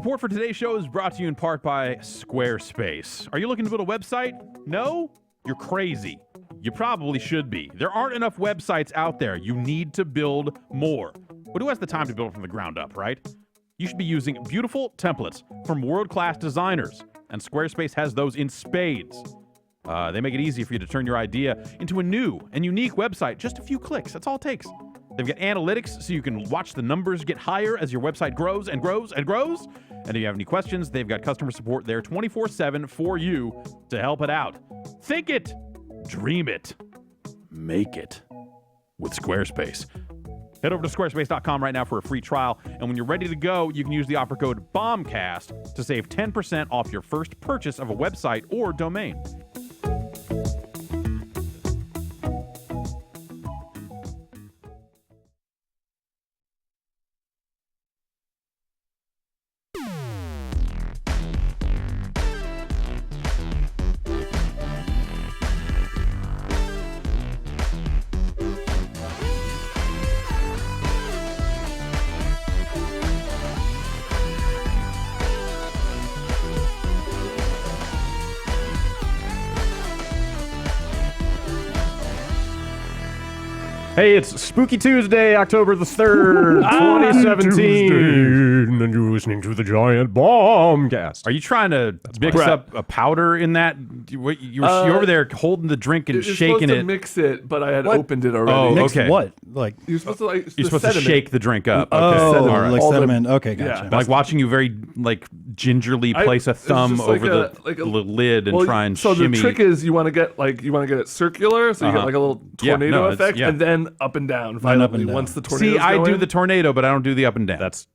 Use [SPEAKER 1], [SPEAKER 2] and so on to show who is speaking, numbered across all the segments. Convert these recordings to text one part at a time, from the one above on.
[SPEAKER 1] Support for today's show is brought to you in part by Squarespace. Are you looking to build a website? No? You're crazy. You probably should be. There aren't enough websites out there. You need to build more. But who has the time to build from the ground up, right? You should be using beautiful templates from world-class designers, and Squarespace has those in spades. They make it easy for you to turn your idea into a new and unique website. Just a few clicks. That's all it takes. They've got analytics so you can watch the numbers get higher as your website grows and grows and grows. And if you have any questions, they've got customer support there 24/7 for you to help it out. Think it, dream it, make it with Squarespace. Head over to squarespace.com right now for a free trial. And when you're ready to go, you can use the offer code Bombcast to save 10% off your first purchase of a website or domain.
[SPEAKER 2] Hey, it's Spooky Tuesday, October the 3rd, 2017, and you're listening to the Giant Bombcast.
[SPEAKER 1] Are you trying to mix up a powder in that? You're over there holding the drink and shaking
[SPEAKER 3] supposed
[SPEAKER 1] it.
[SPEAKER 3] To mix it, but I had opened it already.
[SPEAKER 1] Oh,
[SPEAKER 4] Mix
[SPEAKER 1] okay.
[SPEAKER 4] what? Like
[SPEAKER 3] You're supposed to
[SPEAKER 1] You're supposed to shake the drink up.
[SPEAKER 4] oh,
[SPEAKER 1] Okay. All right.
[SPEAKER 4] like
[SPEAKER 3] All the-
[SPEAKER 4] sediment. Okay, gotcha.
[SPEAKER 1] Like watching you very gingerly place a
[SPEAKER 3] it's
[SPEAKER 1] thumb
[SPEAKER 3] just like
[SPEAKER 1] over
[SPEAKER 3] a
[SPEAKER 1] the lid and try and
[SPEAKER 3] so
[SPEAKER 1] shimmy.
[SPEAKER 3] the trick is you want to get it circular, so you get like a little
[SPEAKER 1] Yeah,
[SPEAKER 3] tornado
[SPEAKER 1] no, it's-
[SPEAKER 3] effect,
[SPEAKER 1] yeah.
[SPEAKER 3] and then up and down
[SPEAKER 4] up
[SPEAKER 3] violently
[SPEAKER 4] and down.
[SPEAKER 3] once the tornado.
[SPEAKER 1] See, I do the tornado, but I don't do the up and down.
[SPEAKER 2] That's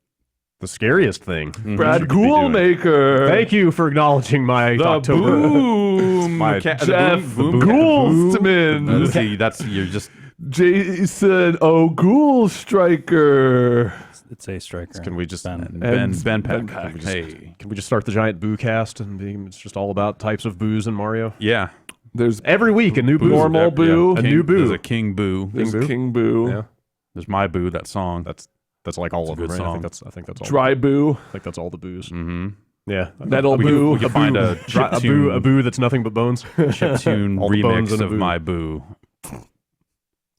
[SPEAKER 2] the scariest thing.
[SPEAKER 3] Brad
[SPEAKER 2] you could be doing.
[SPEAKER 3] Ghoulmaker.
[SPEAKER 2] Thank you for acknowledging my
[SPEAKER 3] The
[SPEAKER 2] October.
[SPEAKER 1] boom.
[SPEAKER 2] My
[SPEAKER 1] the
[SPEAKER 3] Jeff
[SPEAKER 1] boom.
[SPEAKER 3] Goulstman.
[SPEAKER 1] See, you're just.
[SPEAKER 3] Jason O'Ghoul Striker.
[SPEAKER 4] It's a striker.
[SPEAKER 2] Can we just
[SPEAKER 1] Ben Peck.
[SPEAKER 3] Peck.
[SPEAKER 1] Hey.
[SPEAKER 2] can we just start the Giant Boo cast and it's just all about types of boos in Mario?
[SPEAKER 1] Yeah.
[SPEAKER 3] There's
[SPEAKER 2] Every week a new boo.
[SPEAKER 3] Normal boo.
[SPEAKER 2] A
[SPEAKER 1] King-
[SPEAKER 2] new boo.
[SPEAKER 1] There's a King Boo.
[SPEAKER 3] there's
[SPEAKER 2] Boo?
[SPEAKER 3] King Boo.
[SPEAKER 2] Yeah,
[SPEAKER 1] There's My Boo, that song.
[SPEAKER 2] that's like all of
[SPEAKER 1] a
[SPEAKER 2] them,
[SPEAKER 1] good
[SPEAKER 2] right?
[SPEAKER 1] song.
[SPEAKER 2] I think that's all.
[SPEAKER 3] Dry Boo.
[SPEAKER 2] I think that's all the boos.
[SPEAKER 1] Mm-hmm.
[SPEAKER 2] Yeah,
[SPEAKER 3] Metal
[SPEAKER 1] We
[SPEAKER 3] Boo.
[SPEAKER 1] could find a
[SPEAKER 2] a boo that's nothing but bones.
[SPEAKER 1] chiptune
[SPEAKER 2] All the bones
[SPEAKER 1] remix
[SPEAKER 2] in a
[SPEAKER 1] of
[SPEAKER 2] boo.
[SPEAKER 1] My Boo.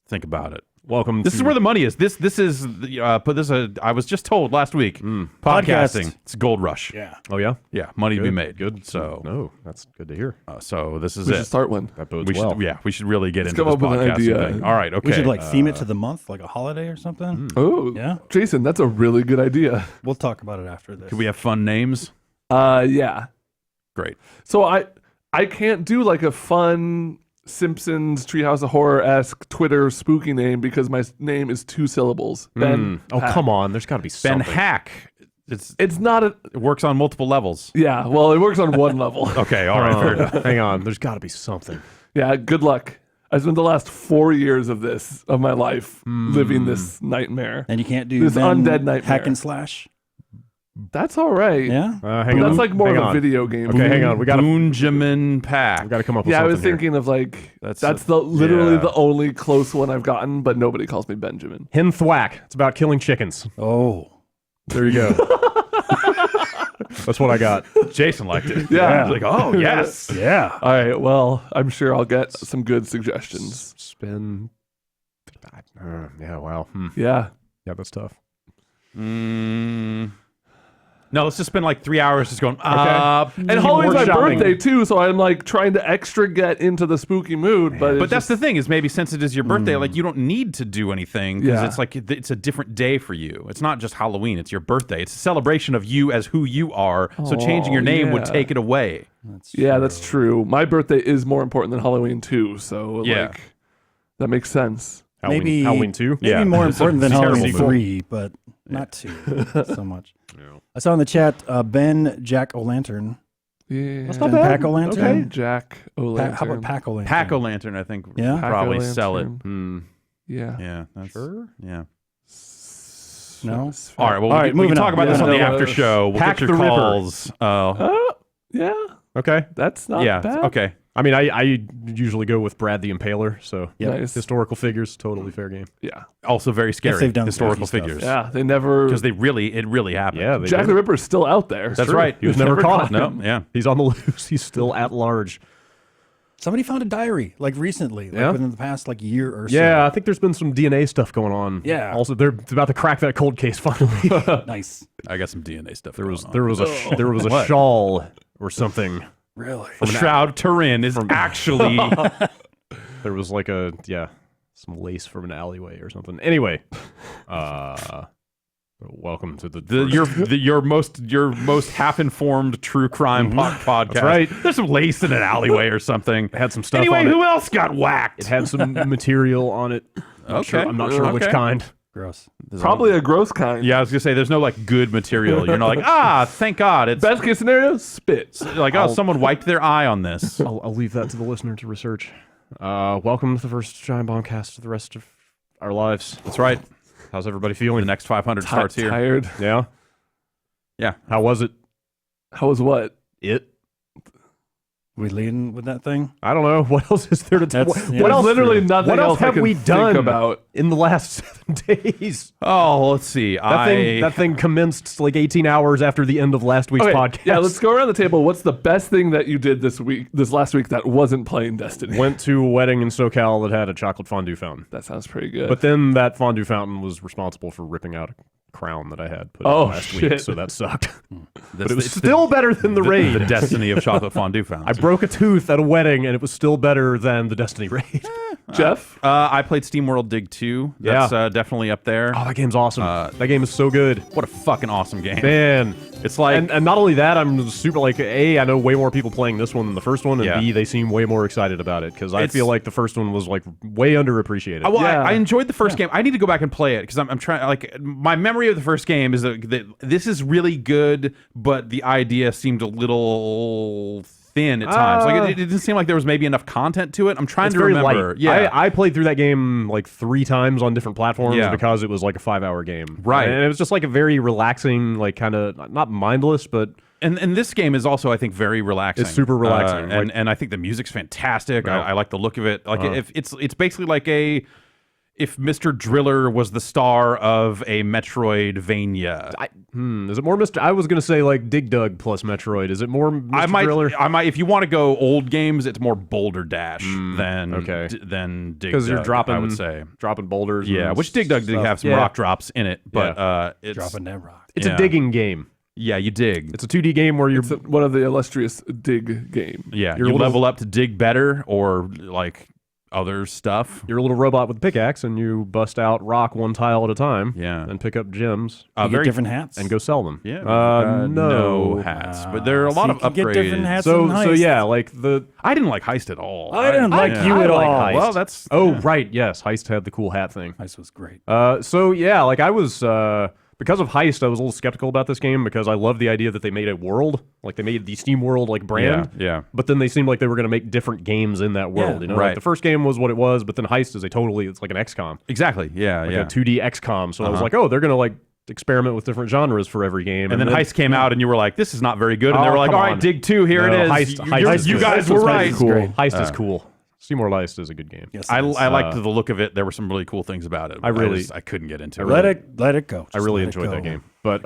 [SPEAKER 1] Think about it.
[SPEAKER 2] Welcome.
[SPEAKER 1] This is where the money is. This is I was just told last week. Podcasting.
[SPEAKER 4] Podcast.
[SPEAKER 1] It's gold rush.
[SPEAKER 4] Yeah.
[SPEAKER 2] Oh yeah,
[SPEAKER 1] Yeah, money to be
[SPEAKER 2] Good,
[SPEAKER 1] made.
[SPEAKER 2] good.
[SPEAKER 1] So,
[SPEAKER 2] no, that's good to hear.
[SPEAKER 1] so this is
[SPEAKER 3] We
[SPEAKER 1] it.
[SPEAKER 3] should start one.
[SPEAKER 2] That bodes
[SPEAKER 1] we should,
[SPEAKER 2] well.
[SPEAKER 1] we should really get into
[SPEAKER 3] come
[SPEAKER 1] this
[SPEAKER 3] up with an
[SPEAKER 1] podcasting
[SPEAKER 3] idea.
[SPEAKER 1] thing. All right, okay.
[SPEAKER 4] We should like theme it to the month, like a holiday or something.
[SPEAKER 3] Oh,
[SPEAKER 4] Yeah.
[SPEAKER 3] Jason, that's a really good idea.
[SPEAKER 4] We'll talk about it after this.
[SPEAKER 1] Could we have fun names?
[SPEAKER 3] Yeah.
[SPEAKER 1] Great.
[SPEAKER 3] So I can't do like a fun Simpsons Treehouse of Horror-esque Twitter spooky name because my name is 2 syllables. Ben.
[SPEAKER 2] Oh
[SPEAKER 3] Hack.
[SPEAKER 2] come on, there's got to be
[SPEAKER 1] Ben
[SPEAKER 2] something.
[SPEAKER 1] Hack.
[SPEAKER 3] It's not a.
[SPEAKER 1] It works on multiple levels.
[SPEAKER 3] Yeah. Well, it works on one level.
[SPEAKER 1] Okay, all right. Fair enough.
[SPEAKER 2] Hang on, there's got to be something.
[SPEAKER 3] Yeah. Good luck. I spent the last 4 years of my life living this nightmare.
[SPEAKER 4] And you can't do
[SPEAKER 3] This
[SPEAKER 4] Ben
[SPEAKER 3] undead nightmare.
[SPEAKER 4] hack and slash.
[SPEAKER 3] That's all right.
[SPEAKER 4] Yeah.
[SPEAKER 2] Hang
[SPEAKER 3] But
[SPEAKER 2] on.
[SPEAKER 3] that's like more
[SPEAKER 2] hang
[SPEAKER 3] of a
[SPEAKER 2] on.
[SPEAKER 3] video game.
[SPEAKER 2] Okay, hang on. We got to
[SPEAKER 1] Boonjamin Pack.
[SPEAKER 2] come up with
[SPEAKER 3] Yeah, I
[SPEAKER 2] something
[SPEAKER 3] was thinking of like
[SPEAKER 1] That's
[SPEAKER 3] literally
[SPEAKER 1] yeah.
[SPEAKER 3] the only close one I've gotten, but nobody calls me Benjamin.
[SPEAKER 2] here. Hen thwack. It's about killing chickens.
[SPEAKER 4] Oh.
[SPEAKER 2] There you go. That's what I got.
[SPEAKER 1] Jason liked it.
[SPEAKER 3] Yeah.
[SPEAKER 1] He's like, oh, yes.
[SPEAKER 2] Yeah.
[SPEAKER 3] All right. Well, I'm sure I'll get some good suggestions.
[SPEAKER 2] Spin. Yeah. Wow.
[SPEAKER 3] Yeah.
[SPEAKER 2] Yeah, that's tough.
[SPEAKER 1] No, let's just spend like 3 hours just going,
[SPEAKER 3] And Halloween's my
[SPEAKER 2] workshopping.
[SPEAKER 3] birthday too, so I'm like trying to extra get into the spooky mood. But
[SPEAKER 1] But that's the thing is maybe since it is your birthday, like you don't need to do anything because
[SPEAKER 3] Yeah.
[SPEAKER 1] it's like it's a different day for you. It's not just Halloween; it's your birthday. It's a celebration of you as who you are. So changing your name would
[SPEAKER 3] yeah.
[SPEAKER 1] take it away.
[SPEAKER 3] that's true. My birthday is more important than Halloween too, so
[SPEAKER 1] Yeah.
[SPEAKER 3] like that makes sense.
[SPEAKER 2] Halloween,
[SPEAKER 4] Maybe
[SPEAKER 2] Halloween 2?
[SPEAKER 4] Maybe
[SPEAKER 1] Yeah.
[SPEAKER 4] more important than
[SPEAKER 1] terrible
[SPEAKER 4] Halloween
[SPEAKER 1] movie.
[SPEAKER 4] 3, but not 2 so much. I saw in the chat Ben Jack O'Lantern.
[SPEAKER 3] Yeah,
[SPEAKER 2] That's not
[SPEAKER 4] Ben
[SPEAKER 2] bad.
[SPEAKER 4] Pack-O-Lantern?
[SPEAKER 3] Okay, Jack O'Lantern.
[SPEAKER 4] How about Pack-O-Lantern?
[SPEAKER 1] Pack-O-Lantern, I think,
[SPEAKER 4] Yeah?
[SPEAKER 1] would probably sell it.
[SPEAKER 3] Yeah.
[SPEAKER 1] Yeah, that's,
[SPEAKER 2] Sure.
[SPEAKER 1] Yeah.
[SPEAKER 4] No?
[SPEAKER 1] All right. Well,
[SPEAKER 4] All
[SPEAKER 1] we
[SPEAKER 4] right,
[SPEAKER 1] can
[SPEAKER 4] moving
[SPEAKER 1] talk
[SPEAKER 4] on.
[SPEAKER 1] about this
[SPEAKER 4] Yeah,
[SPEAKER 1] on the
[SPEAKER 3] no,
[SPEAKER 1] after show. We'll
[SPEAKER 2] Pack
[SPEAKER 1] get your
[SPEAKER 2] the Ripper.
[SPEAKER 1] calls.
[SPEAKER 3] Yeah,
[SPEAKER 2] Okay.
[SPEAKER 3] that's not
[SPEAKER 1] Yeah.
[SPEAKER 3] bad.
[SPEAKER 1] Okay.
[SPEAKER 2] I mean, I usually go with Brad the Impaler, so
[SPEAKER 3] Nice.
[SPEAKER 2] historical figures, totally fair game.
[SPEAKER 3] Yeah.
[SPEAKER 1] Also very scary.
[SPEAKER 4] they've done
[SPEAKER 1] Historical
[SPEAKER 4] spooky stuff.
[SPEAKER 1] figures.
[SPEAKER 3] Yeah, they never...
[SPEAKER 1] Because it really happened.
[SPEAKER 2] Yeah, they
[SPEAKER 3] Jack
[SPEAKER 2] did.
[SPEAKER 3] the Ripper's still out there.
[SPEAKER 1] That's right.
[SPEAKER 2] He was never caught.
[SPEAKER 1] No, yeah.
[SPEAKER 2] He's on the loose. He's still at large.
[SPEAKER 4] Somebody found a diary like recently, like
[SPEAKER 2] Yeah?
[SPEAKER 4] within the past like year or so.
[SPEAKER 2] Yeah, I think there's been some DNA stuff going on.
[SPEAKER 4] Yeah.
[SPEAKER 2] Also, they're about to crack that cold case finally.
[SPEAKER 4] Nice.
[SPEAKER 1] I got some DNA stuff.
[SPEAKER 2] there was
[SPEAKER 1] going on.
[SPEAKER 2] a shawl or something.
[SPEAKER 4] Really?
[SPEAKER 1] Shroud Turin is actually
[SPEAKER 2] There was like some lace from an alleyway or something. Anyway, welcome to
[SPEAKER 1] your most half-informed true crime podcast.
[SPEAKER 2] That's right.
[SPEAKER 1] There's some lace in an alleyway or something.
[SPEAKER 2] It had some stuff
[SPEAKER 1] Anyway,
[SPEAKER 2] on it.
[SPEAKER 1] who else got whacked?
[SPEAKER 2] It had some material on it. I'm not sure which kind.
[SPEAKER 4] Gross.
[SPEAKER 3] Probably a gross kind.
[SPEAKER 1] Yeah, I was gonna say there's no like good material. You're not like thank God it's
[SPEAKER 3] Best case scenario, spit.
[SPEAKER 1] like someone wiped their eye on this.
[SPEAKER 2] I'll leave that to the listener to research. Welcome to the first giant bombcast for the rest of our lives.
[SPEAKER 1] That's right.
[SPEAKER 2] How's everybody
[SPEAKER 1] The
[SPEAKER 2] feeling?
[SPEAKER 1] next 500 starts here.
[SPEAKER 3] Tired.
[SPEAKER 2] Yeah.
[SPEAKER 1] Yeah.
[SPEAKER 2] How was it?
[SPEAKER 3] How was what?
[SPEAKER 4] We leading with that thing?
[SPEAKER 2] I don't know. What else is there to tell?
[SPEAKER 4] That's-
[SPEAKER 2] What
[SPEAKER 4] yeah.
[SPEAKER 2] else?
[SPEAKER 3] Literally nothing
[SPEAKER 2] What else
[SPEAKER 3] else I
[SPEAKER 2] have
[SPEAKER 3] can
[SPEAKER 2] we
[SPEAKER 3] think
[SPEAKER 2] done
[SPEAKER 3] about.
[SPEAKER 2] in the last 7 days?
[SPEAKER 1] Oh, let's see.
[SPEAKER 2] That thing commenced like 18 hours after the end of last week's
[SPEAKER 3] Okay,
[SPEAKER 2] podcast.
[SPEAKER 3] yeah, let's go around the table. What's the best thing that you did this last week that wasn't playing Destiny?
[SPEAKER 2] Went to a wedding in SoCal that had a chocolate fondue fountain.
[SPEAKER 3] That sounds pretty good.
[SPEAKER 2] But then that fondue fountain was responsible for ripping out a crown that I had put on last week,
[SPEAKER 3] shit.
[SPEAKER 2] so that sucked.
[SPEAKER 1] But
[SPEAKER 2] But it was still better than the raid.
[SPEAKER 1] The destiny of chocolate fondue fountain.
[SPEAKER 2] I broke a tooth at a wedding, and it was still better than the Destiny raid.
[SPEAKER 3] Jeff?
[SPEAKER 1] I played Steamworld Dig 2. That's definitely up there.
[SPEAKER 2] Oh, that game's awesome. That game is so good.
[SPEAKER 1] What a fucking awesome game.
[SPEAKER 2] Man.
[SPEAKER 1] It's like
[SPEAKER 2] And not only that, I'm super like, A, I know way more people playing this one than the first one, and
[SPEAKER 1] Yeah.
[SPEAKER 2] B, they seem way more excited about it, because I
[SPEAKER 1] It's-
[SPEAKER 2] feel like the first one was like way underappreciated.
[SPEAKER 1] well,
[SPEAKER 3] Yeah.
[SPEAKER 1] I enjoyed the first game. I need to go back and play it because I'm trying. Like my memory of the first game is that this is really good, but the idea seemed a little thin at times. Like it didn't seem like there was maybe enough content to it. I'm trying
[SPEAKER 2] It's
[SPEAKER 1] to
[SPEAKER 2] very
[SPEAKER 1] remember.
[SPEAKER 2] light.
[SPEAKER 1] Yeah,
[SPEAKER 2] I played through that game like 3 times on different platforms
[SPEAKER 1] Yeah.
[SPEAKER 2] because it was like a 5-hour game.
[SPEAKER 1] Right.
[SPEAKER 2] And it was just like a very relaxing, like kind of not mindless, but
[SPEAKER 1] and this game is also, I think, very relaxing.
[SPEAKER 2] It's super relaxing.
[SPEAKER 1] And I think the music's fantastic.
[SPEAKER 2] Yeah.
[SPEAKER 1] I like the look of it. Like if it's basically like if Mr. Driller was the star of a Metroidvania.
[SPEAKER 2] is it more Mr. I was gonna say like Dig Dug plus Metroid. Is it more Mr. Driller?
[SPEAKER 1] I might. If you want to go old games, it's more Boulder Dash than
[SPEAKER 2] okay.
[SPEAKER 1] than Dig Dug.
[SPEAKER 2] Because you're dropping,
[SPEAKER 1] I would say,
[SPEAKER 2] dropping boulders.
[SPEAKER 1] yeah.
[SPEAKER 2] and
[SPEAKER 1] Which Dig Dug did
[SPEAKER 2] stuff.
[SPEAKER 1] have some
[SPEAKER 2] Yeah.
[SPEAKER 1] rock drops in it, but it's
[SPEAKER 4] Dropping that rock.
[SPEAKER 2] It's
[SPEAKER 1] yeah.
[SPEAKER 2] a digging game.
[SPEAKER 1] Yeah, you dig.
[SPEAKER 2] It's a 2D game where you're
[SPEAKER 3] It's one of the illustrious dig games.
[SPEAKER 1] Yeah,
[SPEAKER 2] you're
[SPEAKER 1] you
[SPEAKER 2] a little-
[SPEAKER 1] level up to dig better or like other stuff.
[SPEAKER 2] You're a little robot with a pickaxe, and you bust out rock one tile at a time.
[SPEAKER 1] Yeah.
[SPEAKER 2] and pick up gems
[SPEAKER 4] You get
[SPEAKER 1] very
[SPEAKER 4] different hats.
[SPEAKER 2] and go sell them.
[SPEAKER 1] Yeah,
[SPEAKER 2] no
[SPEAKER 1] hats, but there are a lot of
[SPEAKER 4] you can
[SPEAKER 1] upgrades.
[SPEAKER 4] get different hats.
[SPEAKER 2] So
[SPEAKER 4] in
[SPEAKER 2] so
[SPEAKER 4] Heist.
[SPEAKER 2] yeah, like the
[SPEAKER 1] I didn't like Heist at all.
[SPEAKER 4] I didn't like you
[SPEAKER 2] I
[SPEAKER 4] at
[SPEAKER 2] like
[SPEAKER 4] all.
[SPEAKER 2] Heist.
[SPEAKER 1] Well, that's
[SPEAKER 2] right, yes, Heist had the cool hat thing.
[SPEAKER 4] Heist was great.
[SPEAKER 2] So yeah, like I was because of Heist, I was a little skeptical about this game because I love the idea that they made a world, like they made the Steamworld like brand.
[SPEAKER 1] Yeah.
[SPEAKER 2] But then they seemed like they were going to make different games in that world.
[SPEAKER 4] Yeah,
[SPEAKER 2] you know,
[SPEAKER 1] right.
[SPEAKER 2] like the first game was what it was, but then Heist is it's like an XCOM,
[SPEAKER 1] Exactly. Yeah,
[SPEAKER 2] like
[SPEAKER 1] yeah.
[SPEAKER 2] a 2D XCOM. So I was like, oh, they're going to like experiment with different genres for every game.
[SPEAKER 1] And then Heist came out, and you were like, "This is not very good." And they
[SPEAKER 2] Oh,
[SPEAKER 1] were like,
[SPEAKER 2] come
[SPEAKER 1] "All right,
[SPEAKER 2] on.
[SPEAKER 1] Dig 2, here
[SPEAKER 2] No,
[SPEAKER 1] it is."
[SPEAKER 2] Heist is
[SPEAKER 1] You
[SPEAKER 2] good.
[SPEAKER 1] guys
[SPEAKER 3] Heist
[SPEAKER 1] were
[SPEAKER 3] was
[SPEAKER 1] right.
[SPEAKER 3] cool.
[SPEAKER 2] Heist is cool. Steamworld Heist is a good game.
[SPEAKER 4] Yes,
[SPEAKER 1] I
[SPEAKER 4] it is.
[SPEAKER 1] liked the look of it. There were some really cool things about it.
[SPEAKER 2] I
[SPEAKER 1] I couldn't get into it.
[SPEAKER 4] let it go.
[SPEAKER 2] I
[SPEAKER 4] Just
[SPEAKER 2] really
[SPEAKER 4] let it
[SPEAKER 2] enjoyed
[SPEAKER 4] go.
[SPEAKER 2] that game. But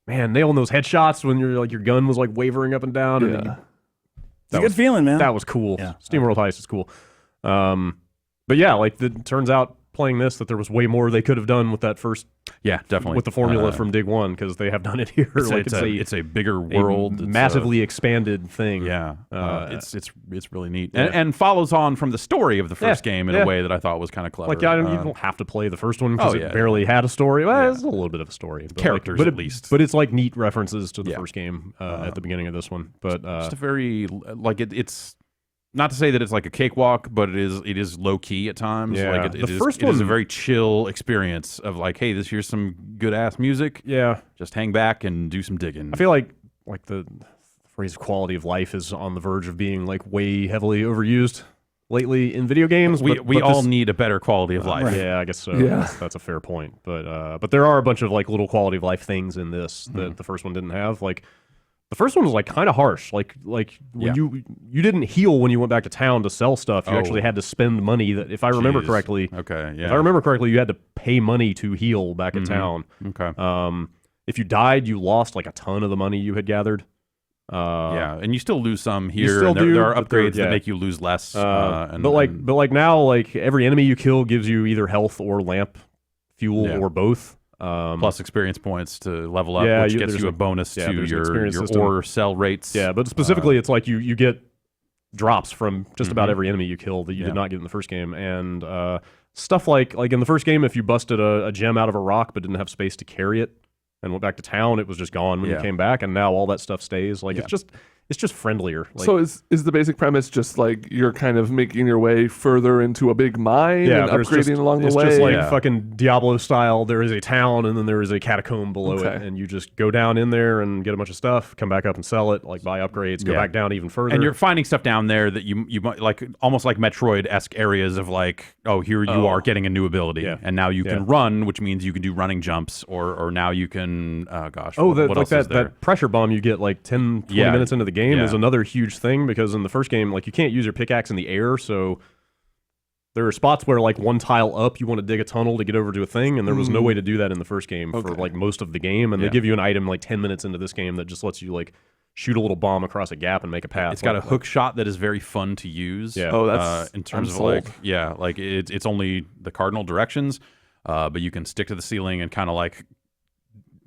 [SPEAKER 2] man, nailing those headshots when your gun was like wavering up and down. And
[SPEAKER 3] Yeah.
[SPEAKER 4] It's a good feeling, man.
[SPEAKER 2] that was cool.
[SPEAKER 4] Yeah.
[SPEAKER 2] Steamworld Heist is cool. But yeah, like it turns out playing this that there was way more they could have done with that first
[SPEAKER 1] Yeah, definitely.
[SPEAKER 2] with the formula from Dig 1 because they have done it here.
[SPEAKER 1] It's a bigger world. It's
[SPEAKER 2] massively expanded thing.
[SPEAKER 1] Yeah, it's really neat,
[SPEAKER 2] yeah.
[SPEAKER 1] and follows on from the story of the first
[SPEAKER 2] Yeah,
[SPEAKER 1] game in
[SPEAKER 2] yeah.
[SPEAKER 1] a way that I thought was kind of clever.
[SPEAKER 2] Like you don't have to play the first one because
[SPEAKER 1] Oh, yeah,
[SPEAKER 2] it barely had a story. Well,
[SPEAKER 1] Yeah.
[SPEAKER 2] it's a little bit of a story. But
[SPEAKER 1] Characters,
[SPEAKER 2] but
[SPEAKER 1] at
[SPEAKER 2] it-
[SPEAKER 1] least.
[SPEAKER 2] But it's like neat references to the
[SPEAKER 1] Yeah.
[SPEAKER 2] first game at the beginning of this one. But
[SPEAKER 1] just a very like it's not to say that it's like a cakewalk, but it is low key at times.
[SPEAKER 2] Yeah.
[SPEAKER 1] Like
[SPEAKER 2] The
[SPEAKER 1] it is
[SPEAKER 2] first
[SPEAKER 1] it is a
[SPEAKER 2] one-
[SPEAKER 1] very chill experience of like, hey, here's some good ass music.
[SPEAKER 2] yeah,
[SPEAKER 1] Just hang back and do some digging.
[SPEAKER 2] I feel like the phrase quality of life is on the verge of being like way heavily overused lately in video games.
[SPEAKER 1] we
[SPEAKER 2] but
[SPEAKER 1] all
[SPEAKER 2] this-
[SPEAKER 1] need a better quality of life.
[SPEAKER 2] Yeah, I guess so.
[SPEAKER 3] Yeah.
[SPEAKER 2] That's a fair point. But there are a bunch of like little quality of life things in this that the first one didn't have. Like The first one was like kind of harsh. Like when you didn't heal when you went back to town to sell stuff. You actually had to spend money. That if I remember correctly,
[SPEAKER 1] Okay,
[SPEAKER 2] if I remember correctly, you had to pay money to heal back in town.
[SPEAKER 1] Okay.
[SPEAKER 2] If you died, you lost like a ton of the money you had gathered.
[SPEAKER 1] Yeah, and you still lose some here.
[SPEAKER 2] still
[SPEAKER 1] and there,
[SPEAKER 2] do,
[SPEAKER 1] there are
[SPEAKER 2] but they're-
[SPEAKER 1] upgrades that make you lose less.
[SPEAKER 2] But like now, like every enemy you kill gives you either health or lamp fuel or both.
[SPEAKER 1] Plus experience points to level up,
[SPEAKER 2] Yeah,
[SPEAKER 1] which
[SPEAKER 2] you-
[SPEAKER 1] gets
[SPEAKER 2] there's
[SPEAKER 1] you
[SPEAKER 2] a-
[SPEAKER 1] a bonus
[SPEAKER 2] yeah,
[SPEAKER 1] to
[SPEAKER 2] there's an
[SPEAKER 1] your
[SPEAKER 2] experience system.
[SPEAKER 1] ore sell rates.
[SPEAKER 2] Yeah, but specifically, it's like you get drops from just about every enemy you kill that you did not get in the first game, and stuff like in the first game, if you busted a gem out of a rock but didn't have space to carry it and went back to town, it was just gone when you came back, and now all that stuff stays. Like it's just friendlier. Like,
[SPEAKER 3] So is the basic premise just like you're kind of making your way further into a big mine and
[SPEAKER 2] there's
[SPEAKER 3] upgrading along the
[SPEAKER 2] it's
[SPEAKER 3] way?
[SPEAKER 2] just like fucking Diablo style. There is a town and then there is a catacomb below it, and you just go down in there and get a bunch of stuff, come back up and sell it, like buy upgrades, go back down even further.
[SPEAKER 1] And you're finding stuff down there that you might like, almost like Metroid-esque areas of like, oh, here you are getting a new ability, and now you can run, which means you can do running jumps, or now you can, what else is there?
[SPEAKER 2] That pressure bomb you get like 10, 20 minutes into the game is another huge thing, because in the first game, like you can't use your pickaxe in the air, so there are spots where like one tile up you want to dig a tunnel to get over to a thing, and there was no way to do that in the first game for like most of the game, and they give you an item like 10 minutes into this game that just lets you like shoot a little bomb across a gap and make a path.
[SPEAKER 1] It's got a hook shot that is very fun to use.
[SPEAKER 2] Yeah.
[SPEAKER 3] Oh, that's
[SPEAKER 1] in terms of like it's only the cardinal directions, but you can stick to the ceiling and kind of like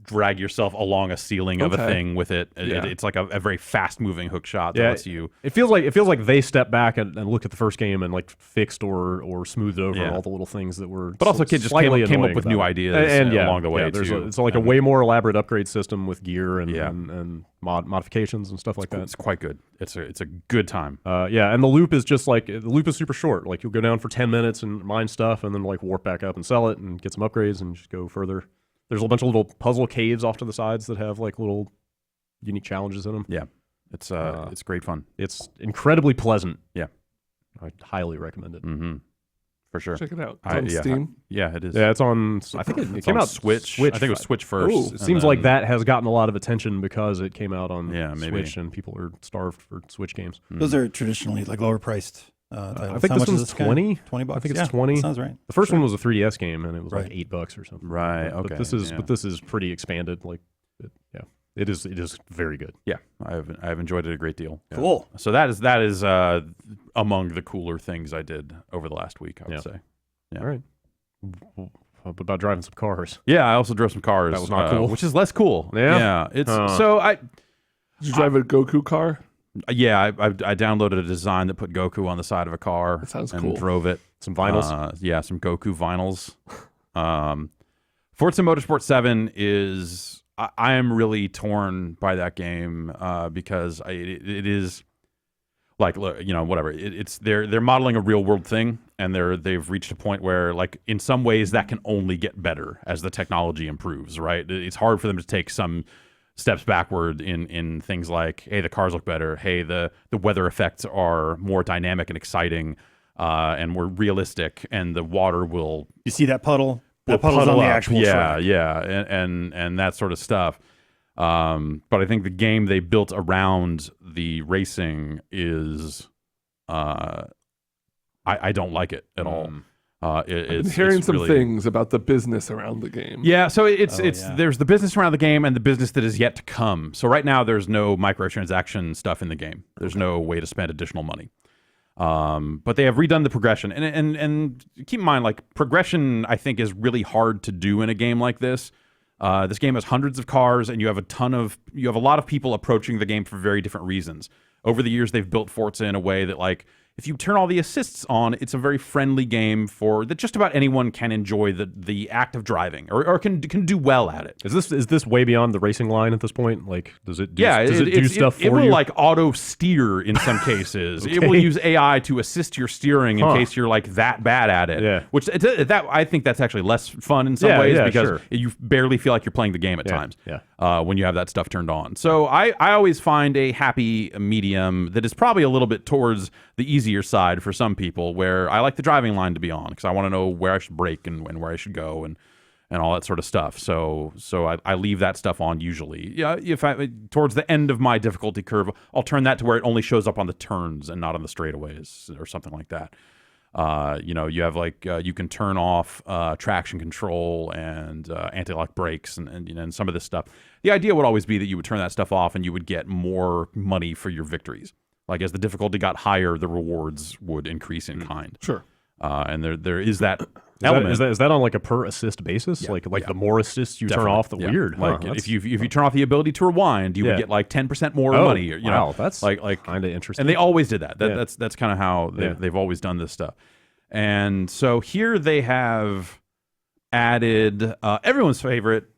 [SPEAKER 1] drag yourself along a ceiling of a thing with it. It's like a very fast moving hook shot that lets you.
[SPEAKER 2] It feels like they stepped back and looked at the first game and like fixed or smoothed over all the little things that were.
[SPEAKER 1] But also, kids just came up with new ideas along the way too.
[SPEAKER 2] It's like a way more elaborate upgrade system with gear and modifications and stuff like that.
[SPEAKER 1] It's quite good. It's a good time.
[SPEAKER 2] And the loop is just like the loop is super short. Like you'll go down for 10 minutes and mine stuff, and then like warp back up and sell it and get some upgrades and just go further. There's a bunch of little puzzle caves off to the sides that have like little unique challenges in them.
[SPEAKER 1] Yeah, it's great fun.
[SPEAKER 2] It's incredibly pleasant.
[SPEAKER 1] Yeah,
[SPEAKER 2] I highly recommend it.
[SPEAKER 1] For sure.
[SPEAKER 3] Check it out. It's on Steam.
[SPEAKER 1] Yeah, it is.
[SPEAKER 2] Yeah, it's on. I think it came
[SPEAKER 1] on
[SPEAKER 2] out
[SPEAKER 1] Switch. I think it was Switch first.
[SPEAKER 2] Ooh, it seems like that has gotten a lot of attention because it came out on
[SPEAKER 1] maybe.
[SPEAKER 2] Switch, and people are starved for Switch games.
[SPEAKER 4] Those are traditionally like lower priced titles.
[SPEAKER 2] I think
[SPEAKER 4] How
[SPEAKER 2] this
[SPEAKER 4] much is
[SPEAKER 2] one's 20.
[SPEAKER 4] $20.
[SPEAKER 2] I think it's
[SPEAKER 4] Yeah,
[SPEAKER 2] 20.
[SPEAKER 4] Sounds right.
[SPEAKER 2] The first one was a 3DS game, and it was like
[SPEAKER 4] Right.
[SPEAKER 2] $8 or something.
[SPEAKER 1] Right.
[SPEAKER 2] But
[SPEAKER 1] Okay.
[SPEAKER 2] this is pretty expanded. Like, it is very good.
[SPEAKER 1] Yeah, I've enjoyed it a great deal.
[SPEAKER 4] Cool.
[SPEAKER 1] So that is among the cooler things I did over the last week, I would say. Yeah.
[SPEAKER 2] All right. What about driving some cars?
[SPEAKER 1] Yeah, I also drove some cars.
[SPEAKER 2] That was not cool.
[SPEAKER 1] Which is less cool.
[SPEAKER 2] Yeah?
[SPEAKER 1] It's so I.
[SPEAKER 3] Did you drive a Goku car?
[SPEAKER 1] Yeah, I downloaded a design that put Goku on the side of a car.
[SPEAKER 3] That sounds
[SPEAKER 1] and
[SPEAKER 3] cool.
[SPEAKER 1] drove it.
[SPEAKER 2] Some vinyls?
[SPEAKER 1] Some Goku vinyls. Forza Motorsport 7 is... I am really torn by that game because it is... Like, whatever. They're modeling a real world thing, and they've reached a point where, like, in some ways that can only get better as the technology improves, right? It's hard for them to take some steps backward in things like, hey, the cars look better. Hey, the weather effects are more dynamic and exciting, and more realistic, and the water will...
[SPEAKER 4] You see that puddle? That puddle's on the actual track.
[SPEAKER 1] Yeah, and that sort of stuff. But I think the game they built around the racing is, I don't like it at all.
[SPEAKER 3] I've been hearing some things about the business around the game.
[SPEAKER 1] Yeah, so there's the business around the game and the business that is yet to come. So right now there's no microtransaction stuff in the game. There's no way to spend additional money. But they have redone the progression, and keep in mind, like, progression I think is really hard to do in a game like this. This game has hundreds of cars, and you have a lot of people approaching the game for very different reasons. Over the years, they've built Forza in a way that, like, if you turn all the assists on, it's a very friendly game that just about anyone can enjoy the act of driving or can do well at it.
[SPEAKER 2] Is this way beyond the racing line at this point? Like, does it do stuff for you?
[SPEAKER 1] It will like auto steer in some cases. It will use AI to assist your steering in case you're like that bad at it.
[SPEAKER 2] Yeah.
[SPEAKER 1] Which I think that's actually less fun in some ways because you barely feel like you're playing the game at times.
[SPEAKER 2] Yeah.
[SPEAKER 1] When you have that stuff turned on. So I always find a happy medium that is probably a little bit towards the easier side for some people, where I like the driving line to be on because I want to know where I should brake and where I should go and all that sort of stuff. So I leave that stuff on usually. Yeah, if I towards the end of my difficulty curve, I'll turn that to where it only shows up on the turns and not on the straightaways or something like that. You have you can turn off traction control and anti-lock brakes and some of this stuff. The idea would always be that you would turn that stuff off and you would get more money for your victories. Like as the difficulty got higher, the rewards would increase in kind.
[SPEAKER 3] Sure.
[SPEAKER 1] And there is that element.
[SPEAKER 2] Is that on like a per assist basis?
[SPEAKER 1] Yeah,
[SPEAKER 2] Like the more assists you turn off, the weird.
[SPEAKER 1] Like if you turn off the ability to rewind, you would get like 10% more money. Or,
[SPEAKER 2] wow, that's
[SPEAKER 1] like
[SPEAKER 2] kind of interesting.
[SPEAKER 1] And they always did that. That's kind of how they've always done this stuff. And so here they have added everyone's favorite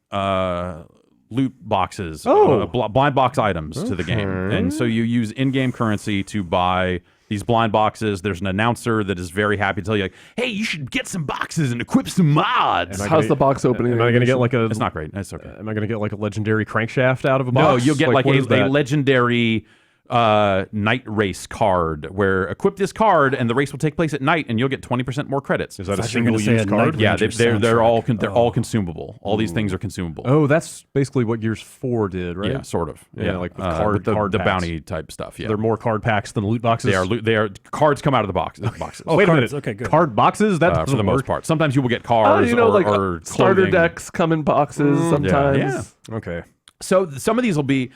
[SPEAKER 1] loot boxes, blind box items to the game. And so you use in-game currency to buy these blind boxes. There's an announcer that is very happy to tell you, like, hey, you should get some boxes and equip some mods.
[SPEAKER 3] How's the box opening?
[SPEAKER 2] Am I going to get like a...
[SPEAKER 1] It's not great. It's okay.
[SPEAKER 2] Am I going to get like a legendary crankshaft out of a box?
[SPEAKER 1] No, you'll get like a legendary night race card where equip this card and the race will take place at night and you'll get 20% more credits.
[SPEAKER 2] Is that a single-use card?
[SPEAKER 1] Yeah, they're all consumable. All these things are consumable.
[SPEAKER 2] Oh, that's basically what Gears 4 did, right?
[SPEAKER 1] Yeah, sort of.
[SPEAKER 2] Yeah, like with
[SPEAKER 1] the
[SPEAKER 2] packs.
[SPEAKER 1] bounty type stuff. Yeah,
[SPEAKER 2] They're more card packs than loot boxes.
[SPEAKER 1] They are cards come out of the boxes.
[SPEAKER 2] Oh, wait a minute.
[SPEAKER 4] Okay, good.
[SPEAKER 2] Card boxes? That
[SPEAKER 1] for the most part. Sometimes you will get cards or
[SPEAKER 3] starter
[SPEAKER 1] clothing.
[SPEAKER 3] decks come in boxes sometimes.
[SPEAKER 1] Yeah.
[SPEAKER 2] Okay.
[SPEAKER 1] So some of these will be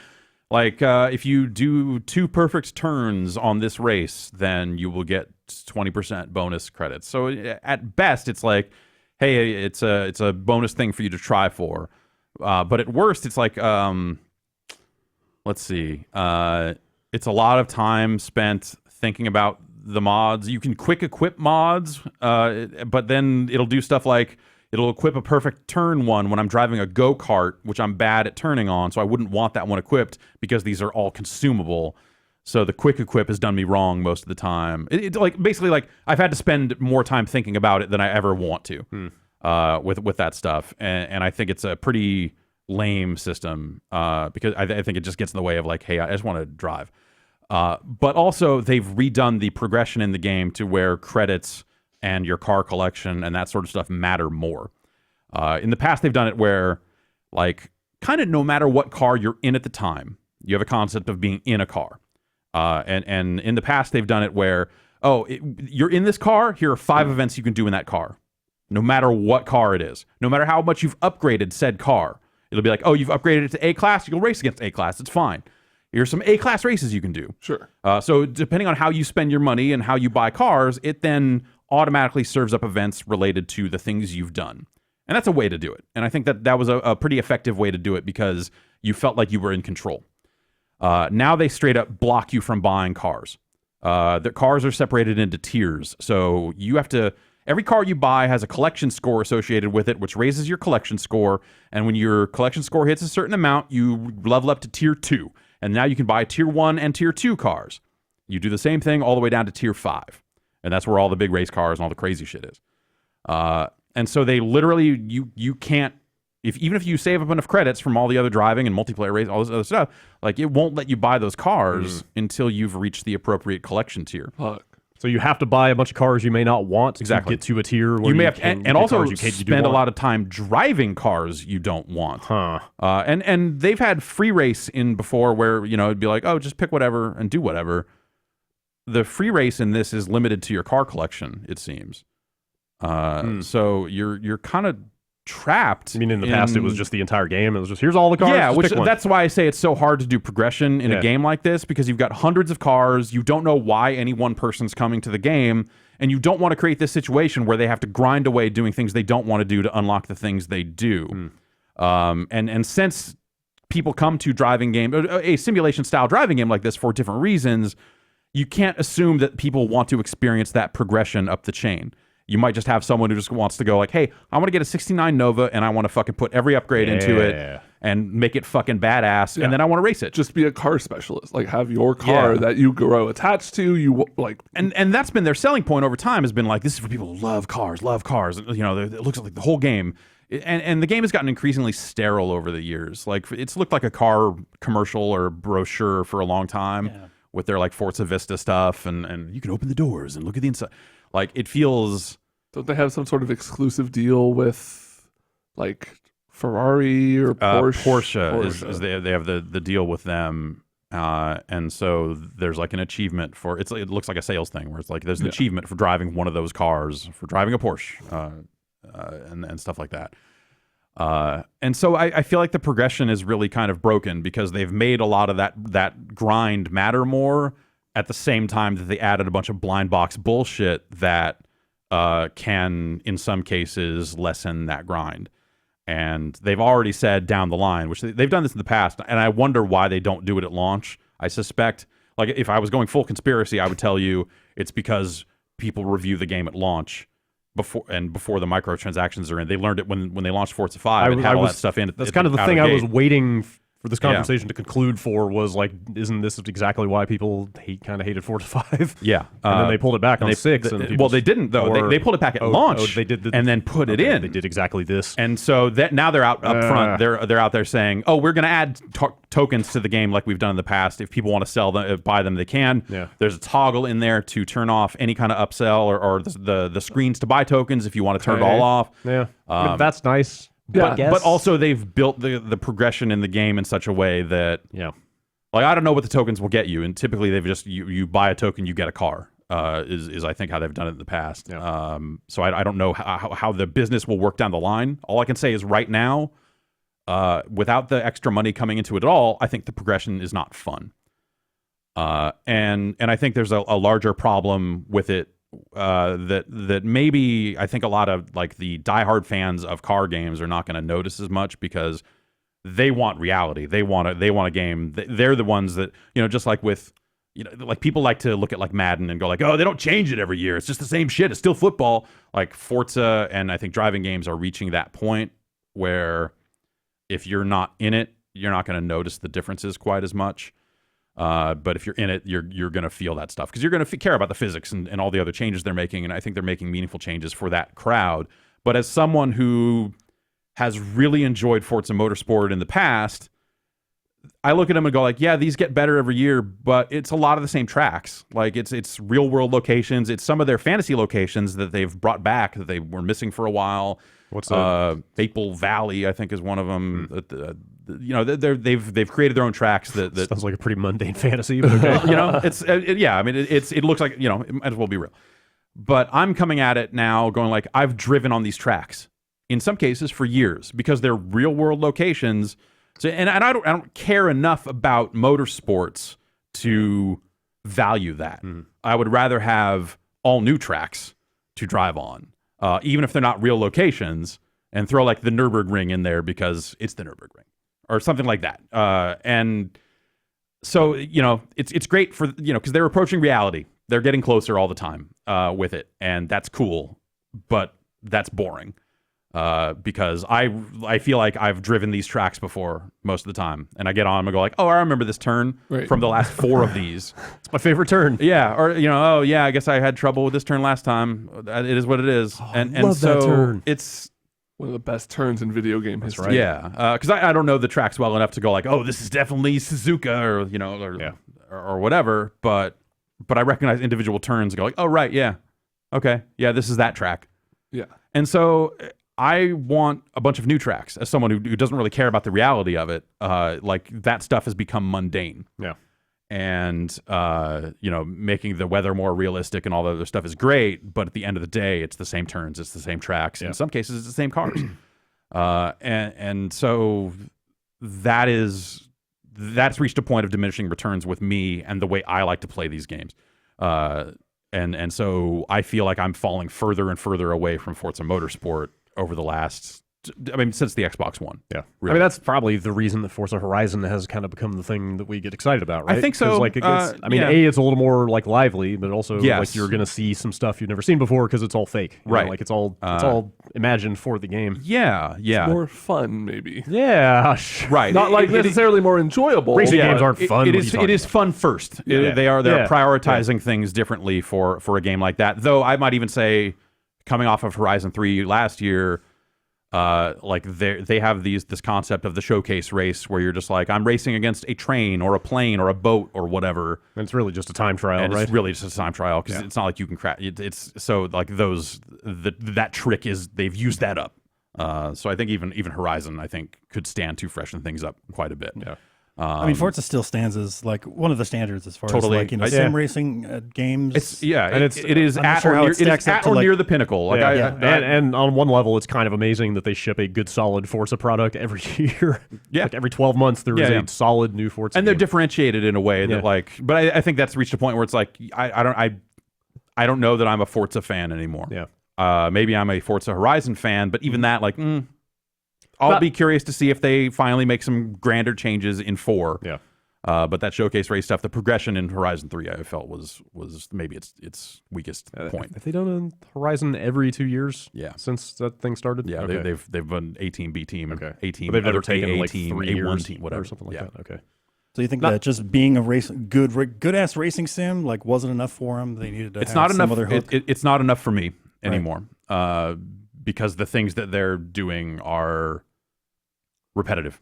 [SPEAKER 1] like if you do 2 perfect turns on this race, then you will get 20% bonus credits. So at best, it's like, hey, it's a bonus thing for you to try for. But at worst, it's like, let's see, it's a lot of time spent thinking about the mods. You can quick equip mods, but then it'll do stuff like, it'll equip a perfect turn one when I'm driving a go-kart, which I'm bad at turning on, so I wouldn't want that one equipped because these are all consumable. So the quick equip has done me wrong most of the time. It's like basically like I've had to spend more time thinking about it than I ever want to with that stuff, and I think it's a pretty lame system because I think it just gets in the way of like, hey, I just want to drive. But also they've redone the progression in the game to where credits and your car collection and that sort of stuff matter more. In the past, they've done it where, like, kind of no matter what car you're in at the time, you have a concept of being in a car. And in the past, they've done it where, you're in this car, here are 5 events you can do in that car, no matter what car it is, no matter how much you've upgraded said car. It'll be like, oh, you've upgraded it to A-class, you'll race against A-class, it's fine. Here's some A-class races you can do.
[SPEAKER 3] Sure.
[SPEAKER 1] So depending on how you spend your money and how you buy cars, it then automatically serves up events related to the things you've done. And that's a way to do it. And I think that was a pretty effective way to do it because you felt like you were in control. Now they straight up block you from buying cars. The cars are separated into tiers. So you have to, every car you buy has a collection score associated with it, which raises your collection score. And when your collection score hits a certain amount, you level up to tier 2. And now you can buy tier 1 and tier 2 cars. You do the same thing all the way down to tier 5. And that's where all the big race cars and all the crazy shit is. And so they literally, you can't, even if you save up enough credits from all the other driving and multiplayer race, all this other stuff, like it won't let you buy those cars until you've reached the appropriate collection tier.
[SPEAKER 3] Fuck.
[SPEAKER 2] So you have to buy a bunch of cars you may not want to get to a tier where
[SPEAKER 1] you may have and also spend a lot of time driving cars you don't want. And they've had free race in before where, it'd be like, oh, just pick whatever and do whatever. The free race in this is limited to your car collection, it seems. So you're kind of trapped.
[SPEAKER 2] I mean, in the past, it was just the entire game. It was just, here's all the cars.
[SPEAKER 1] Yeah, that's why I say it's so hard to do progression in a game like this, because you've got hundreds of cars. You don't know why any one person's coming to the game, and you don't want to create this situation where they have to grind away doing things they don't want to do to unlock the things they do. And since people come to driving game, a simulation-style driving game like this for different reasons, you can't assume that people want to experience that progression up the chain. You might just have someone who just wants to go like, hey, I want to get a 69 Nova and I want to fucking put every upgrade into it and make it fucking badass, and then I want to race it.
[SPEAKER 3] Just be a car specialist. Like, have your car that you grow attached to. You like,
[SPEAKER 1] and that's been their selling point over time, has been like, this is for people who love cars. It looks like the whole game. And the game has gotten increasingly sterile over the years. Like, it's looked like a car commercial or brochure for a long time. Yeah. With their like Forza Vista stuff, and you can open the doors and look at the inside. Like, it feels.
[SPEAKER 3] Don't they have some sort of exclusive deal with like Ferrari or
[SPEAKER 1] Porsche. Is they have the deal with them. And so there's like an achievement for it looks like a sales thing where it's like there's an achievement for driving one of those cars, for driving a Porsche, and stuff like that. And so I feel like the progression is really kind of broken because they've made a lot of that grind matter more at the same time that they added a bunch of blind box bullshit that can in some cases lessen that grind. And they've already said down the line, which they've done this in the past, and I wonder why they don't do it at launch. I suspect, like, if I was going full conspiracy, I would tell you it's because people review the game at launch before the microtransactions are in. They learned it when they launched Forza 5 and had all that stuff in.
[SPEAKER 2] That's kind of the thing I was waiting for this conversation to conclude for was like, isn't this exactly why people kind of hated Forza 5?
[SPEAKER 1] Yeah.
[SPEAKER 2] And then they pulled it back on 6.
[SPEAKER 1] Well, they didn't, though. They pulled it back at launch and then put it in.
[SPEAKER 2] They did exactly this.
[SPEAKER 1] And so now they're out up front. They're out there saying, oh, we're going to add tokens to the game like we've done in the past. If people want to sell them, buy them, they can.
[SPEAKER 2] Yeah.
[SPEAKER 1] There's a toggle in there to turn off any kind of upsell or the screens to buy tokens if you want to turn it all off.
[SPEAKER 2] Yeah. I mean, that's nice.
[SPEAKER 1] But also they've built the progression in the game in such a way that like I don't know what the tokens will get you, and typically they've just you buy a token, you get a car. Is I think how they've done it in the past.
[SPEAKER 2] Yeah.
[SPEAKER 1] So I don't know how the business will work down the line. All I can say is right now, without the extra money coming into it at all, I think the progression is not fun. And I think there's a larger problem with it. That maybe I think a lot of like the diehard fans of car games are not going to notice as much because they want reality. They want a game. They're the ones that, just like with, like people like to look at like Madden and go like, oh, they don't change it every year. It's just the same shit. It's still football. Like Forza and I think driving games are reaching that point where if you're not in it, you're not going to notice the differences quite as much. But if you're in it, you're going to feel that stuff because you're going to care about the physics and all the other changes they're making. And I think they're making meaningful changes for that crowd. But as someone who has really enjoyed Forza Motorsport in the past, I look at them and go like, yeah, these get better every year, but it's a lot of the same tracks. Like it's real world locations. It's some of their fantasy locations that they've brought back that they were missing for a while.
[SPEAKER 2] What's that?
[SPEAKER 1] Maple Valley, I think, is one of them. They've created their own tracks. That
[SPEAKER 2] sounds like a pretty mundane fantasy, but okay.
[SPEAKER 1] It's I mean, it looks like it might as well be real. But I'm coming at it now, going like I've driven on these tracks in some cases for years because they're real world locations. So and I don't care enough about motorsports to value that. I would rather have all new tracks to drive on. Even if they're not real locations, and throw like the Nürburgring in there because it's the Nürburgring or something like that. And so, it's great for, because they're approaching reality. They're getting closer all the time with it. And that's cool, but that's boring because I feel like I've driven these tracks before most of the time. And I get on and I go like, oh, I remember this turn from the last 4 of these.
[SPEAKER 2] It's my favorite turn.
[SPEAKER 1] Yeah. Or, oh, yeah, I guess I had trouble with this turn last time. It is what it is.
[SPEAKER 2] Oh,
[SPEAKER 1] and
[SPEAKER 2] love
[SPEAKER 1] so
[SPEAKER 2] that turn.
[SPEAKER 1] It's
[SPEAKER 3] one of the best turns in video game history.
[SPEAKER 2] right.
[SPEAKER 1] Yeah. Because I don't know the tracks well enough to go like, oh, this is definitely Suzuka or whatever. But I recognize individual turns and go like, oh, right. Yeah. Okay. Yeah. This is that track.
[SPEAKER 3] Yeah.
[SPEAKER 1] And so I want a bunch of new tracks as someone who doesn't really care about the reality of it. Like that stuff has become mundane.
[SPEAKER 2] Yeah.
[SPEAKER 1] And, making the weather more realistic and all the other stuff is great. But at the end of the day, it's the same turns. It's the same tracks.
[SPEAKER 2] Yeah.
[SPEAKER 1] In some cases, it's the same cars. And so that's reached a point of diminishing returns with me and the way I like to play these games. And so I feel like I'm falling further and further away from Forza Motorsport over the last, since the Xbox One.
[SPEAKER 2] Yeah.
[SPEAKER 1] Really.
[SPEAKER 2] I mean, that's probably the reason that Forza Horizon has kind of become the thing that we get excited about, right?
[SPEAKER 1] I think so.
[SPEAKER 2] 'Cause, like, it's a little more like lively, but also like you're going to see some stuff you've never seen before because it's all fake.
[SPEAKER 1] Right.
[SPEAKER 2] Like it's all imagined for the game.
[SPEAKER 1] Yeah. Yeah.
[SPEAKER 3] It's more fun, maybe.
[SPEAKER 2] Yeah.
[SPEAKER 1] Right.
[SPEAKER 3] Not like necessarily more enjoyable.
[SPEAKER 2] Racing games aren't fun.
[SPEAKER 1] It is fun first. They're prioritizing things differently for a game like that. Though I might even say, coming off of Horizon 3 last year, like they have this concept of the showcase race where you're just like, I'm racing against a train or a plane or a boat or whatever.
[SPEAKER 2] And it's really just a time trial, right?
[SPEAKER 1] It's really just a time trial because it's not like you can crash. It's so like that trick is they've used that up. So I think even Horizon, I think, could stand to freshen things up quite a bit.
[SPEAKER 2] Yeah.
[SPEAKER 4] I mean, Forza still stands as like one of the standards as far
[SPEAKER 1] Totally.
[SPEAKER 4] as like, you know, sim racing games.
[SPEAKER 1] It is
[SPEAKER 4] I'm not
[SPEAKER 1] at
[SPEAKER 4] sure
[SPEAKER 1] or
[SPEAKER 4] how
[SPEAKER 1] near,
[SPEAKER 4] it stacks up to, like-
[SPEAKER 1] near the pinnacle. Like
[SPEAKER 2] and on one level, it's kind of amazing that they ship a good, solid Forza product every year.
[SPEAKER 1] Yeah.
[SPEAKER 2] Like every 12 months, there is a solid new Forza
[SPEAKER 1] and they're
[SPEAKER 2] game.
[SPEAKER 1] differentiated in a way that like, but I think that's reached a point where it's like I don't know that I'm a Forza fan anymore.
[SPEAKER 2] Yeah.
[SPEAKER 1] Maybe I'm a Forza Horizon fan, but even that, like, I'll be curious to see if they finally make some grander changes in 4.
[SPEAKER 2] Yeah.
[SPEAKER 1] But that showcase race stuff, the progression in Horizon 3, I felt was maybe its weakest point.
[SPEAKER 2] Have they done a Horizon every 2 years?
[SPEAKER 1] Yeah.
[SPEAKER 2] Since that thing started?
[SPEAKER 1] Yeah,
[SPEAKER 2] Okay.
[SPEAKER 1] they've been A team, B team,
[SPEAKER 2] Okay.
[SPEAKER 1] A team,
[SPEAKER 2] But they've never
[SPEAKER 1] A
[SPEAKER 2] taken like
[SPEAKER 1] team,
[SPEAKER 2] 3
[SPEAKER 1] A1
[SPEAKER 2] years
[SPEAKER 1] team, whatever,
[SPEAKER 2] or something like that. Okay.
[SPEAKER 4] So you think that just being a good ass racing sim like wasn't enough for them? They needed to.
[SPEAKER 1] It's
[SPEAKER 4] have
[SPEAKER 1] not
[SPEAKER 4] some
[SPEAKER 1] enough.
[SPEAKER 4] other hook?
[SPEAKER 1] It's not enough for me anymore. Because the things that they're doing are repetitive.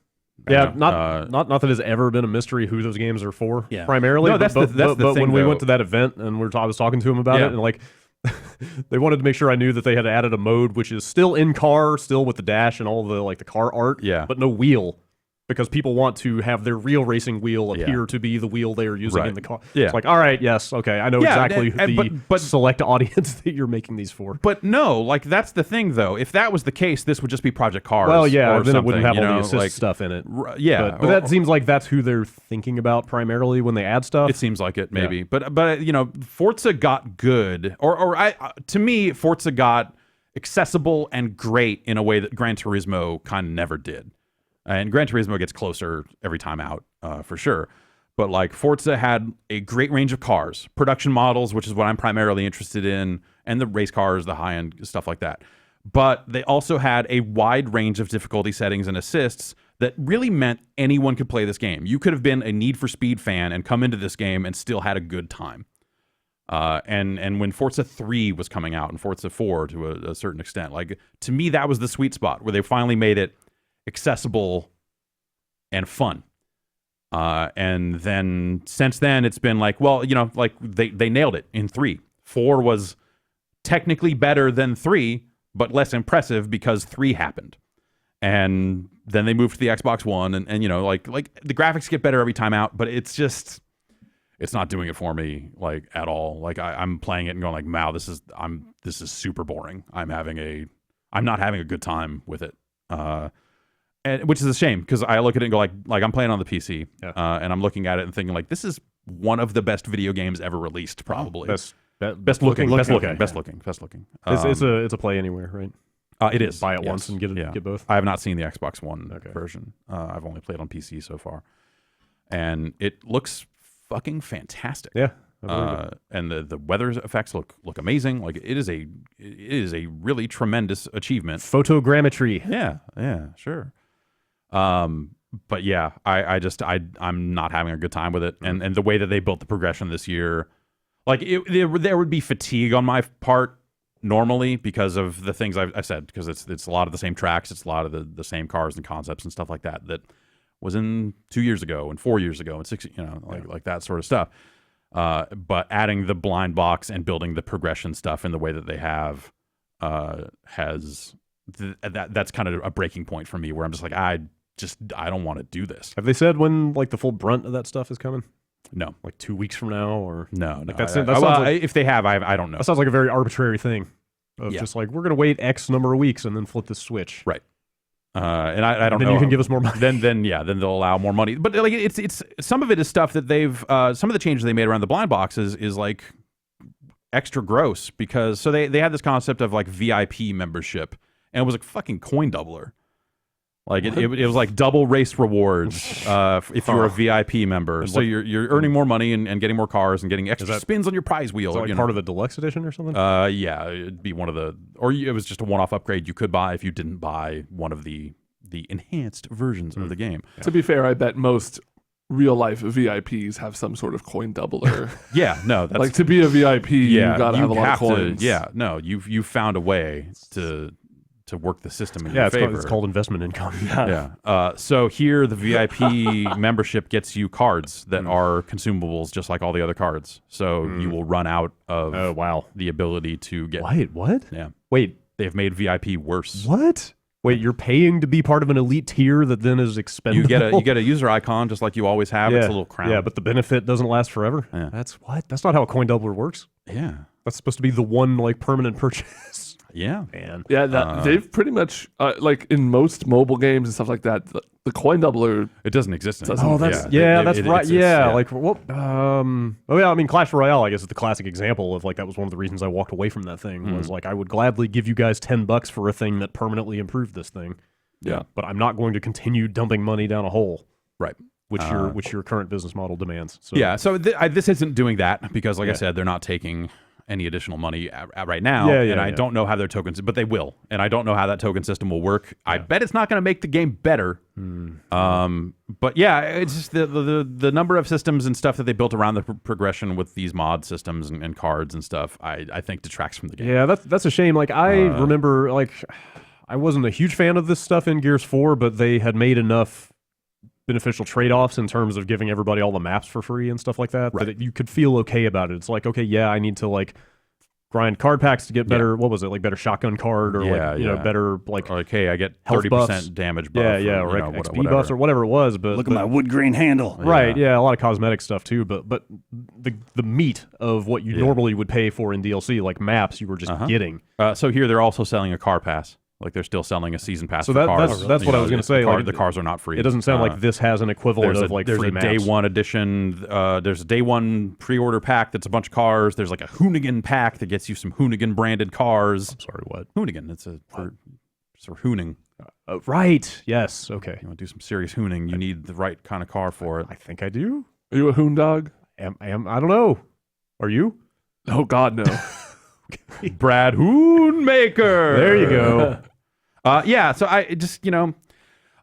[SPEAKER 2] Yeah, not that it's ever been a mystery who those games are for.
[SPEAKER 4] Yeah.
[SPEAKER 2] Primarily.
[SPEAKER 1] No, that's the
[SPEAKER 2] but
[SPEAKER 1] thing,
[SPEAKER 2] when we
[SPEAKER 1] though.
[SPEAKER 2] went to that event and I was talking to him about
[SPEAKER 1] Yeah.
[SPEAKER 2] it, and like they wanted to make sure I knew that they had added a mode which is still in car, still with the dash and all the like the car art.
[SPEAKER 1] Yeah.
[SPEAKER 2] But no wheel. Because people want to have their real racing wheel appear to be the wheel they are using in the car.
[SPEAKER 1] Yeah.
[SPEAKER 2] It's like, all right, yes, okay, I know exactly
[SPEAKER 1] but
[SPEAKER 2] select audience that you're making these for.
[SPEAKER 1] But no, like that's the thing though. If that was the case, this would just be Project Cars.
[SPEAKER 2] Well, yeah,
[SPEAKER 1] or
[SPEAKER 2] then it wouldn't have
[SPEAKER 1] something,
[SPEAKER 2] all
[SPEAKER 1] you
[SPEAKER 2] the
[SPEAKER 1] know,
[SPEAKER 2] assist stuff in it.
[SPEAKER 1] Yeah,
[SPEAKER 2] But that seems like that's who they're thinking about primarily when they add stuff.
[SPEAKER 1] It seems like it, maybe. But you know, Forza got good, to me, Forza got accessible and great in a way that Gran Turismo kind of never did. And Gran Turismo gets closer every time out, for sure. But like Forza had a great range of cars, production models, which is what I'm primarily interested in, and the race cars, the high-end stuff like that. But they also had a wide range of difficulty settings and assists that really meant anyone could play this game. You could have been a Need for Speed fan and come into this game and still had a good time. And when Forza 3 was coming out and Forza 4 to a certain extent, like to me, that was the sweet spot where they finally made it accessible and fun. And then since then it's been like, well, you know, like they nailed it in 3. 4 was technically better than 3, but less impressive because 3 happened. And then they moved to the Xbox One and you know, like the graphics get better every time out, but it's not doing it for me like at all. Like I'm playing it and going like, wow, this is super boring. I'm not having a good time with it. And which is a shame because I look at it and go like I'm playing on the PC, and I'm looking at it and thinking like this is one of the best video games ever released, probably
[SPEAKER 2] Best
[SPEAKER 1] looking.
[SPEAKER 2] Okay.
[SPEAKER 1] Best looking.
[SPEAKER 2] It's a play anywhere, right?
[SPEAKER 1] It is.
[SPEAKER 2] Buy it once and get both.
[SPEAKER 1] I have not seen the Xbox One version. I've only played on PC so far, and it looks fucking fantastic.
[SPEAKER 2] Yeah.
[SPEAKER 1] And the weather effects look amazing. Like it is a really tremendous achievement.
[SPEAKER 2] Photogrammetry.
[SPEAKER 1] Yeah, sure. But yeah, I'm not having a good time with it, and the way that they built the progression this year, like there would be fatigue on my part normally because of the things I've said, because it's a lot of the same tracks, it's a lot of the same cars and concepts and stuff like that was in 2 years ago and 4 years ago and 6, you know, like that sort of stuff. But adding the blind box and building the progression stuff in the way that they have that's kind of a breaking point for me where I'm just like I don't want to do this.
[SPEAKER 2] Have they said when like the full brunt of that stuff is coming?
[SPEAKER 1] No,
[SPEAKER 2] like 2 weeks from now, or
[SPEAKER 1] no.
[SPEAKER 2] Like
[SPEAKER 1] That
[SPEAKER 2] sounds like,
[SPEAKER 1] if they have, I don't know.
[SPEAKER 2] That sounds like a very arbitrary thing. Of just like we're gonna wait X number of weeks and then flip the switch.
[SPEAKER 1] Right. And I don't
[SPEAKER 2] then
[SPEAKER 1] know.
[SPEAKER 2] You can give us more money.
[SPEAKER 1] Then they'll allow more money. But like it's some of it is stuff that they've some of the changes they made around the blind boxes is like extra gross because so they had this concept of like VIP membership and it was like fucking coin doubler. Like it was like double race rewards if you were a VIP member. So you're earning more money and getting more cars and getting extra spins on your prize wheel.
[SPEAKER 2] Is that like part of the deluxe edition or something?
[SPEAKER 1] Yeah, it'd be one of the, or it was just a one-off upgrade you could buy if you didn't buy one of the enhanced versions of the game.
[SPEAKER 3] To be fair, I bet most real life VIPs have some sort of coin doubler.
[SPEAKER 1] Yeah, no, that's
[SPEAKER 3] like to be a VIP, you gotta have a lot of coins.
[SPEAKER 1] You found a way to work the system in your favor.
[SPEAKER 2] It's called investment income.
[SPEAKER 1] Yeah. So here, the VIP membership gets you cards that are consumables, just like all the other cards. So you will run out of the ability to get.
[SPEAKER 2] Wait, what?
[SPEAKER 1] Yeah.
[SPEAKER 2] Wait,
[SPEAKER 1] they've made VIP worse.
[SPEAKER 2] What? Wait, you're paying to be part of an elite tier that then is expendable?
[SPEAKER 1] You get a user icon just like you always have. It's a little crown.
[SPEAKER 2] Yeah, but the benefit doesn't last forever.
[SPEAKER 1] Yeah.
[SPEAKER 2] That's what? That's not how a coin doubler works.
[SPEAKER 1] Yeah.
[SPEAKER 2] That's supposed to be the one like permanent purchase.
[SPEAKER 1] Yeah.
[SPEAKER 2] Man.
[SPEAKER 3] Yeah, they've pretty much like in most mobile games and stuff like that. The coin doubler.
[SPEAKER 1] It doesn't exist anymore.
[SPEAKER 3] Doesn't-
[SPEAKER 2] Oh, that's
[SPEAKER 1] Yeah.
[SPEAKER 2] that's
[SPEAKER 1] It
[SPEAKER 2] right.
[SPEAKER 1] exists,
[SPEAKER 2] Yeah,
[SPEAKER 1] yeah.
[SPEAKER 2] like what? Oh yeah, I mean Clash Royale, I guess, is the classic example of like that was one of the reasons I walked away from that thing. Was like I would gladly give you guys $10 for a thing that permanently improved this thing.
[SPEAKER 3] Yeah.
[SPEAKER 2] But I'm not going to continue dumping money down a hole,
[SPEAKER 1] Right.
[SPEAKER 2] which your current business model demands. So,
[SPEAKER 1] Yeah. So this isn't doing that because, like I said, they're not taking any additional money right now.
[SPEAKER 2] Yeah,
[SPEAKER 1] and I don't know how their tokens, but they will. And I don't know how that token system will work. I bet it's not going to make the game better. But yeah, it's just the number of systems and stuff that they built around the progression with these mod systems and cards and stuff, I think detracts from the game.
[SPEAKER 2] Yeah, that's a shame. Like I remember, like I wasn't a huge fan of this stuff in Gears 4, but they had made enough beneficial trade-offs in terms of giving everybody all the maps for free and stuff like that,
[SPEAKER 1] Right.
[SPEAKER 2] that you could feel okay about it. It's like, okay, yeah, I need to like grind card packs to get better, what was it, like better shotgun card or like, you know, better like,
[SPEAKER 1] Or like, hey, I get
[SPEAKER 2] health
[SPEAKER 1] 30%
[SPEAKER 2] buffs.
[SPEAKER 1] damage buff.
[SPEAKER 2] or
[SPEAKER 1] or, you know,
[SPEAKER 2] XP
[SPEAKER 1] whatever.
[SPEAKER 2] buffs or whatever it was. But
[SPEAKER 4] Look at my wood grain handle.
[SPEAKER 2] right, yeah, a lot of cosmetic stuff too. But the meat of what you normally would pay for in DLC, like maps, you were just getting.
[SPEAKER 1] So here they're also selling a car pass. Like they're still selling a season pass
[SPEAKER 2] So
[SPEAKER 1] for cars.
[SPEAKER 2] that's what I was going to say. Like,
[SPEAKER 1] The cars are not free.
[SPEAKER 2] it doesn't sound like this has an equivalent of like
[SPEAKER 1] there's
[SPEAKER 2] free
[SPEAKER 1] a
[SPEAKER 2] maps.
[SPEAKER 1] day one edition. There's a day one pre-order pack that's a bunch of cars. There's like a Hoonigan pack that gets you some Hoonigan branded cars.
[SPEAKER 2] Sorry, what?
[SPEAKER 1] Hoonigan. It's for hooning.
[SPEAKER 2] Right. Yes. Okay.
[SPEAKER 1] You want to do some serious hooning, you need the right kind of car for it.
[SPEAKER 2] I think I do.
[SPEAKER 3] Are you a hoon dog?
[SPEAKER 2] I don't know. Are you?
[SPEAKER 3] Oh God, no.
[SPEAKER 1] Brad Hoonmaker.
[SPEAKER 2] There you go.
[SPEAKER 1] Yeah, so I just,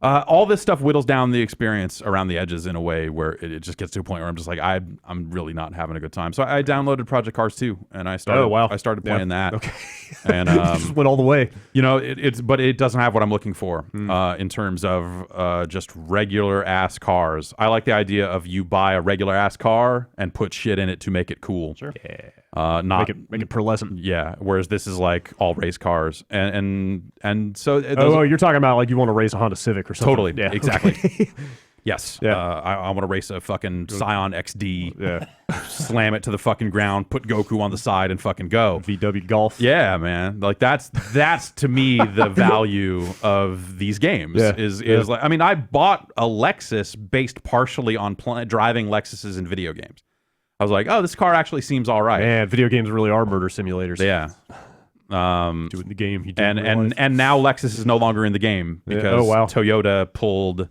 [SPEAKER 1] all this stuff whittles down the experience around the edges in a way where it just gets to a point where I'm just like, I'm really not having a good time. So I downloaded Project Cars 2, and I started playing that.
[SPEAKER 2] Okay.
[SPEAKER 1] And
[SPEAKER 2] just went all the way.
[SPEAKER 1] but it doesn't have what I'm looking for in terms of just regular ass cars. I like the idea of you buy a regular ass car and put shit in it to make it cool.
[SPEAKER 2] Sure. Yeah.
[SPEAKER 1] Not
[SPEAKER 2] Make it pearlescent.
[SPEAKER 1] yeah. Whereas this is like all race cars, and so
[SPEAKER 2] You're talking about like you want to race a Honda Civic or something.
[SPEAKER 1] totally,
[SPEAKER 2] Yeah.
[SPEAKER 1] exactly.
[SPEAKER 2] Okay.
[SPEAKER 1] Yes.
[SPEAKER 2] Yeah.
[SPEAKER 1] I want to race a fucking Scion XD.
[SPEAKER 2] Yeah.
[SPEAKER 1] Slam it to the fucking ground. Put Goku on the side and fucking go.
[SPEAKER 2] VW Golf.
[SPEAKER 1] Yeah, man. Like that's to me the value of these games.
[SPEAKER 2] Yeah.
[SPEAKER 1] Is like, I mean, I bought a Lexus based partially on driving Lexuses in video games. I was like, oh, this car actually seems all right.
[SPEAKER 2] Man, video games really are murder simulators.
[SPEAKER 1] Yeah.
[SPEAKER 2] Do it in the game. You do it in real life.
[SPEAKER 1] And now Lexus is no longer in the game because Toyota pulled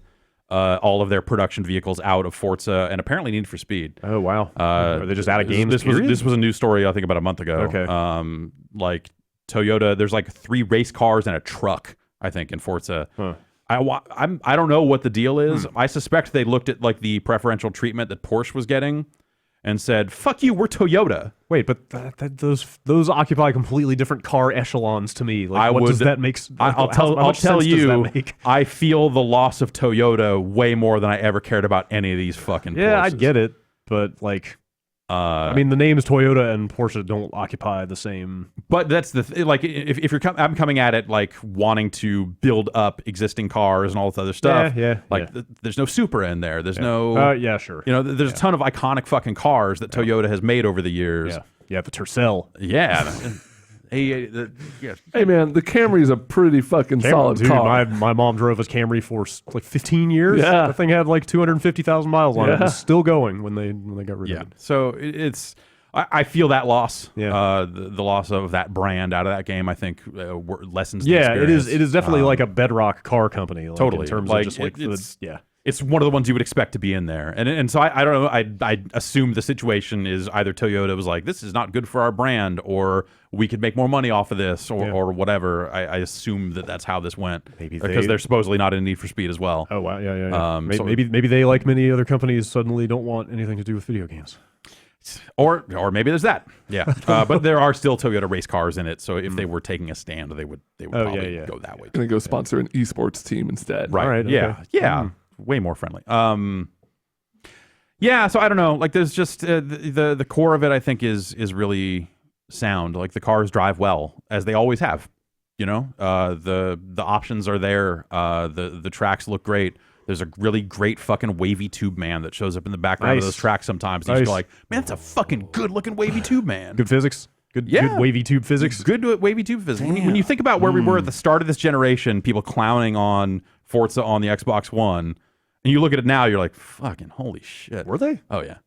[SPEAKER 1] all of their production vehicles out of Forza and apparently Need for Speed.
[SPEAKER 2] Oh wow. Are they just out of games?
[SPEAKER 1] This was a news story I think about a month ago.
[SPEAKER 2] Okay.
[SPEAKER 1] Like Toyota, there's like 3 race cars and a truck I think in Forza.
[SPEAKER 2] Huh.
[SPEAKER 1] I don't know what the deal is. I suspect they looked at like the preferential treatment that Porsche was getting and said, "Fuck you, we're Toyota."
[SPEAKER 2] Wait, but those occupy completely different car echelons to me. Like, does that make?
[SPEAKER 1] I'll tell you. I feel the loss of Toyota way more than I ever cared about any of these fucking.
[SPEAKER 2] Yeah,
[SPEAKER 1] Porsches.
[SPEAKER 2] I get it, but like, I mean, the names Toyota and Porsche don't occupy the same.
[SPEAKER 1] But that's the like, if you're I'm coming at it like wanting to build up existing cars and all this other stuff.
[SPEAKER 2] Yeah.
[SPEAKER 1] Like, there's no Supra in there. There's no.
[SPEAKER 2] Yeah, sure.
[SPEAKER 1] There's a ton of iconic fucking cars that Toyota has made over the years.
[SPEAKER 2] Yeah, the Tercel.
[SPEAKER 1] Yeah.
[SPEAKER 3] Hey man, the Camry's a pretty fucking solid
[SPEAKER 2] dude,
[SPEAKER 3] car.
[SPEAKER 2] My mom drove a Camry for like 15 years.
[SPEAKER 3] Yeah.
[SPEAKER 2] The thing had like 250,000 miles on it. It was still going when they got rid of it.
[SPEAKER 1] So I feel that loss.
[SPEAKER 2] Yeah.
[SPEAKER 1] The loss of that brand out of that game, I think, lessens the
[SPEAKER 2] Yeah,
[SPEAKER 1] experience.
[SPEAKER 2] it is definitely like a bedrock car company. Like,
[SPEAKER 1] Totally.
[SPEAKER 2] In terms
[SPEAKER 1] Like,
[SPEAKER 2] of just like
[SPEAKER 1] it's one of the ones you would expect to be in there. And so I don't know. I assume the situation is either Toyota was like, this is not good for our brand, or we could make more money off of this, or whatever. I assume that's how this went.
[SPEAKER 2] Maybe
[SPEAKER 1] because they're supposedly not in Need for Speed as well.
[SPEAKER 2] Oh wow, yeah.
[SPEAKER 1] So
[SPEAKER 2] Maybe they, like many other companies, suddenly don't want anything to do with video games.
[SPEAKER 1] Or maybe there's that. Yeah. But there are still Toyota race cars in it. So if they were taking a stand, they would probably go that way.
[SPEAKER 3] Gonna go sponsor an esports team instead.
[SPEAKER 1] Right.
[SPEAKER 2] All right,
[SPEAKER 1] Yeah.
[SPEAKER 2] okay.
[SPEAKER 1] Yeah. Way more friendly. Yeah. So I don't know. Like, there's just the core of it. I think is really sound. Like, the cars drive well, as they always have. You know, the options are there. The tracks look great. There's a really great fucking wavy tube man that shows up in the background of those tracks sometimes. You just go like, man, that's a fucking good looking wavy tube man.
[SPEAKER 2] Good physics. Good wavy tube physics.
[SPEAKER 1] Good wavy tube physics. When you think about where we were at the start of this generation, people clowning on Forza on the Xbox One, and you look at it now, you're like, fucking holy shit.
[SPEAKER 2] Were they?
[SPEAKER 1] Oh, yeah.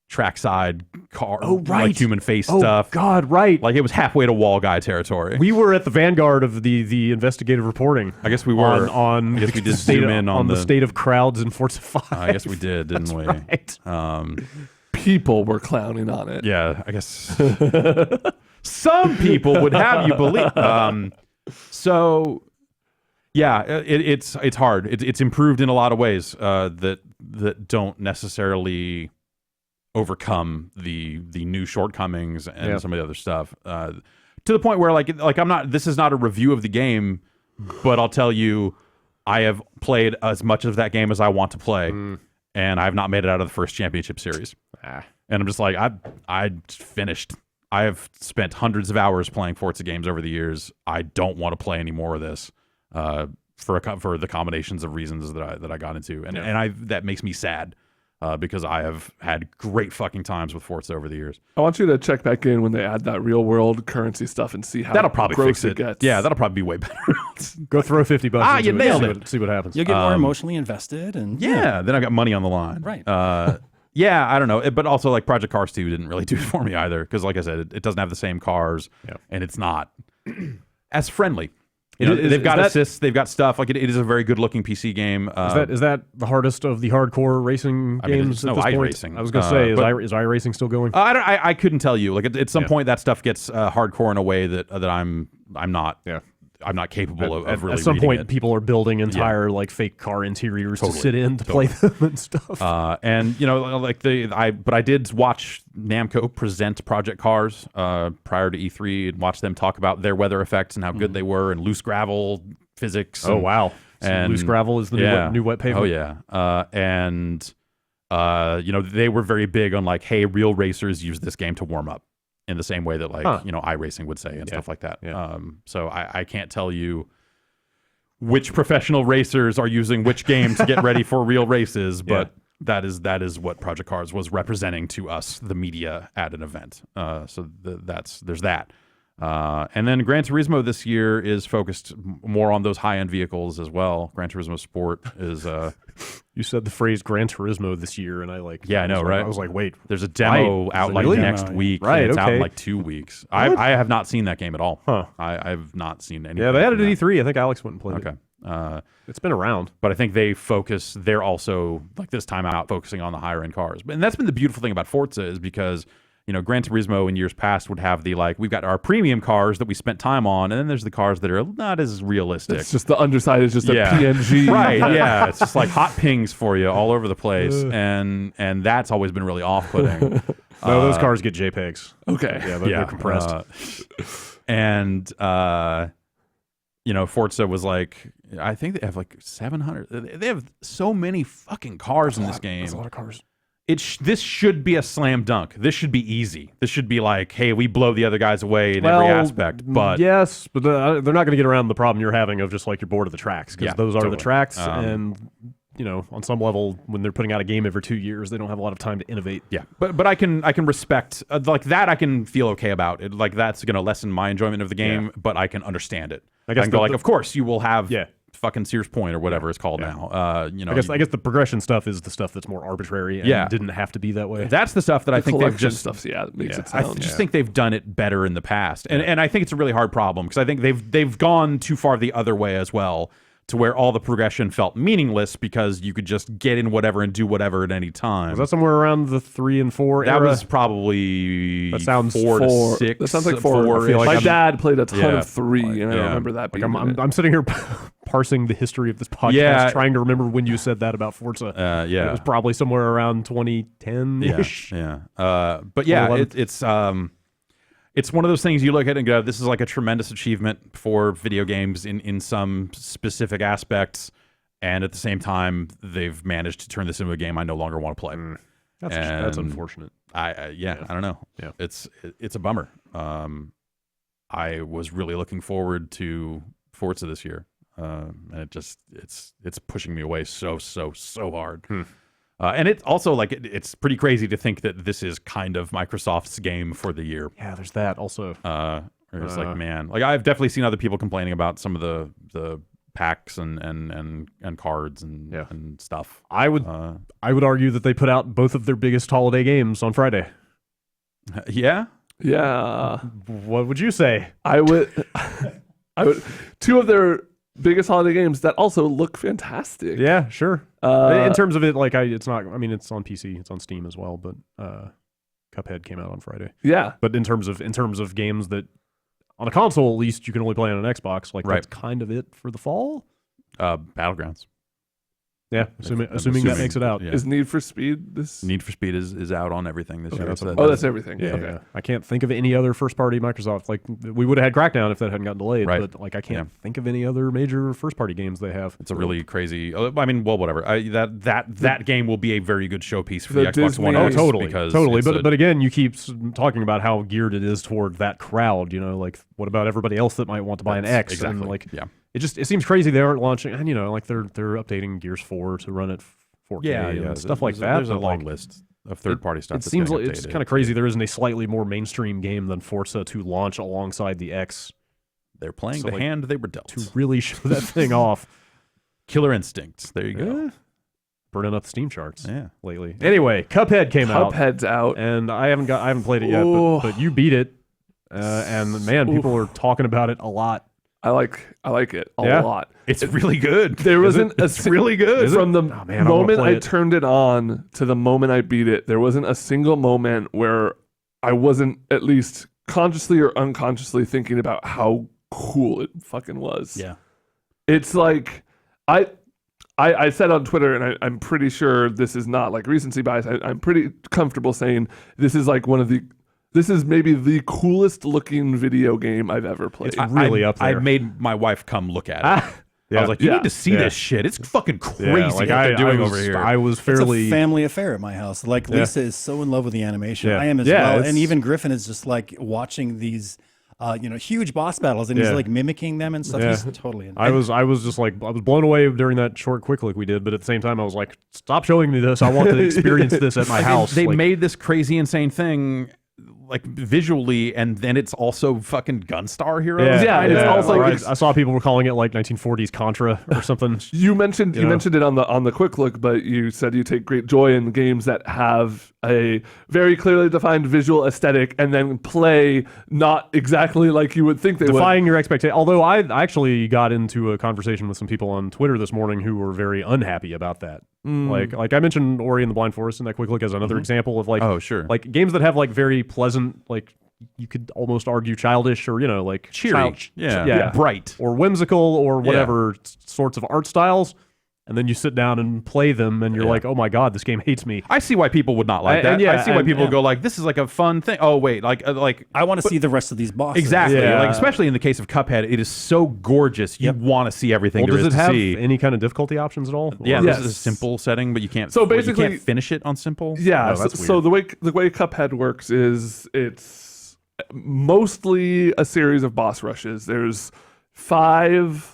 [SPEAKER 1] Trackside car,
[SPEAKER 2] right.
[SPEAKER 1] like human face stuff.
[SPEAKER 2] God, right.
[SPEAKER 1] Like it was halfway to wall guy territory.
[SPEAKER 2] We were at the vanguard of the investigative reporting.
[SPEAKER 1] I guess we were.
[SPEAKER 2] On
[SPEAKER 1] I guess we did zoom in on
[SPEAKER 2] the state of crowds in Forza 5.
[SPEAKER 1] I guess we did, didn't we?
[SPEAKER 2] Right.
[SPEAKER 3] People were clowning on it.
[SPEAKER 1] Yeah, I guess some people would have you believe. So, yeah, it's hard. It's improved in a lot of ways that don't necessarily overcome the new shortcomings and some of the other stuff. To the point where like I'm not. This is not a review of the game, but I'll tell you, I have played as much of that game as I want to play, and I have not made it out of the first championship series. And I'm just like, I finished. I have spent hundreds of hours playing Forza games over the years. I don't want to play any more of this for the combinations of reasons that I got into, and that makes me sad. Because I have had great fucking times with Forza over the years.
[SPEAKER 3] I want you to check back in when they add that real world currency stuff and see how
[SPEAKER 1] that'll probably
[SPEAKER 3] gross
[SPEAKER 1] fix it.
[SPEAKER 3] gets.
[SPEAKER 1] Yeah, that'll probably be way better.
[SPEAKER 2] Go throw $50 into
[SPEAKER 1] you nailed it.
[SPEAKER 2] See what happens.
[SPEAKER 4] You'll get more emotionally invested, and
[SPEAKER 1] then I got money on the line.
[SPEAKER 4] Right.
[SPEAKER 1] Yeah, I don't know, but also like Project Cars 2 didn't really do it for me either, because like I said, it doesn't have the same cars, and it's not as friendly. You know, they've got assists, they've got stuff. Like it is a very good-looking PC game.
[SPEAKER 2] Is that the hardest of the hardcore racing games at this point?
[SPEAKER 1] iRacing.
[SPEAKER 2] I was going to say, is iRacing still going?
[SPEAKER 1] I couldn't tell you. Like at some point, that stuff gets hardcore in a way that I'm not. Yeah. I'm not capable of really.
[SPEAKER 2] At some
[SPEAKER 1] point,
[SPEAKER 2] it. People are building entire like fake car interiors to sit in to play them and stuff.
[SPEAKER 1] And you know, like I did watch Namco present Project Cars prior to E3 and watch them talk about their weather effects and how good they were and loose gravel physics.
[SPEAKER 2] Oh wow! And loose gravel is the new wet pavement.
[SPEAKER 1] Oh yeah, and you know, they were very big on like, hey, real racers use this game to warm up. In the same way that like, you know, iRacing would say and stuff like that. Yeah. So I can't tell you which professional racers are using which game to get ready for real races, but that is what Project Cars was representing to us, the media, at an event. So there's that. And then Gran Turismo this year is focused more on those high-end vehicles as well. Gran Turismo Sport is...
[SPEAKER 2] You said the phrase Gran Turismo this year, and I
[SPEAKER 1] know, right?
[SPEAKER 2] I was like, wait.
[SPEAKER 1] There's a demo out like next week.
[SPEAKER 2] Right,
[SPEAKER 1] and it's out in like 2 weeks. I have not seen that game at all.
[SPEAKER 2] Huh.
[SPEAKER 1] I've not seen anything.
[SPEAKER 2] Yeah, they had it at E3. I think Alex went and played it.
[SPEAKER 1] Okay.
[SPEAKER 2] It's been around.
[SPEAKER 1] But I think they're also, like this time out, focusing on the higher-end cars. And that's been the beautiful thing about Forza is because... You know, Gran Turismo in years past would have the like, we've got our premium cars that we spent time on, and then there's the cars that are not as realistic.
[SPEAKER 3] It's just the underside is just a PNG.
[SPEAKER 1] Right, yeah. It's just like hot pings for you all over the place. And that's always been really off-putting.
[SPEAKER 2] No, those cars get JPEGs.
[SPEAKER 3] Okay.
[SPEAKER 2] Yeah, they're compressed.
[SPEAKER 1] And, you know, Forza was like, I think they have like 700. They have so many fucking cars in this game.
[SPEAKER 2] There's a lot of cars.
[SPEAKER 1] This should be a slam dunk. This should be easy. This should be like, hey, we blow the other guys away in every aspect. But
[SPEAKER 2] yes, but they're not going to get around the problem you're having of just like you're bored of the tracks because those are the tracks, and you know, on some level, when they're putting out a game every 2 years, they don't have a lot of time to innovate.
[SPEAKER 1] Yeah, but I can respect like that. I can feel okay about it. Like that's going to lessen my enjoyment of the game, but I can understand it. I can go like, of course you will have. Fucking Sears Point or whatever it's called now. You know,
[SPEAKER 2] I guess the progression stuff is the stuff that's more arbitrary and didn't have to be that way.
[SPEAKER 1] That's the stuff that I think they've just
[SPEAKER 3] stuff. Makes it sound.
[SPEAKER 1] I just think they've done it better in the past, and I think it's a really hard problem because I think they've gone too far the other way as well. To where all the progression felt meaningless because you could just get in whatever and do whatever at any time.
[SPEAKER 2] Was that somewhere around the 3 and 4 era?
[SPEAKER 1] That was probably
[SPEAKER 2] that sounds
[SPEAKER 1] 4 to 6.
[SPEAKER 3] That sounds like 4. I feel like my dad played a ton of 3, and I remember that being
[SPEAKER 2] I'm sitting here parsing the history of this podcast, trying to remember when you said that about Forza. It was probably somewhere around 2010-ish.
[SPEAKER 1] But yeah, it's one of those things you look at and go, this is like a tremendous achievement for video games in some specific aspects. And at the same time, they've managed to turn this into a game I no longer want to play.
[SPEAKER 2] That's unfortunate.
[SPEAKER 1] I don't know. Yeah. It's a bummer. I was really looking forward to Forza this year, and it's pushing me away so hard. And it's also like it's pretty crazy to think that this is kind of Microsoft's game for the year.
[SPEAKER 2] Yeah, there's that also.
[SPEAKER 1] It's like, man, like I've definitely seen other people complaining about some of the packs and cards and stuff.
[SPEAKER 2] I would argue that they put out both of their biggest holiday games on Friday.
[SPEAKER 1] Yeah.
[SPEAKER 2] What would you say?
[SPEAKER 3] I would. Two of their biggest holiday games that also look fantastic.
[SPEAKER 2] Yeah, sure. In terms of it, like it's not. I mean, it's on PC, it's on Steam as well, but Cuphead came out on Friday.
[SPEAKER 3] Yeah.
[SPEAKER 2] But in terms of games that on a console at least you can only play on an Xbox, like that's kind of it for the fall.
[SPEAKER 1] Battlegrounds.
[SPEAKER 2] Yeah, assuming that makes it out.
[SPEAKER 3] Yeah. Is Need for Speed this?
[SPEAKER 1] Need for Speed is out on everything this year.
[SPEAKER 3] That's everything.
[SPEAKER 2] Yeah,
[SPEAKER 3] okay.
[SPEAKER 2] yeah. I can't think of any other first-party Microsoft. Like we would have had Crackdown if that hadn't gotten delayed.
[SPEAKER 1] Right.
[SPEAKER 2] But like I can't think of any other major first-party games they have.
[SPEAKER 1] It's a really crazy. I mean, well, whatever. That game will be a very good showpiece for
[SPEAKER 3] The
[SPEAKER 1] the Xbox One.
[SPEAKER 3] Disney-
[SPEAKER 1] X
[SPEAKER 2] Totally.
[SPEAKER 1] Because
[SPEAKER 2] But again, you keep talking about how geared it is toward that crowd. You know, like what about everybody else that might want to buy an X?
[SPEAKER 1] Exactly.
[SPEAKER 2] And like,
[SPEAKER 1] yeah.
[SPEAKER 2] It seems crazy they aren't launching. And you know, like they're updating Gears 4 to run at 4K and stuff like that.
[SPEAKER 1] There's a
[SPEAKER 2] but,
[SPEAKER 1] long
[SPEAKER 2] like,
[SPEAKER 1] list of third-party stuff.
[SPEAKER 2] It
[SPEAKER 1] that's
[SPEAKER 2] seems like
[SPEAKER 1] getting
[SPEAKER 2] it's
[SPEAKER 1] updated.
[SPEAKER 2] kind of crazy there isn't a slightly more mainstream game than Forza to launch alongside the X
[SPEAKER 1] They're playing
[SPEAKER 2] So,
[SPEAKER 1] the
[SPEAKER 2] like,
[SPEAKER 1] hand they were dealt.
[SPEAKER 2] to really show that thing off.
[SPEAKER 1] Killer Instinct. There you go.
[SPEAKER 2] Burning up the Steam charts
[SPEAKER 1] Yeah.
[SPEAKER 2] lately. Anyway, Cuphead came out,
[SPEAKER 3] Cuphead's out.
[SPEAKER 2] and I haven't played it yet,
[SPEAKER 3] Ooh.
[SPEAKER 2] but you beat it, and man, people are talking about it a lot.
[SPEAKER 3] I like it a
[SPEAKER 2] Yeah?
[SPEAKER 3] lot.
[SPEAKER 1] It's really good.
[SPEAKER 3] There wasn't
[SPEAKER 1] It's really good.
[SPEAKER 3] from the
[SPEAKER 2] Oh, man, I wanna
[SPEAKER 3] moment
[SPEAKER 2] play
[SPEAKER 3] I
[SPEAKER 2] it.
[SPEAKER 3] turned it on to the moment I beat it. There wasn't a single moment where I wasn't at least consciously or unconsciously thinking about how cool it fucking was.
[SPEAKER 4] Yeah.
[SPEAKER 3] It's like I said on Twitter, and I'm pretty sure this is not like recency bias. I'm pretty comfortable saying this is like this is maybe the coolest looking video game I've ever played.
[SPEAKER 2] It's really up there.
[SPEAKER 1] I made my wife come look at it. I was like, you
[SPEAKER 3] Yeah.
[SPEAKER 1] need to see this shit. It's fucking crazy
[SPEAKER 2] Yeah,
[SPEAKER 1] what
[SPEAKER 2] like
[SPEAKER 1] they're doing
[SPEAKER 2] was,
[SPEAKER 1] over here.
[SPEAKER 2] I was
[SPEAKER 4] It's
[SPEAKER 2] fairly
[SPEAKER 4] a family affair at my house. Like Lisa is so in love with the animation.
[SPEAKER 2] Yeah.
[SPEAKER 4] I am as
[SPEAKER 2] Yeah,
[SPEAKER 4] well.
[SPEAKER 2] it's-
[SPEAKER 4] And even Griffin is just like watching these huge boss battles and he's
[SPEAKER 2] Yeah.
[SPEAKER 4] like mimicking them and stuff.
[SPEAKER 2] Yeah.
[SPEAKER 4] He's totally in.
[SPEAKER 2] I was just like I was blown away during that short quick look we did, but at the same time I was like, stop showing me this. I want to experience this at my house.
[SPEAKER 1] They
[SPEAKER 2] Like,
[SPEAKER 1] made this crazy, insane thing, like visually, and then it's also fucking Gunstar Heroes.
[SPEAKER 3] Yeah, it's also-
[SPEAKER 2] I saw people were calling it like 1940s Contra or something.
[SPEAKER 3] You mentioned
[SPEAKER 2] You know?
[SPEAKER 3] mentioned it on the quick look, but you said you take great joy in games that have a very clearly defined visual aesthetic and then play not exactly like you would think they would.
[SPEAKER 2] Defying your expectation. Although I actually got into a conversation with some people on Twitter this morning who were very unhappy about that. Like I mentioned Ori and the Blind Forest in that quick look as another example of like
[SPEAKER 1] Oh, sure.
[SPEAKER 2] like games that have like very pleasant, like you could almost argue childish or like
[SPEAKER 1] Cheery.
[SPEAKER 2] yeah,
[SPEAKER 1] Bright.
[SPEAKER 2] or whimsical or whatever sorts of art styles. And then you sit down and play them, and you're like, "Oh my god, this game hates me."
[SPEAKER 1] I see why people would not like
[SPEAKER 2] And
[SPEAKER 1] that. I see why
[SPEAKER 2] and-
[SPEAKER 1] people
[SPEAKER 2] yeah.
[SPEAKER 1] go like, "This is like a fun thing." Oh wait, like
[SPEAKER 4] I want to see the rest of these bosses.
[SPEAKER 1] exactly.
[SPEAKER 2] Yeah.
[SPEAKER 1] Like especially in the case of Cuphead, it is so gorgeous. You want to see everything
[SPEAKER 2] Well,
[SPEAKER 1] there
[SPEAKER 2] does
[SPEAKER 1] is
[SPEAKER 2] it
[SPEAKER 1] to
[SPEAKER 2] have
[SPEAKER 1] see.
[SPEAKER 2] any kind of difficulty options at all?
[SPEAKER 1] Yeah,
[SPEAKER 2] Or-
[SPEAKER 1] this
[SPEAKER 3] Yes.
[SPEAKER 1] is a simple setting, but you can't.
[SPEAKER 3] So
[SPEAKER 1] you
[SPEAKER 3] basically-
[SPEAKER 1] can't finish it on simple.
[SPEAKER 3] Yeah,
[SPEAKER 2] Oh, that's
[SPEAKER 3] so
[SPEAKER 2] weird.
[SPEAKER 3] the way Cuphead works is it's mostly a series of boss rushes. There's 5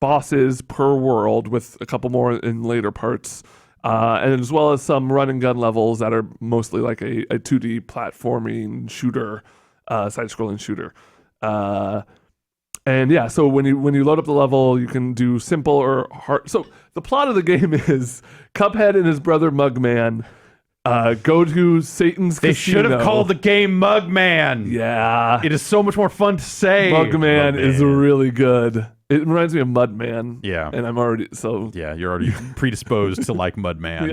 [SPEAKER 3] bosses per world, with a couple more in later parts, and as well as some run and gun levels that are mostly like a 2D platforming shooter, side-scrolling shooter. And yeah, so when you load up the level, you can do simple or hard. So the plot of the game is Cuphead and his brother Mugman go to Satan's
[SPEAKER 1] They
[SPEAKER 3] casino.
[SPEAKER 1] should have called the game Mugman.
[SPEAKER 3] Yeah,
[SPEAKER 1] It is so much more fun to say.
[SPEAKER 3] Mugman is really good. It reminds me of Mudman.
[SPEAKER 1] Yeah.
[SPEAKER 3] and I'm already so
[SPEAKER 1] Yeah, you're already predisposed to like Mudman.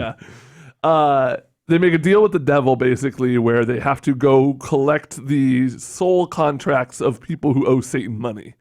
[SPEAKER 3] yeah. They make a deal with the devil basically, where they have to go collect the soul contracts of people who owe Satan money.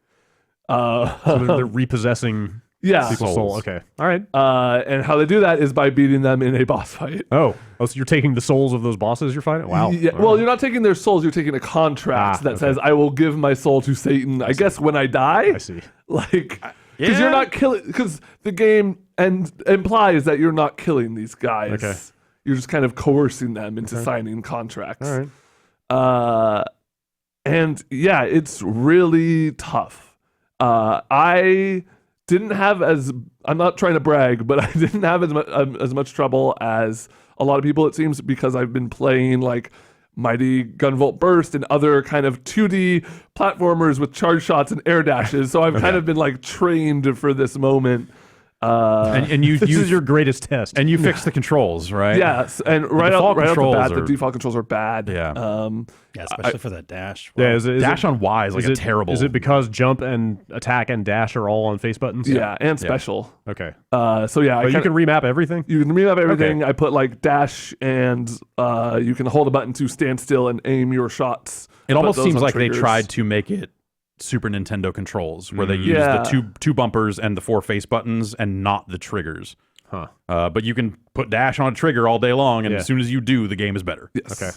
[SPEAKER 2] So they're repossessing
[SPEAKER 3] Yeah.
[SPEAKER 2] people's soul. Okay, all right.
[SPEAKER 3] And how they do that is by beating them in a boss fight.
[SPEAKER 2] Oh, so you're taking the souls of those bosses you're fighting? Wow.
[SPEAKER 3] Yeah, well, you're not taking their souls. You're taking a contract that says, "I will give my soul to Satan." I guess when I die.
[SPEAKER 2] I see.
[SPEAKER 3] Like, because you're not killing. Because the game implies that you're not killing these guys.
[SPEAKER 2] Okay.
[SPEAKER 3] You're just kind of coercing them into signing contracts.
[SPEAKER 2] All right.
[SPEAKER 3] And yeah, it's really tough. I didn't have I'm not trying to brag, but I didn't have as much trouble as a lot of people, it seems, because I've been playing like Mighty Gunvolt Burst and other kind of 2D platformers with charge shots and air dashes. So I've kind of been like trained for this moment.
[SPEAKER 1] And
[SPEAKER 2] This is your greatest test.
[SPEAKER 1] and you fixed the controls, right?
[SPEAKER 3] Yes, and right off the bat, the default controls are bad.
[SPEAKER 1] Yeah.
[SPEAKER 4] Yeah, especially for that dash.
[SPEAKER 2] Yeah,
[SPEAKER 4] Wow.
[SPEAKER 2] is
[SPEAKER 1] Dash
[SPEAKER 2] it,
[SPEAKER 1] on Y is like a
[SPEAKER 2] it
[SPEAKER 1] terrible.
[SPEAKER 2] Is it because jump and attack and dash are all on face buttons?
[SPEAKER 3] Yeah, and special.
[SPEAKER 2] Okay.
[SPEAKER 3] So yeah,
[SPEAKER 2] But you can remap everything?
[SPEAKER 3] You can remap everything. I put like dash and you can hold a button to stand still and aim your shots.
[SPEAKER 1] It almost
[SPEAKER 3] Put those
[SPEAKER 1] seems
[SPEAKER 3] on
[SPEAKER 1] like
[SPEAKER 3] triggers.
[SPEAKER 1] they tried to make it Super Nintendo controls, where they use
[SPEAKER 3] Yeah.
[SPEAKER 1] the two bumpers and the 4 face buttons and not the triggers.
[SPEAKER 2] Huh.
[SPEAKER 1] But you can put dash on a trigger all day long, and
[SPEAKER 2] Yeah.
[SPEAKER 1] as soon as you do, the game is better.
[SPEAKER 3] Yes.
[SPEAKER 2] Okay.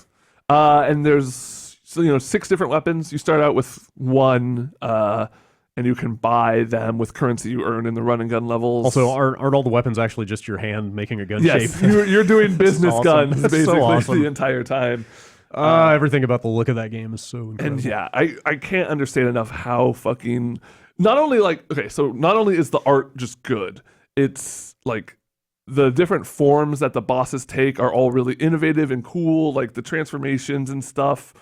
[SPEAKER 3] And there's 6 different weapons. You start out with one, and you can buy them with currency you earn in the run and gun levels.
[SPEAKER 2] Also, aren't all the weapons actually just your hand making a gun
[SPEAKER 3] yes,
[SPEAKER 2] shape?
[SPEAKER 3] you're doing business
[SPEAKER 2] awesome.
[SPEAKER 3] guns
[SPEAKER 2] That's so
[SPEAKER 3] basically
[SPEAKER 2] awesome.
[SPEAKER 3] the entire time.
[SPEAKER 2] Everything about the look of that game is so incredible.
[SPEAKER 3] And yeah, I can't understand enough how fucking not only is the art just good, it's like the different forms that the bosses take are all really innovative and cool, like the transformations and stuff.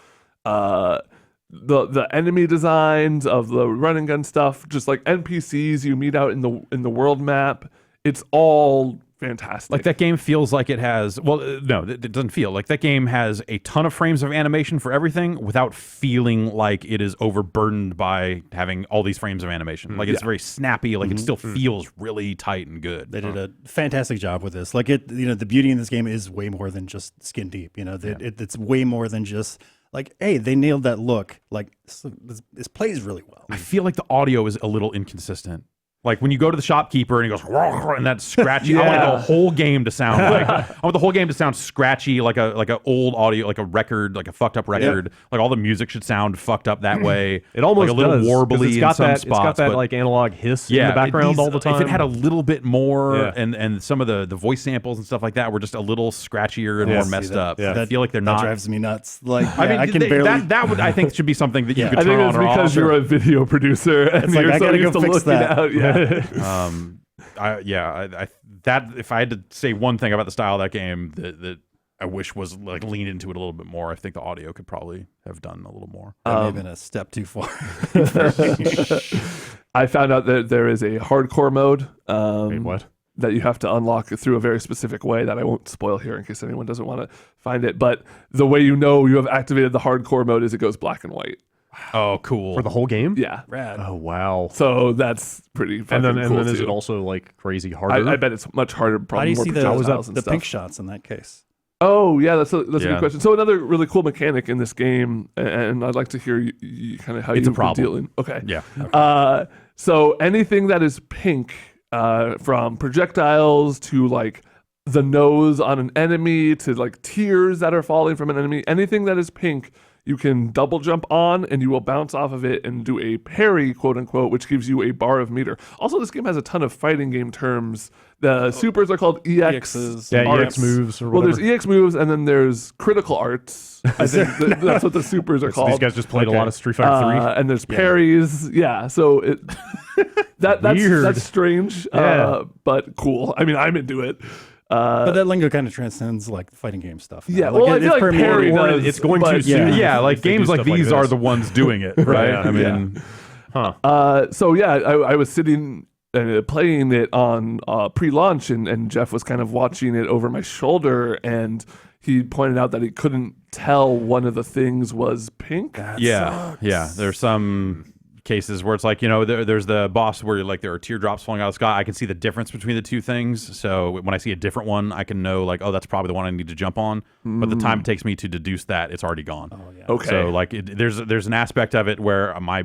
[SPEAKER 3] The enemy designs of the run and gun stuff, just like NPCs you meet out in the world map, it's all fantastic.
[SPEAKER 1] Like that game feels like it has, no, it doesn't feel like that game has a ton of frames of animation for everything without feeling like it is overburdened by having all these frames of animation. Like it's very snappy, like it still feels really tight and good.
[SPEAKER 4] They did a fantastic job with this. Like the beauty in this game is way more than just skin deep. It's way more than just like, hey, they nailed that look. Like this plays really well.
[SPEAKER 1] I feel like the audio is a little inconsistent. Like when you go to the shopkeeper and he goes, "Rawr," and that's scratchy. I want the whole game to sound like I want the whole game to sound scratchy, like a old audio, like a record, like a fucked up record. Like all the music should sound fucked up that way.
[SPEAKER 2] It almost
[SPEAKER 1] like a little
[SPEAKER 2] does, 'cause
[SPEAKER 1] warbly
[SPEAKER 2] it's
[SPEAKER 1] in
[SPEAKER 2] got
[SPEAKER 1] some
[SPEAKER 2] that,
[SPEAKER 1] spots.
[SPEAKER 2] It's got that
[SPEAKER 1] but
[SPEAKER 2] like analog hiss in the background all the time.
[SPEAKER 1] If it had a little bit more,
[SPEAKER 2] Yeah.
[SPEAKER 1] and some of the voice samples and stuff like that were just a little scratchier and more messed up. I feel like they're
[SPEAKER 4] that
[SPEAKER 1] not.
[SPEAKER 4] drives me nuts. Like
[SPEAKER 1] I mean,
[SPEAKER 4] I can barely.
[SPEAKER 1] that would I think should be something that you could
[SPEAKER 3] I
[SPEAKER 1] turn
[SPEAKER 3] think
[SPEAKER 1] on
[SPEAKER 3] it's
[SPEAKER 1] or off.
[SPEAKER 3] because you're a video producer and
[SPEAKER 4] It's like,
[SPEAKER 3] you're
[SPEAKER 4] I
[SPEAKER 3] so
[SPEAKER 4] gotta
[SPEAKER 3] used
[SPEAKER 4] go
[SPEAKER 3] to
[SPEAKER 4] fix
[SPEAKER 3] looking
[SPEAKER 4] that.
[SPEAKER 3] out. Yeah.
[SPEAKER 1] That if I had to say one thing about the style of that game that I wish was like lean into it a little bit more, I think the audio could probably have done a little more.
[SPEAKER 4] That may have been a step too far.
[SPEAKER 3] I found out that there is a hardcore mode.
[SPEAKER 2] Wait, what?
[SPEAKER 3] That you have to unlock through a very specific way that I won't spoil here in case anyone doesn't want to find it. But the way you know you have activated the hardcore mode is it goes black and white.
[SPEAKER 1] Oh, cool.
[SPEAKER 2] For the whole game?
[SPEAKER 3] Yeah.
[SPEAKER 4] Rad.
[SPEAKER 2] Oh, wow.
[SPEAKER 3] So that's pretty fucking
[SPEAKER 2] And then
[SPEAKER 3] cool
[SPEAKER 2] is
[SPEAKER 3] too.
[SPEAKER 2] it also like crazy harder?
[SPEAKER 3] I bet it's much harder.
[SPEAKER 4] How
[SPEAKER 3] Probably
[SPEAKER 4] do you
[SPEAKER 3] more
[SPEAKER 4] see
[SPEAKER 3] projectiles and
[SPEAKER 4] the
[SPEAKER 3] stuff.
[SPEAKER 4] pink shots in that case?
[SPEAKER 3] Oh yeah, that's a
[SPEAKER 1] Yeah.
[SPEAKER 3] good question. So another really cool mechanic in this game, and I'd like to hear you kind of how
[SPEAKER 1] It's
[SPEAKER 3] you've
[SPEAKER 1] a problem.
[SPEAKER 3] been dealing. Okay.
[SPEAKER 1] Yeah.
[SPEAKER 3] So anything that is pink, from projectiles to like the nose on an enemy to like tears that are falling from an enemy, anything that is pink, you can double jump on and you will bounce off of it and do a parry, quote unquote, which gives you a bar of meter. Also, this game has a ton of fighting game terms. The supers are called EX.
[SPEAKER 4] EXs.
[SPEAKER 3] arts.
[SPEAKER 2] EX moves or
[SPEAKER 3] Well,
[SPEAKER 2] whatever.
[SPEAKER 3] there's EX moves and then there's critical arts. I think that's what the supers are
[SPEAKER 2] So these
[SPEAKER 3] called.
[SPEAKER 2] guys just played a lot of Street Fighter 3.
[SPEAKER 3] And there's parries. Yeah, so that's
[SPEAKER 2] Weird.
[SPEAKER 3] strange,
[SPEAKER 2] Yeah.
[SPEAKER 3] but cool. I mean, I'm into it.
[SPEAKER 4] But that lingo kind of transcends like fighting game stuff. now.
[SPEAKER 3] Yeah, well, I feel like
[SPEAKER 4] permeated-
[SPEAKER 3] parry
[SPEAKER 2] or
[SPEAKER 3] does,
[SPEAKER 2] it's going
[SPEAKER 3] but-
[SPEAKER 2] too soon.
[SPEAKER 1] Yeah, like
[SPEAKER 2] If they do
[SPEAKER 1] games like
[SPEAKER 2] stuff like
[SPEAKER 1] these are
[SPEAKER 2] this.
[SPEAKER 1] the ones doing it, right?
[SPEAKER 2] Yeah.
[SPEAKER 1] I mean,
[SPEAKER 3] So yeah, I was sitting playing it on pre-launch, and Jeff was kind of watching it over my shoulder, and he pointed out that he couldn't tell one of the things was pink.
[SPEAKER 1] yeah. There's some cases where it's like, there's the boss where like there are teardrops falling out of the sky. I can see the difference between the two things. So when I see a different one, I can know like, oh, that's probably the one I need to jump on. But the time it takes me to deduce that, it's already gone.
[SPEAKER 4] Oh, yeah.
[SPEAKER 3] Okay.
[SPEAKER 1] So like there's an aspect of it where my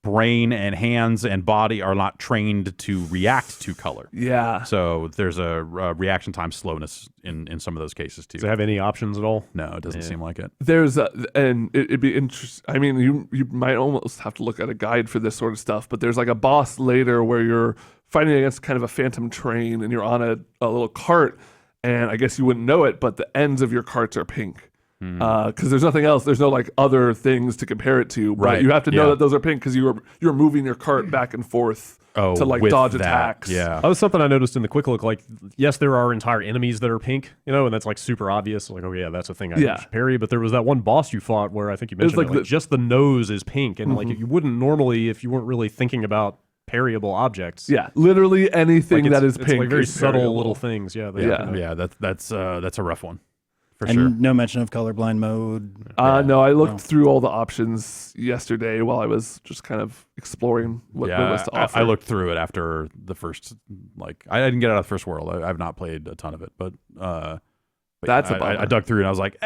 [SPEAKER 1] brain and hands and body are not trained to react to color.
[SPEAKER 3] Yeah.
[SPEAKER 1] So there's a reaction time slowness in some of those cases too.
[SPEAKER 2] Does it have any options at all?
[SPEAKER 1] No, it doesn't seem like it.
[SPEAKER 3] There's and it'd be interesting. I mean, you might almost have to look at a guide for this sort of stuff, but there's like a boss later where you're fighting against kind of a phantom train and you're on a little cart, and I guess you wouldn't know it, but the ends of your carts are pink. because there's nothing else. There's no like other things to compare it to. But
[SPEAKER 1] Right.
[SPEAKER 3] you have to know that those are pink because you're moving your cart back and forth to like
[SPEAKER 1] with
[SPEAKER 3] dodge
[SPEAKER 1] that,
[SPEAKER 3] attacks.
[SPEAKER 1] Yeah.
[SPEAKER 2] That was something I noticed in the quick look. Like, yes, there are entire enemies that are pink, and that's like super obvious. Like, oh yeah, that's a thing I should parry. But there was that one boss you fought where I think you mentioned
[SPEAKER 3] like
[SPEAKER 2] just the nose is pink, and like you wouldn't normally if you weren't really thinking about parryable objects.
[SPEAKER 3] Yeah, literally anything
[SPEAKER 2] Like
[SPEAKER 3] that is
[SPEAKER 2] it's
[SPEAKER 3] pink.
[SPEAKER 2] like very
[SPEAKER 3] is
[SPEAKER 2] subtle
[SPEAKER 3] parryable.
[SPEAKER 2] little things. Yeah.
[SPEAKER 1] Yeah, that's a rough one for
[SPEAKER 4] And
[SPEAKER 1] sure.
[SPEAKER 4] no mention of colorblind mode.
[SPEAKER 3] No, I looked through all the options yesterday while I was just kind of exploring what there was to offer.
[SPEAKER 1] I looked through it after the first, like, I didn't get out of the first world. I've not played a ton of it, but
[SPEAKER 3] That's a
[SPEAKER 1] I
[SPEAKER 3] bummer.
[SPEAKER 1] dug through and I was like,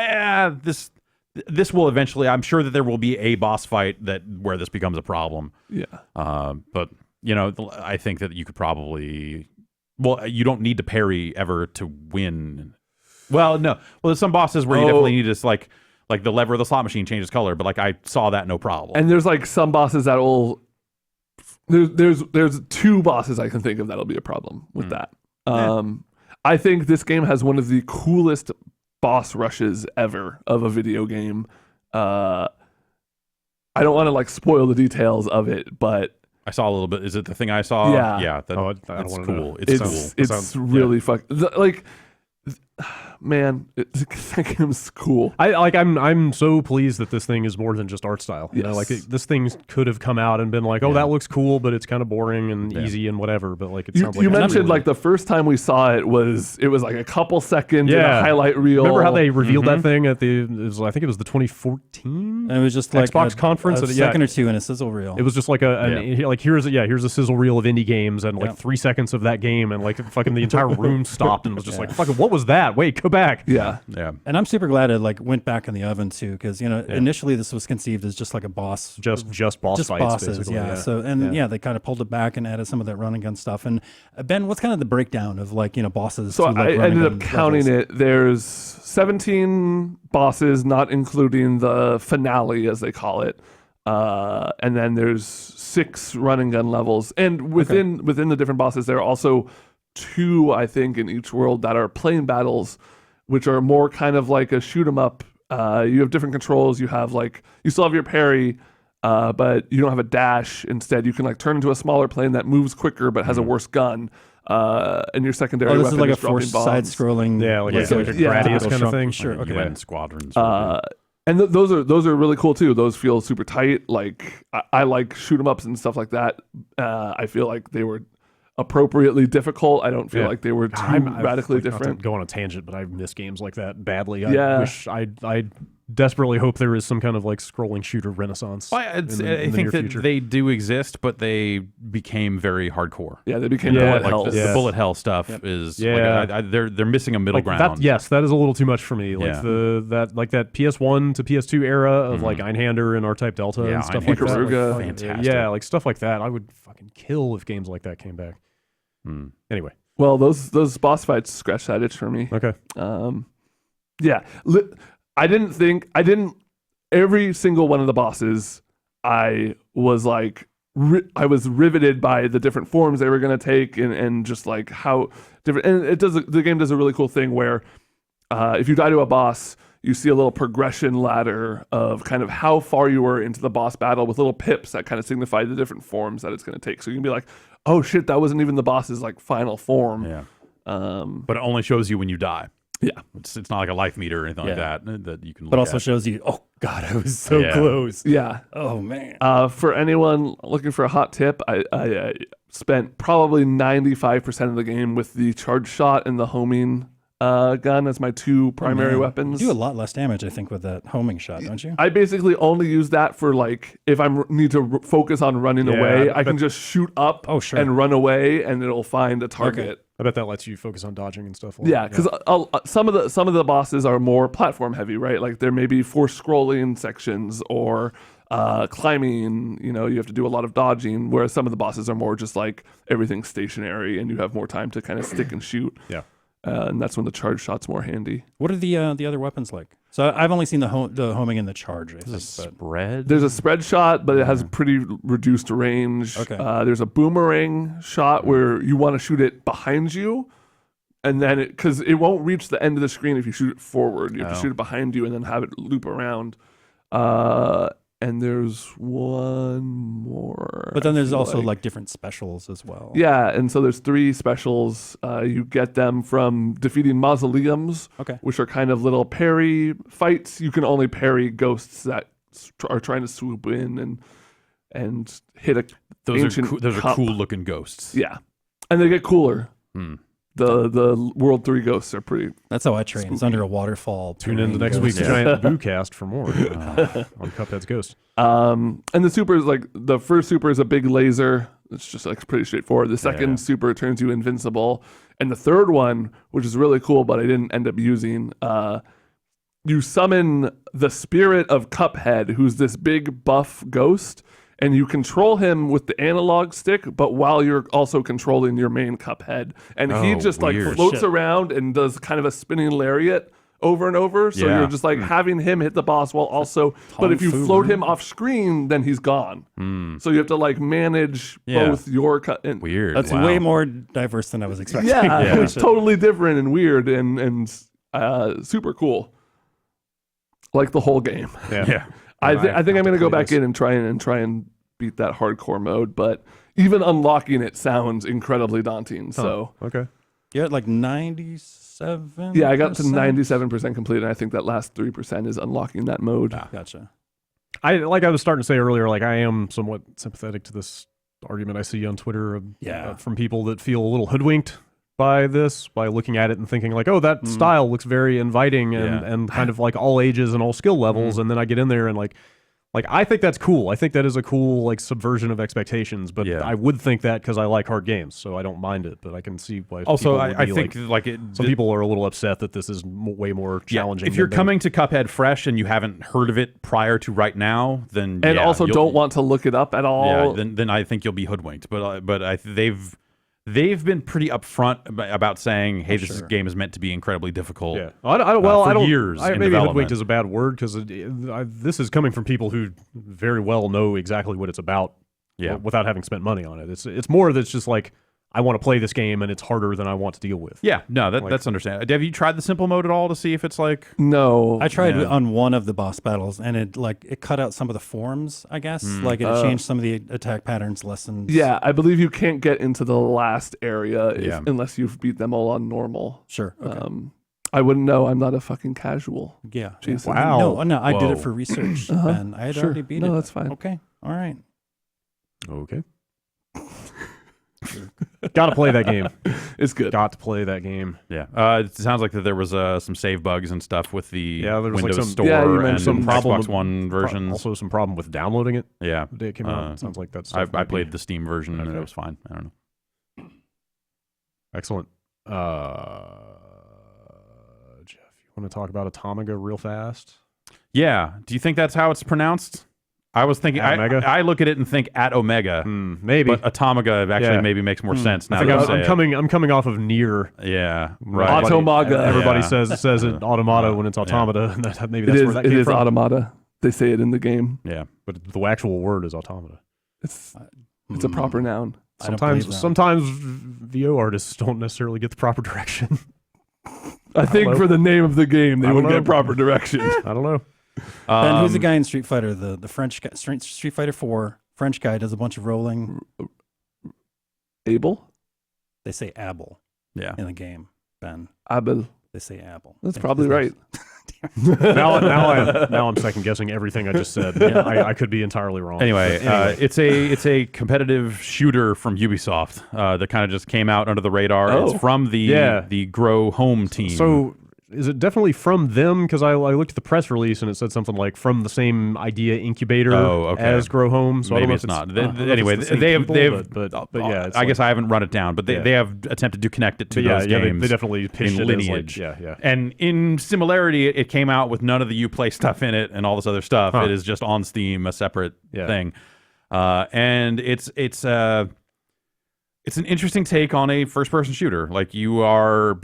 [SPEAKER 1] this will eventually. I'm sure that there will be a boss fight where this becomes a problem.
[SPEAKER 3] Yeah.
[SPEAKER 1] But I think that you could probably. Well, you don't need to parry ever to win. Well, no. Well, there's some bosses where you definitely need to like the lever of the slot machine changes color, but like I saw that no problem.
[SPEAKER 3] And there's like some bosses that will. There's two bosses I can think of that'll be a problem with that. I think this game has one of the coolest boss rushes ever of a video game. I don't want to like spoil the details of it, but
[SPEAKER 1] I saw a little bit. Is it the thing I saw?
[SPEAKER 3] Yeah.
[SPEAKER 1] Yeah.
[SPEAKER 2] I don't
[SPEAKER 1] That's
[SPEAKER 2] wanna
[SPEAKER 1] cool.
[SPEAKER 2] know.
[SPEAKER 3] it's really like. Man, that game's cool.
[SPEAKER 2] I'm so pleased that this thing is more than just art style. This thing could have come out and been like, that looks cool, but it's kind of boring and easy and whatever. But like, it sounds like
[SPEAKER 3] you mentioned like the first time we saw it was like a couple seconds in a highlight reel.
[SPEAKER 2] Remember how they revealed that thing at I think it was the 2014
[SPEAKER 4] And it was just like
[SPEAKER 2] Xbox conference.
[SPEAKER 4] a second or two in a sizzle reel.
[SPEAKER 2] It was just like here's a sizzle reel of indie games and like 3 seconds of that game and like fucking the entire room stopped and was just like fucking what was that? Wait, go back.
[SPEAKER 3] Yeah.
[SPEAKER 4] And I'm super glad it like went back in the oven too, because initially this was conceived as just like a boss,
[SPEAKER 2] just boss fights,
[SPEAKER 4] bosses,
[SPEAKER 2] basically.
[SPEAKER 4] So they kind of pulled it back and added some of that run and gun stuff. And Ben, what's kind of the breakdown of like bosses?
[SPEAKER 3] So
[SPEAKER 4] to, like,
[SPEAKER 3] I ended up counting it. There's 17 bosses, not including the finale as they call it, and then there's 6 run and gun levels. And within the different bosses, there are also 2, I think, in each world that are plane battles, which are more kind of like a shoot 'em up. You have different controls. You have you still have your parry, but you don't have a dash. Instead, you can like turn into a smaller plane that moves quicker but has a worse gun. And your secondary
[SPEAKER 4] this
[SPEAKER 3] weapon
[SPEAKER 4] is like a
[SPEAKER 3] dropping
[SPEAKER 4] forced
[SPEAKER 3] bombs.
[SPEAKER 4] side-scrolling,
[SPEAKER 2] like a Gradius kind of thing.
[SPEAKER 4] Sure, okay.
[SPEAKER 1] UN squadrons. Sort of thing.
[SPEAKER 3] And those are really cool too. Those feel super tight. Like I like shoot 'em ups and stuff like that. I feel like they were appropriately difficult. I don't feel like they were too radically different.
[SPEAKER 2] Not to go on a tangent, but I miss games like that badly.
[SPEAKER 3] Yeah.
[SPEAKER 2] I wish I desperately hope there is some kind of like scrolling shooter renaissance.
[SPEAKER 1] I
[SPEAKER 2] in the
[SPEAKER 1] think
[SPEAKER 2] near
[SPEAKER 1] that
[SPEAKER 2] future.
[SPEAKER 1] they do exist, but they became very hardcore.
[SPEAKER 3] Yeah, they became
[SPEAKER 2] Yeah,
[SPEAKER 3] bullet
[SPEAKER 2] like
[SPEAKER 3] hell.
[SPEAKER 1] The bullet hell stuff is they're missing a middle
[SPEAKER 2] like
[SPEAKER 1] ground.
[SPEAKER 2] that is a little too much for me. Like that PS1 to PS2 era of like Einhander and R-Type Delta and stuff like that.
[SPEAKER 3] Ikaruga.
[SPEAKER 2] Like,
[SPEAKER 1] Fantastic.
[SPEAKER 2] Yeah, like stuff like that. I would fucking kill if games like that came back. Anyway,
[SPEAKER 3] Well, those boss fights scratch that itch for me.
[SPEAKER 2] okay.
[SPEAKER 3] I didn't. Every single one of the bosses, I was like, I was riveted by the different forms they were going to take, and just like how different. And the game does a really cool thing where, if you die to a boss, you see a little progression ladder of kind of how far you were into the boss battle with little pips that kind of signify the different forms that it's going to take. So you can be like, oh shit, that wasn't even the boss's like final form.
[SPEAKER 1] Yeah. But it only shows you when you die.
[SPEAKER 3] Yeah.
[SPEAKER 1] It's not like a life meter or anything like that you can look
[SPEAKER 4] but also
[SPEAKER 1] at.
[SPEAKER 4] shows you, oh god, I was so close.
[SPEAKER 3] Yeah.
[SPEAKER 4] Oh man.
[SPEAKER 3] For anyone looking for a hot tip, I spent probably 95% of the game with the charge shot and the homing gun as my 2 primary weapons.
[SPEAKER 4] You do a lot less damage, I think, with that homing shot, don't you?
[SPEAKER 3] I basically only use that for like if I need to focus on running away, I can just shoot up and run away, and it'll find a target.
[SPEAKER 4] Okay.
[SPEAKER 2] I bet that lets you focus on dodging and stuff.
[SPEAKER 3] Yeah, because some of the bosses are more platform heavy, right? Like there may be forced scrolling sections or climbing. You have to do a lot of dodging, whereas some of the bosses are more just like everything's stationary, and you have more time to kind of stick and shoot.
[SPEAKER 2] Yeah.
[SPEAKER 3] And that's when the charge shot's more handy.
[SPEAKER 4] What are the other weapons like? So I've only seen the homing and the charge. I think,
[SPEAKER 1] Spread?
[SPEAKER 3] There's a spread shot, but it has pretty reduced range.
[SPEAKER 4] Okay.
[SPEAKER 3] There's a boomerang shot where you want to shoot it behind you, and then because it won't reach the end of the screen if you shoot it forward. You have to shoot it behind you and then have it loop around. And there's one more.
[SPEAKER 4] But then there's also like different specials as well.
[SPEAKER 3] Yeah, and so there's 3 specials. You get them from defeating mausoleums, which are kind of little parry fights. You can only parry ghosts that are trying to swoop in and hit a
[SPEAKER 1] Those are cool looking ghosts.
[SPEAKER 3] Yeah, and they get cooler. The World 3 ghosts are pretty.
[SPEAKER 4] That's how I train.
[SPEAKER 3] spooky.
[SPEAKER 4] It's under a waterfall.
[SPEAKER 2] Tune in to next week's giant Boomcast for more on Cuphead's Ghost.
[SPEAKER 3] And the super is like the first super is a big laser. It's just like pretty straightforward. The second super turns you invincible, and the third one, which is really cool, but I didn't end up using. You summon the spirit of Cuphead, who's this big buff ghost. And you control him with the analog stick, but while you're also controlling your main Cuphead. And he just like floats around and does kind of a spinning lariat over and over. So you're just like having him hit the boss while also, but if you float him off screen, then he's gone. So you have to like manage both your
[SPEAKER 1] Weird.
[SPEAKER 4] That's way more diverse than I was expecting.
[SPEAKER 3] Yeah, it's totally different and weird and super cool. Like the whole game.
[SPEAKER 2] Yeah.
[SPEAKER 3] I think I'm gonna go back in and try and beat that hardcore mode, but even unlocking it sounds incredibly daunting. So
[SPEAKER 2] okay,
[SPEAKER 4] you're at like 97.
[SPEAKER 3] Yeah, I got to 97% complete, and I think that last 3% is unlocking that mode.
[SPEAKER 4] Gotcha.
[SPEAKER 2] I was starting to say earlier, like I am somewhat sympathetic to this argument I see on Twitter from people that feel a little hoodwinked by this, by looking at it and thinking like, oh, that style looks very inviting and kind of like all ages and all skill levels. And then I get in there and like I think that's cool. I think that is a cool like subversion of expectations. But I would think that because I like hard games, so I don't mind it. But I can see why.
[SPEAKER 1] Also, I think like
[SPEAKER 2] some people are a little upset that this is way more challenging.
[SPEAKER 1] If you're coming to Cuphead fresh and you haven't heard of it prior to right now, then
[SPEAKER 3] also don't want to look it up at all.
[SPEAKER 1] Yeah, then I think you'll be hoodwinked. But they've been pretty upfront about saying, "Hey, this game is meant to be incredibly difficult."
[SPEAKER 2] Yeah, I don't.
[SPEAKER 1] Years
[SPEAKER 2] maybe hoodwinked is a bad word because this is coming from people who very well know exactly what it's about. Yeah, without having spent money on it. It's more that's just like I want to play this game and it's harder than I want to deal with.
[SPEAKER 1] Yeah, no, that's understandable. Have you tried the simple mode at all to see if it's like?
[SPEAKER 3] No,
[SPEAKER 4] I tried on one of the boss battles and it cut out some of the forms. I guess like it changed some of the attack patterns, lessons.
[SPEAKER 3] Yeah, I believe you can't get into the last area unless you've beat them all on normal.
[SPEAKER 4] Sure. Okay.
[SPEAKER 3] I wouldn't know. I'm not a fucking casual.
[SPEAKER 4] Yeah.
[SPEAKER 3] Jason.
[SPEAKER 2] Wow.
[SPEAKER 4] No, I did it for research. And I had already beat it.
[SPEAKER 3] No, that's fine.
[SPEAKER 4] Okay. All right.
[SPEAKER 2] Okay. Got to play that game.
[SPEAKER 3] It's good.
[SPEAKER 2] Got to play that game.
[SPEAKER 1] Yeah. It sounds like that there was some save bugs and stuff with the
[SPEAKER 2] there was
[SPEAKER 1] Windows
[SPEAKER 2] like some,
[SPEAKER 1] Store and
[SPEAKER 2] some problem
[SPEAKER 1] Xbox One versions.
[SPEAKER 2] Also, some problem with downloading it.
[SPEAKER 1] Yeah.
[SPEAKER 2] The day it came out. It sounds like that's.
[SPEAKER 1] I played the Steam version and it was fine. I don't know.
[SPEAKER 2] Excellent. Jeff, you want to talk about Atomiga real fast?
[SPEAKER 1] Yeah. Do you think that's how it's pronounced? I was thinking, I look at it and think at Omega,
[SPEAKER 2] maybe,
[SPEAKER 1] but Atomiga actually maybe makes more sense now.
[SPEAKER 2] I'm coming off of Nier.
[SPEAKER 1] Yeah, right.
[SPEAKER 3] Automaga.
[SPEAKER 2] Everybody says it automata when it's automata. Maybe that's where that came from.
[SPEAKER 3] It is automata. They say it in the game.
[SPEAKER 1] Yeah,
[SPEAKER 2] but the actual word is automata.
[SPEAKER 3] It's a proper noun.
[SPEAKER 2] Sometimes VO artists don't necessarily get the proper direction.
[SPEAKER 3] I think for the name of the game, they would get proper direction.
[SPEAKER 2] I don't know.
[SPEAKER 4] Ben, who's the guy in Street Fighter? The French guy, Street Fighter 4. French guy does a bunch of rolling.
[SPEAKER 3] Abel?
[SPEAKER 4] They say Abel.
[SPEAKER 1] Yeah.
[SPEAKER 4] In the game, Ben.
[SPEAKER 3] Abel.
[SPEAKER 4] They say Abel.
[SPEAKER 3] That's probably right.
[SPEAKER 2] now I'm second guessing everything I just said. Yeah, I could be entirely wrong.
[SPEAKER 1] Anyway, it's a competitive shooter from Ubisoft that kind of just came out under the radar. It's from the Grow Home team.
[SPEAKER 2] So is it definitely from them? Because I looked at the press release and it said something like from the same idea incubator as Grow Home. So
[SPEAKER 1] maybe
[SPEAKER 2] I don't know
[SPEAKER 1] it's not.
[SPEAKER 2] Anyway,
[SPEAKER 1] but yeah. I guess I haven't run it down, but they have attempted to connect it to those games.
[SPEAKER 2] They definitely pitched it
[SPEAKER 1] lineage.
[SPEAKER 2] As like,
[SPEAKER 1] And in similarity, it came out with none of the Uplay stuff in it and all this other stuff. It is just on Steam, a separate thing, and it's an interesting take on a first-person shooter. Like you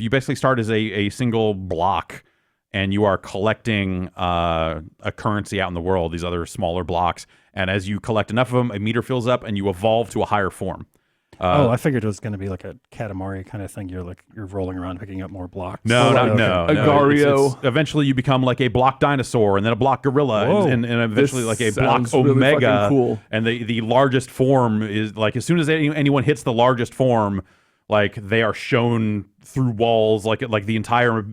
[SPEAKER 1] basically start as a single block, and you are collecting a currency out in the world, these other smaller blocks. And as you collect enough of them, a meter fills up, and you evolve to a higher form.
[SPEAKER 4] I figured it was going to be like a Katamari kind of thing. You're rolling around picking up more blocks.
[SPEAKER 1] No.
[SPEAKER 3] Agario.
[SPEAKER 1] It's eventually you become like a block dinosaur, and then a block gorilla, and eventually like a block omega.
[SPEAKER 3] Really cool.
[SPEAKER 1] And the largest form is like, as soon as anyone hits the largest form, like they are shown through walls, like the entire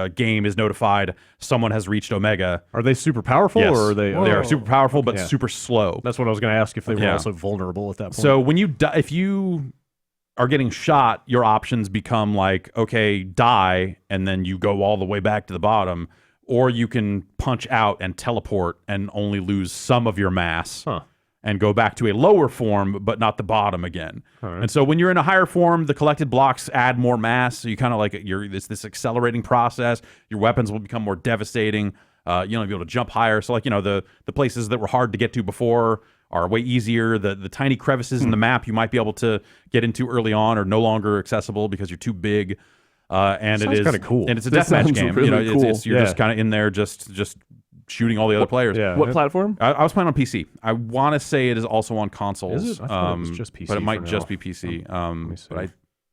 [SPEAKER 1] game is notified someone has reached Omega.
[SPEAKER 2] Are they super powerful,
[SPEAKER 1] Yes.
[SPEAKER 2] or are they?
[SPEAKER 1] They are super powerful, but
[SPEAKER 2] Yeah.
[SPEAKER 1] super slow.
[SPEAKER 2] That's what I was going to ask, if they were also vulnerable at that point.
[SPEAKER 1] So when you if you are getting shot, your options become like, okay, die, and then you go all the way back to the bottom, or you can punch out and teleport and only lose some of your mass. And go back to a lower form, but not the bottom again.
[SPEAKER 2] Right.
[SPEAKER 1] And so when you're in a higher form, the collected blocks add more mass. So you kind of like it's this accelerating process. Your weapons will become more devastating. You'll be able to jump higher. So like, the places that were hard to get to before are way easier. The tiny crevices in the map you might be able to get into early on are no longer accessible because you're too big. And
[SPEAKER 2] sounds
[SPEAKER 1] it is
[SPEAKER 2] kind of cool.
[SPEAKER 1] And it's a
[SPEAKER 3] This
[SPEAKER 1] deathmatch
[SPEAKER 3] sounds
[SPEAKER 1] game.
[SPEAKER 3] really cool.
[SPEAKER 1] You're just kind of in there just shooting all the other players.
[SPEAKER 2] Yeah.
[SPEAKER 3] What platform?
[SPEAKER 1] I was playing on PC. I want to say it is also on consoles.
[SPEAKER 2] Is it? I thought it was just PC
[SPEAKER 1] but it might
[SPEAKER 2] for
[SPEAKER 1] just
[SPEAKER 2] now.
[SPEAKER 1] be PC.
[SPEAKER 2] me see.
[SPEAKER 1] But I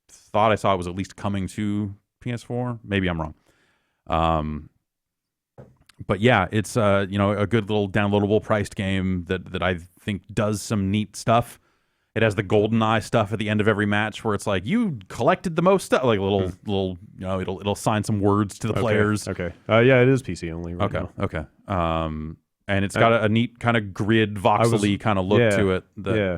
[SPEAKER 1] thought I saw it was at least coming to PS4. Maybe I'm wrong. But yeah, it's a good little downloadable priced game that I think does some neat stuff. It has the GoldenEye stuff at the end of every match where it's like, you collected the most stuff, like little it'll assign some words to the players.
[SPEAKER 2] Okay. Yeah, it is PC only. Right now.
[SPEAKER 1] Okay. And it's got a neat kind of grid voxely kind of look to it.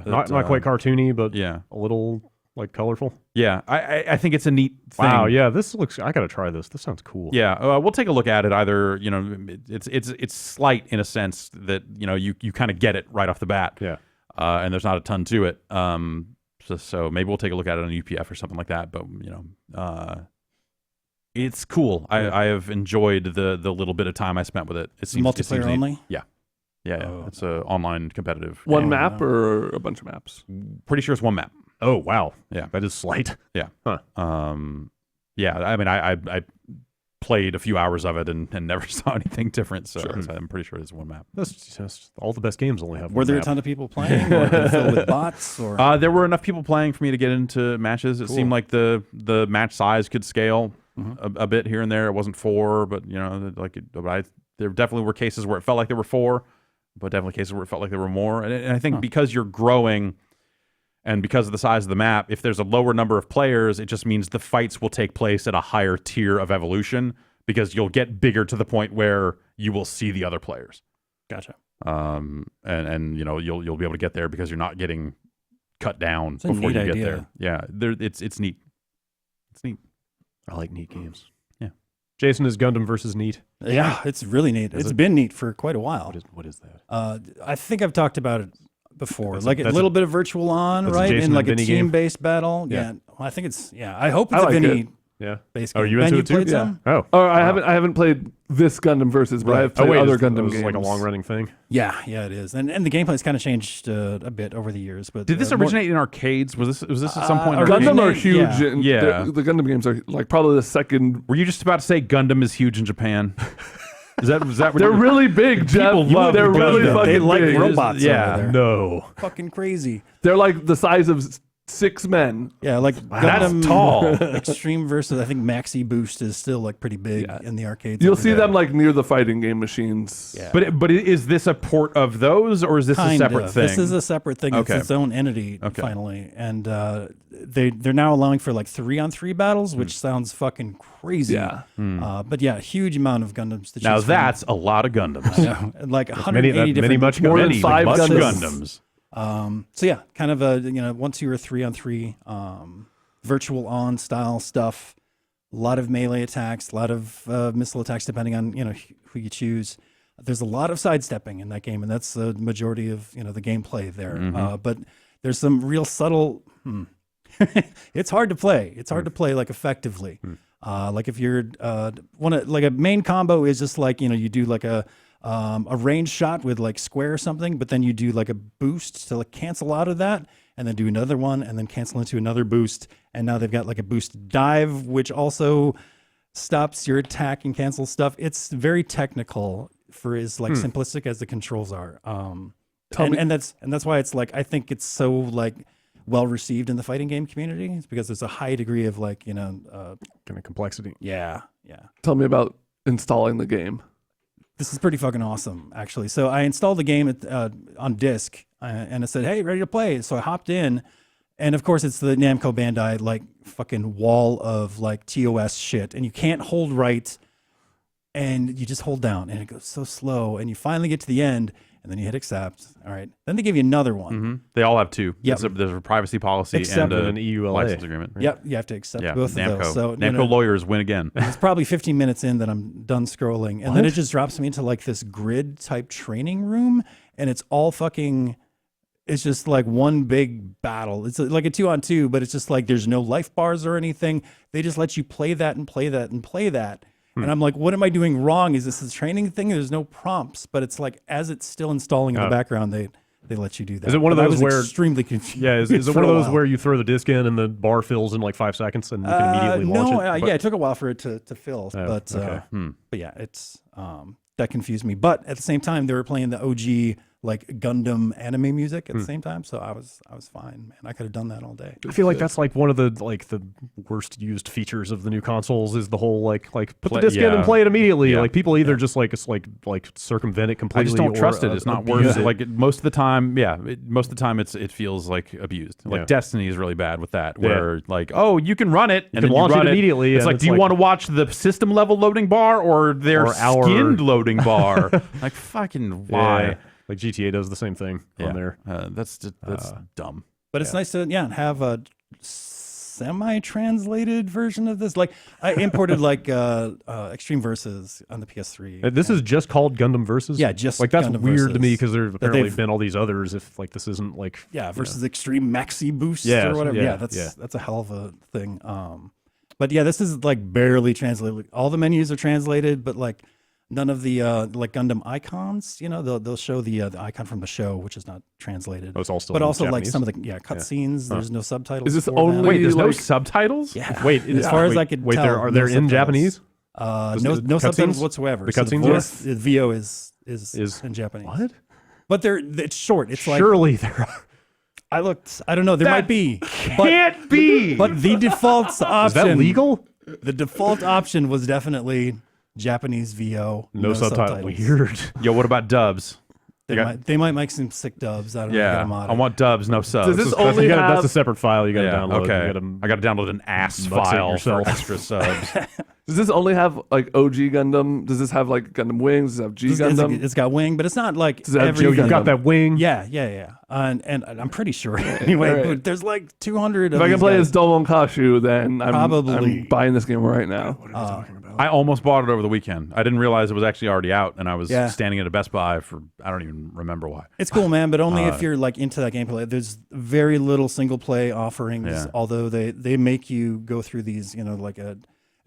[SPEAKER 2] Not quite cartoony, but
[SPEAKER 1] yeah,
[SPEAKER 2] a little like colorful.
[SPEAKER 1] Yeah, I think it's a neat thing.
[SPEAKER 2] Wow. Yeah, this looks. I gotta try this. This sounds cool.
[SPEAKER 1] Yeah, we'll take a look at it. Either it's slight in a sense that you kind of get it right off the bat.
[SPEAKER 2] Yeah.
[SPEAKER 1] And there's not a ton to it. So maybe we'll take a look at it on UPF or something like that. But it's cool. I have enjoyed the little bit of time I spent with it. It seems
[SPEAKER 4] multiplayer
[SPEAKER 1] neat.
[SPEAKER 4] only.
[SPEAKER 1] Yeah.
[SPEAKER 4] Oh.
[SPEAKER 1] It's a online competitive.
[SPEAKER 3] One
[SPEAKER 1] game.
[SPEAKER 3] map or a bunch of maps?
[SPEAKER 1] Pretty sure it's one map.
[SPEAKER 2] Oh wow.
[SPEAKER 1] Yeah.
[SPEAKER 2] That is slight.
[SPEAKER 1] Yeah.
[SPEAKER 2] Huh.
[SPEAKER 1] Yeah. I mean, I played a few hours of it and never saw anything different. So, so I'm pretty sure it's one map.
[SPEAKER 2] That's just all the best games only have.
[SPEAKER 4] Were
[SPEAKER 2] one
[SPEAKER 4] there
[SPEAKER 2] map.
[SPEAKER 4] a ton of people playing, or did it fill with bots? Or
[SPEAKER 1] There were enough people playing for me to get into matches. It seemed like the match size could scale a bit here and there. It wasn't 4, but there definitely were cases where it felt like there were 4, but definitely cases where it felt like there were more. And I think because you're growing and because of the size of the map, if there's a lower number of players, it just means the fights will take place at a higher tier of evolution because you'll get bigger to the point where you will see the other players.
[SPEAKER 4] Gotcha.
[SPEAKER 1] And you'll be able to get there because you're not getting cut down
[SPEAKER 4] It's a
[SPEAKER 1] before
[SPEAKER 4] neat
[SPEAKER 1] you get
[SPEAKER 4] idea.
[SPEAKER 1] there. Yeah, it's neat. It's neat.
[SPEAKER 2] I like neat games.
[SPEAKER 1] Yeah.
[SPEAKER 2] Jason, is Gundam versus neat?
[SPEAKER 4] Yeah, it's really neat. It's been neat for quite a while.
[SPEAKER 2] What is that?
[SPEAKER 4] I think I've talked about it before.
[SPEAKER 2] That's
[SPEAKER 4] like a little bit of virtual on,
[SPEAKER 2] that's a
[SPEAKER 4] right?
[SPEAKER 2] Jason
[SPEAKER 4] And like a
[SPEAKER 2] and Vinny game?
[SPEAKER 4] team-based battle.
[SPEAKER 2] Yeah.
[SPEAKER 4] Yeah. Well, I think it's I hope it's
[SPEAKER 3] I like
[SPEAKER 4] a Vinny
[SPEAKER 3] it.
[SPEAKER 2] Yeah.
[SPEAKER 4] based
[SPEAKER 2] Oh,
[SPEAKER 4] game.
[SPEAKER 2] you
[SPEAKER 4] Ben,
[SPEAKER 2] into
[SPEAKER 4] you
[SPEAKER 2] it too?
[SPEAKER 4] played
[SPEAKER 3] Yeah.
[SPEAKER 4] some?
[SPEAKER 2] Oh.
[SPEAKER 3] Or I haven't played this Gundam Versus, but I've played other Gundam
[SPEAKER 2] this
[SPEAKER 3] games.
[SPEAKER 2] is like a long running thing.
[SPEAKER 4] Yeah, it is. And the gameplay's kind of changed a bit over the years. But
[SPEAKER 1] Did this
[SPEAKER 4] more-
[SPEAKER 1] originate in arcades? Was this at some point? in
[SPEAKER 3] Gundam
[SPEAKER 1] arcades?
[SPEAKER 3] are huge.
[SPEAKER 4] Yeah.
[SPEAKER 3] And
[SPEAKER 1] Yeah.
[SPEAKER 3] the Gundam games are like probably the second.
[SPEAKER 1] Were you just about to say Gundam is huge in Japan? Was that what
[SPEAKER 3] They're
[SPEAKER 1] you-
[SPEAKER 3] really big, Jeff.
[SPEAKER 1] love
[SPEAKER 3] They're really
[SPEAKER 1] Gundam.
[SPEAKER 3] fucking
[SPEAKER 4] They like
[SPEAKER 3] big.
[SPEAKER 4] robots
[SPEAKER 1] Yeah.
[SPEAKER 4] over there.
[SPEAKER 2] No.
[SPEAKER 4] Fucking crazy.
[SPEAKER 3] They're like the size of 6 men.
[SPEAKER 4] Yeah, like
[SPEAKER 1] That's
[SPEAKER 4] Gundam
[SPEAKER 1] tall.
[SPEAKER 4] Extreme versus I think Maxi Boost is still like pretty big
[SPEAKER 3] Yeah.
[SPEAKER 4] in the arcades.
[SPEAKER 3] You'll
[SPEAKER 4] over
[SPEAKER 3] see
[SPEAKER 4] there.
[SPEAKER 3] them like near the fighting game machines.
[SPEAKER 4] Yeah.
[SPEAKER 1] But is this a port of those, or is this a separate thing?
[SPEAKER 4] This is a separate thing.
[SPEAKER 1] Okay.
[SPEAKER 4] It's its own entity finally, and they're now allowing for like 3-on-3 battles, which sounds fucking crazy.
[SPEAKER 3] Yeah.
[SPEAKER 4] But yeah, a huge amount of Gundams to choose
[SPEAKER 1] Now
[SPEAKER 4] from.
[SPEAKER 1] that's a lot of Gundams.
[SPEAKER 4] Yeah, and like 180
[SPEAKER 2] many
[SPEAKER 4] different.
[SPEAKER 2] much
[SPEAKER 3] More than
[SPEAKER 2] many
[SPEAKER 3] 5
[SPEAKER 1] much
[SPEAKER 3] Gundams.
[SPEAKER 1] Gundams.
[SPEAKER 4] So yeah, kind of a once you were 3-on-3, virtual on style stuff. A lot of melee attacks, a lot of missile attacks, depending on who you choose. There's a lot of sidestepping in that game, and that's the majority of the gameplay there. But there's some real subtle. It's hard to play. It's hard to play like effectively. Like if you're like a main combo is just like you do like a range shot with like square or something, but then you do like a boost to like cancel out of that, and then do another one, and then cancel into another boost. And now they've got like a boost dive, which also stops your attack and cancel stuff. It's very technical for as like simplistic as the controls are. And that's why it's like I think it's so like well received in the fighting game community. It's because there's a high degree of like,
[SPEAKER 2] kind of complexity.
[SPEAKER 4] yeah.
[SPEAKER 3] Tell me about installing the game.
[SPEAKER 4] This is pretty fucking awesome, actually. So I installed the game on disc, and it said, "Hey, ready to play." So I hopped in, and of course it's the Namco Bandai like fucking wall of like TOS shit, and you can't hold right, and you just hold down, and it goes so slow, and you finally get to the end, and then you hit accept. All right, then they give you another one.
[SPEAKER 1] Mm-hmm. They all have two.
[SPEAKER 4] Yep.
[SPEAKER 1] There's a privacy policy
[SPEAKER 4] Except
[SPEAKER 1] and
[SPEAKER 2] an EULA
[SPEAKER 1] license agreement. Right?
[SPEAKER 4] Yep, you have to accept
[SPEAKER 1] Yeah,
[SPEAKER 4] both
[SPEAKER 1] Namco.
[SPEAKER 4] of those. So
[SPEAKER 1] Namco lawyers win again.
[SPEAKER 4] it's probably 15 minutes in that I'm done scrolling, and then it just drops me into like this grid type training room, and it's all fucking. It's just like one big battle. It's like a 2-on-2, but it's just like there's no life bars or anything. They just let you play that and play that and play that. And I'm like, what am I doing wrong? Is this a training thing? There's no prompts, but it's like as it's still installing in the background, they let you do that.
[SPEAKER 2] Is it one of
[SPEAKER 4] But I
[SPEAKER 2] those
[SPEAKER 4] was
[SPEAKER 2] where
[SPEAKER 4] extremely confused?
[SPEAKER 2] Yeah, is it
[SPEAKER 4] for
[SPEAKER 2] one of
[SPEAKER 4] a
[SPEAKER 2] those
[SPEAKER 4] while.
[SPEAKER 2] where you throw the disc in and the bar fills in like 5 seconds and you can immediately launch
[SPEAKER 4] no,
[SPEAKER 2] it?
[SPEAKER 4] yeah, it took a while for it to fill, but
[SPEAKER 2] okay.
[SPEAKER 4] but yeah, it's that confused me. But at the same time, they were playing the OG like Gundam anime music at the same time, so I was fine, man. I could have done that all day.
[SPEAKER 2] I feel like that's like one of the worst used features of the new consoles is the whole like put the disc in and play it immediately.
[SPEAKER 1] Yeah.
[SPEAKER 2] Like people either just like it's like circumvent it completely.
[SPEAKER 1] I just don't
[SPEAKER 2] or,
[SPEAKER 1] trust it. It's not
[SPEAKER 2] abuse
[SPEAKER 1] worth it.
[SPEAKER 2] it.
[SPEAKER 1] Like most of the time, it feels like abused. Like
[SPEAKER 2] Yeah.
[SPEAKER 1] Destiny is really bad with that, where like, oh, you can run it and
[SPEAKER 2] can
[SPEAKER 1] then
[SPEAKER 2] launch
[SPEAKER 1] you
[SPEAKER 2] it
[SPEAKER 1] run
[SPEAKER 2] immediately,
[SPEAKER 1] It's
[SPEAKER 2] and
[SPEAKER 1] like,
[SPEAKER 2] it's
[SPEAKER 1] do you
[SPEAKER 2] like-
[SPEAKER 1] want to watch the system level loading bar or their
[SPEAKER 2] Or our-
[SPEAKER 1] skinned loading bar? Like fucking why?
[SPEAKER 2] Yeah. Like GTA does the same thing on there.
[SPEAKER 1] That's dumb.
[SPEAKER 4] But it's nice to have a semi-translated version of this. Like I imported like Extreme Versus on the PS3.
[SPEAKER 2] This is just called Gundam Versus.
[SPEAKER 4] Yeah, just
[SPEAKER 2] like that's
[SPEAKER 4] Gundam
[SPEAKER 2] weird to me
[SPEAKER 4] Versus.
[SPEAKER 2] because there's apparently
[SPEAKER 4] they've-
[SPEAKER 2] been all these others. If like this isn't like
[SPEAKER 4] versus Extreme Maxi Boost
[SPEAKER 2] Yeah,
[SPEAKER 4] or whatever.
[SPEAKER 2] yeah,
[SPEAKER 4] That's a hell of a thing. But yeah, this is like barely translated. All the menus are translated, but like none of the like Gundam icons. They'll show the icon from the show, which is not translated.
[SPEAKER 2] Oh, it's all still
[SPEAKER 4] but
[SPEAKER 2] in
[SPEAKER 4] also like
[SPEAKER 2] Japanese?
[SPEAKER 4] some of the cutscenes. There's no subtitles.
[SPEAKER 3] Is this
[SPEAKER 4] for
[SPEAKER 3] only-
[SPEAKER 4] them.
[SPEAKER 1] Wait, there's no
[SPEAKER 3] like-
[SPEAKER 1] subtitles?
[SPEAKER 4] Yeah.
[SPEAKER 2] Wait,
[SPEAKER 4] as far as I could
[SPEAKER 2] wait,
[SPEAKER 4] tell,
[SPEAKER 2] there are
[SPEAKER 4] no
[SPEAKER 2] in
[SPEAKER 4] subtitles.
[SPEAKER 2] Japanese?
[SPEAKER 4] No
[SPEAKER 2] cutscenes?
[SPEAKER 4] subtitles whatsoever.
[SPEAKER 2] The
[SPEAKER 4] So
[SPEAKER 2] cutscenes
[SPEAKER 4] voice- the VO is in Japanese.
[SPEAKER 2] What?
[SPEAKER 4] But it's short. It's like
[SPEAKER 2] Surely there are.
[SPEAKER 4] I looked. I don't know. There might be.
[SPEAKER 1] Can't be.
[SPEAKER 4] But the default option.
[SPEAKER 2] Is that legal?
[SPEAKER 4] The default option was definitely Japanese VO.
[SPEAKER 2] No subtitle.
[SPEAKER 4] subtitles.
[SPEAKER 2] Weird.
[SPEAKER 1] Yo, what about dubs?
[SPEAKER 4] They might make some sick dubs. I don't know. Get
[SPEAKER 1] Yeah,
[SPEAKER 4] them on
[SPEAKER 1] I
[SPEAKER 4] it.
[SPEAKER 1] want dubs, no subs.
[SPEAKER 3] Does this
[SPEAKER 2] That's,
[SPEAKER 3] only
[SPEAKER 2] that's
[SPEAKER 3] have-
[SPEAKER 2] a separate file you got to
[SPEAKER 1] yeah,
[SPEAKER 2] download.
[SPEAKER 1] okay.
[SPEAKER 2] You gotta
[SPEAKER 1] I got to download an ass
[SPEAKER 2] mux it
[SPEAKER 1] file for
[SPEAKER 2] yourself.
[SPEAKER 1] extra subs.
[SPEAKER 3] Does this only have like OG Gundam? Does this have like Gundam Wings? Does it have G Gundam?
[SPEAKER 4] It's got wing, but it's not like
[SPEAKER 3] Does it have
[SPEAKER 4] every.
[SPEAKER 3] Joe,
[SPEAKER 2] You got that wing.
[SPEAKER 4] Yeah. And I'm pretty sure anyway.
[SPEAKER 3] All right.
[SPEAKER 4] But there's like 200.
[SPEAKER 3] If
[SPEAKER 4] of
[SPEAKER 3] I can
[SPEAKER 4] these
[SPEAKER 3] play
[SPEAKER 4] guys.
[SPEAKER 3] as Domon Kashu, then I'm
[SPEAKER 4] Probably.
[SPEAKER 3] buying this game right now.
[SPEAKER 2] What are you talking about?
[SPEAKER 1] I almost bought it over the weekend. I didn't realize it was actually already out, and I was
[SPEAKER 4] Yeah.
[SPEAKER 1] standing at a Best Buy for I don't even remember why.
[SPEAKER 4] It's cool, man, but only if you're like into that gameplay. There's very little single play offerings,
[SPEAKER 1] Yeah.
[SPEAKER 4] although they make you go through these, like a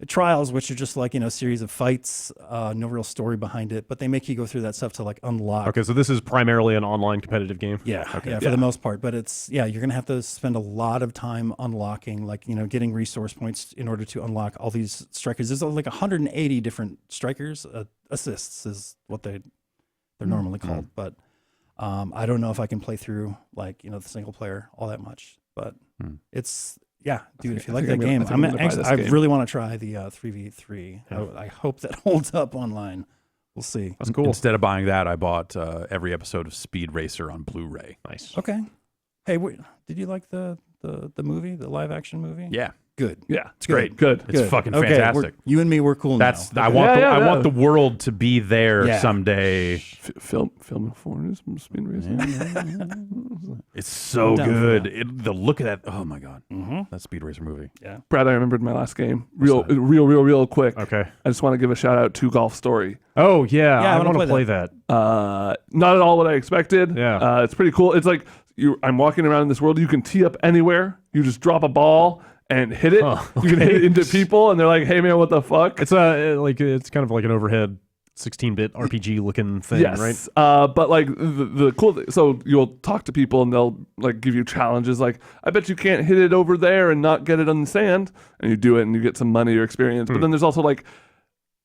[SPEAKER 4] trials, which are just like a series of fights, no real story behind it, but they make you go through that stuff to like unlock.
[SPEAKER 2] Okay, so this is primarily an online competitive game.
[SPEAKER 4] Yeah,
[SPEAKER 2] Okay.
[SPEAKER 4] for the most part, but you're gonna have to spend a lot of time unlocking, like getting resource points in order to unlock all these strikers. There's like 180 different strikers. Assists is what they're normally called, but I don't know if I can play through like the single player all that much, but it's. Yeah, dude, if you like that game, I really want to try the 3v3. I hope that holds up online. We'll see.
[SPEAKER 2] That's cool.
[SPEAKER 1] Instead of buying that, I bought every episode of Speed Racer on Blu-ray.
[SPEAKER 2] Nice.
[SPEAKER 4] Okay. Hey, did you like the movie, the live action movie?
[SPEAKER 1] Yeah,
[SPEAKER 4] Good.
[SPEAKER 3] Yeah,
[SPEAKER 4] It's
[SPEAKER 3] great. Good.
[SPEAKER 1] it's
[SPEAKER 4] Good.
[SPEAKER 1] fucking
[SPEAKER 4] Okay,
[SPEAKER 1] fantastic.
[SPEAKER 4] you and me, we're cool
[SPEAKER 1] That's
[SPEAKER 4] now.
[SPEAKER 1] I want
[SPEAKER 3] Yeah,
[SPEAKER 1] I
[SPEAKER 3] yeah,
[SPEAKER 1] want
[SPEAKER 3] yeah.
[SPEAKER 1] the world to be there
[SPEAKER 4] Yeah.
[SPEAKER 1] someday.
[SPEAKER 3] Film foreigners from Speed Racer.
[SPEAKER 1] It's so
[SPEAKER 4] I'm down for
[SPEAKER 1] good.
[SPEAKER 4] that.
[SPEAKER 1] The look of that. Oh my god,
[SPEAKER 4] Mm-hmm.
[SPEAKER 1] that Speed Racer movie.
[SPEAKER 4] Yeah.
[SPEAKER 3] Brad, I remembered my last game. Real quick.
[SPEAKER 2] Okay.
[SPEAKER 3] I just want to give a shout out to Golf Story.
[SPEAKER 2] Oh yeah,
[SPEAKER 4] Yeah, I
[SPEAKER 2] I
[SPEAKER 4] wanna
[SPEAKER 2] want to
[SPEAKER 4] play
[SPEAKER 2] play that.
[SPEAKER 3] Not at all what I expected.
[SPEAKER 2] Yeah.
[SPEAKER 3] It's pretty cool. It's like I'm walking around in this world. You can tee up anywhere. You just drop a ball and hit it. You can hit it into people, and they're like, "Hey man, what the fuck?"
[SPEAKER 2] It's it's kind of like an overhead 16-bit RPG looking thing,
[SPEAKER 3] Yes.
[SPEAKER 2] right?
[SPEAKER 3] But like the cool thing, so you'll talk to people and they'll like give you challenges like, I bet you can't hit it over there and not get it on the sand, and you do it and you get some money or experience. But then there's also like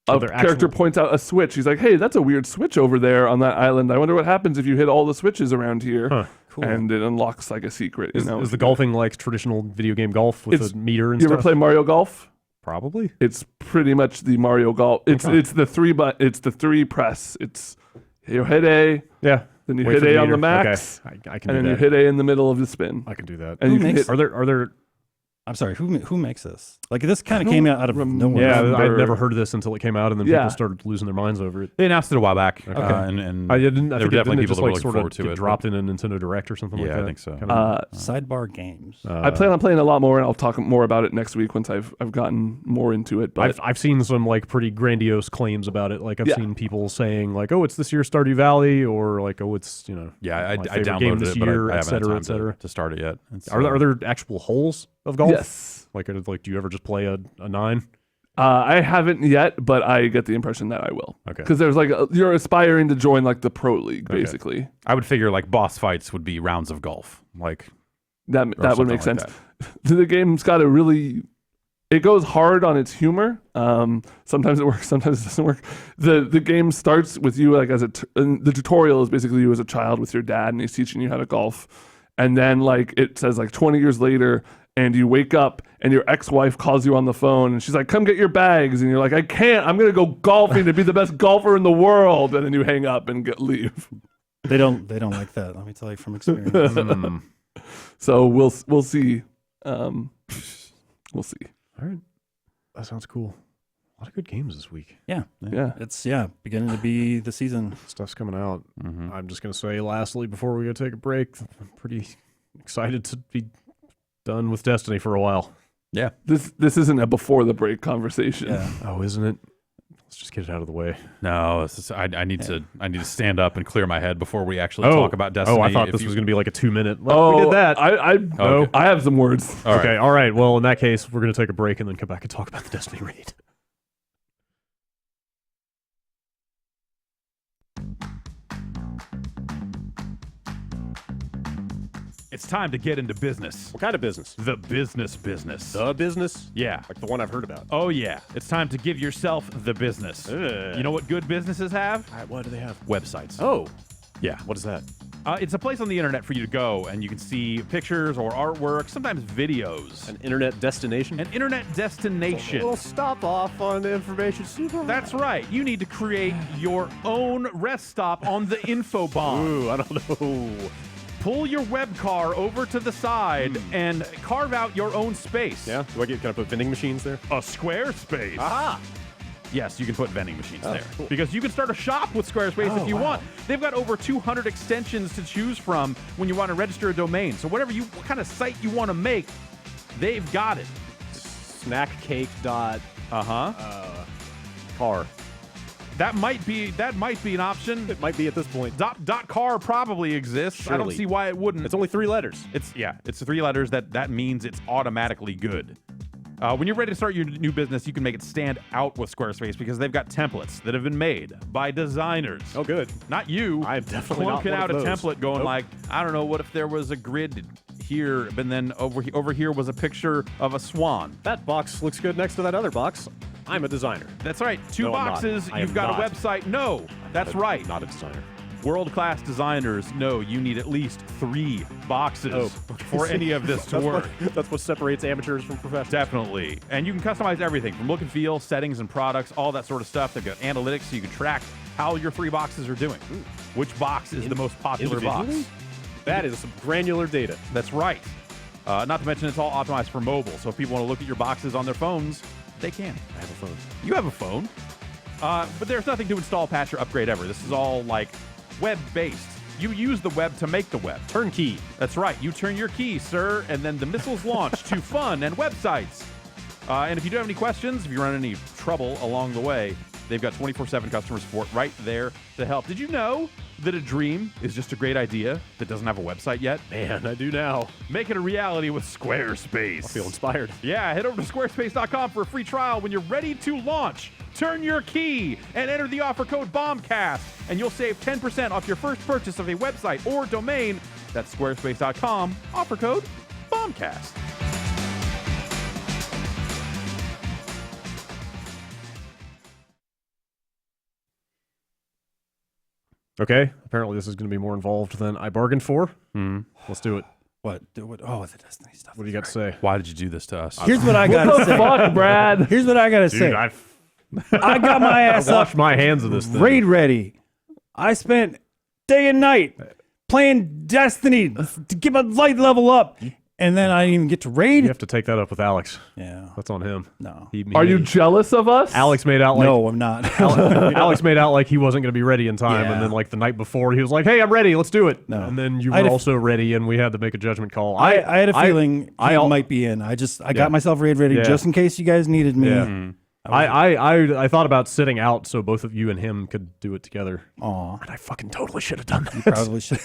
[SPEAKER 3] a
[SPEAKER 2] they're
[SPEAKER 3] character
[SPEAKER 2] actual-
[SPEAKER 3] points out a switch. He's like, hey, that's a weird switch over there on that island. I wonder what happens if you hit all the switches around here.
[SPEAKER 4] Cool.
[SPEAKER 3] and it unlocks like a secret.
[SPEAKER 2] Is the golfing like traditional video game golf with a meter and
[SPEAKER 3] You
[SPEAKER 2] stuff?
[SPEAKER 3] ever play Mario Golf?
[SPEAKER 2] Probably.
[SPEAKER 3] It's pretty much the Mario Golf. It's the three press. It's you hit A,
[SPEAKER 2] Yeah.
[SPEAKER 3] then you
[SPEAKER 2] Wait
[SPEAKER 3] hit
[SPEAKER 2] for
[SPEAKER 3] A
[SPEAKER 2] the
[SPEAKER 3] on the
[SPEAKER 2] meter.
[SPEAKER 3] max,
[SPEAKER 2] Okay. I can
[SPEAKER 3] and
[SPEAKER 2] do
[SPEAKER 3] then
[SPEAKER 2] that.
[SPEAKER 3] you hit A in the middle of the spin.
[SPEAKER 2] I can do that.
[SPEAKER 3] And
[SPEAKER 4] Who
[SPEAKER 3] you can
[SPEAKER 4] makes-
[SPEAKER 3] hit.
[SPEAKER 2] Are there?
[SPEAKER 4] I'm sorry. Who makes this? Like this kind of came out of nowhere.
[SPEAKER 2] Yeah,
[SPEAKER 3] Remember-
[SPEAKER 2] I'd never heard of this until it came out, and then
[SPEAKER 3] Yeah.
[SPEAKER 2] people started losing their minds over it.
[SPEAKER 1] They announced it a while back.
[SPEAKER 2] Okay.
[SPEAKER 1] And
[SPEAKER 2] I didn't.
[SPEAKER 1] there
[SPEAKER 2] I
[SPEAKER 1] were
[SPEAKER 2] think
[SPEAKER 1] definitely
[SPEAKER 2] it
[SPEAKER 1] people
[SPEAKER 2] just
[SPEAKER 1] that were
[SPEAKER 2] like
[SPEAKER 1] looking
[SPEAKER 2] sort
[SPEAKER 1] forward
[SPEAKER 2] of
[SPEAKER 1] to
[SPEAKER 2] get
[SPEAKER 1] it.
[SPEAKER 2] dropped in a Nintendo Direct or something like
[SPEAKER 1] Yeah,
[SPEAKER 2] that.
[SPEAKER 1] I think so.
[SPEAKER 2] Kind of-
[SPEAKER 4] Sidebar games.
[SPEAKER 3] I plan on playing a lot more, and I'll talk more about it next week once I've gotten more into it. But
[SPEAKER 2] I've seen some like pretty grandiose claims about it. Like I've
[SPEAKER 3] Yeah.
[SPEAKER 2] seen people saying like, "Oh, it's this year's Stardew Valley," or like, "Oh, it's
[SPEAKER 1] Yeah, I
[SPEAKER 2] my favorite game
[SPEAKER 1] downloaded
[SPEAKER 2] this
[SPEAKER 1] it, but
[SPEAKER 2] year,
[SPEAKER 1] I
[SPEAKER 2] et
[SPEAKER 1] haven't had
[SPEAKER 2] cetera,
[SPEAKER 1] time
[SPEAKER 2] et cetera."
[SPEAKER 1] to start it yet.
[SPEAKER 2] Are there actual holes of golf?
[SPEAKER 3] yes,
[SPEAKER 2] Like do you ever just play a 9?
[SPEAKER 3] I haven't yet, but I get the impression that I will.
[SPEAKER 2] Okay.
[SPEAKER 3] Because there's like you're aspiring to join like the pro league, basically.
[SPEAKER 1] I would figure like boss fights would be rounds of golf. Like
[SPEAKER 3] That
[SPEAKER 1] or
[SPEAKER 3] would
[SPEAKER 1] something
[SPEAKER 3] make
[SPEAKER 1] like
[SPEAKER 3] sense.
[SPEAKER 1] that.
[SPEAKER 3] The game's got a really. It goes hard on its humor. Sometimes it works, sometimes it doesn't work. The game starts with you like and the tutorial is basically you as a child with your dad, and he's teaching you how to golf. And then like it says like 20 years later, and you wake up and your ex-wife calls you on the phone, and she's like, "Come get your bags," and you're like, "I can't. I'm gonna go golfing to be the best golfer in the world." And then you hang up and leave.
[SPEAKER 4] They don't like that. Let me tell you from experience.
[SPEAKER 3] So we'll see. We'll see.
[SPEAKER 2] All right, that sounds cool. A lot of good games this week.
[SPEAKER 3] Yeah.
[SPEAKER 4] It's beginning to be the season.
[SPEAKER 2] Stuff's coming out.
[SPEAKER 1] Mhm.
[SPEAKER 2] I'm just gonna say, lastly, before we go take a break, I'm pretty excited to be done with Destiny for a while.
[SPEAKER 1] Yeah.
[SPEAKER 3] This isn't a before the break conversation.
[SPEAKER 4] Yeah.
[SPEAKER 2] Oh, isn't it? Let's just get it out of the way.
[SPEAKER 1] No, I need to stand up and clear my head before we actually talk about Destiny.
[SPEAKER 2] Oh, I thought
[SPEAKER 1] If
[SPEAKER 2] this
[SPEAKER 1] you-
[SPEAKER 2] was going to be like a 2-minute. Well,
[SPEAKER 3] Oh,
[SPEAKER 2] we did that.
[SPEAKER 1] Okay.
[SPEAKER 3] I have some words.
[SPEAKER 1] All right.
[SPEAKER 2] Okay, all right. Well, in that case, we're going to take a break and then come back and talk about the Destiny raid.
[SPEAKER 1] It's time to get into business.
[SPEAKER 2] What kind of business?
[SPEAKER 1] The business.
[SPEAKER 2] The business?
[SPEAKER 1] Yeah.
[SPEAKER 2] Like the one I've heard about.
[SPEAKER 1] Oh, yeah. It's time to give yourself the business. You know what good businesses have?
[SPEAKER 2] What do they have?
[SPEAKER 1] Websites.
[SPEAKER 2] Oh,
[SPEAKER 1] Yeah.
[SPEAKER 2] what is that?
[SPEAKER 1] It's a place on the internet for you to go, and you can see pictures or artwork, sometimes videos.
[SPEAKER 2] An internet destination?
[SPEAKER 1] An internet destination.
[SPEAKER 2] We'll stop off on the information super.
[SPEAKER 1] That's right. You need to create your own rest stop on the info bomb.
[SPEAKER 2] Ooh, I don't know.
[SPEAKER 1] Pull your web car over to the side and carve out your own space.
[SPEAKER 2] Yeah? Can I put vending machines there?
[SPEAKER 1] A Squarespace.
[SPEAKER 2] Aha!
[SPEAKER 1] Yes, you can put vending machines there.
[SPEAKER 2] Cool.
[SPEAKER 1] Because you can start a shop with Squarespace if you want. They've got over 200 extensions to choose from when you want to register a domain. So what kind of site you want to make, they've got it.
[SPEAKER 2] Snackcake dot car.
[SPEAKER 1] That might be an option.
[SPEAKER 2] It might be at this point.
[SPEAKER 1] Dot car probably exists. I don't
[SPEAKER 2] Surely.
[SPEAKER 1] see why it wouldn't.
[SPEAKER 2] It's only 3 letters.
[SPEAKER 1] It's 3 letters. That means it's automatically good. When you're ready to start your new business, you can make it stand out with Squarespace because they've got templates that have been made by designers.
[SPEAKER 2] Oh, good.
[SPEAKER 1] Not you.
[SPEAKER 2] I am definitely not
[SPEAKER 1] clunking
[SPEAKER 2] one
[SPEAKER 1] out
[SPEAKER 2] of
[SPEAKER 1] a
[SPEAKER 2] those.
[SPEAKER 1] template going
[SPEAKER 2] Nope.
[SPEAKER 1] like, I don't know, what if there was a grid here, and then over here was a picture of a swan.
[SPEAKER 2] That box looks good next to that other box. I'm a designer.
[SPEAKER 1] That's right. 2
[SPEAKER 2] No, I'm not.
[SPEAKER 1] boxes.
[SPEAKER 2] I
[SPEAKER 1] You've
[SPEAKER 2] am
[SPEAKER 1] got
[SPEAKER 2] not.
[SPEAKER 1] a website. No, that's right.
[SPEAKER 2] Not a designer.
[SPEAKER 1] World-class designers know you need at least 3 boxes for any of this to work.
[SPEAKER 2] That's what separates amateurs from professionals.
[SPEAKER 1] Definitely. And you can customize everything from look and feel, settings and products, all that sort of stuff. They've got analytics so you can track how your 3 boxes are doing. Which box is the most popular box?
[SPEAKER 2] Individually? That is some granular data.
[SPEAKER 1] That's right. Not to mention it's all optimized for mobile. So if people want to look at your boxes on their phones, they can.
[SPEAKER 2] I have a phone.
[SPEAKER 1] You have a phone. But there's nothing to install, patch, or upgrade ever. This is all like web-based. You use the web to make the web.
[SPEAKER 2] Turnkey.
[SPEAKER 1] That's right. You turn your key, sir, and then the missiles launch to fun and websites. And if you do have any questions, if you run into any trouble along the way, they've got 24/7 customer support right there to help. Did you know that a dream is just a great idea that doesn't have a website yet?
[SPEAKER 2] Man, I do now.
[SPEAKER 1] Make it a reality with Squarespace.
[SPEAKER 2] I feel inspired.
[SPEAKER 1] Yeah, head over to squarespace.com for a free trial when you're ready to launch. Turn your key and enter the offer code BOMBCAST, and you'll save 10% off your first purchase of a website or domain. That's squarespace.com, offer code BOMBCAST.
[SPEAKER 2] Okay. Apparently, this is going to be more involved than I bargained for. Let's do it.
[SPEAKER 4] What? Oh, the Destiny stuff.
[SPEAKER 2] What do you got to say?
[SPEAKER 1] Why did you do this to us?
[SPEAKER 4] Here's what I got to say.
[SPEAKER 3] Fuck, Brad.
[SPEAKER 4] Here's what I got to
[SPEAKER 2] Dude,
[SPEAKER 4] say. I got my ass
[SPEAKER 2] I
[SPEAKER 4] up,
[SPEAKER 2] washed my hands of this thing.
[SPEAKER 4] raid ready. I spent day and night playing Destiny to get my light level up, and then I didn't even get to raid.
[SPEAKER 2] You have to take that up with Alex.
[SPEAKER 4] Yeah.
[SPEAKER 2] That's on him.
[SPEAKER 4] No.
[SPEAKER 3] Are you jealous of us?
[SPEAKER 2] Alex made out like
[SPEAKER 4] No, I'm not.
[SPEAKER 2] Alex made out like he wasn't going to be ready in time,
[SPEAKER 4] Yeah.
[SPEAKER 2] and then like the night before, he was like, "Hey, I'm ready. Let's do it."
[SPEAKER 4] No.
[SPEAKER 2] And then you
[SPEAKER 4] I had
[SPEAKER 2] were
[SPEAKER 4] a-
[SPEAKER 2] also ready, and we had to make a judgment call.
[SPEAKER 4] I had a feeling
[SPEAKER 2] I
[SPEAKER 4] he might be in. I
[SPEAKER 2] Yeah.
[SPEAKER 4] got myself raid ready
[SPEAKER 2] Yeah.
[SPEAKER 4] just in case you guys needed me.
[SPEAKER 2] Yeah. I thought about sitting out so both of you and him could do it together.
[SPEAKER 4] Aw,
[SPEAKER 2] And I fucking totally should have done that.
[SPEAKER 4] probably should.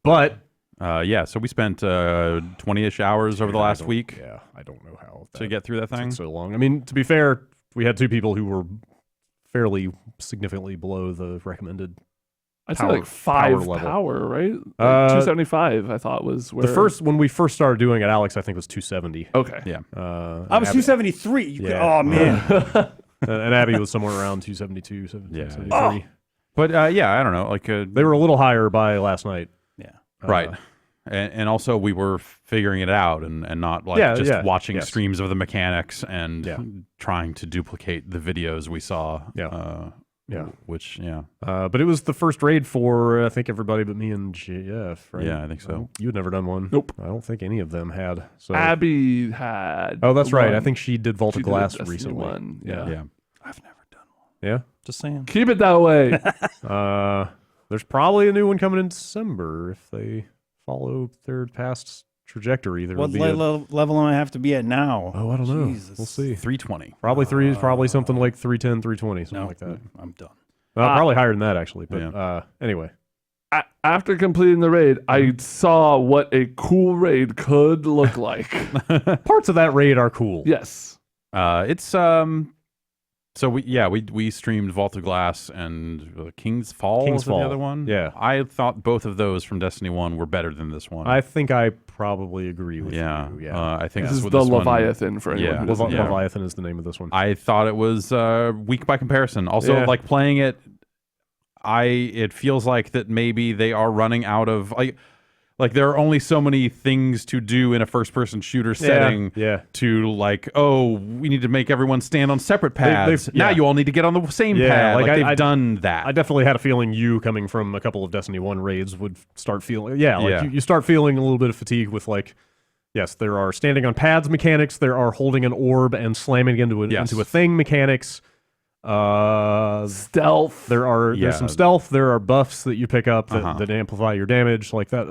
[SPEAKER 1] But so we spent 20-ish hours over the last week
[SPEAKER 2] Yeah, I don't know how
[SPEAKER 1] to get through that thing.
[SPEAKER 2] took so long. I mean, to be fair, we had two people who were fairly significantly below the recommended.
[SPEAKER 3] I'd say
[SPEAKER 2] power-
[SPEAKER 3] like 5
[SPEAKER 2] power
[SPEAKER 3] power,
[SPEAKER 2] level.
[SPEAKER 3] right? Like
[SPEAKER 2] Uh,
[SPEAKER 3] 275, I thought was where.
[SPEAKER 2] When we first started doing it, Alex, I think was 270.
[SPEAKER 3] Okay.
[SPEAKER 1] Yeah.
[SPEAKER 4] I was
[SPEAKER 2] Abby-
[SPEAKER 4] 273.
[SPEAKER 2] Yeah.
[SPEAKER 4] Oh man.
[SPEAKER 2] and Abby was somewhere around 272, 73.
[SPEAKER 1] Yeah. But I don't know. Like
[SPEAKER 2] They were a little higher by last night.
[SPEAKER 4] Yeah.
[SPEAKER 1] right. And also we were figuring it out and not like just watching streams of the mechanics and trying to duplicate the videos we saw.
[SPEAKER 2] Yeah.
[SPEAKER 1] Which,
[SPEAKER 2] But it was the first raid for, I think, everybody but me and Jeff, right?
[SPEAKER 1] Yeah, I think so.
[SPEAKER 2] You had never done one.
[SPEAKER 3] Nope.
[SPEAKER 2] I don't think any of them had. So.
[SPEAKER 3] Abby had.
[SPEAKER 2] Oh, that's right. I
[SPEAKER 3] one.
[SPEAKER 2] think she did Vault
[SPEAKER 3] She
[SPEAKER 2] of
[SPEAKER 3] did a
[SPEAKER 2] Glass
[SPEAKER 3] Destiny
[SPEAKER 2] recently.
[SPEAKER 3] one, yeah.
[SPEAKER 4] I've never done one.
[SPEAKER 2] Yeah?
[SPEAKER 4] Just saying.
[SPEAKER 3] Keep it that way.
[SPEAKER 2] There's probably a new one coming in December if they follow their past trajectory. There
[SPEAKER 4] What
[SPEAKER 2] will be
[SPEAKER 4] level am I have to be at now?
[SPEAKER 2] Oh, I don't know.
[SPEAKER 4] Jesus.
[SPEAKER 2] We'll see.
[SPEAKER 1] 320.
[SPEAKER 2] Probably something like 310, 320, something
[SPEAKER 4] No,
[SPEAKER 2] like that.
[SPEAKER 4] I'm done.
[SPEAKER 2] Probably higher than that, actually. But anyway.
[SPEAKER 3] After completing the raid, I saw what a cool raid could look like.
[SPEAKER 2] Parts of that raid are cool.
[SPEAKER 3] Yes.
[SPEAKER 1] It's so we streamed Vault of Glass and King's Fall
[SPEAKER 2] King's
[SPEAKER 1] was the
[SPEAKER 2] Fall.
[SPEAKER 1] other one.
[SPEAKER 2] Yeah.
[SPEAKER 1] I thought both of those from Destiny 1 were better than this one.
[SPEAKER 2] I think I probably agree with
[SPEAKER 1] yeah.
[SPEAKER 2] you. Yeah.
[SPEAKER 1] I think
[SPEAKER 3] This is
[SPEAKER 1] what
[SPEAKER 3] the
[SPEAKER 1] this one-
[SPEAKER 3] Leviathan for anyone
[SPEAKER 1] Yeah.
[SPEAKER 3] who doesn't know.
[SPEAKER 2] Leviathan is the name of this one.
[SPEAKER 1] I thought it was weak by comparison. Also,
[SPEAKER 2] Yeah.
[SPEAKER 1] like playing it, it feels like that maybe they are running out of like there are only so many things to do in a first-person shooter setting.
[SPEAKER 2] Yeah.
[SPEAKER 1] To like, oh, we need to make everyone stand on separate pads. Now
[SPEAKER 2] yeah.
[SPEAKER 1] you all need to get on the same
[SPEAKER 2] Yeah,
[SPEAKER 1] pad.
[SPEAKER 2] like
[SPEAKER 1] Like,
[SPEAKER 2] I
[SPEAKER 1] they've done that.
[SPEAKER 2] I definitely had a feeling you coming from a couple of Destiny 1 raids would start feeling,
[SPEAKER 1] Yeah.
[SPEAKER 2] You start feeling a little bit of fatigue with like, yes, there are standing on pads mechanics, there are holding an orb and slamming into a thing mechanics.
[SPEAKER 3] Stealth.
[SPEAKER 2] There's some stealth, there are buffs that you pick up that amplify your damage, like that.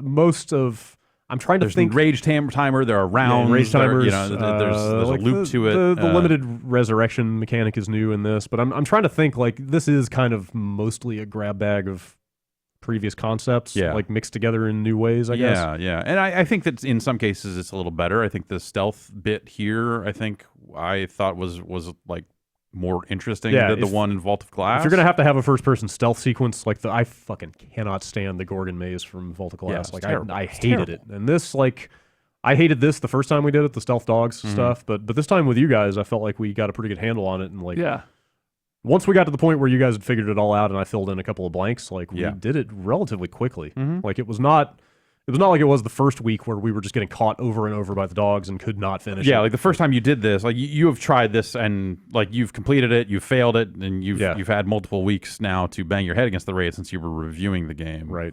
[SPEAKER 2] I'm trying to think.
[SPEAKER 1] Rage timer. There are rounds.
[SPEAKER 2] Rage timers.
[SPEAKER 1] There's a
[SPEAKER 2] like
[SPEAKER 1] loop to it.
[SPEAKER 2] The limited resurrection mechanic is new in this, but I'm trying to think like this is kind of mostly a grab bag of previous concepts, like mixed together in new ways. I guess.
[SPEAKER 1] Yeah. And I think that in some cases it's a little better. I think the stealth bit here, I thought was like more interesting than the one in Vault of Glass.
[SPEAKER 2] If you're gonna have to have a first-person stealth sequence, like I fucking cannot stand the Gorgon maze from Vault of Glass.
[SPEAKER 1] Yeah,
[SPEAKER 2] I hated it, and this I hated this the first time we did it, the stealth dogs stuff. But this time with you guys, I felt like we got a pretty good handle on it, and once we got to the point where you guys had figured it all out, and I filled in a couple of blanks, we did it relatively quickly. Like it was not like it was the first week where we were just getting caught over and over by the dogs and could not finish it.
[SPEAKER 1] Yeah, like the first time you did this, like you have tried this and like you've completed it, you've failed it, and you've had multiple weeks now to bang your head against the raid since you were reviewing the game.
[SPEAKER 2] Right.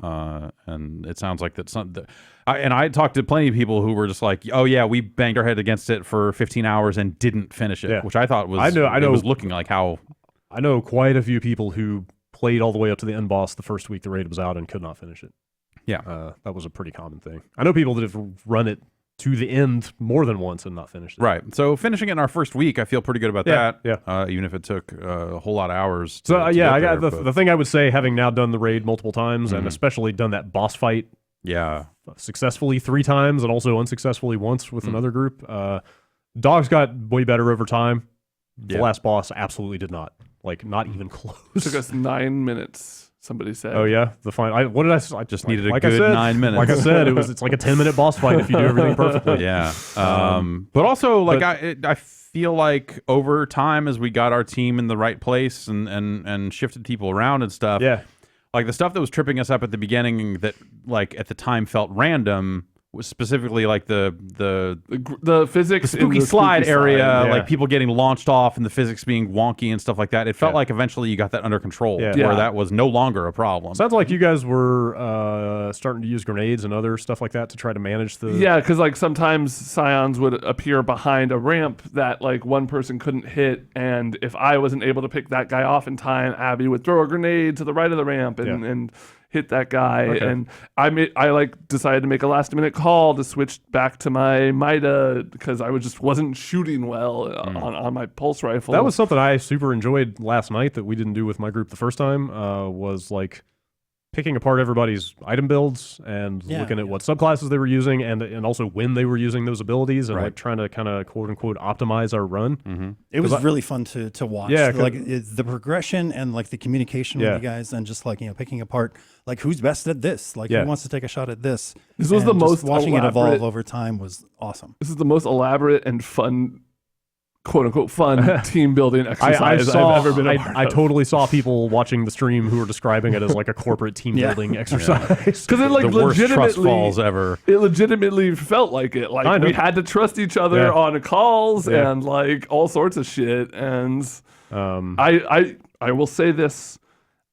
[SPEAKER 1] And it sounds like that I talked to plenty of people who were just like, oh yeah, we banged our head against it for 15 hours and didn't finish it, which I thought was
[SPEAKER 2] I know
[SPEAKER 1] it was looking like how
[SPEAKER 2] I know quite a few people who played all the way up to the end boss the first week the raid was out and could not finish it.
[SPEAKER 1] Yeah.
[SPEAKER 2] That was a pretty common thing. I know people that have run it to the end more than once and not finished it.
[SPEAKER 1] Right. So finishing it in our first week, I feel pretty good about that.
[SPEAKER 2] Yeah.
[SPEAKER 1] Even if it took a whole lot of hours.
[SPEAKER 2] To get there, the thing I would say, having now done the raid multiple times and especially done that boss fight successfully 3 times and also unsuccessfully once with another group, dogs got way better over time. The last boss absolutely did not. Like, not even close.
[SPEAKER 3] It took us 9 minutes, somebody said.
[SPEAKER 2] Oh, yeah? The final. What did I
[SPEAKER 1] just needed a good 9 minutes.
[SPEAKER 2] Like I said, it's like a 10-minute boss fight if you do everything perfectly.
[SPEAKER 1] Yeah. But also, I feel like over time, as we got our team in the right place and shifted people around and stuff, Like the stuff that was tripping us up at the beginning that like at the time felt random was specifically like the
[SPEAKER 3] physics,
[SPEAKER 1] the spooky slide area,
[SPEAKER 2] yeah.
[SPEAKER 1] like people getting launched off and the physics being wonky and stuff like that. It felt
[SPEAKER 2] Yeah.
[SPEAKER 1] like eventually you got that under control,
[SPEAKER 2] Yeah.
[SPEAKER 1] where
[SPEAKER 3] Yeah.
[SPEAKER 1] that was no longer a problem.
[SPEAKER 2] Sounds like you guys were starting to use grenades and other stuff like that to try to manage the.
[SPEAKER 3] Yeah, because like sometimes scions would appear behind a ramp that like one person couldn't hit, and if I wasn't able to pick that guy off in time, Abby would throw a grenade to the right of the ramp and hit that guy.
[SPEAKER 2] Okay.
[SPEAKER 3] And I like decided to make a last minute call to switch back to my Mida because I wasn't shooting well on my pulse rifle.
[SPEAKER 2] That was something I super enjoyed last night that we didn't do with my group the first time. Was like picking apart everybody's item builds and looking at what subclasses they were using and also when they were using those abilities and like trying to kind of quote unquote optimize our run.
[SPEAKER 4] It was really fun to watch.
[SPEAKER 2] Yeah,
[SPEAKER 4] like the progression and like the communication with you guys, and just like picking apart like who's best at this, like who wants to take a shot at this.
[SPEAKER 3] This was the
[SPEAKER 4] And
[SPEAKER 3] most
[SPEAKER 4] just watching it evolve
[SPEAKER 3] elaborate-
[SPEAKER 4] over time was awesome.
[SPEAKER 3] This is the most elaborate and fun, quote unquote, fun team building exercise I've ever been a part
[SPEAKER 2] I
[SPEAKER 3] of.
[SPEAKER 2] totally saw people watching the stream who were describing it as like a corporate team building exercise.
[SPEAKER 3] Because it like
[SPEAKER 1] the worst trust
[SPEAKER 3] legitimately
[SPEAKER 1] falls ever.
[SPEAKER 3] It legitimately felt like it.
[SPEAKER 2] I
[SPEAKER 3] Like
[SPEAKER 2] know.
[SPEAKER 3] we had to trust each other
[SPEAKER 2] Yeah.
[SPEAKER 3] on calls
[SPEAKER 2] Yeah.
[SPEAKER 3] and like all sorts of shit. And
[SPEAKER 2] Um,
[SPEAKER 3] I will say this.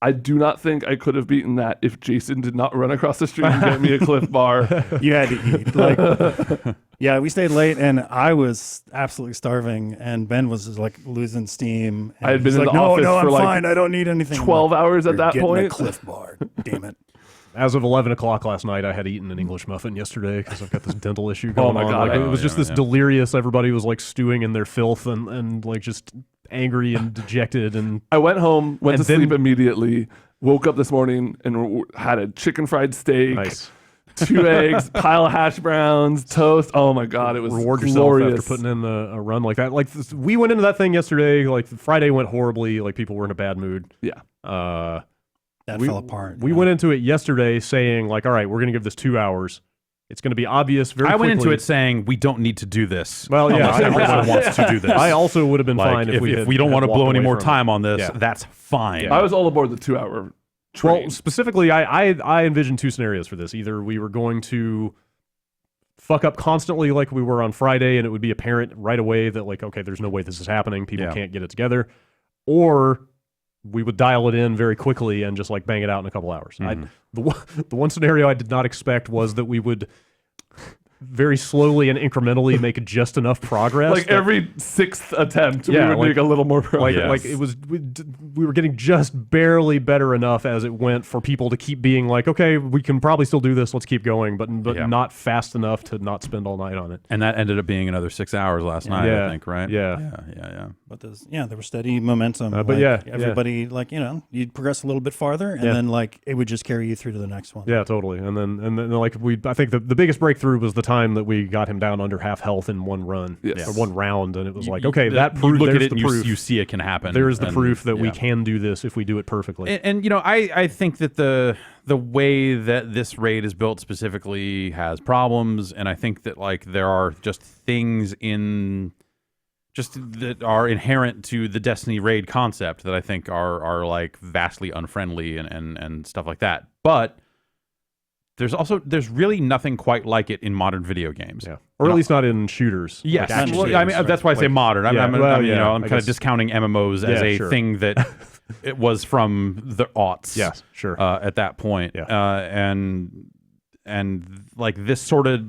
[SPEAKER 3] I do not think I could have beaten that if Jason did not run across the street and get me a Cliff Bar.
[SPEAKER 4] You had to eat. Like, yeah, we stayed late, and I was absolutely starving, and Ben was just, like losing steam. And
[SPEAKER 3] I had been
[SPEAKER 4] he's
[SPEAKER 3] in
[SPEAKER 4] like,
[SPEAKER 3] the
[SPEAKER 4] no,
[SPEAKER 3] office
[SPEAKER 4] I'm
[SPEAKER 3] for, like,
[SPEAKER 4] fine. I don't need anything.
[SPEAKER 3] 12 hours at that
[SPEAKER 4] You're getting a
[SPEAKER 3] point.
[SPEAKER 4] Cliff Bar. Damn it.
[SPEAKER 2] As of 11 o'clock last night, I had eaten an English muffin yesterday because I've got this dental issue going
[SPEAKER 3] my
[SPEAKER 2] on.
[SPEAKER 3] God.
[SPEAKER 2] Like, it was
[SPEAKER 1] Oh,
[SPEAKER 2] just
[SPEAKER 1] yeah,
[SPEAKER 2] this
[SPEAKER 1] yeah.
[SPEAKER 2] delirious. Everybody was like stewing in their filth and like just angry and dejected. And
[SPEAKER 3] I went home, went
[SPEAKER 2] And
[SPEAKER 3] to sleep
[SPEAKER 2] then-
[SPEAKER 3] immediately, woke up this morning and had a chicken fried steak,
[SPEAKER 2] nice.
[SPEAKER 3] 2 eggs, pile of hash browns, toast. Oh my God, it was
[SPEAKER 2] Reward
[SPEAKER 3] glorious.
[SPEAKER 2] yourself after putting in a run like that. Like we went into that thing yesterday. Like Friday went horribly. Like people were in a bad mood.
[SPEAKER 3] Yeah.
[SPEAKER 4] That
[SPEAKER 2] we
[SPEAKER 4] fell apart.
[SPEAKER 2] We went into it yesterday saying like, all right, we're going to give this 2 hours. It's going to be obvious very
[SPEAKER 1] I went into
[SPEAKER 2] quickly.
[SPEAKER 1] it saying we don't need to do this.
[SPEAKER 2] Well, yeah,
[SPEAKER 1] unless everyone wants to do this.
[SPEAKER 2] I also would have been
[SPEAKER 1] Like,
[SPEAKER 2] fine
[SPEAKER 1] if
[SPEAKER 2] we had,
[SPEAKER 1] we don't
[SPEAKER 2] had
[SPEAKER 1] want to
[SPEAKER 2] walked
[SPEAKER 1] blow any
[SPEAKER 2] away
[SPEAKER 1] more
[SPEAKER 2] from it.
[SPEAKER 1] time on this,
[SPEAKER 2] Yeah.
[SPEAKER 1] that's fine.
[SPEAKER 2] Yeah.
[SPEAKER 3] I was all aboard the 2 hour train.
[SPEAKER 2] Well, specifically, I envisioned two scenarios for this. Either we were going to fuck up constantly like we were on Friday, and it would be apparent right away that, like, okay, there's no way this is happening. People can't get it together. Or we would dial it in very quickly and just, like, bang it out in a couple hours. The one scenario I did not expect was that we would very slowly and incrementally make just enough progress.
[SPEAKER 3] Like
[SPEAKER 2] that-
[SPEAKER 3] every sixth attempt,
[SPEAKER 2] Yeah,
[SPEAKER 3] we would
[SPEAKER 2] like-
[SPEAKER 3] make a little more progress.
[SPEAKER 2] like it was we were getting just barely better enough as it went for people to keep being like, okay, we can probably still do this, let's keep going, but
[SPEAKER 1] Yeah.
[SPEAKER 2] not fast enough to not spend all night on it.
[SPEAKER 1] And that ended up being another 6 hours last night,
[SPEAKER 2] Yeah.
[SPEAKER 1] I think, right?
[SPEAKER 2] Yeah.
[SPEAKER 1] Yeah.
[SPEAKER 4] But there was steady momentum.
[SPEAKER 2] But
[SPEAKER 4] like,
[SPEAKER 2] yeah,
[SPEAKER 4] everybody, like, you'd progress a little bit farther, and
[SPEAKER 2] Yeah.
[SPEAKER 4] then, like, it would just carry you through to the next one.
[SPEAKER 2] Yeah, totally. And then like I think the biggest breakthrough was the time that we got him down under half health in one run,
[SPEAKER 3] Yes.
[SPEAKER 2] or one round, and it was like,
[SPEAKER 1] You-
[SPEAKER 2] okay, that
[SPEAKER 1] you
[SPEAKER 2] proof.
[SPEAKER 1] look at
[SPEAKER 2] There's
[SPEAKER 1] it
[SPEAKER 2] the
[SPEAKER 1] and
[SPEAKER 2] proof.
[SPEAKER 1] you see it can happen.
[SPEAKER 2] There's the
[SPEAKER 1] and-
[SPEAKER 2] proof that we
[SPEAKER 1] yeah.
[SPEAKER 2] can do this if we do it perfectly.
[SPEAKER 1] And I think that the way that this raid is built specifically has problems, and I think that like there are just things that are inherent to the Destiny raid concept that I think are like vastly unfriendly and stuff like that. But there's really nothing quite like it in modern video games.
[SPEAKER 2] Yeah, or at least not in shooters.
[SPEAKER 1] Yes,
[SPEAKER 2] like action
[SPEAKER 1] well,
[SPEAKER 2] games,
[SPEAKER 1] I mean that's why I say
[SPEAKER 2] Like,
[SPEAKER 1] modern. I'm,
[SPEAKER 2] yeah,
[SPEAKER 1] I'm,
[SPEAKER 2] well,
[SPEAKER 1] I'm, you
[SPEAKER 2] yeah,
[SPEAKER 1] know, I'm
[SPEAKER 2] I
[SPEAKER 1] kind of
[SPEAKER 2] guess-
[SPEAKER 1] discounting MMOs as
[SPEAKER 2] Yeah,
[SPEAKER 1] a
[SPEAKER 2] sure.
[SPEAKER 1] thing that it was from the aughts.
[SPEAKER 2] Yes, sure.
[SPEAKER 1] At that point,
[SPEAKER 2] Yeah.
[SPEAKER 1] and like this sort of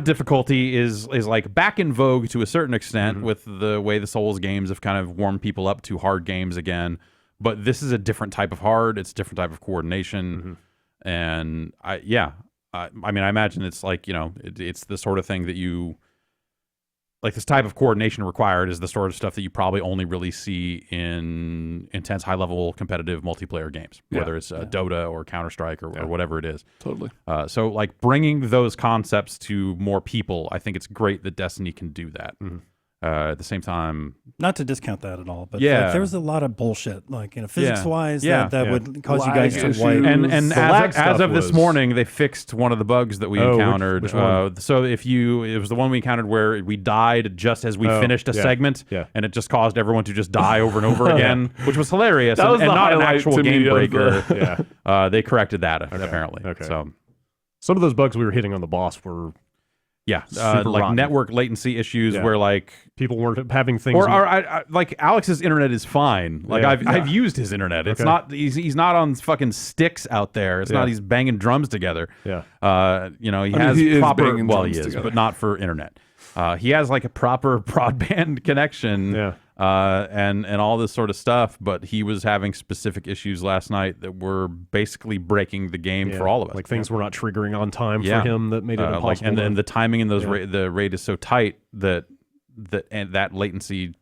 [SPEAKER 1] difficulty is like back in vogue to a certain extent with the way the Souls games have kind of warmed people up to hard games again. But this is a different type of hard. It's a different type of coordination, and I mean, I imagine it's like it's the sort of thing that you. Like this type of coordination required is the sort of stuff that you probably only really see in intense, high-level competitive multiplayer games, whether it's Dota or Counter-Strike or whatever it is.
[SPEAKER 3] Totally.
[SPEAKER 1] So, like bringing those concepts to more people, I think it's great that Destiny can do that. At the same time,
[SPEAKER 4] not to discount that at all, but
[SPEAKER 1] Yeah.
[SPEAKER 4] there was a lot of bullshit, like physics-wise,
[SPEAKER 1] Yeah.
[SPEAKER 4] that would cause you
[SPEAKER 3] Lag
[SPEAKER 4] guys to
[SPEAKER 3] issues.
[SPEAKER 4] wipe.
[SPEAKER 1] and
[SPEAKER 2] The lag
[SPEAKER 1] as
[SPEAKER 2] stuff
[SPEAKER 1] of this
[SPEAKER 2] was-
[SPEAKER 1] morning, they fixed one of the bugs that we
[SPEAKER 2] Oh,
[SPEAKER 1] encountered.
[SPEAKER 2] which one?
[SPEAKER 1] So it was the one we encountered where we died just as we
[SPEAKER 2] Oh,
[SPEAKER 1] finished a
[SPEAKER 2] yeah.
[SPEAKER 1] segment,
[SPEAKER 2] Yeah.
[SPEAKER 1] and it just caused everyone to just die over and over again, which was hilarious
[SPEAKER 3] That was
[SPEAKER 1] and
[SPEAKER 3] the
[SPEAKER 1] not an
[SPEAKER 3] highlight
[SPEAKER 1] actual
[SPEAKER 3] to me
[SPEAKER 1] game
[SPEAKER 3] of
[SPEAKER 1] breaker.
[SPEAKER 2] Yeah.
[SPEAKER 1] They corrected that apparently.
[SPEAKER 2] Okay.
[SPEAKER 1] So
[SPEAKER 2] Some of those bugs we were hitting on the boss were
[SPEAKER 1] yeah,
[SPEAKER 2] Super
[SPEAKER 1] like
[SPEAKER 2] rotten.
[SPEAKER 1] network latency issues
[SPEAKER 2] Yeah.
[SPEAKER 1] where like.
[SPEAKER 2] people weren't having things.
[SPEAKER 1] Or I, like Alex's internet is fine. Like
[SPEAKER 2] Yeah.
[SPEAKER 1] I've used his internet. It's
[SPEAKER 2] Okay.
[SPEAKER 1] not he's not on fucking sticks out there. It's
[SPEAKER 2] Yeah.
[SPEAKER 1] not he's banging drums together.
[SPEAKER 2] Yeah.
[SPEAKER 1] He has
[SPEAKER 3] he is
[SPEAKER 1] proper
[SPEAKER 3] banging
[SPEAKER 1] well he
[SPEAKER 3] drums
[SPEAKER 1] is,
[SPEAKER 3] together.
[SPEAKER 1] but not for internet. He has like a proper broadband connection.
[SPEAKER 2] Yeah.
[SPEAKER 1] And all this sort of stuff, but he was having specific issues last night that were basically breaking the game
[SPEAKER 2] Yeah.
[SPEAKER 1] for all of us.
[SPEAKER 2] Like things were not triggering on time
[SPEAKER 1] Yeah.
[SPEAKER 2] for him that made it impossible.
[SPEAKER 1] Like, and then the timing in those
[SPEAKER 2] Yeah.
[SPEAKER 1] the raid is so tight that that latency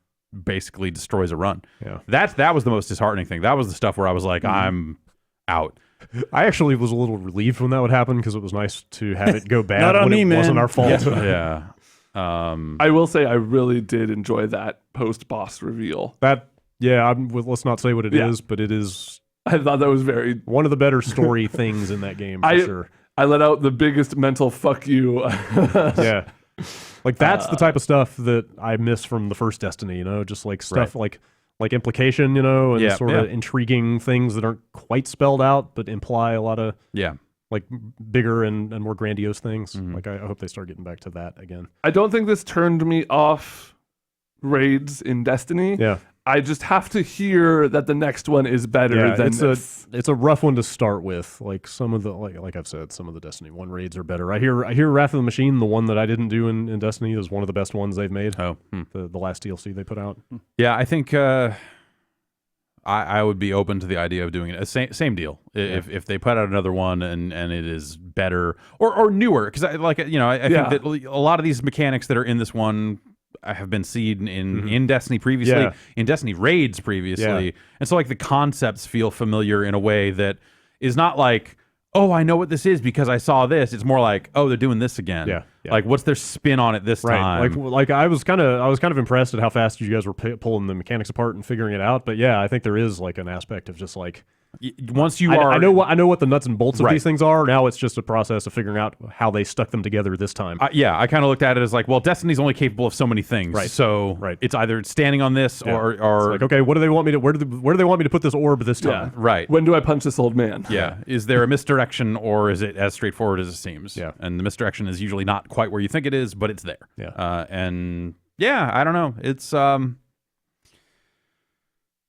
[SPEAKER 1] basically destroys a run.
[SPEAKER 2] Yeah.
[SPEAKER 1] That was the most disheartening thing. That was the stuff where I was like, I'm out.
[SPEAKER 2] I actually was a little relieved when that would happen because it was nice to have it go bad
[SPEAKER 4] Not on
[SPEAKER 2] when
[SPEAKER 4] me,
[SPEAKER 2] it
[SPEAKER 4] man.
[SPEAKER 2] wasn't our fault.
[SPEAKER 1] Yeah.
[SPEAKER 3] I will say I really did enjoy that post-boss reveal.
[SPEAKER 2] Let's not say what it is,
[SPEAKER 3] Yeah.
[SPEAKER 2] but it is
[SPEAKER 3] I thought that was very...
[SPEAKER 2] one of the better story things in that game for sure.
[SPEAKER 3] I let out the biggest mental fuck you.
[SPEAKER 2] Yeah. Like that's the type of stuff that I miss from the first Destiny, just like stuff like implication, and
[SPEAKER 1] Yeah,
[SPEAKER 2] sort of intriguing things that aren't quite spelled out but imply a lot of
[SPEAKER 1] Yeah.
[SPEAKER 2] like bigger and more grandiose things.
[SPEAKER 1] Mhm.
[SPEAKER 2] Like I hope they start getting back to that again.
[SPEAKER 3] I don't think this turned me off raids in Destiny.
[SPEAKER 2] Yeah.
[SPEAKER 3] I just have to hear that the next one is better than this.
[SPEAKER 2] it's a rough one to start with. Like some of the like I've said, some of the Destiny 1 raids are better. I hear Wrath of the Machine, the one that I didn't do in Destiny, is one of the best ones they've made.
[SPEAKER 1] Oh.
[SPEAKER 2] The last DLC they put out.
[SPEAKER 1] Yeah, I think I would be open to the idea of doing it. Same deal. If they put out another one and it is better or newer, because I think that a lot of these mechanics that are in this one have been seen in Destiny previously, in Destiny raids previously, and so like the concepts feel familiar in a way that is not like, oh, I know what this is because I saw this. It's more like, oh, they're doing this again.
[SPEAKER 2] Yeah.
[SPEAKER 1] Like, what's their spin on it this time?
[SPEAKER 2] Like I was kind of impressed at how fast you guys were pulling the mechanics apart and figuring it out. But yeah, I think there is like an aspect of just like
[SPEAKER 1] Once you
[SPEAKER 2] I know what the nuts and bolts of
[SPEAKER 1] Right.
[SPEAKER 2] these things are. Now it's just a process of figuring out how they stuck them together this time.
[SPEAKER 1] I kind of looked at it as like, well, Destiny's only capable of so many things.
[SPEAKER 2] Right.
[SPEAKER 1] So
[SPEAKER 2] Right.
[SPEAKER 1] it's either standing on this
[SPEAKER 2] Yeah.
[SPEAKER 1] or
[SPEAKER 2] It's like, okay, what do they want me to? Where do they want me to put this orb this time?
[SPEAKER 1] right.
[SPEAKER 3] When do I punch this old man?
[SPEAKER 1] Yeah. Is there a misdirection or is it as straightforward as it seems?
[SPEAKER 2] Yeah.
[SPEAKER 1] And the misdirection is usually not quite where you think it is, but it's there.
[SPEAKER 2] Yeah.
[SPEAKER 1] And yeah, I don't know. It's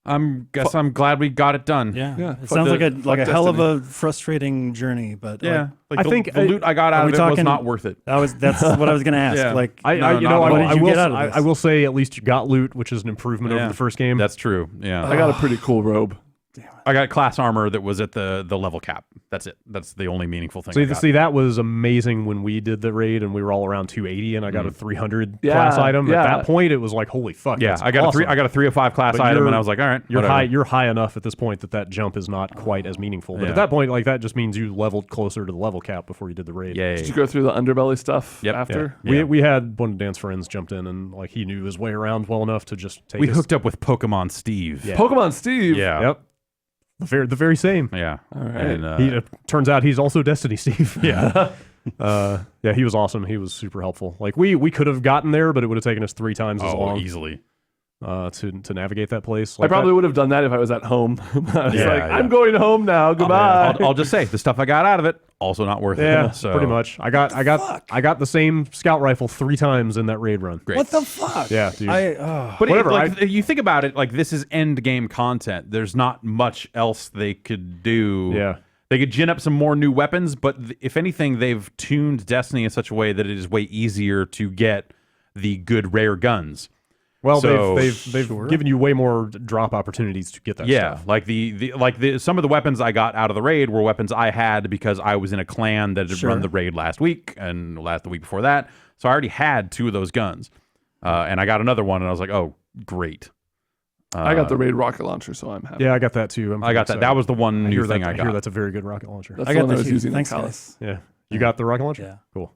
[SPEAKER 1] I'm glad we got it done.
[SPEAKER 4] Yeah.
[SPEAKER 3] Fuck
[SPEAKER 4] It sounds
[SPEAKER 3] the-
[SPEAKER 4] like a
[SPEAKER 3] fuck
[SPEAKER 4] hell of
[SPEAKER 3] Destiny.
[SPEAKER 4] a frustrating journey, but
[SPEAKER 1] Yeah. Like
[SPEAKER 2] I
[SPEAKER 1] the,
[SPEAKER 2] think-
[SPEAKER 1] the loot I got out
[SPEAKER 4] are
[SPEAKER 1] of
[SPEAKER 4] we
[SPEAKER 1] it was
[SPEAKER 4] talking-
[SPEAKER 1] not worth it.
[SPEAKER 4] that's what I was gonna ask.
[SPEAKER 1] Yeah.
[SPEAKER 4] Like,
[SPEAKER 2] I
[SPEAKER 1] what did you
[SPEAKER 4] get out of this?
[SPEAKER 2] I will say at least you got loot, which is an improvement
[SPEAKER 1] Yeah.
[SPEAKER 2] over the first game.
[SPEAKER 1] That's true. Yeah.
[SPEAKER 3] I got a pretty cool robe.
[SPEAKER 1] I got class armor that was at the level cap. That's it. That's the only meaningful thing. I got.
[SPEAKER 2] See, that was amazing when we did the raid and we were all around 280 and I got a 300
[SPEAKER 3] Yeah,
[SPEAKER 2] class item.
[SPEAKER 3] yeah.
[SPEAKER 2] At that point, it was like, holy fuck.
[SPEAKER 1] Yeah,
[SPEAKER 2] that's
[SPEAKER 1] I got
[SPEAKER 2] awesome.
[SPEAKER 1] a 305 class
[SPEAKER 2] But
[SPEAKER 1] item,
[SPEAKER 2] you're-
[SPEAKER 1] and I was like, all right,
[SPEAKER 2] You're
[SPEAKER 1] whatever.
[SPEAKER 2] You're high enough at this point that jump is not quite as meaningful. But
[SPEAKER 1] Yeah.
[SPEAKER 2] at that point, like that just means you leveled closer to the level cap before you did the raid.
[SPEAKER 1] Yay.
[SPEAKER 3] Did you go through the underbelly stuff
[SPEAKER 1] Yep.
[SPEAKER 3] after?
[SPEAKER 1] Yeah.
[SPEAKER 2] We had one of Dan's friends jumped in and like he knew his way around well enough to just take
[SPEAKER 1] We
[SPEAKER 2] us.
[SPEAKER 1] hooked up with Pokemon Steve.
[SPEAKER 2] Yeah.
[SPEAKER 3] Pokemon Steve.
[SPEAKER 1] Yeah.
[SPEAKER 2] Yep. The very same.
[SPEAKER 1] Yeah.
[SPEAKER 3] All right.
[SPEAKER 1] And,
[SPEAKER 2] He turns out he's also Destiny Steve.
[SPEAKER 1] yeah.
[SPEAKER 2] Yeah, he was awesome. He was super helpful. Like we could have gotten there, but it would have taken us 3 times as long
[SPEAKER 1] easily.
[SPEAKER 2] to navigate that place.
[SPEAKER 3] I
[SPEAKER 2] Like
[SPEAKER 3] probably would have done that if I was at home. I was like,
[SPEAKER 1] Yeah.
[SPEAKER 3] I'm going home now. Goodbye.
[SPEAKER 1] I'll just say the stuff I got out of it also not worth
[SPEAKER 2] yeah,
[SPEAKER 1] it. So
[SPEAKER 2] pretty much. I got the same scout rifle 3 times in that raid run.
[SPEAKER 1] Great.
[SPEAKER 4] what the fuck?
[SPEAKER 2] Yeah, dude.
[SPEAKER 1] But
[SPEAKER 2] Whatever,
[SPEAKER 1] if you think about it, like this is end game content. There's not much else they could do.
[SPEAKER 2] Yeah.
[SPEAKER 1] They could gin up some more new weapons, but if anything, they've tuned Destiny in such a way that it is way easier to get the good rare guns.
[SPEAKER 2] Well,
[SPEAKER 1] So-
[SPEAKER 2] they've given you way more drop opportunities to get that
[SPEAKER 1] Yeah,
[SPEAKER 2] stuff.
[SPEAKER 1] like the some of the weapons I got out of the raid were weapons I had because I was in a clan that had run the raid last week and the week before that. So I already had 2 of those guns, and I got another one, and I was like, oh, great.
[SPEAKER 3] I got the raid rocket launcher, so I'm happy.
[SPEAKER 2] Yeah, I got that too.
[SPEAKER 1] I got that. That was the one new thing I
[SPEAKER 2] I hear
[SPEAKER 1] got.
[SPEAKER 2] that's a very good rocket launcher.
[SPEAKER 3] That's
[SPEAKER 4] I
[SPEAKER 3] the
[SPEAKER 4] got
[SPEAKER 3] one I
[SPEAKER 4] the
[SPEAKER 3] was
[SPEAKER 4] two.
[SPEAKER 3] using
[SPEAKER 4] Thanks,
[SPEAKER 3] in
[SPEAKER 4] guys.
[SPEAKER 3] Callus.
[SPEAKER 2] Yeah. You got the rocket launcher?
[SPEAKER 4] Yeah.
[SPEAKER 2] Cool.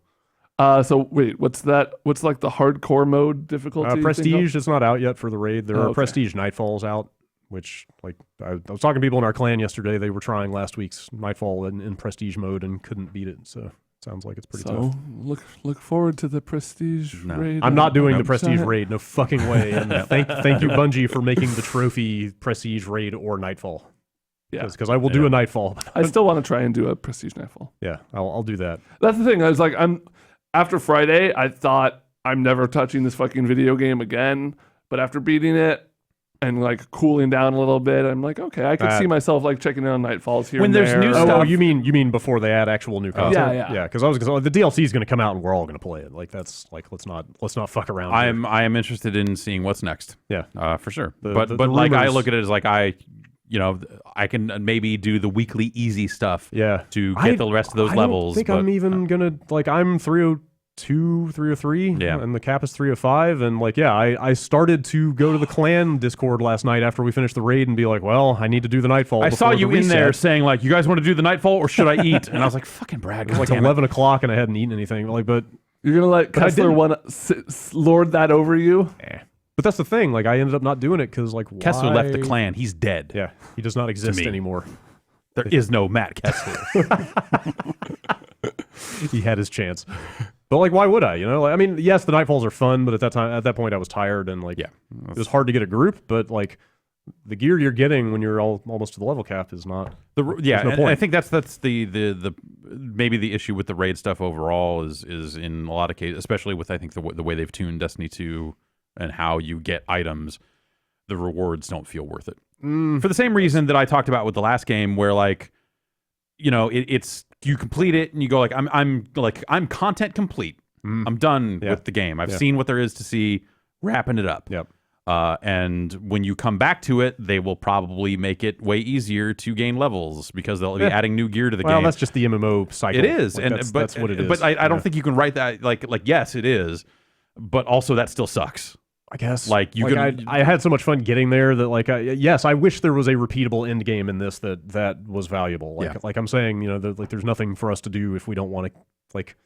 [SPEAKER 3] So wait, what's that? What's like the hardcore mode difficulty?
[SPEAKER 2] Prestige is not out yet for the raid. There are Prestige Nightfalls out, which like I was talking to people in our clan yesterday. They were trying last week's Nightfall in Prestige mode and couldn't beat it. So sounds like it's pretty tough.
[SPEAKER 3] Look forward to the Prestige raid.
[SPEAKER 2] I'm not doing the Prestige raid. No fucking way. And thank you Bungie for making the trophy Prestige raid or Nightfall. Yeah, because I will do a Nightfall.
[SPEAKER 3] I still want to try and do a Prestige Nightfall.
[SPEAKER 2] Yeah, I'll do that.
[SPEAKER 3] That's the thing. I was like, after Friday, I thought I'm never touching this fucking video game again. But after beating it and like cooling down a little bit, I'm like, okay, I could see myself like checking in on Nightfalls here.
[SPEAKER 1] When
[SPEAKER 3] and
[SPEAKER 1] there's
[SPEAKER 3] there.
[SPEAKER 1] new stuff.
[SPEAKER 2] Oh, you mean before they add actual new content?
[SPEAKER 3] Yeah.
[SPEAKER 2] Because the DLC is going to come out and we're all going to play it. Like that's like let's not fuck around.
[SPEAKER 1] I am interested in seeing what's next.
[SPEAKER 2] Yeah,
[SPEAKER 1] for sure.
[SPEAKER 2] The
[SPEAKER 1] like I
[SPEAKER 2] rumors-
[SPEAKER 1] look at it as like I can maybe do the weekly easy stuff.
[SPEAKER 2] Yeah,
[SPEAKER 1] to get the rest of those levels.
[SPEAKER 2] I think I'm even gonna I'm 302, 303.
[SPEAKER 1] Yeah,
[SPEAKER 2] and the cap is 305. And like I started to go to the clan Discord last night after we finished the raid and be like, well, I need to do the Nightfall.
[SPEAKER 1] I saw you
[SPEAKER 2] the
[SPEAKER 1] in there
[SPEAKER 2] reset.
[SPEAKER 1] saying like, you guys want to do the Nightfall or should I eat? And I was like, fucking Brad.
[SPEAKER 2] It was like 11 o'clock and I hadn't eaten anything. Like, but
[SPEAKER 3] You're gonna let
[SPEAKER 2] But I
[SPEAKER 3] Kessler lord that over you?
[SPEAKER 2] But that's the thing. Like, I ended up not doing it because, like,
[SPEAKER 1] Kessler left the
[SPEAKER 2] why-
[SPEAKER 1] clan. He's dead.
[SPEAKER 2] Yeah, he does not exist
[SPEAKER 1] me.
[SPEAKER 2] anymore.
[SPEAKER 1] There is no Matt Kessler.
[SPEAKER 2] He had his chance. But like, why would I? You know, like, I mean, yes, the Nightfalls are fun, but at that point, I was tired and like,
[SPEAKER 1] Yeah.
[SPEAKER 2] it was hard to get a group. But like, the gear you're getting when you're almost to the level cap is not.
[SPEAKER 1] Yeah,
[SPEAKER 2] There's no
[SPEAKER 1] and
[SPEAKER 2] point.
[SPEAKER 1] I think that's the maybe the issue with the raid stuff overall is in a lot of cases, especially with I think the way they've tuned Destiny 2 and how you get items, the rewards don't feel worth it. For the same reason that I talked about with the last game, where like, you know, it's you complete it and you go like, I'm content complete. I'm done with the game. I've seen what there is to see. Wrapping it up.
[SPEAKER 2] Yep.
[SPEAKER 1] And when you come back to it, they will probably make it way easier to gain levels because they'll be adding new gear to the game.
[SPEAKER 2] Well, that's just the MMO cycle.
[SPEAKER 1] It is,
[SPEAKER 2] Like, that's what it is.
[SPEAKER 1] But I don't think you can write that like yes, it is, but also that still sucks.
[SPEAKER 2] I guess
[SPEAKER 1] Like you can.
[SPEAKER 2] I had so much fun getting there that like yes, I wish there was a repeatable end game in this that was valuable. Like I'm saying, you know, there's nothing for us to do if we don't want to like.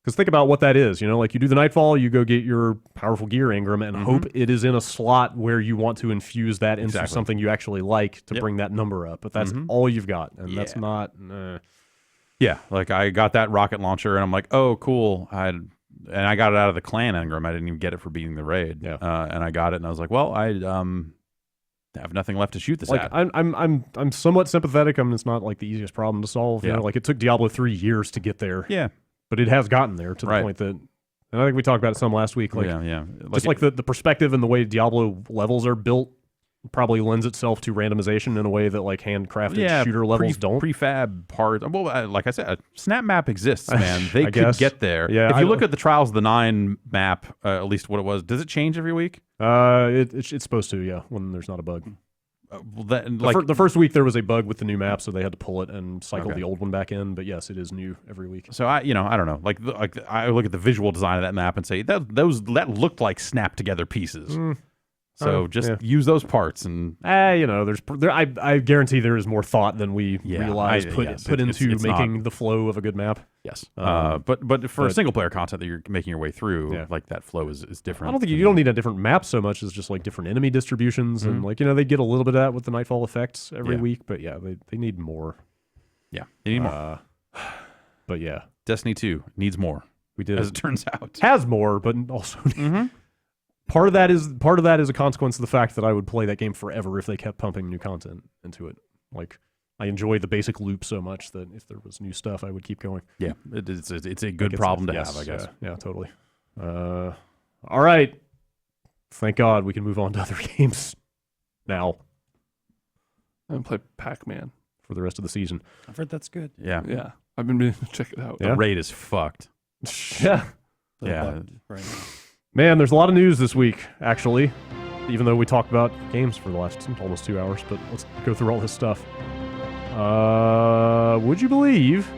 [SPEAKER 2] Because think about what that is, you know, like you do the Nightfall, you go get your powerful gear, Ingram, and hope it is in a slot where you want to infuse that into something you actually like to bring that number up. But that's all you've got, and that's not.
[SPEAKER 1] Yeah, like I got that rocket launcher, and I'm like, oh, cool. And I got it out of the clan Ingram. I didn't even get it for beating the raid.
[SPEAKER 2] Yeah.
[SPEAKER 1] And I got it, and I was like, well, I have nothing left to shoot this
[SPEAKER 2] Like
[SPEAKER 1] at.
[SPEAKER 2] I'm somewhat sympathetic. I mean, it's not like the easiest problem to solve. You know, like it took Diablo 3 years to get there.
[SPEAKER 1] Yeah.
[SPEAKER 2] But it has gotten there to the point that, and I think we talked about it some last week. Like, just like the perspective and the way Diablo levels are built probably lends itself to randomization in a way that like handcrafted shooter levels don't.
[SPEAKER 1] Prefab parts. Well, like I said, a snap map exists, man. They could get there.
[SPEAKER 2] Yeah,
[SPEAKER 1] if you look at the Trials of the Nine map, at least what it was, does it change every week?
[SPEAKER 2] It's supposed to, yeah, when there's not a bug. The first week there was a bug with the new map, so they had to pull it and cycle the old one back in. But yes, it is new every week.
[SPEAKER 1] So I don't know. Like I look at the visual design of that map and say that looked like snap together pieces. So just use those parts and
[SPEAKER 2] you know, I guarantee there is more thought than we realize put into making the flow of a good map.
[SPEAKER 1] Yes, but for single player content that you're making your way through, like that flow is different.
[SPEAKER 2] I don't think you don't need a different map so much as just like different enemy distributions and like, you know, they get a little bit of that with the Nightfall effects every week, but yeah, they need more.
[SPEAKER 1] Yeah, they need more.
[SPEAKER 2] But yeah,
[SPEAKER 1] Destiny 2 needs more.
[SPEAKER 2] We did,
[SPEAKER 1] as it turns out,
[SPEAKER 2] has more, but also. Part of that is a consequence of the fact that I would play that game forever if they kept pumping new content into it. Like, I enjoy the basic loop so much that if there was new stuff, I would keep going.
[SPEAKER 1] Yeah, it's a good problem to have, I guess.
[SPEAKER 2] Yeah, totally. All right. Thank God we can move on to other games now.
[SPEAKER 3] I'm gonna play Pac-Man
[SPEAKER 2] for the rest of the season.
[SPEAKER 4] I've heard that's good.
[SPEAKER 3] Yeah. I've been meaning to check it out.
[SPEAKER 1] The raid is fucked.
[SPEAKER 3] Yeah.
[SPEAKER 4] Right.
[SPEAKER 2] Man, there's a lot of news this week, actually, even though we talked about games for the last almost 2 hours, but let's go through all this stuff. Would you believe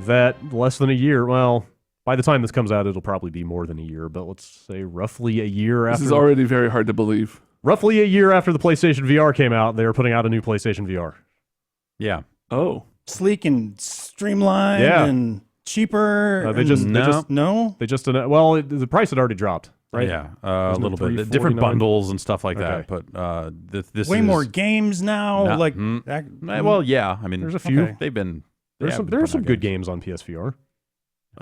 [SPEAKER 2] that less than a year, well, by the time this comes out, it'll probably be more than a year, but let's say roughly a year after.
[SPEAKER 3] This is already very hard to believe.
[SPEAKER 2] Roughly a year after the PlayStation VR came out, they're putting out a new PlayStation VR.
[SPEAKER 1] Yeah.
[SPEAKER 3] Oh.
[SPEAKER 4] Sleek and streamlined and cheaper?
[SPEAKER 2] They just
[SPEAKER 4] no.
[SPEAKER 2] They just the price had already dropped, right?
[SPEAKER 1] Yeah, a
[SPEAKER 2] Wasn't it
[SPEAKER 1] little bit. Different
[SPEAKER 2] $3.49?
[SPEAKER 1] bundles and stuff like that.
[SPEAKER 2] Okay.
[SPEAKER 1] But this
[SPEAKER 4] Way
[SPEAKER 1] is
[SPEAKER 4] more games now.
[SPEAKER 1] well, yeah. I mean,
[SPEAKER 2] There's a few.
[SPEAKER 4] Okay.
[SPEAKER 1] They've been.
[SPEAKER 2] There's some good games on PSVR.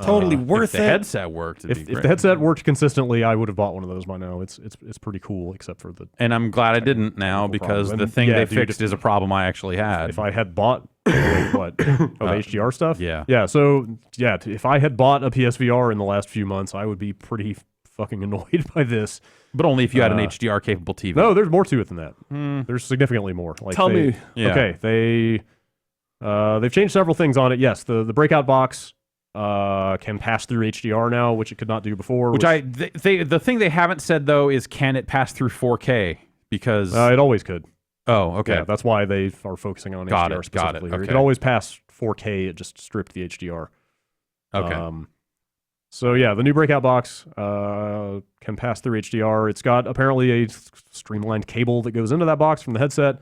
[SPEAKER 4] Totally worth
[SPEAKER 1] if the
[SPEAKER 4] it.
[SPEAKER 1] headset worked. It'd be
[SPEAKER 2] If
[SPEAKER 1] great.
[SPEAKER 2] the headset worked consistently, I would have bought one of those by now. It's pretty cool, except for the.
[SPEAKER 1] And I'm glad I didn't now
[SPEAKER 2] technical
[SPEAKER 1] because
[SPEAKER 2] problem.
[SPEAKER 1] the
[SPEAKER 2] And
[SPEAKER 1] thing
[SPEAKER 2] yeah,
[SPEAKER 1] they
[SPEAKER 2] dude,
[SPEAKER 1] fixed is a problem I actually had.
[SPEAKER 2] If I had bought what the HDR stuff,
[SPEAKER 1] yeah.
[SPEAKER 2] So if I had bought a PSVR in the last few months, I would be pretty fucking annoyed by this.
[SPEAKER 1] But only if you had an HDR capable TV.
[SPEAKER 2] No, there's more to it than that. There's significantly more. Like
[SPEAKER 3] Tell me.
[SPEAKER 1] Yeah.
[SPEAKER 2] Okay, they've changed several things on it. Yes, the breakout box can pass through HDR now, which it could not do before.
[SPEAKER 1] The thing they haven't said though is can it pass through 4K? Because
[SPEAKER 2] it always could.
[SPEAKER 1] Oh, okay.
[SPEAKER 2] Yeah, that's why they are focusing on
[SPEAKER 1] Got
[SPEAKER 2] HDR
[SPEAKER 1] it,
[SPEAKER 2] specifically.
[SPEAKER 1] okay.
[SPEAKER 2] It could always pass 4K. It just stripped the HDR.
[SPEAKER 1] Okay.
[SPEAKER 2] So yeah, the new breakout box can pass through HDR. It's got apparently a streamlined cable that goes into that box from the headset.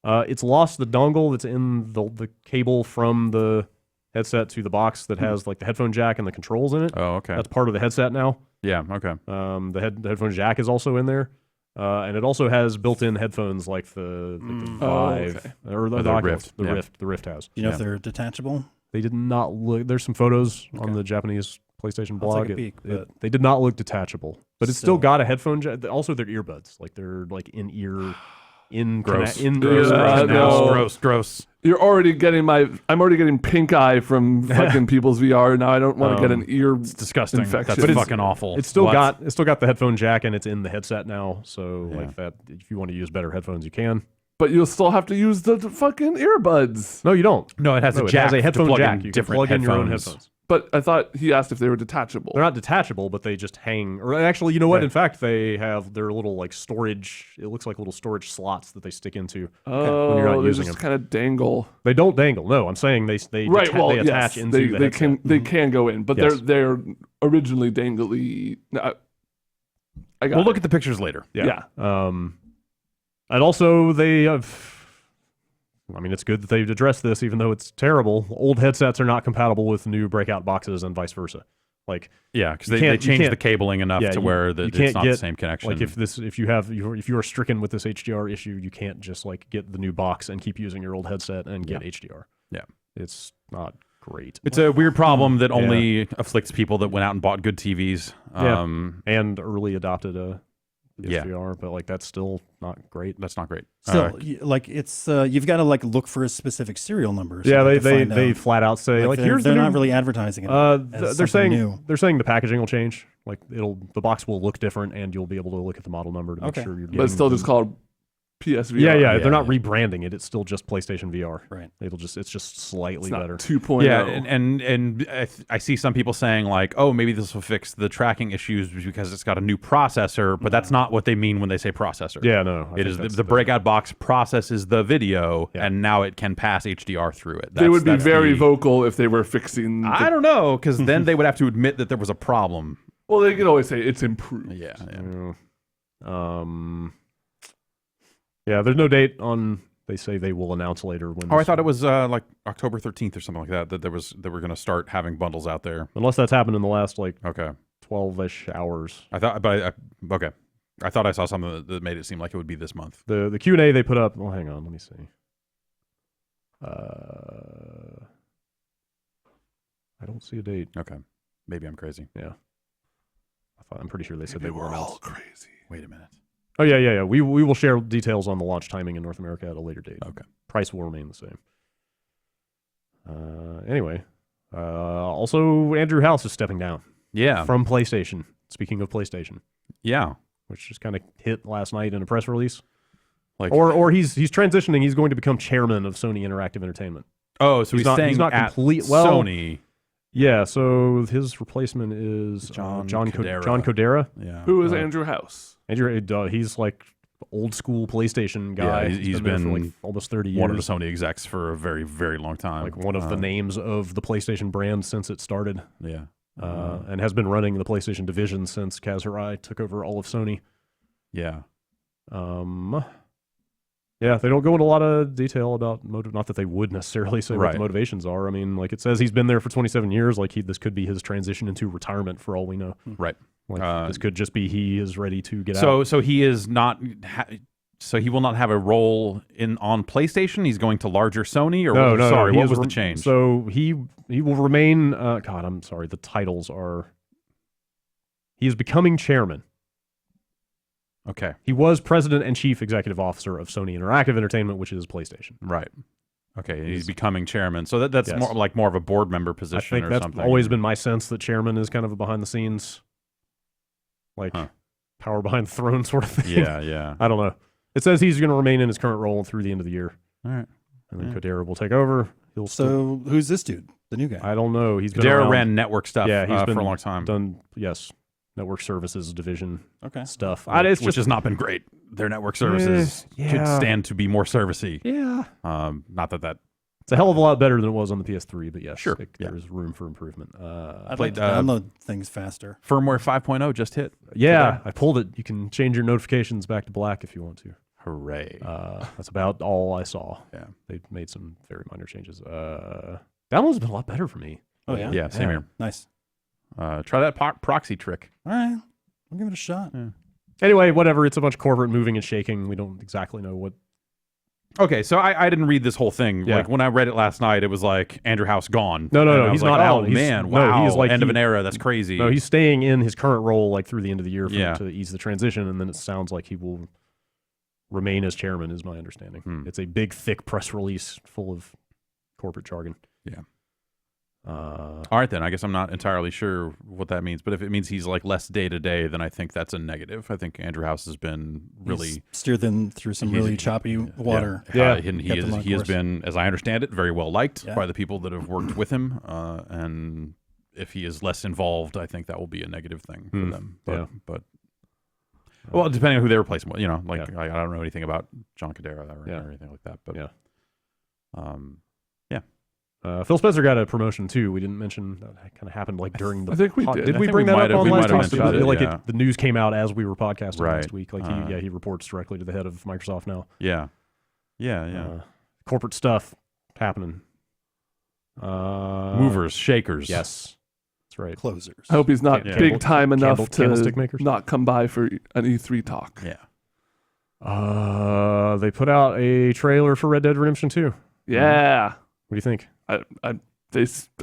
[SPEAKER 2] It's lost the dongle that's in the cable from the headset to the box that has like the headphone jack and the controls in it.
[SPEAKER 1] Oh, okay.
[SPEAKER 2] That's part of the headset now.
[SPEAKER 1] Yeah. Okay.
[SPEAKER 2] The headphone jack is also in there. And it also has built-in headphones like the Vive or the
[SPEAKER 1] Rift. Yeah.
[SPEAKER 2] The Rift has.
[SPEAKER 4] Do you know if they're detachable?
[SPEAKER 2] They did not look. There's some photos on the Japanese PlayStation
[SPEAKER 4] I'll
[SPEAKER 2] blog.
[SPEAKER 4] take a peek, but
[SPEAKER 2] They did not look detachable, but it's still got a headphone jack. Also, they're earbuds. Like they're like in ear.
[SPEAKER 1] Gross.
[SPEAKER 2] Gross.
[SPEAKER 3] You're already getting I'm already getting pink eye from fucking people's VR. Now I don't want to get an ear
[SPEAKER 1] Disgusting.
[SPEAKER 3] infection.
[SPEAKER 1] That's fucking awful.
[SPEAKER 2] It's still
[SPEAKER 1] What?
[SPEAKER 2] got the headphone jack and it's in the headset now. So like that, if you want to use better headphones, you can.
[SPEAKER 3] But you'll still have to use the fucking earbuds.
[SPEAKER 2] No, you don't.
[SPEAKER 1] No, it has a
[SPEAKER 2] It
[SPEAKER 1] jack.
[SPEAKER 2] has a headphone
[SPEAKER 1] to plug
[SPEAKER 2] jack.
[SPEAKER 1] In
[SPEAKER 2] You can
[SPEAKER 1] different
[SPEAKER 2] plug in
[SPEAKER 1] headphones.
[SPEAKER 2] your own headphones.
[SPEAKER 3] But I thought he asked if they were detachable.
[SPEAKER 2] They're not detachable, but they just hang. Or actually, you know what?
[SPEAKER 3] Right.
[SPEAKER 2] In fact, they have their little like storage. It looks like little storage slots that they stick into.
[SPEAKER 3] Oh,
[SPEAKER 2] when you're not
[SPEAKER 3] they
[SPEAKER 2] using
[SPEAKER 3] just
[SPEAKER 2] them.
[SPEAKER 3] kind of dangle.
[SPEAKER 2] They don't dangle. No, I'm saying they
[SPEAKER 3] Right.
[SPEAKER 2] deta-
[SPEAKER 3] Well,
[SPEAKER 2] they attach
[SPEAKER 3] yes,
[SPEAKER 2] into the
[SPEAKER 3] they
[SPEAKER 2] headset.
[SPEAKER 3] can can go in, but
[SPEAKER 2] Yes.
[SPEAKER 3] they're originally dangly. I got.
[SPEAKER 1] We'll
[SPEAKER 3] it.
[SPEAKER 1] look at the pictures later.
[SPEAKER 3] Yeah.
[SPEAKER 2] And also they have. I mean, it's good that they've addressed this, even though it's terrible. Old headsets are not compatible with new breakout boxes, and vice versa. Like,
[SPEAKER 1] Yeah, because
[SPEAKER 2] You
[SPEAKER 1] they
[SPEAKER 2] can't- you
[SPEAKER 1] changed
[SPEAKER 2] can't-
[SPEAKER 1] the cabling enough
[SPEAKER 2] yeah,
[SPEAKER 1] to
[SPEAKER 2] you-
[SPEAKER 1] where
[SPEAKER 2] you
[SPEAKER 1] it's
[SPEAKER 2] can't
[SPEAKER 1] not the
[SPEAKER 2] get-
[SPEAKER 1] same connection.
[SPEAKER 2] like if you are stricken with this HDR issue, you can't just like get the new box and keep using your old headset and get HDR.
[SPEAKER 1] Yeah.
[SPEAKER 2] It's not great.
[SPEAKER 1] It's a weird problem that only afflicts people that went out and bought good TVs.
[SPEAKER 2] Yeah. And early adopted a
[SPEAKER 1] Yeah.
[SPEAKER 2] PSVR, but like that's still not great.
[SPEAKER 1] That's not great.
[SPEAKER 4] still, like it's you've got to like look for a specific serial number. or
[SPEAKER 2] Yeah,
[SPEAKER 4] something to
[SPEAKER 2] they
[SPEAKER 4] find out.
[SPEAKER 2] flat out say like
[SPEAKER 4] they're,
[SPEAKER 2] here's
[SPEAKER 4] they're
[SPEAKER 2] the
[SPEAKER 4] not
[SPEAKER 2] new,
[SPEAKER 4] really advertising it. as
[SPEAKER 2] they're
[SPEAKER 4] something
[SPEAKER 2] saying
[SPEAKER 4] new.
[SPEAKER 2] the packaging will change. Like the box will look different, and you'll be able to look at the model number to make sure you're.
[SPEAKER 3] But it's still just called PSVR.
[SPEAKER 2] Yeah. They're not rebranding it. It's still just PlayStation VR.
[SPEAKER 4] Right.
[SPEAKER 2] It's just slightly
[SPEAKER 3] It's not
[SPEAKER 2] better.
[SPEAKER 3] 2.0.
[SPEAKER 1] Yeah, and I see some people saying like, oh, maybe this will fix the tracking issues because it's got a new processor, but that's not what they mean when they say processor.
[SPEAKER 2] Yeah, no. I
[SPEAKER 1] It
[SPEAKER 2] think
[SPEAKER 1] is
[SPEAKER 2] that's
[SPEAKER 1] the breakout box processes the video, and now it can pass HDR through it.
[SPEAKER 3] They would be
[SPEAKER 1] That's
[SPEAKER 3] very
[SPEAKER 1] the-
[SPEAKER 3] vocal if they were fixing.
[SPEAKER 1] I don't know, because then they would have to admit that there was a problem.
[SPEAKER 3] Well, they could always say it's improved.
[SPEAKER 1] Yeah.
[SPEAKER 2] Yeah, there's no date on. They say they will announce later when.
[SPEAKER 1] Oh, I thought it was like October 13th or something like that. That they were going to start having bundles out there.
[SPEAKER 2] Unless that's happened in the last like
[SPEAKER 1] Okay.
[SPEAKER 2] 12-ish hours.
[SPEAKER 1] I thought, okay. I thought I saw something that made it seem like it would be this month.
[SPEAKER 2] The Q&A they put up. Well, hang on, let me see. I don't see a date.
[SPEAKER 1] Okay. Maybe I'm crazy.
[SPEAKER 2] Yeah. I'm pretty sure they said
[SPEAKER 3] Maybe
[SPEAKER 2] they were
[SPEAKER 3] we're all
[SPEAKER 2] announced.
[SPEAKER 3] crazy.
[SPEAKER 1] Wait a minute.
[SPEAKER 2] Oh yeah. We will share details on the launch timing in North America at a later date.
[SPEAKER 1] Okay.
[SPEAKER 2] Price will remain the same. Anyway, also Andrew House is stepping down
[SPEAKER 1] Yeah.
[SPEAKER 2] from PlayStation. Speaking of PlayStation,
[SPEAKER 1] Yeah.
[SPEAKER 2] which just kind of hit last night in a press release.
[SPEAKER 1] Like,
[SPEAKER 2] Or he's transitioning. He's going to become chairman of Sony Interactive Entertainment.
[SPEAKER 1] oh, so he's
[SPEAKER 2] not-
[SPEAKER 1] staying
[SPEAKER 2] he's not
[SPEAKER 1] at
[SPEAKER 2] complete- well,
[SPEAKER 1] Sony.
[SPEAKER 2] Yeah. So his replacement is
[SPEAKER 1] John
[SPEAKER 2] John
[SPEAKER 1] Codera.
[SPEAKER 2] Codera.
[SPEAKER 1] Yeah.
[SPEAKER 3] Who is Andrew House?
[SPEAKER 2] Andrew, he's like old school PlayStation guy.
[SPEAKER 1] Yeah, he's
[SPEAKER 2] there for
[SPEAKER 1] been
[SPEAKER 2] like almost 30 years.
[SPEAKER 1] One of the Sony execs for a very, very long time.
[SPEAKER 2] Like one of the names of the PlayStation brand since it started.
[SPEAKER 1] Yeah.
[SPEAKER 2] And has been running the PlayStation division since Kaz Hirai took over all of Sony.
[SPEAKER 1] Yeah.
[SPEAKER 2] Yeah, Yeah, they don't go into a lot of detail about motive. Not that they would necessarily say what the motivations are. I mean, like it says he's been there for 27 years. Like this could be his transition into retirement for all we know.
[SPEAKER 1] Right.
[SPEAKER 2] Like this could just be he is ready to get out.
[SPEAKER 1] So he is not. So he will not have a role on PlayStation. He's going to larger Sony, or
[SPEAKER 2] no.
[SPEAKER 1] Sorry, what was the change?
[SPEAKER 2] So he will remain. God, I'm sorry. The titles are. He is becoming chairman.
[SPEAKER 1] Okay.
[SPEAKER 2] He was president and chief executive officer of Sony Interactive Entertainment, which is PlayStation.
[SPEAKER 1] Right. Okay. He's becoming chairman. So that's more of a board member position.
[SPEAKER 2] I think that's always been my sense that chairman is kind of a behind the scenes, like power behind the throne sort of thing.
[SPEAKER 1] Yeah.
[SPEAKER 2] I don't know. It says he's going to remain in his current role through the end of the year.
[SPEAKER 1] All right.
[SPEAKER 2] And then Codera will take over.
[SPEAKER 4] Who's this dude? The new guy?
[SPEAKER 2] I don't know. He's been
[SPEAKER 1] Codera
[SPEAKER 2] around.
[SPEAKER 1] ran network stuff
[SPEAKER 2] he's been
[SPEAKER 1] for a long time.
[SPEAKER 2] Done, network services division stuff.
[SPEAKER 1] Which has not been great. Their network services could stand to be more servicey.
[SPEAKER 2] Yeah.
[SPEAKER 1] Not that
[SPEAKER 2] it's a hell of a lot better than it was on the PS3, but yes,
[SPEAKER 1] sure.
[SPEAKER 2] There's room for improvement.
[SPEAKER 4] I'd like to download things faster.
[SPEAKER 1] Firmware 5.0 just hit.
[SPEAKER 2] Yeah, I pulled it. You can change your notifications back to black if you want to.
[SPEAKER 1] Hooray.
[SPEAKER 2] That's about all I saw.
[SPEAKER 1] Yeah.
[SPEAKER 2] They made some very minor changes. Download's been a lot better for me.
[SPEAKER 4] Oh, yeah?
[SPEAKER 1] Yeah, same here.
[SPEAKER 4] Nice.
[SPEAKER 1] Try that proxy trick.
[SPEAKER 4] All right. I'll give it a shot.
[SPEAKER 1] Yeah.
[SPEAKER 2] Anyway, whatever. It's a bunch of corporate moving and shaking. We don't exactly know what.
[SPEAKER 1] Okay, so I didn't read this whole thing.
[SPEAKER 2] Yeah.
[SPEAKER 1] Like when I read it last night, it was like Andrew House gone.
[SPEAKER 2] No. He's not out.
[SPEAKER 1] Oh man, wow.
[SPEAKER 2] He's like
[SPEAKER 1] end of an era. That's crazy.
[SPEAKER 2] No, he's staying in his current role like through the end of the year to ease the transition, and then it sounds like he will remain as chairman, is my understanding. It's a big, thick press release full of corporate jargon.
[SPEAKER 1] Yeah. All right, then. I guess I'm not entirely sure what that means, but if it means he's like less day to day, then I think that's a negative. I think Andrew House has been really
[SPEAKER 4] steered them through some really choppy water.
[SPEAKER 1] Yeah, and he has been, as I understand it, very well liked by the people that have worked with him. And if he is less involved, I think that will be a negative thing for them. But well, depending on who they replace him with, I don't know anything about John Codera or anything like that. But
[SPEAKER 2] Phil Spencer got a promotion too. We didn't mention that kind of happened like during the.
[SPEAKER 3] I think we did.
[SPEAKER 2] Did we bring that up on last week?
[SPEAKER 1] The
[SPEAKER 2] news came out as we were podcasting last week. Like he reports directly to the head of Microsoft now.
[SPEAKER 1] Yeah.
[SPEAKER 2] Corporate stuff happening.
[SPEAKER 1] Movers, shakers.
[SPEAKER 2] Yes, that's right.
[SPEAKER 4] Closers.
[SPEAKER 3] I hope he's not big time enough to not come by for an E3 talk.
[SPEAKER 1] Yeah.
[SPEAKER 2] They put out a trailer for Red Dead Redemption 2.
[SPEAKER 3] Yeah.
[SPEAKER 2] What do you think?
[SPEAKER 3] I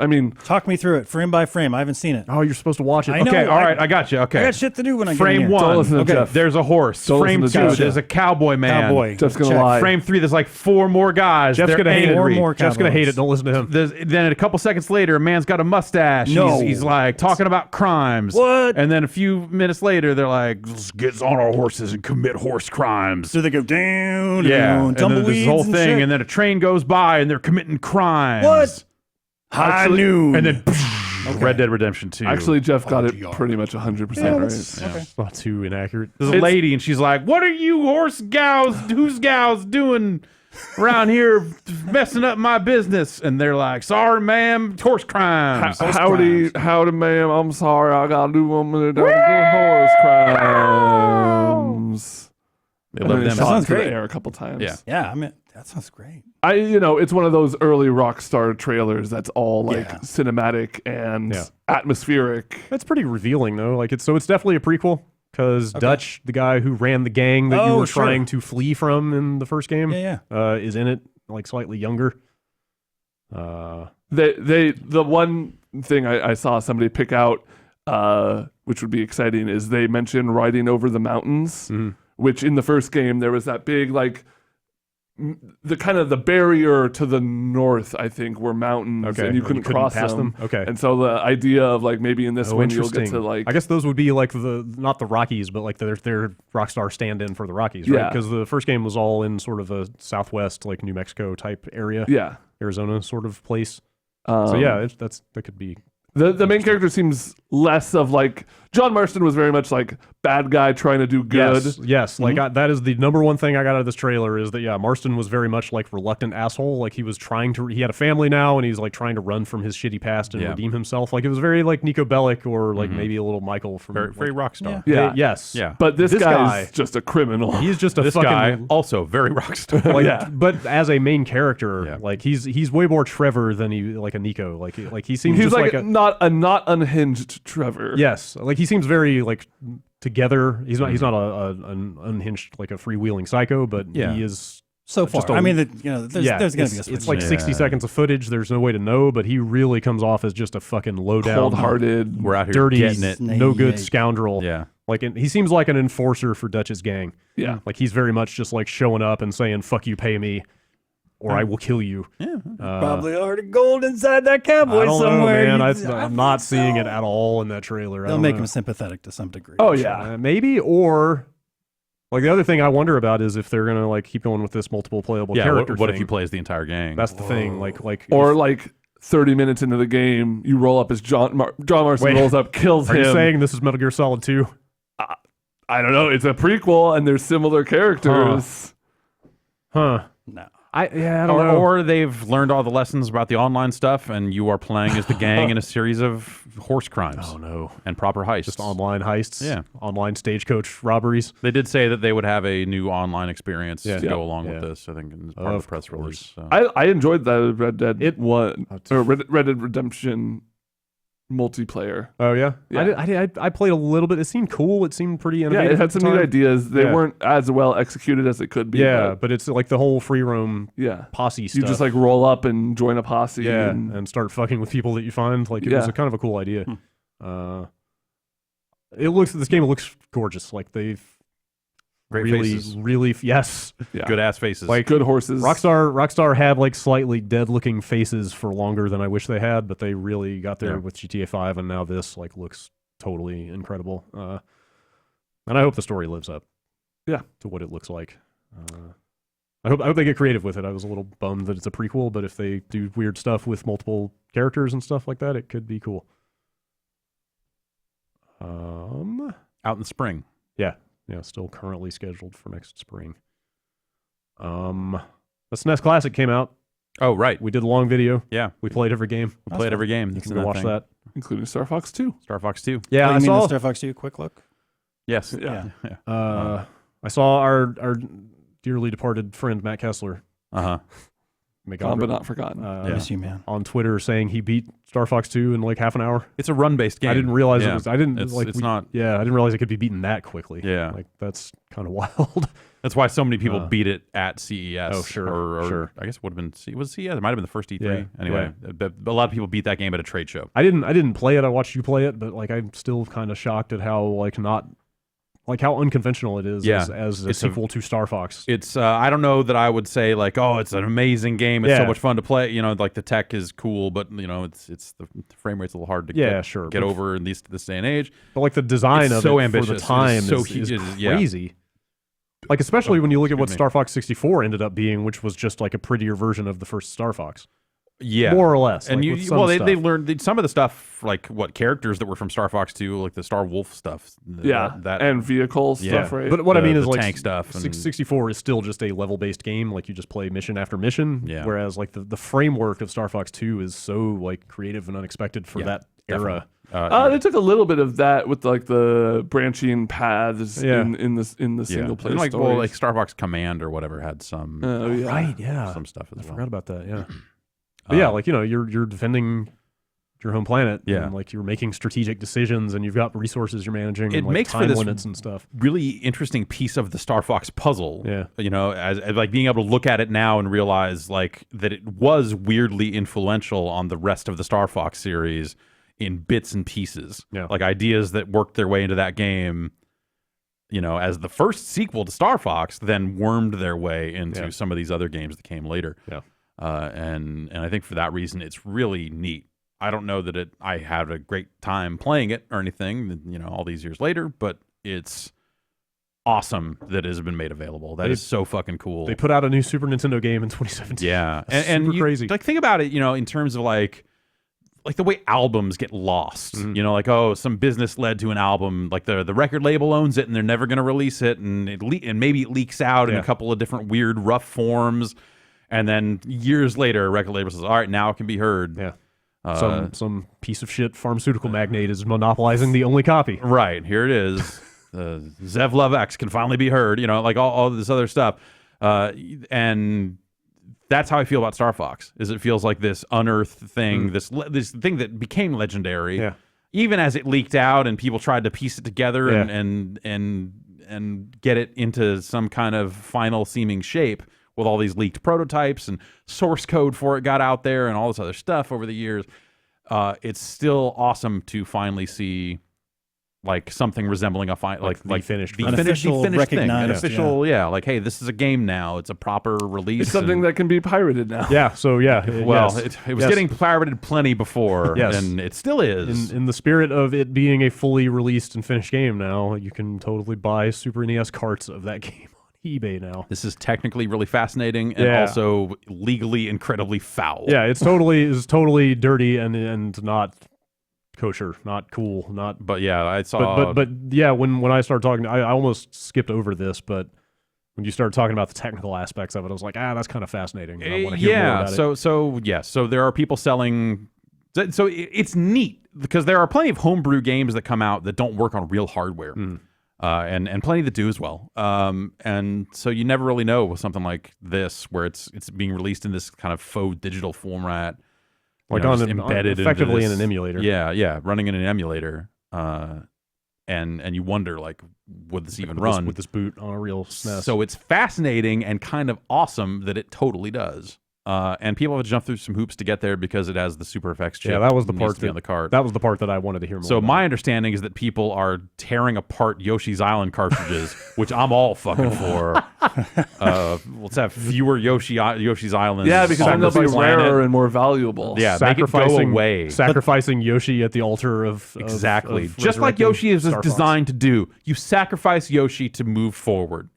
[SPEAKER 3] mean,
[SPEAKER 4] talk me through it frame by frame. I haven't seen it.
[SPEAKER 2] Oh, you're supposed to watch it.
[SPEAKER 4] I know,
[SPEAKER 1] okay, all right, I got you. Okay,
[SPEAKER 4] I got shit to do when I
[SPEAKER 1] frame
[SPEAKER 4] get in here.
[SPEAKER 1] one.
[SPEAKER 3] Okay,
[SPEAKER 1] there's a horse. Frame two, there's a cowboy man.
[SPEAKER 4] Cowboy.
[SPEAKER 3] Jeff's gonna lie.
[SPEAKER 1] Frame three, there's like 4 more guys.
[SPEAKER 2] Jeff's gonna hate it. Jeff's gonna hate it.
[SPEAKER 4] cowboys.
[SPEAKER 2] Don't listen to him.
[SPEAKER 1] Then a couple seconds later, a man's got a mustache.
[SPEAKER 4] No.
[SPEAKER 1] He's like talking about crimes.
[SPEAKER 4] What?
[SPEAKER 1] And then a few minutes later, they're like, let's get on our horses and commit horse crimes.
[SPEAKER 4] So they go down,
[SPEAKER 1] Yeah, and then
[SPEAKER 4] tumbleweeds
[SPEAKER 1] this whole thing,
[SPEAKER 4] shit.
[SPEAKER 1] and then a train goes by, and they're committing crimes.
[SPEAKER 4] What? High noon.
[SPEAKER 1] And then Red Dead Redemption 2.
[SPEAKER 3] Actually, Jeff got it pretty much 100% right.
[SPEAKER 4] Okay.
[SPEAKER 2] It's not too inaccurate.
[SPEAKER 1] There's a lady, and she's like, what are you who's gals doing around here messing up my business? And they're like, sorry, ma'am, horse crimes.
[SPEAKER 3] Howdy, ma'am. I'm sorry. I got to do 1 minute of horse crimes.
[SPEAKER 1] They love them.
[SPEAKER 4] That sounds
[SPEAKER 3] To the
[SPEAKER 4] great.
[SPEAKER 3] air a couple times.
[SPEAKER 1] Yeah.
[SPEAKER 4] Yeah, I mean, that sounds great.
[SPEAKER 3] It's one of those early Rockstar trailers that's all like cinematic and atmospheric.
[SPEAKER 2] That's pretty revealing though. Like it's definitely a prequel because Dutch, the guy who ran the gang that you were trying to flee from in the first game, is in it, like slightly younger.
[SPEAKER 3] The one thing I saw somebody pick out, which would be exciting, is they mentioned riding over the mountains, which in the first game there was that big like the kind of the barrier to the north, I think, were mountains, and you couldn't cross
[SPEAKER 2] pass them.
[SPEAKER 3] Okay, and so the idea of like maybe in this one you'll get to like,
[SPEAKER 2] I guess those would be like not the Rockies, but like their Rockstar stand-in for the Rockies, right? Because the first game was all in sort of a southwest, like New Mexico type area, Arizona sort of place. So that could be.
[SPEAKER 3] The main character seems less of like John Marston was very much like bad guy trying to do good.
[SPEAKER 2] Yes. Like that is the number one thing I got out of this trailer is that Marston was very much like reluctant asshole. Like he was trying to. He had a family now, and he's like trying to run from his shitty past and redeem himself. Like it was very like Nico Bellic or like maybe a little Michael from
[SPEAKER 1] very rock star.
[SPEAKER 3] Yeah.
[SPEAKER 2] Yes.
[SPEAKER 1] Yeah.
[SPEAKER 3] But this guy's just a criminal.
[SPEAKER 2] He's just a
[SPEAKER 1] This
[SPEAKER 2] fucking
[SPEAKER 1] guy also very rock star.
[SPEAKER 2] like, but as a main character, like he's way more Trevor than he like a Nico. Like he seems
[SPEAKER 3] He's
[SPEAKER 2] just
[SPEAKER 3] like
[SPEAKER 2] a
[SPEAKER 3] not unhinged Trevor.
[SPEAKER 2] yes. Like he seems very like together. He's not an unhinged like a freewheeling psycho, but he is
[SPEAKER 4] so far.
[SPEAKER 2] just
[SPEAKER 4] I mean, there's going to be a switch.
[SPEAKER 2] it's like 60 seconds of footage. There's no way to know, but he really comes off as just a fucking low down,
[SPEAKER 3] cold-hearted,
[SPEAKER 1] We're out here
[SPEAKER 2] dirty,
[SPEAKER 1] getting it.
[SPEAKER 2] no good
[SPEAKER 4] Snake.
[SPEAKER 2] scoundrel.
[SPEAKER 1] Yeah.
[SPEAKER 2] Like he seems like an enforcer for Dutch's gang.
[SPEAKER 3] Yeah.
[SPEAKER 2] Like he's very much just like showing up and saying "fuck you, pay me," or "I will kill you."
[SPEAKER 1] Yeah.
[SPEAKER 4] Probably already gold inside that cowboy
[SPEAKER 2] I don't
[SPEAKER 4] somewhere.
[SPEAKER 2] know, man.
[SPEAKER 4] I
[SPEAKER 2] I'm not
[SPEAKER 4] think
[SPEAKER 2] seeing
[SPEAKER 4] so.
[SPEAKER 2] it at all in that trailer.
[SPEAKER 4] They'll make him sympathetic to some degree.
[SPEAKER 3] Oh
[SPEAKER 4] I'm sure.
[SPEAKER 3] yeah.
[SPEAKER 2] maybe, or like the other thing I wonder about is if they're gonna like keep going with this multiple playable
[SPEAKER 1] Yeah.
[SPEAKER 2] character.
[SPEAKER 1] What if
[SPEAKER 2] thing.
[SPEAKER 1] he plays the entire gang?
[SPEAKER 2] That's the thing. Like
[SPEAKER 3] Or
[SPEAKER 2] if-
[SPEAKER 3] like 30 minutes into the game, you roll up as John Marston
[SPEAKER 2] Wait,
[SPEAKER 3] rolls up, kills
[SPEAKER 2] are
[SPEAKER 3] him.
[SPEAKER 2] you saying this is Metal Gear Solid 2?
[SPEAKER 3] I don't know. It's a prequel, and there's similar characters.
[SPEAKER 2] Huh.
[SPEAKER 4] No.
[SPEAKER 2] I don't know.
[SPEAKER 1] Or they've learned all the lessons about the online stuff, and you are playing as the gang in a series of horse crimes.
[SPEAKER 2] Oh no.
[SPEAKER 1] And proper heists.
[SPEAKER 2] Just online heists.
[SPEAKER 1] Yeah.
[SPEAKER 2] Online stagecoach robberies.
[SPEAKER 1] They did say that they would have a new online experience to go along
[SPEAKER 2] Yeah.
[SPEAKER 1] with this. I think as part of the press
[SPEAKER 2] course.
[SPEAKER 1] release. So.
[SPEAKER 3] I enjoyed the Red Dead Red Dead Redemption multiplayer.
[SPEAKER 2] Oh yeah.
[SPEAKER 3] Yeah.
[SPEAKER 2] I played a little bit. It seemed cool. It seemed pretty
[SPEAKER 3] Yeah,
[SPEAKER 2] innovative.
[SPEAKER 3] it had
[SPEAKER 2] at
[SPEAKER 3] some
[SPEAKER 2] the
[SPEAKER 3] neat
[SPEAKER 2] time.
[SPEAKER 3] ideas. They
[SPEAKER 2] Yeah.
[SPEAKER 3] weren't as well executed as it could be.
[SPEAKER 2] Yeah, but it's like the whole free roam
[SPEAKER 3] yeah.
[SPEAKER 2] posse stuff.
[SPEAKER 3] You just like roll up and join a posse.
[SPEAKER 2] yeah,
[SPEAKER 3] and
[SPEAKER 2] and start fucking with people that you find. Like it was
[SPEAKER 3] Yeah.
[SPEAKER 2] a kind of a cool idea. This game looks gorgeous. Like they've
[SPEAKER 1] Great
[SPEAKER 2] really,
[SPEAKER 1] faces.
[SPEAKER 2] really, yes.
[SPEAKER 3] yeah.
[SPEAKER 1] Good ass faces.
[SPEAKER 2] Like
[SPEAKER 3] good horses.
[SPEAKER 2] Rockstar had like slightly dead looking faces for longer than I wish they had, but they really got there with GTA 5, and now this like looks totally incredible. And I hope the story lives up,
[SPEAKER 3] Yeah.
[SPEAKER 2] to what it looks like. I hope they get creative with it. I was a little bummed that it's a prequel, but if they do weird stuff with multiple characters and stuff like that, it could be cool.
[SPEAKER 1] out in the spring.
[SPEAKER 2] Yeah, still currently scheduled for next spring. The SNES Classic came out.
[SPEAKER 1] Oh, right.
[SPEAKER 2] We did a long video.
[SPEAKER 1] Yeah.
[SPEAKER 2] We played every game.
[SPEAKER 1] We played every game.
[SPEAKER 2] You can go watch that.
[SPEAKER 3] including Star Fox 2.
[SPEAKER 1] Star Fox 2.
[SPEAKER 2] Yeah,
[SPEAKER 4] Oh,
[SPEAKER 2] I
[SPEAKER 4] you mean
[SPEAKER 2] saw.
[SPEAKER 4] the Star Fox 2 quick look?
[SPEAKER 1] Yes.
[SPEAKER 3] Yeah.
[SPEAKER 2] I saw our dearly departed friend Matt Kessler.
[SPEAKER 1] Uh-huh.
[SPEAKER 2] May
[SPEAKER 3] Gone
[SPEAKER 2] God
[SPEAKER 3] but not forgotten.
[SPEAKER 4] Miss you, man.
[SPEAKER 2] on Twitter saying he beat Star Fox 2 in like half an hour.
[SPEAKER 1] It's a run-based game.
[SPEAKER 2] I didn't realize
[SPEAKER 1] Yeah.
[SPEAKER 2] it was. I didn't
[SPEAKER 1] It's,
[SPEAKER 2] like.
[SPEAKER 1] it's not.
[SPEAKER 2] Yeah, I didn't realize it could be beaten that quickly.
[SPEAKER 1] Yeah.
[SPEAKER 2] like that's kind of wild.
[SPEAKER 1] That's why so many people beat it at CES.
[SPEAKER 2] Oh, sure,
[SPEAKER 1] Or
[SPEAKER 2] sure.
[SPEAKER 1] I guess it would have been. Was it CES? It might have been the first E3.
[SPEAKER 2] Yeah,
[SPEAKER 1] Anyway, but a lot of people beat that game at a trade show.
[SPEAKER 2] I didn't play it. I watched you play it, but like I'm still kind of shocked at how how unconventional it is
[SPEAKER 1] Yeah.
[SPEAKER 2] as a
[SPEAKER 1] It's
[SPEAKER 2] sequel to Star Fox.
[SPEAKER 1] It's I don't know that I would say like, oh, it's an amazing game. It's so
[SPEAKER 2] Yeah.
[SPEAKER 1] much fun to play. You know, like the tech is cool, but you know, it's the frame rate's a little hard to get
[SPEAKER 2] But-
[SPEAKER 1] over in this day and age.
[SPEAKER 2] But like the design
[SPEAKER 1] It's
[SPEAKER 2] of
[SPEAKER 1] so
[SPEAKER 2] it
[SPEAKER 1] ambitious.
[SPEAKER 2] for
[SPEAKER 1] It
[SPEAKER 2] the
[SPEAKER 1] is
[SPEAKER 2] time
[SPEAKER 1] so
[SPEAKER 2] is
[SPEAKER 1] huge. It is- yeah.
[SPEAKER 2] crazy. Like especially when you look at what
[SPEAKER 1] excuse me.
[SPEAKER 2] Star Fox 64 ended up being, which was just like a prettier version of the first Star Fox,
[SPEAKER 1] Yeah,
[SPEAKER 2] more or less.
[SPEAKER 1] And
[SPEAKER 2] like, with some
[SPEAKER 1] they
[SPEAKER 2] stuff.
[SPEAKER 1] learned some of the stuff, like what characters that were from Star Fox 2, like the Star Wolf stuff. that
[SPEAKER 3] and vehicle
[SPEAKER 1] Yeah.
[SPEAKER 3] stuff, right?
[SPEAKER 2] But what I
[SPEAKER 1] the-
[SPEAKER 2] mean is
[SPEAKER 1] the
[SPEAKER 2] like
[SPEAKER 1] tank stuff and-
[SPEAKER 2] 64 is still just a level-based game. Like you just play mission after mission.
[SPEAKER 1] Yeah.
[SPEAKER 2] Whereas like the framework of Star Fox 2 is so like creative and unexpected for that era.
[SPEAKER 3] They took a little bit of that with like the branching paths
[SPEAKER 2] Yeah.
[SPEAKER 3] in the single player
[SPEAKER 1] And like
[SPEAKER 3] stories.
[SPEAKER 1] like Star Fox Command or whatever had some
[SPEAKER 3] Oh, yeah.
[SPEAKER 2] Right? Yeah.
[SPEAKER 1] some stuff as
[SPEAKER 2] I
[SPEAKER 1] well.
[SPEAKER 2] forgot about that. Yeah. But yeah, like you're defending your home planet.
[SPEAKER 1] Yeah.
[SPEAKER 2] And like you're making strategic decisions, and you've got resources you're managing.
[SPEAKER 1] It
[SPEAKER 2] and, like,
[SPEAKER 1] makes for
[SPEAKER 2] time
[SPEAKER 1] this
[SPEAKER 2] limits and stuff.
[SPEAKER 1] Really interesting piece of the Star Fox puzzle.
[SPEAKER 2] Yeah.
[SPEAKER 1] You know, as like being able to look at it now and realize like that it was weirdly influential on the rest of the Star Fox series in bits and pieces.
[SPEAKER 2] Yeah.
[SPEAKER 1] Like ideas that worked their way into that game, you know, as the first sequel to Star Fox, then wormed their way into some of these other games that came later.
[SPEAKER 2] Yeah.
[SPEAKER 1] And I think for that reason, it's really neat. I don't know that I had a great time playing it or anything, you know, all these years later, but it's awesome that it has been made available. That is so fucking cool.
[SPEAKER 2] They put out a new Super Nintendo game in 2017.
[SPEAKER 1] Yeah,
[SPEAKER 2] That's
[SPEAKER 1] and
[SPEAKER 2] super
[SPEAKER 1] you,
[SPEAKER 2] crazy.
[SPEAKER 1] Like think about it, you know, in terms of like like the way albums get lost, you know, like, oh, some business led to an album, like the record label owns it and they're never going to release it, and and maybe it leaks out in a couple of different weird rough forms, and then years later a record label says, all right, now it can be heard.
[SPEAKER 2] Some piece of shit pharmaceutical magnate is monopolizing the only copy.
[SPEAKER 1] Right, here it is. Zev Love X can finally be heard, you know, like all this other stuff, and that's how I feel about Star Fox. Is it feels like this unearthed thing, this thing that became legendary, even as it leaked out and people tried to piece it together and get it into some kind of final seeming shape with all these leaked prototypes and source code for it got out there and all this other stuff over the years. It's still awesome to finally see like something resembling a
[SPEAKER 2] finished
[SPEAKER 1] the
[SPEAKER 4] official
[SPEAKER 1] finished thing, an
[SPEAKER 4] recognized,
[SPEAKER 1] official, like, hey, this is a game now. It's a proper release.
[SPEAKER 3] It's something that can be pirated now.
[SPEAKER 2] Yeah. So
[SPEAKER 1] well, it was getting pirated plenty before, and it still is.
[SPEAKER 2] In the spirit of it being a fully released and finished game now, you can totally buy Super NES carts of that game on eBay now.
[SPEAKER 1] This is technically really fascinating and also legally incredibly foul.
[SPEAKER 2] Yeah, it's totally dirty and not kosher, not cool, not.
[SPEAKER 1] But yeah, I saw.
[SPEAKER 2] But yeah, when I started talking, I almost skipped over this, but when you started talking about the technical aspects of it, I was like, that's kind of fascinating. I want to hear more about
[SPEAKER 1] it. So there are people selling. So it's neat because there are plenty of homebrew games that come out that don't work on real hardware, and plenty that do as well. And so you never really know with something like this where it's being released in this kind of faux digital format.
[SPEAKER 2] Like embedded effectively in an emulator.
[SPEAKER 1] Yeah, running in an emulator. And you wonder, like, would this even run?
[SPEAKER 2] With this boot on a real SNES.
[SPEAKER 1] So it's fascinating and kind of awesome that it totally does. And people have to jump through some hoops to get there because it has the Super FX chip.
[SPEAKER 2] Yeah, that was the part
[SPEAKER 1] on the cart.
[SPEAKER 2] That was the part that I wanted to hear more.
[SPEAKER 1] So
[SPEAKER 2] about.
[SPEAKER 1] my understanding is that people are tearing apart Yoshi's Island cartridges, which I'm all fucking for. Let's have fewer Yoshi's Islands.
[SPEAKER 3] Yeah, because then they'll be rarer and more valuable.
[SPEAKER 1] Yeah, make it go away.
[SPEAKER 2] Sacrificing Yoshi at the altar of
[SPEAKER 1] exactly,
[SPEAKER 2] of
[SPEAKER 1] just like Yoshi is
[SPEAKER 2] Star
[SPEAKER 1] designed to do. You sacrifice Yoshi to move forward.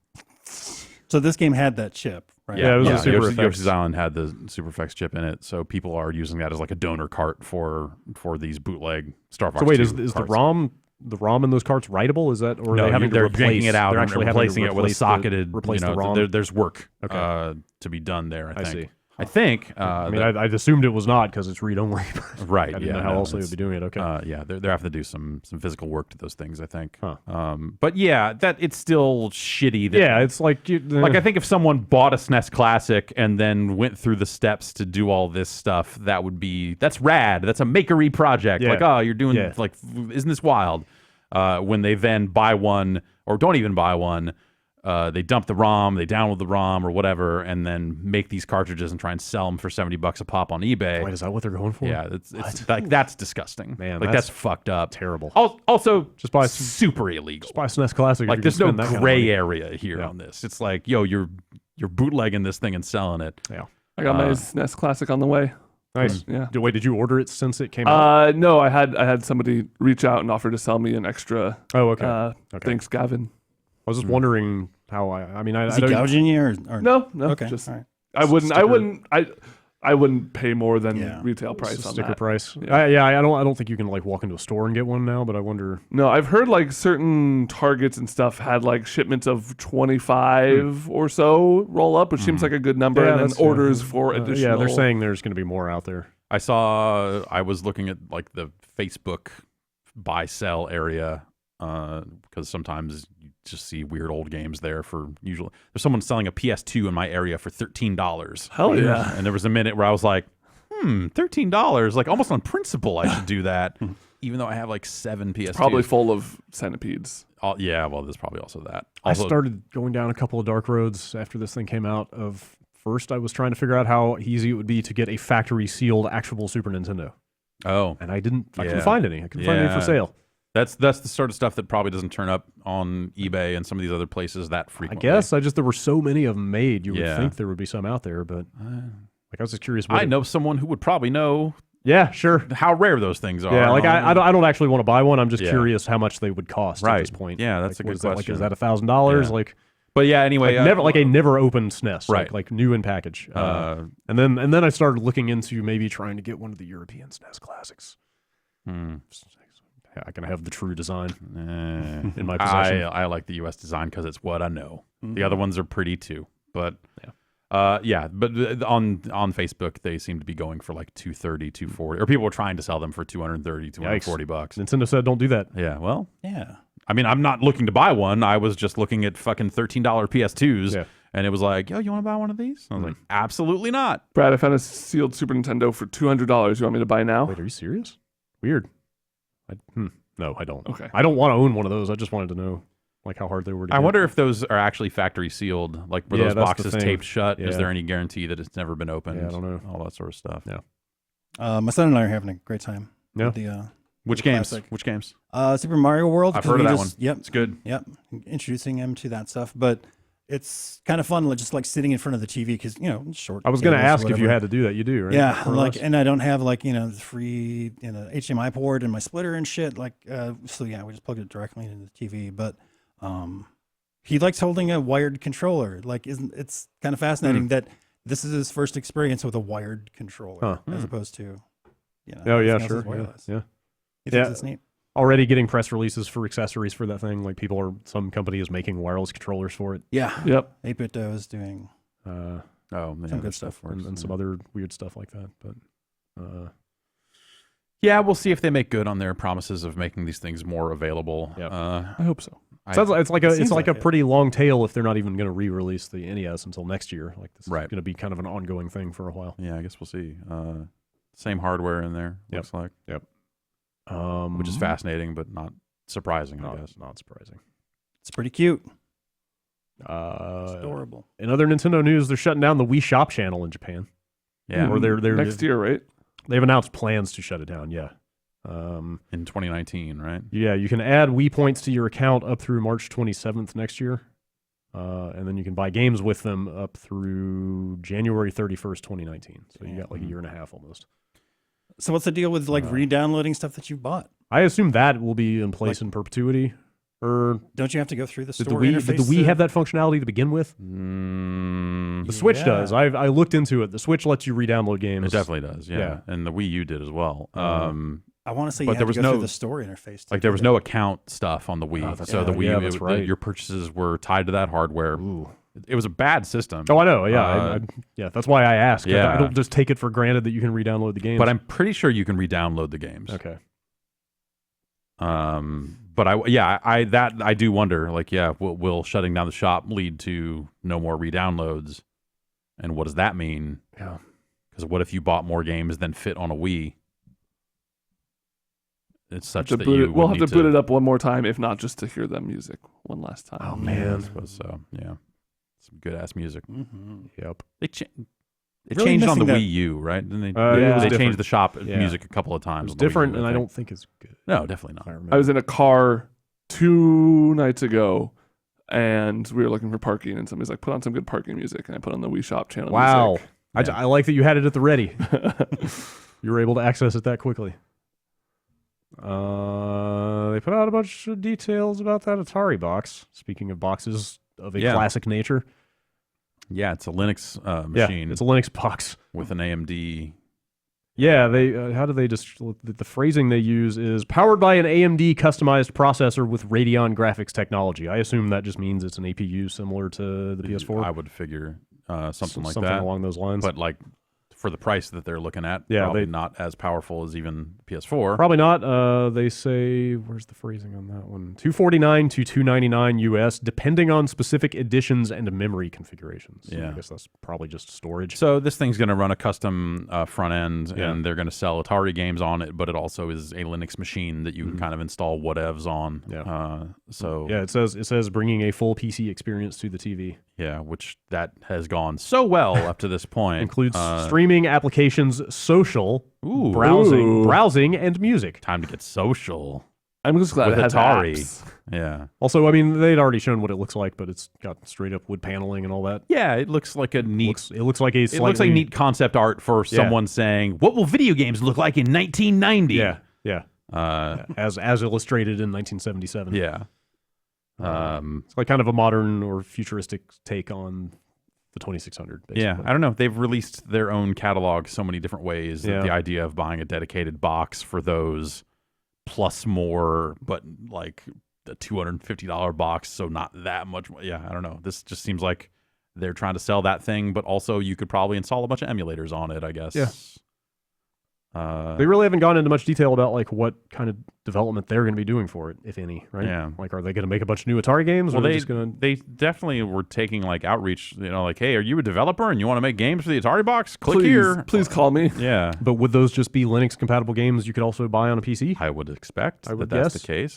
[SPEAKER 4] So this game had that chip, right?
[SPEAKER 2] Yeah, it was a Super FX.
[SPEAKER 1] Yoshi's Island had the Super FX chip in it, so people are using that as like a donor cart for these bootleg Star Fox.
[SPEAKER 2] So wait,
[SPEAKER 1] 2
[SPEAKER 2] is the ROM in those carts writable? Is that or
[SPEAKER 1] no?
[SPEAKER 2] Are they having
[SPEAKER 1] They're
[SPEAKER 2] to replace,
[SPEAKER 1] yanking it out
[SPEAKER 2] they're
[SPEAKER 1] and
[SPEAKER 2] actually
[SPEAKER 1] replacing it with a socketed.
[SPEAKER 2] Replace
[SPEAKER 1] the
[SPEAKER 2] ROM.
[SPEAKER 1] There's work
[SPEAKER 2] Okay.
[SPEAKER 1] to be done there. I think.
[SPEAKER 2] see.
[SPEAKER 1] I think.
[SPEAKER 2] I mean, I'd assumed it was not because it's read only.
[SPEAKER 1] Right.
[SPEAKER 2] I didn't know how else they would be doing it. Okay.
[SPEAKER 1] They're having to do some physical work to those things, I think.
[SPEAKER 2] Huh.
[SPEAKER 1] But yeah, that it's still shitty. That,
[SPEAKER 2] yeah, it's like
[SPEAKER 1] like I think if someone bought a SNES Classic and then went through the steps to do all this stuff, that's rad. That's a makery project.
[SPEAKER 2] Yeah.
[SPEAKER 1] Like, oh, you're doing like, isn't this wild? When they then buy one or don't even buy one. They dump the ROM, they download the ROM or whatever, and then make these cartridges and try and sell them for $70 a pop on eBay.
[SPEAKER 2] Wait, is that what they're going for?
[SPEAKER 1] Yeah, it's like that's disgusting.
[SPEAKER 2] Man,
[SPEAKER 1] like that's fucked up.
[SPEAKER 2] Terrible.
[SPEAKER 1] Also,
[SPEAKER 2] just buy
[SPEAKER 1] super illegal.
[SPEAKER 2] Just buy SNES Classic.
[SPEAKER 1] Like there's no gray area here on this. It's like, yo, you're bootlegging this thing and selling it.
[SPEAKER 2] Yeah.
[SPEAKER 3] I got my SNES Classic on the way.
[SPEAKER 2] Nice.
[SPEAKER 3] Yeah.
[SPEAKER 2] Wait, did you order it since it came out?
[SPEAKER 3] No, I had somebody reach out and offer to sell me an extra.
[SPEAKER 2] Oh, okay.
[SPEAKER 3] Thanks, Gavin.
[SPEAKER 2] I was just wondering how I mean,
[SPEAKER 4] Is he gouging you or
[SPEAKER 3] no?
[SPEAKER 4] Okay.
[SPEAKER 3] Just,
[SPEAKER 4] all right.
[SPEAKER 3] I wouldn't pay more than retail price
[SPEAKER 2] Just a
[SPEAKER 3] on
[SPEAKER 2] sticker
[SPEAKER 3] that.
[SPEAKER 2] price.
[SPEAKER 3] Yeah.
[SPEAKER 2] I don't think you can like walk into a store and get one now, but I wonder.
[SPEAKER 3] No, I've heard like certain Targets and stuff had like shipments of 25 or so roll up, which seems like a good number, and then orders for additional.
[SPEAKER 2] Yeah, they're saying there's going to be more out there.
[SPEAKER 1] I was looking at like the Facebook buy sell area because sometimes you just see weird old games there for usually there's someone selling a PS2 in my area for $13.
[SPEAKER 3] Hell yeah.
[SPEAKER 1] And there was a minute where I was like, $13, like almost on principle I should do that, even though I have like 7 PS2s.
[SPEAKER 3] Probably full of centipedes.
[SPEAKER 1] Yeah, well, there's probably also that.
[SPEAKER 2] I started going down a couple of dark roads after this thing came out. First, I was trying to figure out how easy it would be to get a factory sealed actual Super Nintendo.
[SPEAKER 1] Oh.
[SPEAKER 2] And I couldn't find any. I couldn't find any for sale.
[SPEAKER 1] That's the sort of stuff that probably doesn't turn up on eBay and some of these other places that frequently.
[SPEAKER 2] I guess there were so many of them made. You would think there would be some out there, but like I was just curious.
[SPEAKER 1] I know someone who would probably know.
[SPEAKER 2] Yeah, sure.
[SPEAKER 1] How rare those things are.
[SPEAKER 2] Yeah, like I don't actually want to buy one. I'm just curious how much they would cost at this point.
[SPEAKER 1] Yeah, that's
[SPEAKER 2] like,
[SPEAKER 1] a good question.
[SPEAKER 2] Is that $1,000?
[SPEAKER 1] Yeah.
[SPEAKER 2] Like
[SPEAKER 1] But yeah, anyway,
[SPEAKER 2] like a never opened SNES,
[SPEAKER 1] right?
[SPEAKER 2] Like new in package. And then I started looking into maybe trying to get one of the European SNES classics. I can have the true design in my possession.
[SPEAKER 1] I like the U.S. design because it's what I know. The other ones are pretty too, but but on Facebook they seem to be going for like $230, $240, or people were trying to sell them for $230, $240 bucks.
[SPEAKER 2] Nintendo said, "Don't do that."
[SPEAKER 1] Yeah, well,
[SPEAKER 4] Yeah.
[SPEAKER 1] I mean, I'm not looking to buy one. I was just looking at fucking $13 PS2s, and it was like, yo, you want to buy one of these? I was like, absolutely not.
[SPEAKER 3] Brad, I found a sealed Super Nintendo for $200. You want me to buy now?
[SPEAKER 2] Wait, are you serious? Weird. No, I don't.
[SPEAKER 3] Okay.
[SPEAKER 2] I don't want to own one of those. I just wanted to know like how hard they were to
[SPEAKER 1] I
[SPEAKER 2] get.
[SPEAKER 1] wonder if those are actually factory sealed. Like, were those
[SPEAKER 2] that's the
[SPEAKER 1] boxes
[SPEAKER 2] thing.
[SPEAKER 1] taped shut? Is
[SPEAKER 2] Yeah.
[SPEAKER 1] there any guarantee that it's never been opened?
[SPEAKER 2] Yeah, I don't know.
[SPEAKER 1] All that sort of stuff.
[SPEAKER 2] Yeah.
[SPEAKER 4] My son and I are having a great time.
[SPEAKER 2] Yeah.
[SPEAKER 4] With the,
[SPEAKER 1] Which
[SPEAKER 4] the
[SPEAKER 1] games?
[SPEAKER 4] classic.
[SPEAKER 1] Which games?
[SPEAKER 4] Super Mario World.
[SPEAKER 1] I've
[SPEAKER 4] 'cause
[SPEAKER 1] heard of
[SPEAKER 4] we
[SPEAKER 1] that
[SPEAKER 4] just-
[SPEAKER 1] one.
[SPEAKER 4] Yep.
[SPEAKER 1] It's good.
[SPEAKER 4] Yep. Introducing him to that stuff, but it's kind of fun, just like sitting in front of the TV because it's short.
[SPEAKER 2] I was going to
[SPEAKER 4] cables or
[SPEAKER 2] ask if you
[SPEAKER 4] whatever.
[SPEAKER 2] had to do that. You do, right?
[SPEAKER 4] Yeah,
[SPEAKER 2] More or
[SPEAKER 4] like,
[SPEAKER 2] less?
[SPEAKER 4] and I don't have the free HDMI port and my splitter and shit. So yeah, we just plugged it directly into the TV. But he likes holding a wired controller. It's kind of fascinating that this is his first experience with a wired controller as opposed to
[SPEAKER 2] Oh yeah,
[SPEAKER 4] everything else is
[SPEAKER 2] sure.
[SPEAKER 4] wireless.
[SPEAKER 2] Yeah.
[SPEAKER 4] He thinks it's neat.
[SPEAKER 2] Already getting press releases for accessories for that thing. Like some company is making wireless controllers for it.
[SPEAKER 4] Yeah.
[SPEAKER 3] Yep.
[SPEAKER 4] 8-Bit is doing
[SPEAKER 1] Oh, man,
[SPEAKER 4] some good stuff.
[SPEAKER 2] And some other weird stuff like that. But
[SPEAKER 1] Yeah, we'll see if they make good on their promises of making these things more available.
[SPEAKER 2] Yep.
[SPEAKER 3] I hope so.
[SPEAKER 2] sounds like it's
[SPEAKER 4] seems
[SPEAKER 2] like
[SPEAKER 4] like
[SPEAKER 2] a
[SPEAKER 4] it.
[SPEAKER 2] pretty long tail if they're not even going to re-release the NES until next year. Like this is
[SPEAKER 1] Right.
[SPEAKER 2] going to be kind of an ongoing thing for a while.
[SPEAKER 1] Yeah, I guess we'll see. Same hardware in there,
[SPEAKER 2] Yep.
[SPEAKER 1] looks like,
[SPEAKER 2] Which
[SPEAKER 1] which is fascinating, but not surprising, I guess.
[SPEAKER 2] Not surprising.
[SPEAKER 4] It's pretty cute. It's
[SPEAKER 2] Uh,
[SPEAKER 4] adorable.
[SPEAKER 2] in other Nintendo news, they're shutting down the Wii Shop channel in Japan.
[SPEAKER 1] Yeah,
[SPEAKER 2] Or they're
[SPEAKER 3] Next year, right?
[SPEAKER 2] They've announced plans to shut it down. Yeah.
[SPEAKER 1] in 2019, right?
[SPEAKER 2] Yeah, you can add Wii points to your account up through March 27th next year. And then you can buy games with them up through January 31st, 2019. So you got like a year and a half almost.
[SPEAKER 4] So what's the deal with re-downloading stuff that you bought?
[SPEAKER 2] I assume that will be in place in perpetuity. Or
[SPEAKER 4] Don't you have to go through the
[SPEAKER 2] did
[SPEAKER 4] store
[SPEAKER 2] the Wii,
[SPEAKER 4] interface?
[SPEAKER 2] did the Wii have that functionality to begin with? The Switch
[SPEAKER 4] Yeah.
[SPEAKER 2] does. I looked into it. The Switch lets you re-download games.
[SPEAKER 1] It definitely does, yeah. And the Wii U did as well.
[SPEAKER 4] I want to say
[SPEAKER 1] But
[SPEAKER 4] you
[SPEAKER 1] there
[SPEAKER 4] had
[SPEAKER 1] was
[SPEAKER 4] to go
[SPEAKER 1] no-
[SPEAKER 4] through the store interface.
[SPEAKER 1] Like there was no account stuff on the Wii,
[SPEAKER 2] that's
[SPEAKER 1] so the
[SPEAKER 2] right.
[SPEAKER 1] Wii,
[SPEAKER 2] Yeah, that's right.
[SPEAKER 1] your purchases were tied to that hardware.
[SPEAKER 2] Ooh.
[SPEAKER 1] It was a bad system.
[SPEAKER 2] Oh, I know. Yeah, yeah. That's why I asked.
[SPEAKER 1] Yeah.
[SPEAKER 2] I don't just take it for granted that you can re-download the games.
[SPEAKER 1] But I'm pretty sure you can re-download the games.
[SPEAKER 2] okay.
[SPEAKER 1] But I do wonder. Like, will shutting down the shop lead to no more re-downloads? And what does that mean?
[SPEAKER 2] Yeah.
[SPEAKER 1] Because what if you bought more games than fit on a Wii? It's such
[SPEAKER 3] To
[SPEAKER 1] that
[SPEAKER 3] boot
[SPEAKER 1] you
[SPEAKER 3] it, we'll
[SPEAKER 1] would
[SPEAKER 3] have to
[SPEAKER 1] need
[SPEAKER 3] boot it up one more time, if not just to hear that music one last time.
[SPEAKER 2] Oh,
[SPEAKER 1] Yeah,
[SPEAKER 2] man.
[SPEAKER 1] I suppose so. Yeah, some good ass music.
[SPEAKER 4] Mm-hmm.
[SPEAKER 2] Yep.
[SPEAKER 1] It
[SPEAKER 4] Really
[SPEAKER 1] changed on the
[SPEAKER 4] missing that-
[SPEAKER 1] Wii U, right? Didn't they?
[SPEAKER 2] Yeah, it was
[SPEAKER 1] they
[SPEAKER 2] different.
[SPEAKER 1] changed the shop
[SPEAKER 2] Yeah.
[SPEAKER 1] music a couple of times.
[SPEAKER 2] It was
[SPEAKER 1] on the Wii
[SPEAKER 2] different,
[SPEAKER 1] U,
[SPEAKER 2] and I
[SPEAKER 1] think.
[SPEAKER 2] don't think it's good.
[SPEAKER 1] No, definitely
[SPEAKER 2] I
[SPEAKER 1] not.
[SPEAKER 2] remember.
[SPEAKER 3] I was in a car 2 nights ago, and we were looking for parking, and somebody's like, "Put on some good parking music," and I put on the Wii Shop channel.
[SPEAKER 2] Wow.
[SPEAKER 3] music.
[SPEAKER 2] I like that you had it at the ready. You were able to access it that quickly. They put out a bunch of details about that Atari box. Speaking of boxes of a
[SPEAKER 1] Yeah.
[SPEAKER 2] classic nature.
[SPEAKER 1] Yeah, it's a Linux
[SPEAKER 2] Yeah,
[SPEAKER 1] machine
[SPEAKER 2] it's a Linux box.
[SPEAKER 1] with an AMD.
[SPEAKER 2] Yeah, they how do they just the phrasing they use is powered by an AMD customized processor with Radeon graphics technology. I assume that just means it's an APU similar to the PS4.
[SPEAKER 1] I would figure something like
[SPEAKER 2] something
[SPEAKER 1] that.
[SPEAKER 2] along those lines.
[SPEAKER 1] But like for the price that they're looking at,
[SPEAKER 2] Yeah,
[SPEAKER 1] probably
[SPEAKER 2] they-
[SPEAKER 1] not as powerful as even PS4.
[SPEAKER 2] Probably not. They say, where's the phrasing on that one? $249 to $299 US, depending on specific editions and memory configurations. So
[SPEAKER 1] Yeah.
[SPEAKER 2] I guess that's probably just storage.
[SPEAKER 1] So this thing's going to run a custom front end,
[SPEAKER 2] Yeah.
[SPEAKER 1] and they're going to sell Atari games on it, but it also is a Linux machine that you can kind of install whatevs on.
[SPEAKER 2] Yeah.
[SPEAKER 1] So
[SPEAKER 2] Yeah, it says bringing a full PC experience to the TV.
[SPEAKER 1] yeah, which that has gone so well up to this point.
[SPEAKER 2] Includes streaming applications, social,
[SPEAKER 1] Ooh.
[SPEAKER 2] browsing, and music.
[SPEAKER 1] Time to get social
[SPEAKER 3] I'm just glad
[SPEAKER 1] with
[SPEAKER 3] it has
[SPEAKER 1] Atari.
[SPEAKER 3] apps.
[SPEAKER 1] Yeah.
[SPEAKER 2] Also, I mean, they'd already shown what it looks like, but it's got straight up wood paneling and all that.
[SPEAKER 1] Yeah, it looks like a neat.
[SPEAKER 2] It looks like a
[SPEAKER 1] It looks like
[SPEAKER 2] slightly-
[SPEAKER 1] neat concept art for someone saying, "What will video games look like in 1990?"
[SPEAKER 2] Yeah. As illustrated in 1977.
[SPEAKER 1] Yeah.
[SPEAKER 2] It's like kind of a modern or futuristic take on the 2600. Basically.
[SPEAKER 1] Yeah, I don't know. They've released their own catalog so many different ways. That the idea of buying a dedicated box for those plus more, but like the $250 box, so not that much. Yeah, I don't know. This just seems like they're trying to sell that thing, but also you could probably install a bunch of emulators on it, I guess.
[SPEAKER 2] Yeah. They really haven't gone into much detail about like what kind of development they're going to be doing for it, if any, right?
[SPEAKER 1] Yeah.
[SPEAKER 2] Like, are they going to make a bunch of new Atari games?
[SPEAKER 1] Well,
[SPEAKER 2] or are they just going to...
[SPEAKER 1] they definitely were taking like outreach, like, hey, are you a developer and you want to make games for the Atari box? Click here.
[SPEAKER 3] Please call me.
[SPEAKER 1] Yeah.
[SPEAKER 2] But would those just be Linux compatible games you could also buy on a PC?
[SPEAKER 1] I would expect
[SPEAKER 2] I would
[SPEAKER 1] that's
[SPEAKER 2] guess.
[SPEAKER 1] the case.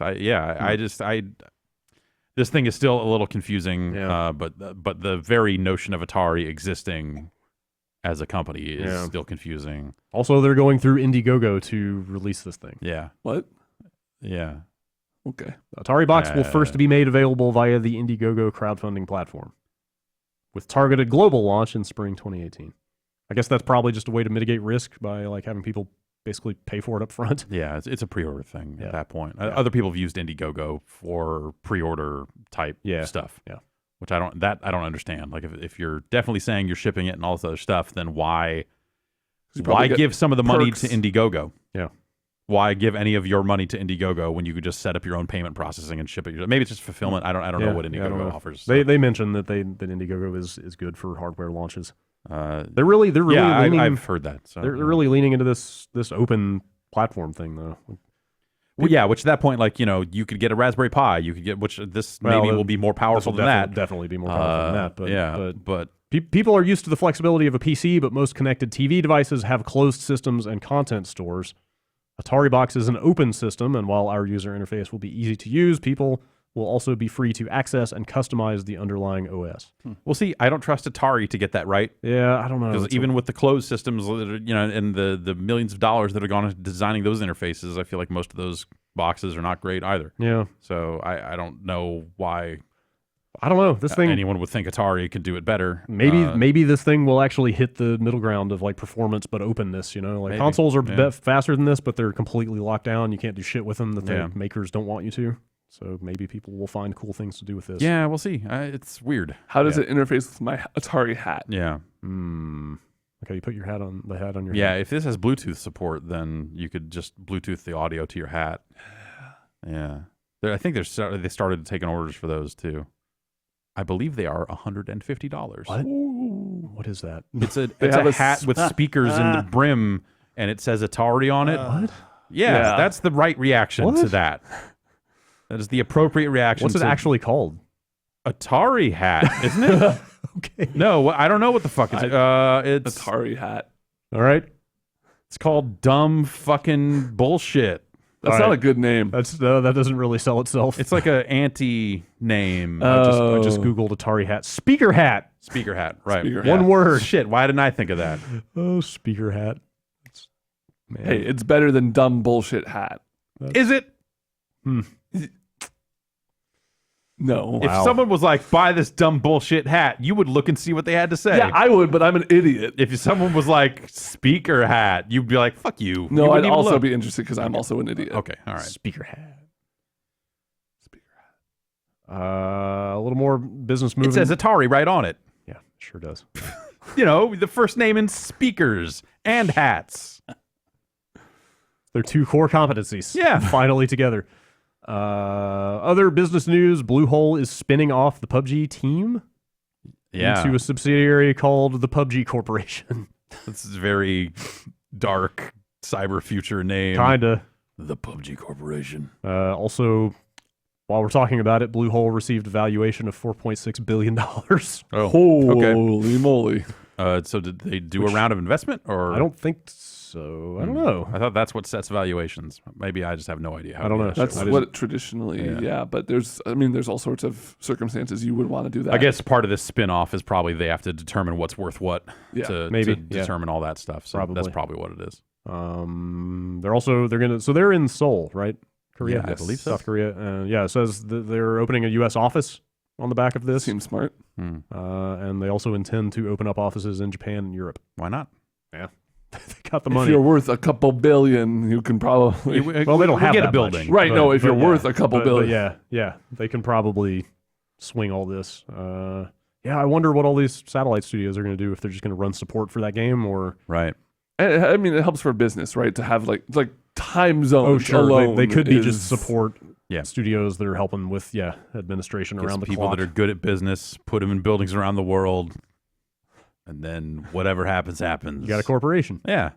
[SPEAKER 1] This thing is still a little confusing, but the very notion of Atari existing as a company is still confusing.
[SPEAKER 2] Also, they're going through Indiegogo to release this thing.
[SPEAKER 1] Yeah.
[SPEAKER 3] What?
[SPEAKER 1] Yeah.
[SPEAKER 3] Okay.
[SPEAKER 2] Atari Box will first be made available via the Indiegogo crowdfunding platform, with targeted global launch in spring 2018. I guess that's probably just a way to mitigate risk by like having people basically pay for it up front.
[SPEAKER 1] Yeah, it's a pre-order thing at that point. Other people have used Indiegogo for pre-order type stuff.
[SPEAKER 2] Yeah.
[SPEAKER 1] Which I don't understand. Like if you're definitely saying you're shipping it and all this other stuff, then why give some of the money to Indiegogo?
[SPEAKER 2] Yeah.
[SPEAKER 1] Why give any of your money to Indiegogo when you could just set up your own payment processing and ship it? Maybe it's just fulfillment. I don't know what Indiegogo offers. So.
[SPEAKER 2] They mentioned that Indiegogo is good for hardware launches. They're really leaning.
[SPEAKER 1] I've heard that. So
[SPEAKER 2] they're really leaning into this open platform thing though.
[SPEAKER 1] Well, yeah, which at that point, like, you could get a Raspberry Pi. You could get, maybe will be more powerful than that.
[SPEAKER 2] Definitely be more powerful than that.
[SPEAKER 1] But
[SPEAKER 2] people are used to the flexibility of a PC, but most connected TV devices have closed systems and content stores. Atari Box is an open system, and while our user interface will be easy to use, people will also be free to access and customize the underlying OS.
[SPEAKER 1] Well, see, I don't trust Atari to get that right.
[SPEAKER 2] Yeah, I don't know.
[SPEAKER 1] Because even with the closed systems, and the millions of dollars that are gone into designing those interfaces, I feel like most of those boxes are not great either.
[SPEAKER 2] Yeah.
[SPEAKER 1] So I don't know why.
[SPEAKER 2] I don't know. This thing,
[SPEAKER 1] anyone would think Atari could do it better.
[SPEAKER 2] Maybe this thing will actually hit the middle ground of like performance but openness. Like consoles are faster than this, but they're completely locked down. You can't do shit with them that the makers don't want you to. So maybe people will find cool things to do with this.
[SPEAKER 1] Yeah, we'll see. It's weird.
[SPEAKER 3] How does it interface with my Atari hat?
[SPEAKER 1] Yeah.
[SPEAKER 2] Okay, you put your hat on your hat.
[SPEAKER 1] Yeah, if this has Bluetooth support, then you could just Bluetooth the audio to your hat. Yeah. I think they started taking orders for those too. I believe they are $150.
[SPEAKER 2] What? What is that?
[SPEAKER 1] It's a hat with speakers in the brim, and it says Atari on it.
[SPEAKER 2] What?
[SPEAKER 1] Yeah, that's the right reaction to that. That is the appropriate reaction.
[SPEAKER 2] What's it actually called?
[SPEAKER 1] Atari hat, isn't it?
[SPEAKER 2] Okay.
[SPEAKER 1] No, I don't know what the fuck it's. It's
[SPEAKER 3] Atari hat.
[SPEAKER 2] All right.
[SPEAKER 1] It's called dumb fucking bullshit.
[SPEAKER 3] That's not a good name.
[SPEAKER 2] That doesn't really sell itself.
[SPEAKER 1] It's like an anti-name.
[SPEAKER 2] I just Googled Atari hat. Speaker hat.
[SPEAKER 1] Speaker hat, right.
[SPEAKER 3] Speaker
[SPEAKER 2] One
[SPEAKER 3] hat.
[SPEAKER 2] word.
[SPEAKER 1] Shit, why didn't I think of that?
[SPEAKER 2] Oh, speaker hat. Man.
[SPEAKER 3] Hey, it's better than dumb bullshit hat.
[SPEAKER 1] Is it?
[SPEAKER 3] No.
[SPEAKER 1] If someone was like, buy this dumb bullshit hat, you would look and see what they had to say.
[SPEAKER 3] Yeah, I would, but I'm an idiot.
[SPEAKER 1] If someone was like, speaker hat, you'd be like, fuck you.
[SPEAKER 3] No,
[SPEAKER 1] You
[SPEAKER 3] I'd
[SPEAKER 1] wouldn't even
[SPEAKER 3] also
[SPEAKER 1] look.
[SPEAKER 3] be interested because I'm also an idiot.
[SPEAKER 1] Okay, all right.
[SPEAKER 2] Speaker hat. A little more business moving.
[SPEAKER 1] It says Atari right on it.
[SPEAKER 2] Yeah, it sure does.
[SPEAKER 1] The first name in speakers and hats.
[SPEAKER 2] They're two core competencies.
[SPEAKER 1] Yeah.
[SPEAKER 2] Finally together. Other business news, Bluehole is spinning off the PUBG team into a subsidiary called the PUBG Corporation.
[SPEAKER 1] This is a very dark cyber future name.
[SPEAKER 2] Kinda.
[SPEAKER 1] The PUBG Corporation.
[SPEAKER 2] Also, while we're talking about it, Bluehole received a valuation of $4.6 billion.
[SPEAKER 1] Oh,
[SPEAKER 3] Holy moly.
[SPEAKER 1] So did they do a round of investment? Or
[SPEAKER 2] I don't think so. I don't know.
[SPEAKER 1] I thought that's what sets valuations. Maybe I just have no idea.
[SPEAKER 2] I don't know.
[SPEAKER 3] That's what traditionally, but there's all sorts of circumstances you would want to do that.
[SPEAKER 1] I guess part of this spin-off is probably they have to determine what's worth what
[SPEAKER 2] maybe.
[SPEAKER 1] to determine all that stuff. So that's probably what it is.
[SPEAKER 2] They're in Seoul, right? Korea,
[SPEAKER 1] Yeah, I believe so.
[SPEAKER 2] South Korea. It says they're opening a U.S. office on the back of this.
[SPEAKER 3] Seems smart.
[SPEAKER 2] And they also intend to open up offices in Japan and Europe.
[SPEAKER 1] Why not?
[SPEAKER 2] Yeah. they got the
[SPEAKER 3] If
[SPEAKER 2] money.
[SPEAKER 3] you're worth a couple billion, you can probably.
[SPEAKER 2] Well, they don't have
[SPEAKER 1] get
[SPEAKER 2] that
[SPEAKER 1] a building.
[SPEAKER 2] much.
[SPEAKER 3] Right, no, if you're worth a couple billion.
[SPEAKER 2] yeah, they can probably swing all this. I wonder what all these satellite studios are going to do, if they're just going to run support for that game or
[SPEAKER 1] Right.
[SPEAKER 3] And, I mean, it helps for business, right? To have like time zones
[SPEAKER 2] sure,
[SPEAKER 3] alone.
[SPEAKER 2] they could be
[SPEAKER 3] is-
[SPEAKER 2] just support
[SPEAKER 1] Yeah.
[SPEAKER 2] studios that are helping with administration
[SPEAKER 1] Get
[SPEAKER 2] around
[SPEAKER 1] some
[SPEAKER 2] the
[SPEAKER 1] people
[SPEAKER 2] clock.
[SPEAKER 1] that are good at business, put them in buildings around the world, and then whatever happens.
[SPEAKER 2] You got a corporation.
[SPEAKER 1] Yeah.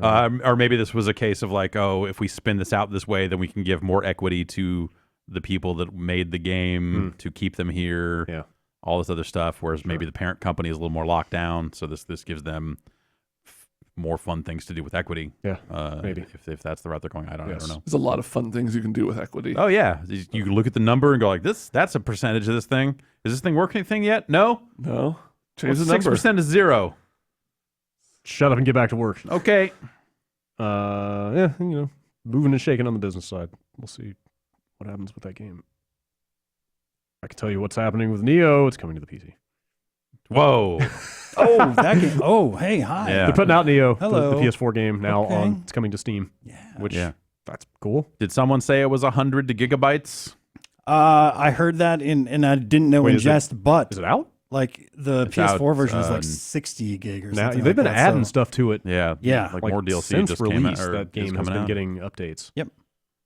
[SPEAKER 1] Or maybe this was a case of like, oh, if we spin this out this way, then we can give more equity to the people that made the game to keep them here.
[SPEAKER 2] Yeah.
[SPEAKER 1] All this other stuff. Whereas maybe the parent company is a little more locked down, so this gives them more fun things to do with equity.
[SPEAKER 2] Yeah, maybe.
[SPEAKER 1] if that's the route they're going. I don't know.
[SPEAKER 3] There's a lot of fun things you can do with equity.
[SPEAKER 1] Oh yeah, you can look at the number and go like, that's a percentage of this thing. Is this thing working thing yet? No.
[SPEAKER 3] No, change the
[SPEAKER 1] Six
[SPEAKER 3] number.
[SPEAKER 1] percent is 0.
[SPEAKER 2] Shut up and get back to work.
[SPEAKER 1] Okay.
[SPEAKER 2] Moving and shaking on the business side. We'll see what happens with that game. I can tell you what's happening with Neo. It's coming to the PC.
[SPEAKER 1] Whoa.
[SPEAKER 4] Oh, that game. Oh, hey, hi.
[SPEAKER 1] Yeah.
[SPEAKER 2] They're putting out Neo,
[SPEAKER 4] Hello.
[SPEAKER 2] the PS4 game now
[SPEAKER 4] Okay.
[SPEAKER 2] it's coming to Steam,
[SPEAKER 4] Yeah.
[SPEAKER 2] which
[SPEAKER 1] Yeah.
[SPEAKER 2] that's cool.
[SPEAKER 1] Did someone say it was 100 gigabytes?
[SPEAKER 4] I heard that and I didn't know
[SPEAKER 2] Wait,
[SPEAKER 4] in
[SPEAKER 2] is it-
[SPEAKER 4] jest, but
[SPEAKER 2] Is it out?
[SPEAKER 4] like the
[SPEAKER 1] It's
[SPEAKER 4] PS4
[SPEAKER 1] out,
[SPEAKER 4] version is like 60 gig or
[SPEAKER 2] Now
[SPEAKER 4] something.
[SPEAKER 2] they've been
[SPEAKER 4] like that,
[SPEAKER 2] adding
[SPEAKER 4] so-
[SPEAKER 2] stuff to it.
[SPEAKER 1] Yeah.
[SPEAKER 4] Yeah.
[SPEAKER 1] Like,
[SPEAKER 2] Like,
[SPEAKER 1] more DLC
[SPEAKER 2] since
[SPEAKER 1] just
[SPEAKER 2] release.
[SPEAKER 1] came out. Or
[SPEAKER 2] That game
[SPEAKER 1] is
[SPEAKER 2] has
[SPEAKER 1] coming
[SPEAKER 2] been
[SPEAKER 1] out.
[SPEAKER 2] getting updates.
[SPEAKER 4] Yep.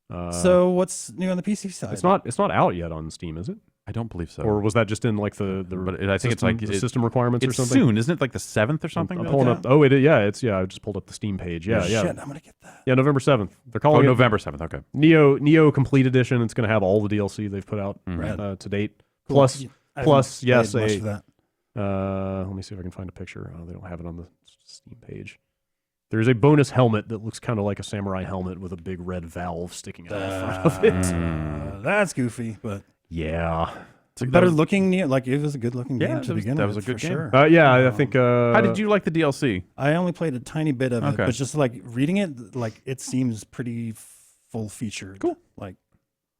[SPEAKER 2] Uh,
[SPEAKER 4] So what's new on the PC side?
[SPEAKER 2] it's not out yet on Steam, is it?
[SPEAKER 1] I don't believe so.
[SPEAKER 2] Or was that just in like the
[SPEAKER 1] But I think it's
[SPEAKER 2] system-
[SPEAKER 1] like
[SPEAKER 2] the system requirements or
[SPEAKER 1] it's
[SPEAKER 2] something?
[SPEAKER 1] soon, isn't it? Like the 7th or something?
[SPEAKER 2] I'm
[SPEAKER 1] like
[SPEAKER 2] pulling
[SPEAKER 1] that?
[SPEAKER 2] up. Oh, it is. Yeah, I just pulled up the Steam page. Yeah.
[SPEAKER 4] Shit, I'm gonna get that.
[SPEAKER 2] Yeah, November 7th. They're
[SPEAKER 1] Oh,
[SPEAKER 2] calling it
[SPEAKER 1] November 7th. Okay.
[SPEAKER 2] Neo Complete Edition. It's going to have all the DLC they've put out
[SPEAKER 4] Rad.
[SPEAKER 2] to date.
[SPEAKER 4] Cool.
[SPEAKER 2] Plus,
[SPEAKER 4] I haven't
[SPEAKER 2] yes,
[SPEAKER 4] played much
[SPEAKER 2] a
[SPEAKER 4] of that.
[SPEAKER 2] let me see if I can find a picture. Oh, they don't have it on the Steam page. There's a bonus helmet that looks kind of like a samurai helmet with a big red valve sticking out the front of it.
[SPEAKER 4] That's goofy, but
[SPEAKER 2] Yeah.
[SPEAKER 4] better looking. Like it was a good looking game to
[SPEAKER 1] that was-
[SPEAKER 4] begin
[SPEAKER 1] that
[SPEAKER 4] with.
[SPEAKER 1] was a good
[SPEAKER 4] for
[SPEAKER 1] game.
[SPEAKER 4] Sure.
[SPEAKER 2] Yeah, I think.
[SPEAKER 1] How did you like the DLC?
[SPEAKER 4] I only played a tiny bit of it,
[SPEAKER 1] Okay.
[SPEAKER 4] but just like reading it, like it seems pretty full featured.
[SPEAKER 1] Cool.
[SPEAKER 4] Like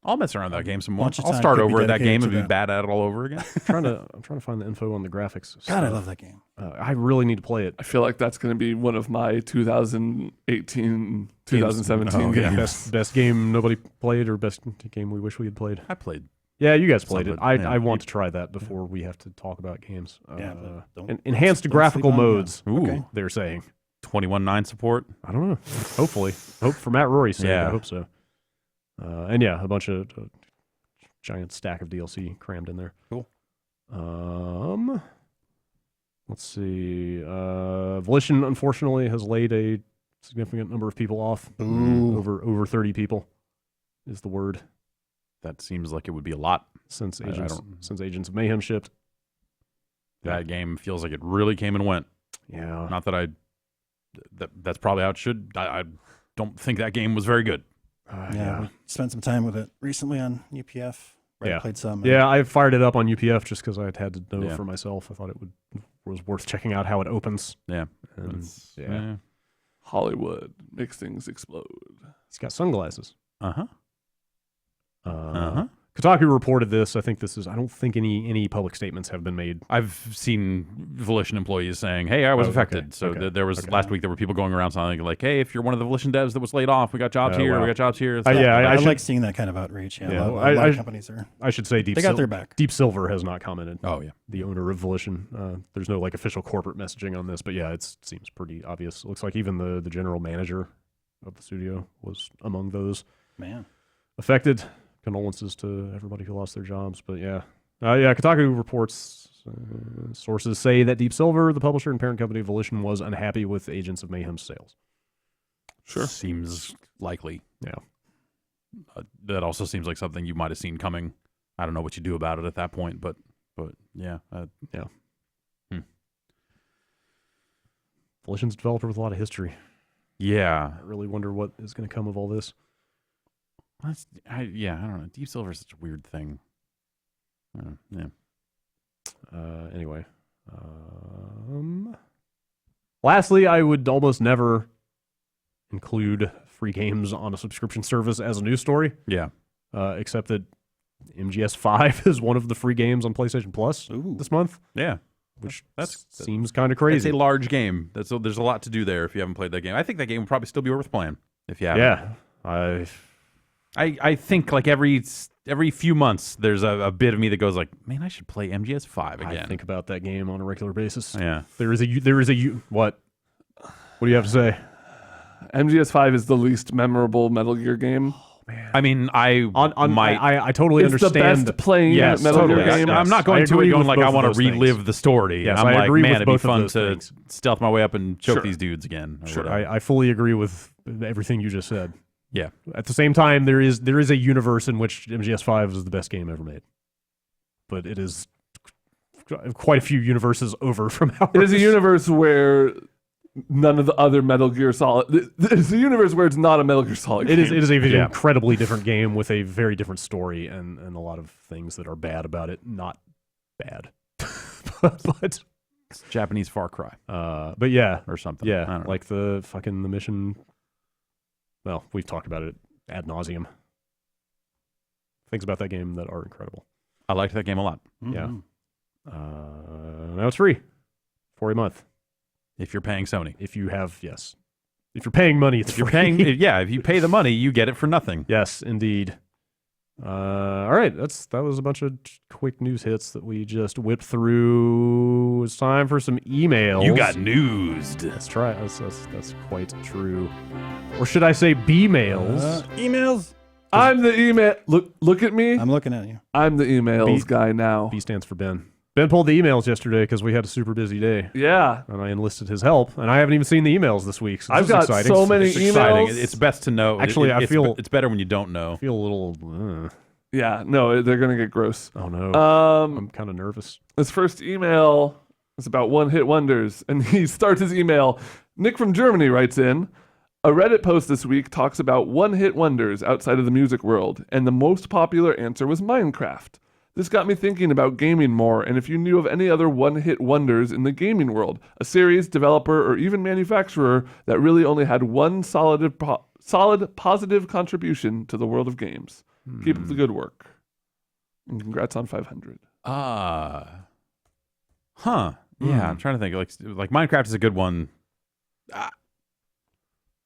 [SPEAKER 1] I'll mess around with that game some more.
[SPEAKER 4] bunch of
[SPEAKER 1] I'll
[SPEAKER 4] time
[SPEAKER 1] start
[SPEAKER 4] could be
[SPEAKER 1] over at that
[SPEAKER 4] dedicated
[SPEAKER 1] game
[SPEAKER 4] to
[SPEAKER 1] and be
[SPEAKER 4] that.
[SPEAKER 1] bad at it all over again.
[SPEAKER 2] I'm trying to find the info on the graphics.
[SPEAKER 4] God, I
[SPEAKER 2] stuff.
[SPEAKER 4] love that game.
[SPEAKER 2] I really need to play it.
[SPEAKER 3] I feel like that's going to be one of my 2018, 2017
[SPEAKER 1] Oh, yeah.
[SPEAKER 3] games.
[SPEAKER 2] Best game nobody played, or best game we wish we had played.
[SPEAKER 1] I played.
[SPEAKER 2] Yeah, you guys played it.
[SPEAKER 1] Something, yeah.
[SPEAKER 2] I want to try that before we have to talk about games.
[SPEAKER 4] Yeah, but
[SPEAKER 2] Enhanced
[SPEAKER 4] don't
[SPEAKER 2] graphical
[SPEAKER 4] sleep on it.
[SPEAKER 2] modes.
[SPEAKER 1] Ooh.
[SPEAKER 4] Okay.
[SPEAKER 2] They're saying.
[SPEAKER 1] 21.9 support.
[SPEAKER 2] I don't know. Hopefully, hope for Matt Rory's sake.
[SPEAKER 1] Yeah.
[SPEAKER 2] I hope so. And yeah, a bunch of giant stack of DLC crammed in there.
[SPEAKER 1] Cool.
[SPEAKER 2] Let's see. Volition unfortunately has laid a significant number of people off.
[SPEAKER 4] Ooh.
[SPEAKER 2] Over 30 people is the word
[SPEAKER 1] That seems like it would be a lot.
[SPEAKER 2] since
[SPEAKER 1] I
[SPEAKER 2] Agents of Mayhem shipped.
[SPEAKER 1] That game feels like it really came and went.
[SPEAKER 2] Yeah.
[SPEAKER 1] Not that that's probably how it should. I don't think that game was very good.
[SPEAKER 4] Yeah, we spent some time with it recently on UPF.
[SPEAKER 2] Yeah.
[SPEAKER 4] Played some.
[SPEAKER 2] Yeah, I fired it up on UPF just because I had to know
[SPEAKER 1] Yeah.
[SPEAKER 2] for myself. I thought it was worth checking out how it opens.
[SPEAKER 1] Yeah.
[SPEAKER 2] And,
[SPEAKER 1] It's-
[SPEAKER 2] yeah.
[SPEAKER 3] Hollywood makes things explode.
[SPEAKER 2] He's got sunglasses.
[SPEAKER 1] Uh-huh.
[SPEAKER 2] Kotaku reported this. I don't think any public statements have been made.
[SPEAKER 1] I've seen Volition employees saying, "Hey, I was
[SPEAKER 2] Oh,
[SPEAKER 1] affected."
[SPEAKER 2] okay,
[SPEAKER 1] So
[SPEAKER 2] okay,
[SPEAKER 1] there was
[SPEAKER 2] okay.
[SPEAKER 1] last week. There were people going around saying like, "Hey, if you're one of the Volition devs that was laid off, we got jobs
[SPEAKER 2] Oh,
[SPEAKER 1] here.
[SPEAKER 2] wow.
[SPEAKER 1] We got jobs here."
[SPEAKER 2] Yeah,
[SPEAKER 4] I
[SPEAKER 2] should-
[SPEAKER 4] like seeing that kind of outreach. Yeah,
[SPEAKER 2] Yeah,
[SPEAKER 4] a
[SPEAKER 2] well,
[SPEAKER 4] lot
[SPEAKER 2] I-
[SPEAKER 4] of companies are.
[SPEAKER 2] I should say
[SPEAKER 4] They got their back.
[SPEAKER 2] Deep Silver has not commented.
[SPEAKER 1] Oh yeah.
[SPEAKER 2] The owner of Volition. There's no like official corporate messaging on this, but yeah, it seems pretty obvious. It looks like even the general manager of the studio was among those
[SPEAKER 4] Man.
[SPEAKER 2] affected. Condolences to everybody who lost their jobs, but yeah. Kotaku reports sources say that Deep Silver, the publisher and parent company of Volition, was unhappy with Agents of Mayhem's sales.
[SPEAKER 3] Sure.
[SPEAKER 1] Seems likely.
[SPEAKER 2] Yeah.
[SPEAKER 1] That also seems like something you might have seen coming. I don't know what you do about it at that point, but yeah.
[SPEAKER 2] Volition's a developer with a lot of history.
[SPEAKER 1] Yeah.
[SPEAKER 2] I really wonder what is going to come of all this.
[SPEAKER 1] I don't know. Deep Silver is such a weird thing. Yeah.
[SPEAKER 2] Anyway. Lastly, I would almost never include free games on a subscription service as a news story,
[SPEAKER 1] Yeah.
[SPEAKER 2] except that MGS5 is one of the free games on PlayStation Plus
[SPEAKER 4] Ooh.
[SPEAKER 2] this month.
[SPEAKER 1] Yeah.
[SPEAKER 2] which
[SPEAKER 1] That's
[SPEAKER 2] seems kind of
[SPEAKER 1] It's
[SPEAKER 2] crazy.
[SPEAKER 1] a large game. There's a lot to do there if you haven't played that game. I think that game would probably still be worth playing if you haven't.
[SPEAKER 2] Yeah,
[SPEAKER 1] I think like every few months there's a bit of me that goes like, man, I should play MGS5 again.
[SPEAKER 2] I think about that game on a regular basis.
[SPEAKER 1] Yeah.
[SPEAKER 2] There is a what? What do you have to say?
[SPEAKER 3] MGS5 is the least memorable Metal Gear game.
[SPEAKER 1] I mean, I
[SPEAKER 2] totally
[SPEAKER 3] It's
[SPEAKER 2] understand.
[SPEAKER 3] the best playing
[SPEAKER 2] Yes,
[SPEAKER 3] Metal
[SPEAKER 2] totally.
[SPEAKER 3] Gear game.
[SPEAKER 1] I'm not
[SPEAKER 2] I
[SPEAKER 1] going to it
[SPEAKER 2] agree
[SPEAKER 1] going
[SPEAKER 2] with
[SPEAKER 1] like
[SPEAKER 2] both
[SPEAKER 1] I
[SPEAKER 2] of
[SPEAKER 1] want
[SPEAKER 2] those
[SPEAKER 1] to relive
[SPEAKER 2] things.
[SPEAKER 1] the story.
[SPEAKER 2] Yes,
[SPEAKER 1] I'm
[SPEAKER 2] I
[SPEAKER 1] like,
[SPEAKER 2] agree
[SPEAKER 1] man,
[SPEAKER 2] with
[SPEAKER 1] it'd be
[SPEAKER 2] both of
[SPEAKER 1] fun
[SPEAKER 2] those
[SPEAKER 1] to
[SPEAKER 2] things.
[SPEAKER 1] stealth my way up and choke
[SPEAKER 3] Sure.
[SPEAKER 1] these dudes again. or
[SPEAKER 2] Sure,
[SPEAKER 1] whatever.
[SPEAKER 2] I fully agree with everything you just said.
[SPEAKER 1] Yeah.
[SPEAKER 2] At the same time, there is a universe in which MGS5 is the best game ever made, but it is quite a few universes over from ours.
[SPEAKER 3] It is a universe where none of the other Metal Gear Solid. It's a universe where it's not a Metal Gear Solid.
[SPEAKER 2] It
[SPEAKER 3] game.
[SPEAKER 2] is an
[SPEAKER 1] Yeah.
[SPEAKER 2] incredibly different game with a very different story and a lot of things that are bad about it. Not bad, but
[SPEAKER 1] It's Japanese Far Cry
[SPEAKER 2] but yeah,
[SPEAKER 1] or something. I
[SPEAKER 2] yeah,
[SPEAKER 1] don't know.
[SPEAKER 2] like the mission. Well, we've talked about it ad nauseum. Things about that game that are incredible.
[SPEAKER 1] I liked that game a lot.
[SPEAKER 2] Yeah.
[SPEAKER 4] Mhm.
[SPEAKER 2] Now it's free for a month.
[SPEAKER 1] If you're paying Sony.
[SPEAKER 2] If you have, yes. If you're paying money, it's
[SPEAKER 1] If you're
[SPEAKER 2] free.
[SPEAKER 1] paying, yeah, if you pay the money, you get it for nothing.
[SPEAKER 2] Yes, indeed. All right, that was a bunch of quick news hits that we just whipped through. It's time for some emails.
[SPEAKER 1] You got newsed.
[SPEAKER 2] That's right. That's quite true. Or should I say B-mails?
[SPEAKER 4] Emails.
[SPEAKER 3] I'm the email. Look at me.
[SPEAKER 4] I'm looking at you.
[SPEAKER 3] I'm the emails
[SPEAKER 2] B-
[SPEAKER 3] guy now.
[SPEAKER 2] B stands for Ben. Ben pulled the emails yesterday because we had a super busy day,
[SPEAKER 3] Yeah.
[SPEAKER 2] and I enlisted his help. And I haven't even seen the emails this week. So this
[SPEAKER 3] I've
[SPEAKER 2] is
[SPEAKER 3] got
[SPEAKER 2] exciting.
[SPEAKER 3] so many
[SPEAKER 1] It's exciting.
[SPEAKER 3] emails.
[SPEAKER 1] It's best to know.
[SPEAKER 2] Actually, I feel-
[SPEAKER 1] it's better when you don't know.
[SPEAKER 2] I feel a little.
[SPEAKER 3] Yeah. No, they're gonna get gross.
[SPEAKER 2] Oh no,
[SPEAKER 3] Um,
[SPEAKER 2] I'm kind of nervous.
[SPEAKER 3] His first email is about one-hit wonders, and he starts his email. Nick from Germany writes in, a Reddit post this week talks about one-hit wonders outside of the music world, and the most popular answer was Minecraft. This got me thinking about gaming more, and if you knew of any other one-hit wonders in the gaming world, a series, developer, or even manufacturer that really only had one solid positive contribution to the world of games. Keep up the good work. And congrats on 500.
[SPEAKER 1] Yeah, I'm trying to think. Like Minecraft is a good one.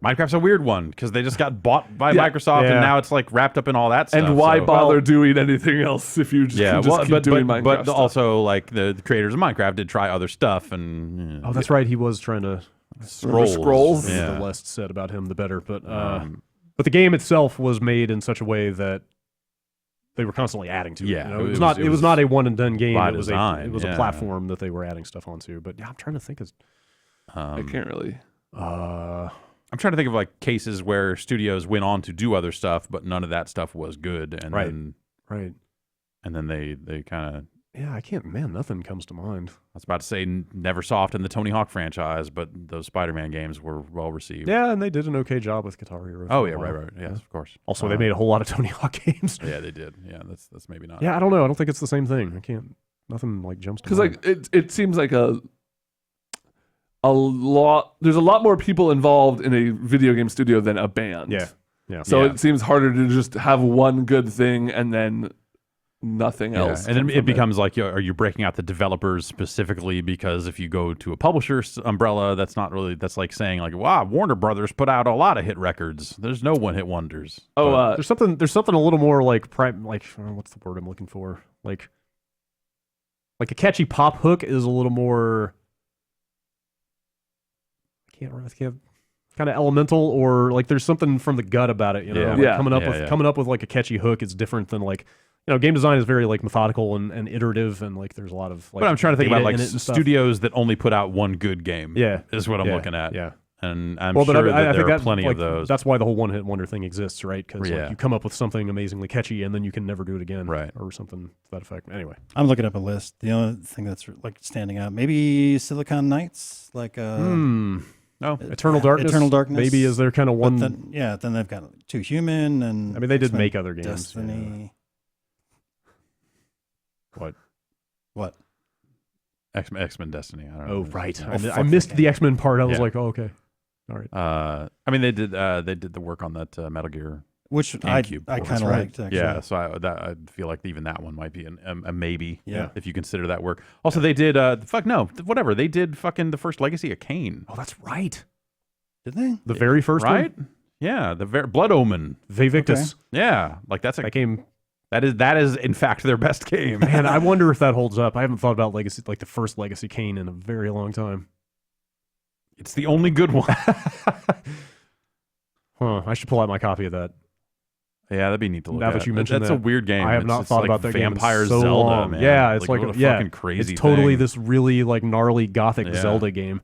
[SPEAKER 1] Minecraft's a weird one because they just got bought by Microsoft
[SPEAKER 2] Yeah.
[SPEAKER 1] and now it's like wrapped up in all that stuff.
[SPEAKER 3] And why
[SPEAKER 1] so-
[SPEAKER 3] bother doing anything else if you just can just keep doing Minecraft
[SPEAKER 1] but
[SPEAKER 3] stuff?
[SPEAKER 1] also like the creators of Minecraft did try other stuff and
[SPEAKER 2] Oh, that's right. He was trying to.
[SPEAKER 3] Scrolls?
[SPEAKER 2] The
[SPEAKER 1] Yeah.
[SPEAKER 2] less said about him, the better. But the game itself was made in such a way that they were constantly adding to it.
[SPEAKER 1] Yeah,
[SPEAKER 2] You know?
[SPEAKER 1] it
[SPEAKER 2] It was not a one and done game.
[SPEAKER 1] by
[SPEAKER 2] It was
[SPEAKER 1] design,
[SPEAKER 2] it was
[SPEAKER 1] yeah.
[SPEAKER 2] a platform that they were adding stuff onto. But yeah, I'm trying to think.
[SPEAKER 3] I can't really.
[SPEAKER 1] I'm trying to think of like cases where studios went on to do other stuff, but none of that stuff was good, and
[SPEAKER 2] Right.
[SPEAKER 1] then
[SPEAKER 2] Right.
[SPEAKER 1] and then they kind of.
[SPEAKER 2] Yeah, I can't. Man, nothing comes to mind.
[SPEAKER 1] I was about to say Neversoft and the Tony Hawk franchise, but those Spider-Man games were well received.
[SPEAKER 2] Yeah, and they did an okay job with Guitar Hero.
[SPEAKER 1] Oh
[SPEAKER 2] for a
[SPEAKER 1] yeah,
[SPEAKER 2] while.
[SPEAKER 1] right. Yes, of course.
[SPEAKER 2] Also, they made a whole lot of Tony Hawk games.
[SPEAKER 1] Yeah, they did. Yeah, that's maybe not.
[SPEAKER 2] Yeah, I don't know. I don't think it's the same thing. I can't. Nothing like jumps to
[SPEAKER 3] Because
[SPEAKER 2] mind.
[SPEAKER 3] like it seems like a lot. There's a lot more people involved in a video game studio than a band.
[SPEAKER 2] Yeah. Yeah.
[SPEAKER 3] So
[SPEAKER 1] Yeah.
[SPEAKER 3] it seems harder to just have one good thing and then nothing
[SPEAKER 1] Yeah,
[SPEAKER 3] else.
[SPEAKER 1] and then
[SPEAKER 3] come
[SPEAKER 1] it
[SPEAKER 3] from
[SPEAKER 1] becomes like, are you breaking out the developers specifically? Because if you go to a publisher's umbrella, that's not really. That's like saying like, wow, Warner Brothers put out a lot of hit records. There's no one-hit wonders.
[SPEAKER 3] Oh,
[SPEAKER 1] But-
[SPEAKER 2] There's something a little more like what's the word I'm looking for? Like a catchy pop hook is a little more. I can't kind of elemental, or like there's something from the gut about it. You know,
[SPEAKER 1] Yeah.
[SPEAKER 2] Like
[SPEAKER 3] Yeah.
[SPEAKER 2] coming up with like a catchy hook is different than like. You know, game design is very like methodical and iterative, and like there's a lot of like.
[SPEAKER 1] But I'm trying to think
[SPEAKER 2] data
[SPEAKER 1] about like
[SPEAKER 2] in it and stuff.
[SPEAKER 1] studios that only put out one good game.
[SPEAKER 2] Yeah,
[SPEAKER 1] is what I'm
[SPEAKER 2] yeah,
[SPEAKER 1] looking at.
[SPEAKER 2] Yeah,
[SPEAKER 1] And I'm
[SPEAKER 2] well,
[SPEAKER 1] sure
[SPEAKER 2] but
[SPEAKER 1] that
[SPEAKER 2] I
[SPEAKER 1] there
[SPEAKER 2] think
[SPEAKER 1] are plenty
[SPEAKER 2] like,
[SPEAKER 1] of those.
[SPEAKER 2] That's why the whole one-hit wonder thing exists, right? Because
[SPEAKER 1] Yeah.
[SPEAKER 2] you come up with something amazingly catchy, and then you can never do it again,
[SPEAKER 1] Right.
[SPEAKER 2] Or something to that effect. Anyway,
[SPEAKER 4] I'm looking up a list. The only thing that's like standing out, maybe Silicon Knights, like
[SPEAKER 2] Eternal Darkness.
[SPEAKER 4] Eternal Darkness.
[SPEAKER 2] Maybe is there kind of one.
[SPEAKER 4] Then, then they've got Two Human and.
[SPEAKER 2] I mean, they did
[SPEAKER 4] X-Men
[SPEAKER 2] make other games.
[SPEAKER 4] Destiny.
[SPEAKER 2] What?
[SPEAKER 4] What?
[SPEAKER 1] X-Men Destiny. I don't know.
[SPEAKER 2] Oh, right.
[SPEAKER 4] Oh,
[SPEAKER 2] I
[SPEAKER 4] fuck
[SPEAKER 2] missed
[SPEAKER 4] that
[SPEAKER 2] the X-Men part. I was
[SPEAKER 1] Yeah.
[SPEAKER 2] like, oh, okay, all right.
[SPEAKER 1] I mean, they did the work on that Metal Gear
[SPEAKER 4] which
[SPEAKER 1] GameCube.
[SPEAKER 4] I kind of liked. Actually.
[SPEAKER 1] Yeah, so I feel like even that one might be a maybe.
[SPEAKER 4] Yeah.
[SPEAKER 1] If you consider that work. Also, they did whatever they did. Fucking the first Legacy of Kain.
[SPEAKER 2] Oh, that's right.
[SPEAKER 4] Did they?
[SPEAKER 2] The very first
[SPEAKER 1] right?
[SPEAKER 2] one?
[SPEAKER 1] Yeah, the Blood Omen.
[SPEAKER 2] Vivictus.
[SPEAKER 4] Okay.
[SPEAKER 1] Yeah, like that's
[SPEAKER 2] That game.
[SPEAKER 1] that is in fact their best game.
[SPEAKER 2] Man, I wonder if that holds up. I haven't thought about Legacy, like the first Legacy Kain, in a very long time.
[SPEAKER 1] It's the only good one.
[SPEAKER 2] I should pull out my copy of that.
[SPEAKER 1] Yeah, that'd be neat to look
[SPEAKER 2] Now
[SPEAKER 1] at.
[SPEAKER 2] that you mentioned
[SPEAKER 1] That's
[SPEAKER 2] that,
[SPEAKER 1] a weird game.
[SPEAKER 2] I have not thought
[SPEAKER 1] like
[SPEAKER 2] about that
[SPEAKER 1] Vampire
[SPEAKER 2] game in so
[SPEAKER 1] Zelda,
[SPEAKER 2] long.
[SPEAKER 1] man.
[SPEAKER 2] Yeah, it's like
[SPEAKER 1] what a
[SPEAKER 2] yeah,
[SPEAKER 1] fucking crazy.
[SPEAKER 2] it's totally
[SPEAKER 1] thing.
[SPEAKER 2] this really like gnarly gothic
[SPEAKER 1] Yeah.
[SPEAKER 2] Zelda game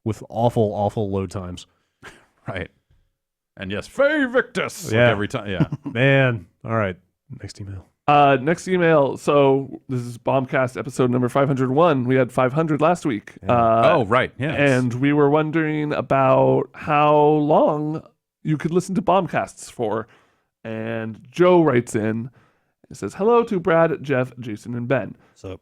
[SPEAKER 2] with awful load times.
[SPEAKER 1] Right. And yes, Vivictus.
[SPEAKER 2] Yeah.
[SPEAKER 1] Every time. Yeah.
[SPEAKER 2] Man, all right. Next email.
[SPEAKER 3] Next email. So this is Bombcast episode number 501. We had 500 last week.
[SPEAKER 1] Oh, right. Yeah.
[SPEAKER 3] And we were wondering about how long you could listen to Bombcasts for. And Joe writes in, it says, hello to Brad, Jeff, Jason, and Ben.
[SPEAKER 4] So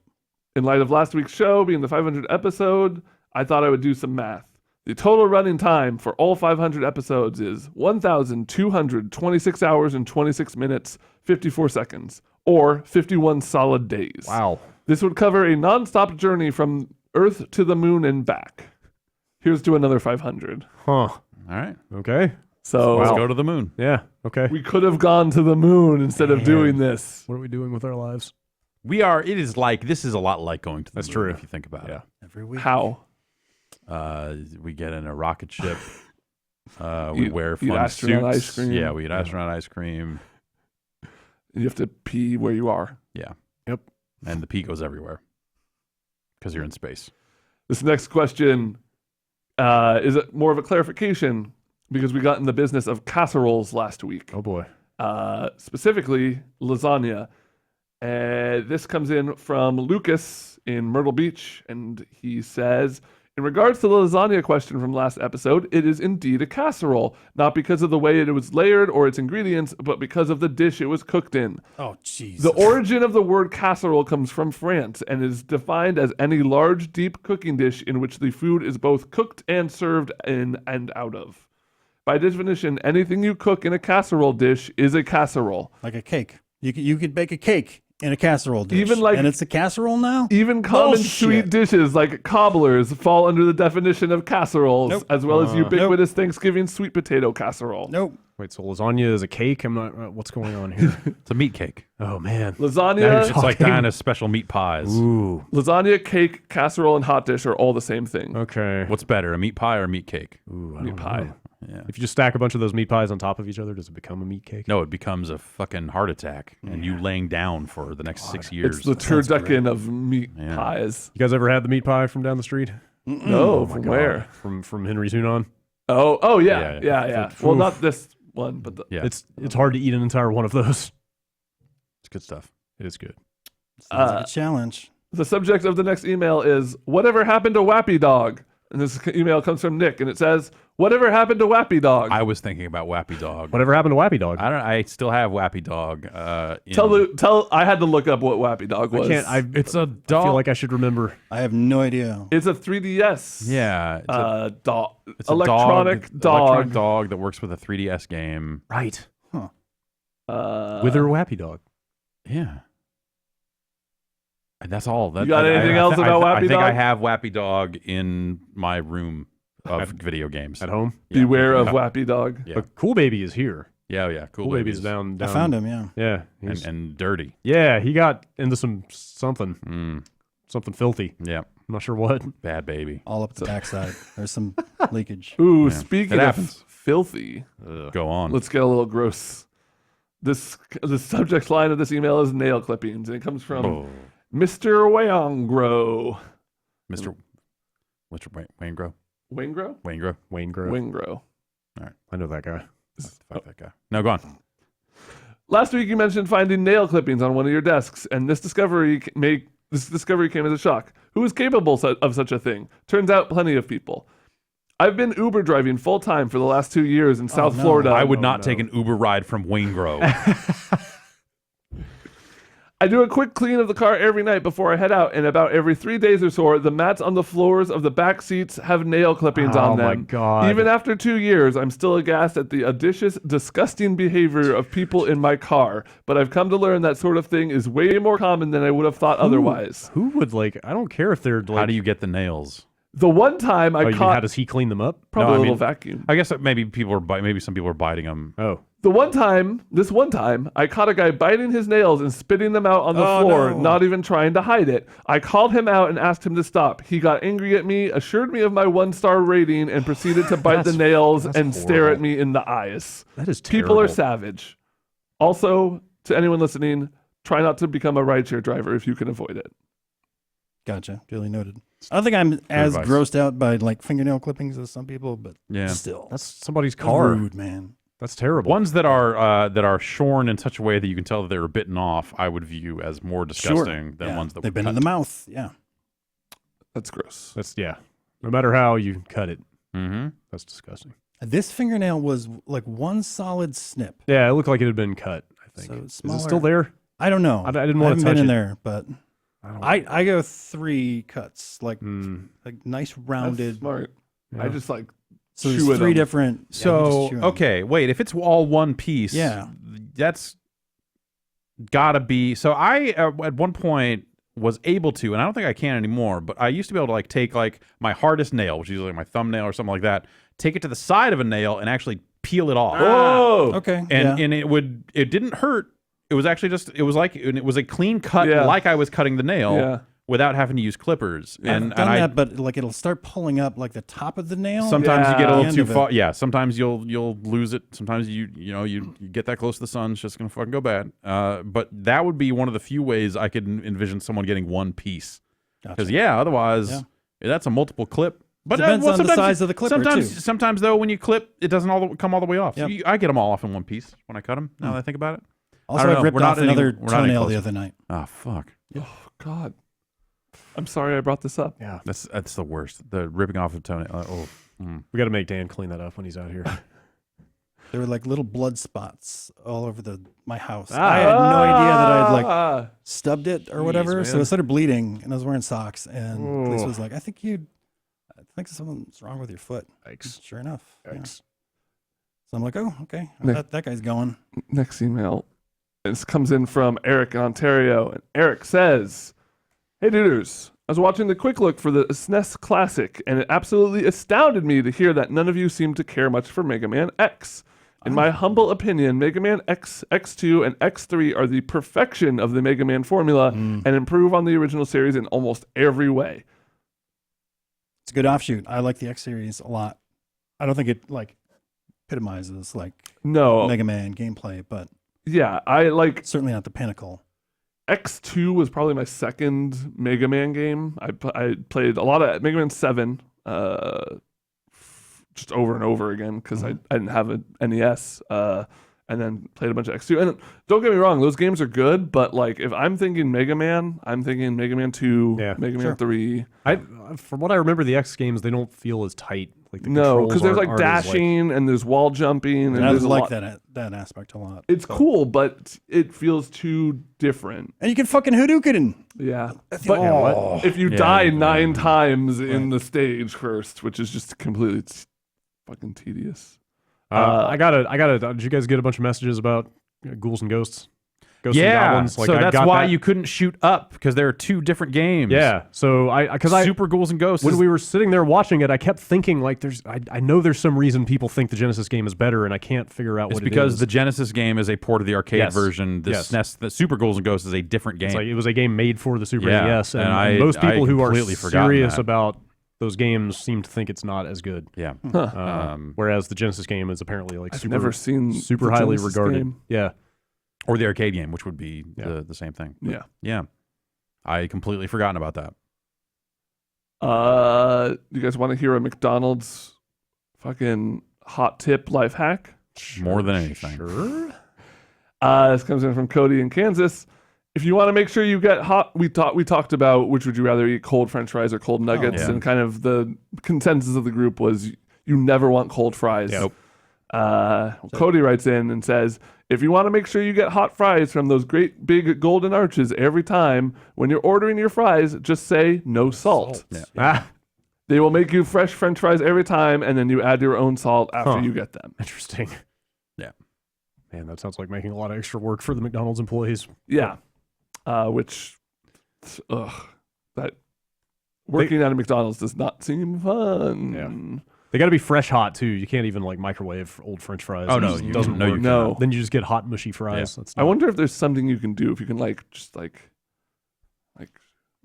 [SPEAKER 3] In light of last week's show being the 500th episode, I thought I would do some math. The total running time for all 500 episodes is 1,226 hours and 26 minutes, 54 seconds, or 51 solid days.
[SPEAKER 2] Wow.
[SPEAKER 3] This would cover a non-stop journey from Earth to the moon and back. Here's to another 500.
[SPEAKER 2] Huh.
[SPEAKER 1] All right.
[SPEAKER 2] Okay.
[SPEAKER 3] So
[SPEAKER 1] Let's go to the moon.
[SPEAKER 2] Yeah. Okay.
[SPEAKER 3] we could have gone to the moon instead of doing this.
[SPEAKER 2] What are we doing with our lives?
[SPEAKER 1] This is a lot like going to the
[SPEAKER 2] That's
[SPEAKER 1] moon,
[SPEAKER 2] true.
[SPEAKER 1] if you think about
[SPEAKER 2] Yeah.
[SPEAKER 4] every week.
[SPEAKER 3] How?
[SPEAKER 1] it. We get in a rocket ship. We wear
[SPEAKER 3] eat
[SPEAKER 1] fun
[SPEAKER 3] astronaut
[SPEAKER 1] suits.
[SPEAKER 3] ice cream.
[SPEAKER 1] Yeah, we eat astronaut ice cream.
[SPEAKER 3] You have to pee where you are.
[SPEAKER 1] Yeah.
[SPEAKER 2] Yep.
[SPEAKER 1] And the pee goes everywhere because you're in space.
[SPEAKER 3] This next question is more of a clarification because we got in the business of casseroles last week.
[SPEAKER 2] Oh boy.
[SPEAKER 3] Specifically lasagna. This comes in from Lucas in Myrtle Beach, and he says, in regards to the lasagna question from last episode, it is indeed a casserole, not because of the way it was layered or its ingredients, but because of the dish it was cooked in.
[SPEAKER 4] Oh, jeez.
[SPEAKER 3] The origin of the word casserole comes from France and is defined as any large, deep cooking dish in which the food is both cooked and served in and out of. By definition, anything you cook in a casserole dish is a casserole.
[SPEAKER 4] Like a cake. You could bake a cake in a casserole dish.
[SPEAKER 3] Even like-
[SPEAKER 4] and it's a casserole now?
[SPEAKER 3] Even common
[SPEAKER 4] Bullshit.
[SPEAKER 3] sweet dishes like cobblers fall under the definition of casseroles,
[SPEAKER 4] Nope.
[SPEAKER 3] as well as ubiquitous Thanksgiving sweet potato casserole.
[SPEAKER 4] Nope.
[SPEAKER 2] Wait, so lasagna is a cake? I'm not. What's going on here?
[SPEAKER 1] It's a meat cake.
[SPEAKER 2] Oh man.
[SPEAKER 3] Lasagna,
[SPEAKER 1] It's like Diana's special meat pies.
[SPEAKER 2] Ooh.
[SPEAKER 3] lasagna, cake, casserole, and hot dish are all the same thing.
[SPEAKER 2] Okay.
[SPEAKER 1] What's better, a meat pie or a meat cake?
[SPEAKER 2] Ooh, I
[SPEAKER 3] Meat
[SPEAKER 2] don't
[SPEAKER 3] pie.
[SPEAKER 2] know.
[SPEAKER 1] Yeah.
[SPEAKER 2] If you just stack a bunch of those meat pies on top of each other, does it become a meat cake?
[SPEAKER 1] No, it becomes a fucking heart attack, and you laying down for the next 6 years.
[SPEAKER 3] It's the turducken of meat
[SPEAKER 1] Yeah.
[SPEAKER 3] pies.
[SPEAKER 2] You guys ever had the meat pie from down the street?
[SPEAKER 3] No,
[SPEAKER 2] Oh my
[SPEAKER 3] from
[SPEAKER 2] God.
[SPEAKER 3] where?
[SPEAKER 2] From Henry's Hunan.
[SPEAKER 3] Oh yeah.
[SPEAKER 1] Yeah.
[SPEAKER 3] Well, not this one, but the,
[SPEAKER 1] Yeah,
[SPEAKER 2] It's hard to eat an entire one of those.
[SPEAKER 1] it's good stuff.
[SPEAKER 2] It is good.
[SPEAKER 4] Sounds like a challenge.
[SPEAKER 3] the subject of the next email is whatever happened to Wappy Dog? And this email comes from Nick, and it says, whatever happened to Wappy Dog?
[SPEAKER 1] I was thinking about Wappy Dog.
[SPEAKER 2] Whatever happened to Wappy Dog?
[SPEAKER 1] I still have Wappy Dog.
[SPEAKER 3] Tell. I had to look up what Wappy Dog was.
[SPEAKER 1] It's a
[SPEAKER 2] I
[SPEAKER 1] dog.
[SPEAKER 2] feel like I should remember.
[SPEAKER 4] I have no idea.
[SPEAKER 3] It's a 3DS.
[SPEAKER 1] Yeah, it's a
[SPEAKER 3] Dog.
[SPEAKER 1] it's a
[SPEAKER 3] Electronic
[SPEAKER 1] electronic
[SPEAKER 3] dog.
[SPEAKER 1] dog that works with a 3DS game.
[SPEAKER 2] Right.
[SPEAKER 3] With
[SPEAKER 2] Wither Wappy Dog.
[SPEAKER 1] Yeah. And that's all.
[SPEAKER 3] You got anything else about Wappy
[SPEAKER 1] I think
[SPEAKER 3] Dog?
[SPEAKER 1] I have Wappy Dog in my room of video games.
[SPEAKER 2] At home.
[SPEAKER 1] Yeah.
[SPEAKER 3] Beware of
[SPEAKER 1] Yeah.
[SPEAKER 3] Wappy Dog.
[SPEAKER 1] Yeah.
[SPEAKER 2] But Cool Baby is here.
[SPEAKER 1] Yeah.
[SPEAKER 2] Cool Baby's down.
[SPEAKER 4] I found him, yeah.
[SPEAKER 2] Yeah.
[SPEAKER 1] And dirty.
[SPEAKER 2] Yeah, he got into something
[SPEAKER 1] Mm,
[SPEAKER 2] filthy.
[SPEAKER 1] yeah.
[SPEAKER 2] I'm not sure what.
[SPEAKER 1] Bad baby.
[SPEAKER 4] All up the backside. There's some leakage.
[SPEAKER 3] Ooh,
[SPEAKER 1] Yeah.
[SPEAKER 3] speaking
[SPEAKER 1] It
[SPEAKER 3] of
[SPEAKER 1] happens.
[SPEAKER 3] filthy,
[SPEAKER 1] Go on.
[SPEAKER 3] let's get a little gross. The subject line of this email is nail clippings, and it comes from
[SPEAKER 1] Oh.
[SPEAKER 3] Mr. Wangro.
[SPEAKER 1] Mr. Waingro.
[SPEAKER 3] Wangro?
[SPEAKER 1] Waingro.
[SPEAKER 2] Wayne Grove.
[SPEAKER 3] Wangro.
[SPEAKER 2] I know that guy.
[SPEAKER 1] Fuck that guy. No, go on.
[SPEAKER 3] Last week you mentioned finding nail clippings on one of your desks, and this discovery came as a shock. Who is capable of such a thing? Turns out plenty of people. I've been Uber driving full time for the last 2 years in South
[SPEAKER 4] no.
[SPEAKER 3] Florida.
[SPEAKER 1] I would not take an Uber ride from Waingro.
[SPEAKER 3] I do a quick clean of the car every night before I head out, and about every 3 days or so, the mats on the floors of the back seats have nail clippings on them.
[SPEAKER 2] Oh my God.
[SPEAKER 3] Even after 2 years, I'm still aghast at the audacious, disgusting behavior of people in my car. But I've come to learn that sort of thing is way more common than I would have thought otherwise.
[SPEAKER 2] Who would I don't care if they're like.
[SPEAKER 1] How do you get the nails?
[SPEAKER 3] The one time I caught...
[SPEAKER 2] How does he clean them up?
[SPEAKER 3] Probably a little vacuum.
[SPEAKER 1] I guess that maybe some people are biting them.
[SPEAKER 2] Oh.
[SPEAKER 3] This one time, I caught a guy biting his nails and spitting them out on the floor,
[SPEAKER 4] no.
[SPEAKER 3] not even trying to hide it. I called him out and asked him to stop. He got angry at me, assured me of my 1-star rating, and proceeded to bite the nails and stare at me in the eyes.
[SPEAKER 2] That is terrible.
[SPEAKER 3] People are savage. Also, to anyone listening, try not to become a rideshare driver if you can avoid it.
[SPEAKER 4] Gotcha. Duly noted. I don't think I'm as
[SPEAKER 1] advice.
[SPEAKER 4] grossed out by like fingernail clippings as some people, but still.
[SPEAKER 2] That's somebody's car.
[SPEAKER 4] Rude, man.
[SPEAKER 2] That's terrible.
[SPEAKER 1] Ones that are shorn in such a way that you can tell that they were bitten off, I would view as more disgusting than ones that
[SPEAKER 4] they've
[SPEAKER 1] were
[SPEAKER 4] been
[SPEAKER 1] cut.
[SPEAKER 4] in the mouth. Yeah.
[SPEAKER 3] That's gross.
[SPEAKER 2] That's no matter how you cut it.
[SPEAKER 1] Mm-hmm.
[SPEAKER 2] That's disgusting.
[SPEAKER 4] This fingernail was like one solid snip.
[SPEAKER 2] Yeah, it looked like it had been cut, I think.
[SPEAKER 4] So it's
[SPEAKER 2] Is
[SPEAKER 4] smaller.
[SPEAKER 2] it still there?
[SPEAKER 4] I don't know.
[SPEAKER 2] I didn't want to
[SPEAKER 4] haven't
[SPEAKER 2] touch
[SPEAKER 4] been in
[SPEAKER 2] it.
[SPEAKER 4] there, but I go 3 cuts, like nice rounded.
[SPEAKER 3] That's smart.
[SPEAKER 2] Yeah.
[SPEAKER 3] I just like
[SPEAKER 4] So
[SPEAKER 3] chew
[SPEAKER 4] there's
[SPEAKER 3] it
[SPEAKER 4] 3
[SPEAKER 3] on.
[SPEAKER 4] different. you
[SPEAKER 1] So
[SPEAKER 4] just chew 'em.
[SPEAKER 1] okay, wait. If it's all one piece, that's gotta be. So I at one point was able to, and I don't think I can anymore. But I used to be able to like take like my hardest nail, which is usually my thumbnail or something like that, take it to the side of a nail and actually peel it off.
[SPEAKER 3] Oh,
[SPEAKER 4] Okay.
[SPEAKER 1] And
[SPEAKER 4] yeah.
[SPEAKER 1] it didn't hurt. It was actually just it was a clean cut,
[SPEAKER 3] Yeah.
[SPEAKER 1] like I was cutting the nail.
[SPEAKER 3] Yeah.
[SPEAKER 1] Without having to use clippers.
[SPEAKER 4] I've done that, but like it'll start pulling up like the top of the nail.
[SPEAKER 1] Sometimes you get a
[SPEAKER 3] Yeah.
[SPEAKER 1] little
[SPEAKER 4] End
[SPEAKER 1] too
[SPEAKER 4] of it.
[SPEAKER 1] far. Yeah, sometimes you'll lose it. Sometimes you get that close to the sun, it's just gonna fucking go bad. But that would be one of the few ways I could envision someone getting one piece. Because otherwise that's a multiple clip. But
[SPEAKER 4] Depends on the
[SPEAKER 1] sometimes-
[SPEAKER 4] size of the clipper, too.
[SPEAKER 1] Sometimes though, when you clip, it doesn't come all the way off. So
[SPEAKER 4] Yep.
[SPEAKER 1] I get them all off in one piece when I cut them. Now that I think about it.
[SPEAKER 4] Also,
[SPEAKER 1] I
[SPEAKER 4] I
[SPEAKER 1] don't know.
[SPEAKER 4] ripped
[SPEAKER 1] We're not
[SPEAKER 4] off
[SPEAKER 1] any-
[SPEAKER 4] another
[SPEAKER 1] we're not any
[SPEAKER 4] toenail the
[SPEAKER 1] closer.
[SPEAKER 4] other night.
[SPEAKER 1] Ah, fuck.
[SPEAKER 3] Oh God. I'm sorry I brought this up.
[SPEAKER 2] Yeah.
[SPEAKER 1] That's the worst. The ripping off of toenail.
[SPEAKER 2] We got to make Dan clean that up when he's out here.
[SPEAKER 4] There were like little blood spots all over my house. I had no idea that I'd like stubbed it or whatever. So
[SPEAKER 2] man.
[SPEAKER 4] it started bleeding, and I was wearing socks. And police
[SPEAKER 2] Oh.
[SPEAKER 4] was like, I think something's wrong with your foot.
[SPEAKER 2] Yikes.
[SPEAKER 4] Sure enough. Yeah.
[SPEAKER 2] Yikes.
[SPEAKER 4] So I'm like, oh, okay.
[SPEAKER 3] Nick.
[SPEAKER 4] That guy's going.
[SPEAKER 3] Next email. This comes in from Eric in Ontario. And Eric says, Hey duders, I was watching the quick look for the SNES Classic, and it absolutely astounded me to hear that none of you seem to care much for Mega Man X. In my humble opinion, Mega Man X, X2, and X3 are the perfection of the Mega Man formula and improve on the original series in almost every way.
[SPEAKER 4] It's a good offshoot. I like the X series a lot. I don't think it like epitomizes like
[SPEAKER 3] No,
[SPEAKER 4] Mega Man gameplay, but
[SPEAKER 3] yeah, I like
[SPEAKER 4] certainly not the pinnacle.
[SPEAKER 3] X2 was probably my second Mega Man game. I played a lot of Mega Man 7 just over and over again because I didn't have an NES. And then played a bunch of X2. And don't get me wrong, those games are good, but like if I'm thinking Mega Man, I'm thinking Mega Man 2, Mega Man 3.
[SPEAKER 2] From what I remember, the X games, they don't feel as tight. Like the
[SPEAKER 3] No,
[SPEAKER 2] controls
[SPEAKER 3] because there's like
[SPEAKER 2] aren't as,
[SPEAKER 3] dashing and there's wall jumping and
[SPEAKER 4] And I
[SPEAKER 3] there's a
[SPEAKER 4] like
[SPEAKER 3] lot.
[SPEAKER 4] that aspect a lot.
[SPEAKER 3] It's cool, but it feels too different.
[SPEAKER 4] And you can fucking Hadouken.
[SPEAKER 3] Yeah. But
[SPEAKER 2] what?
[SPEAKER 3] if you
[SPEAKER 1] Yeah,
[SPEAKER 3] die
[SPEAKER 1] yeah.
[SPEAKER 3] 9 times in the stage first, which is just completely fucking tedious.
[SPEAKER 2] I gotta. Did you guys get a bunch of messages about ghouls and ghosts? Ghosts and
[SPEAKER 1] Yeah,
[SPEAKER 2] goblins? Like,
[SPEAKER 1] so
[SPEAKER 2] I
[SPEAKER 1] that's
[SPEAKER 2] got
[SPEAKER 1] why
[SPEAKER 2] that.
[SPEAKER 1] you couldn't shoot up because there are 2 different games.
[SPEAKER 2] Yeah. So because
[SPEAKER 1] Super Ghouls and Ghosts.
[SPEAKER 2] when
[SPEAKER 1] is-
[SPEAKER 2] we were sitting there watching it, I kept thinking like, I know there's some reason people think the Genesis game is better, and I can't figure out
[SPEAKER 1] it's
[SPEAKER 2] what
[SPEAKER 1] because
[SPEAKER 2] it is.
[SPEAKER 1] the Genesis game is a port of the arcade
[SPEAKER 2] Yes.
[SPEAKER 1] version. The
[SPEAKER 2] Yes.
[SPEAKER 1] SNES, the Super Ghouls and Ghosts is a different game.
[SPEAKER 2] It's like it was a game made for the Super
[SPEAKER 1] Yeah,
[SPEAKER 2] NES, and
[SPEAKER 1] and
[SPEAKER 2] most
[SPEAKER 1] I
[SPEAKER 2] people who are
[SPEAKER 1] completely forgotten
[SPEAKER 2] serious
[SPEAKER 1] that.
[SPEAKER 2] about those games seem to think it's not as good.
[SPEAKER 1] yeah.
[SPEAKER 2] Whereas the Genesis game is apparently like
[SPEAKER 3] I've
[SPEAKER 2] super,
[SPEAKER 3] never seen
[SPEAKER 2] super
[SPEAKER 3] the
[SPEAKER 2] highly
[SPEAKER 3] Genesis
[SPEAKER 2] regarded.
[SPEAKER 3] game.
[SPEAKER 2] Yeah.
[SPEAKER 1] Or the arcade game, which would be
[SPEAKER 2] Yeah.
[SPEAKER 1] the same thing.
[SPEAKER 3] Yeah.
[SPEAKER 1] Yeah. I completely forgotten about that.
[SPEAKER 3] You guys want to hear a McDonald's fucking hot tip life hack?
[SPEAKER 1] More than anything.
[SPEAKER 2] Sure.
[SPEAKER 3] This comes in from Cody in Kansas. If you want to make sure you get hot, we talked about which would you rather eat, cold French fries or cold nuggets,
[SPEAKER 1] yeah.
[SPEAKER 3] and kind of the consensus of the group was you never want cold fries.
[SPEAKER 1] Nope.
[SPEAKER 3] Cody writes in and says, If you want to make sure you get hot fries from those great big golden arches every time, when you're ordering your fries, just say no salt. They will make you fresh French fries every time, and then you add your own salt after you get them.
[SPEAKER 2] Interesting.
[SPEAKER 1] Yeah.
[SPEAKER 2] Man, that sounds like making a lot of extra work for the McDonald's employees.
[SPEAKER 3] Yeah. That working at a McDonald's does not seem fun.
[SPEAKER 2] Yeah. They got to be fresh hot too. You can't even like microwave old French fries.
[SPEAKER 1] Oh
[SPEAKER 2] It
[SPEAKER 1] no,
[SPEAKER 2] just
[SPEAKER 1] you
[SPEAKER 2] doesn't
[SPEAKER 1] no,
[SPEAKER 2] work.
[SPEAKER 1] you
[SPEAKER 3] No.
[SPEAKER 1] cannot.
[SPEAKER 2] Then you just get hot mushy fries. That's
[SPEAKER 3] I
[SPEAKER 2] not-
[SPEAKER 3] wonder if there's something you can do if you can like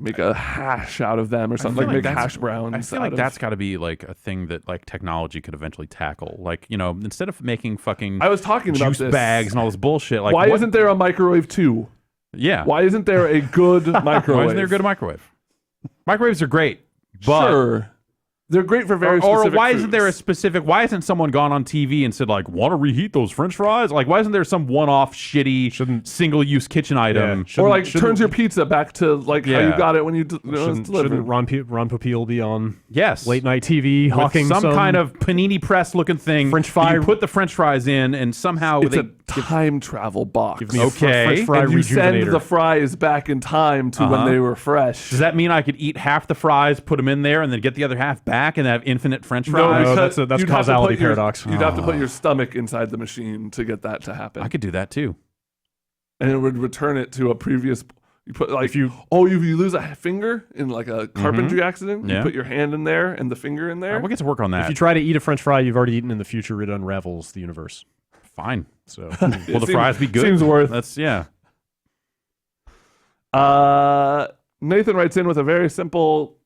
[SPEAKER 3] make a hash out of them or something,
[SPEAKER 1] feel
[SPEAKER 3] like
[SPEAKER 1] like
[SPEAKER 3] make
[SPEAKER 1] that's-
[SPEAKER 3] hash browns.
[SPEAKER 1] I feel like that's got to be like a thing that like technology could eventually tackle. Like, you know, instead of making fucking
[SPEAKER 3] I was talking about
[SPEAKER 1] juice
[SPEAKER 3] this.
[SPEAKER 1] bags and all this bullshit, like
[SPEAKER 3] Why
[SPEAKER 1] what-
[SPEAKER 3] isn't there a microwave too?
[SPEAKER 1] Yeah.
[SPEAKER 3] Why isn't there a good microwave?
[SPEAKER 1] Why isn't there a good microwave? Microwaves are great, but
[SPEAKER 3] Sure. They're great for very
[SPEAKER 1] or
[SPEAKER 3] specific
[SPEAKER 1] why
[SPEAKER 3] foods.
[SPEAKER 1] isn't there a specific? Why hasn't someone gone on TV and said like, "Want to reheat those French fries?" Like, why isn't there some one-off shitty single-use kitchen item?
[SPEAKER 3] or like turns your pizza back to like how you
[SPEAKER 1] Yeah.
[SPEAKER 3] got it when you delivered.
[SPEAKER 2] Shouldn't Ron Popeil be on
[SPEAKER 1] Yes,
[SPEAKER 2] late night TV
[SPEAKER 1] with
[SPEAKER 2] hawking
[SPEAKER 1] some kind of panini press looking thing.
[SPEAKER 2] French
[SPEAKER 1] that
[SPEAKER 2] fry-
[SPEAKER 1] You put the French fries in, and somehow
[SPEAKER 3] It's
[SPEAKER 1] they
[SPEAKER 3] a time travel box.
[SPEAKER 2] Give me a
[SPEAKER 1] Okay.
[SPEAKER 2] French fry
[SPEAKER 3] and you send
[SPEAKER 2] rejuvenator.
[SPEAKER 3] the fries back in time to when they were fresh.
[SPEAKER 1] Does that mean I could eat half the fries, put them in there, and then get the other half back, and have infinite French fries?
[SPEAKER 2] No,
[SPEAKER 3] because
[SPEAKER 2] that's
[SPEAKER 3] you'd have to
[SPEAKER 2] causality
[SPEAKER 3] put your-
[SPEAKER 2] paradox.
[SPEAKER 3] You'd have to put your stomach inside the machine to get that to happen,
[SPEAKER 1] I could do that too.
[SPEAKER 3] and it would return it to a previous. You put like
[SPEAKER 2] If you-
[SPEAKER 3] if you lose a finger in like a carpentry accident, you
[SPEAKER 1] Yeah.
[SPEAKER 3] put your hand in there and the finger in there.
[SPEAKER 1] We'll get to work on that.
[SPEAKER 2] If you try to eat a French fry you've already eaten in the future, it unravels the universe.
[SPEAKER 1] Fine.
[SPEAKER 2] So
[SPEAKER 1] Will the
[SPEAKER 3] seems-
[SPEAKER 1] fries be good?
[SPEAKER 3] seems worth-
[SPEAKER 1] That's yeah.
[SPEAKER 3] Nathan writes in with a very simple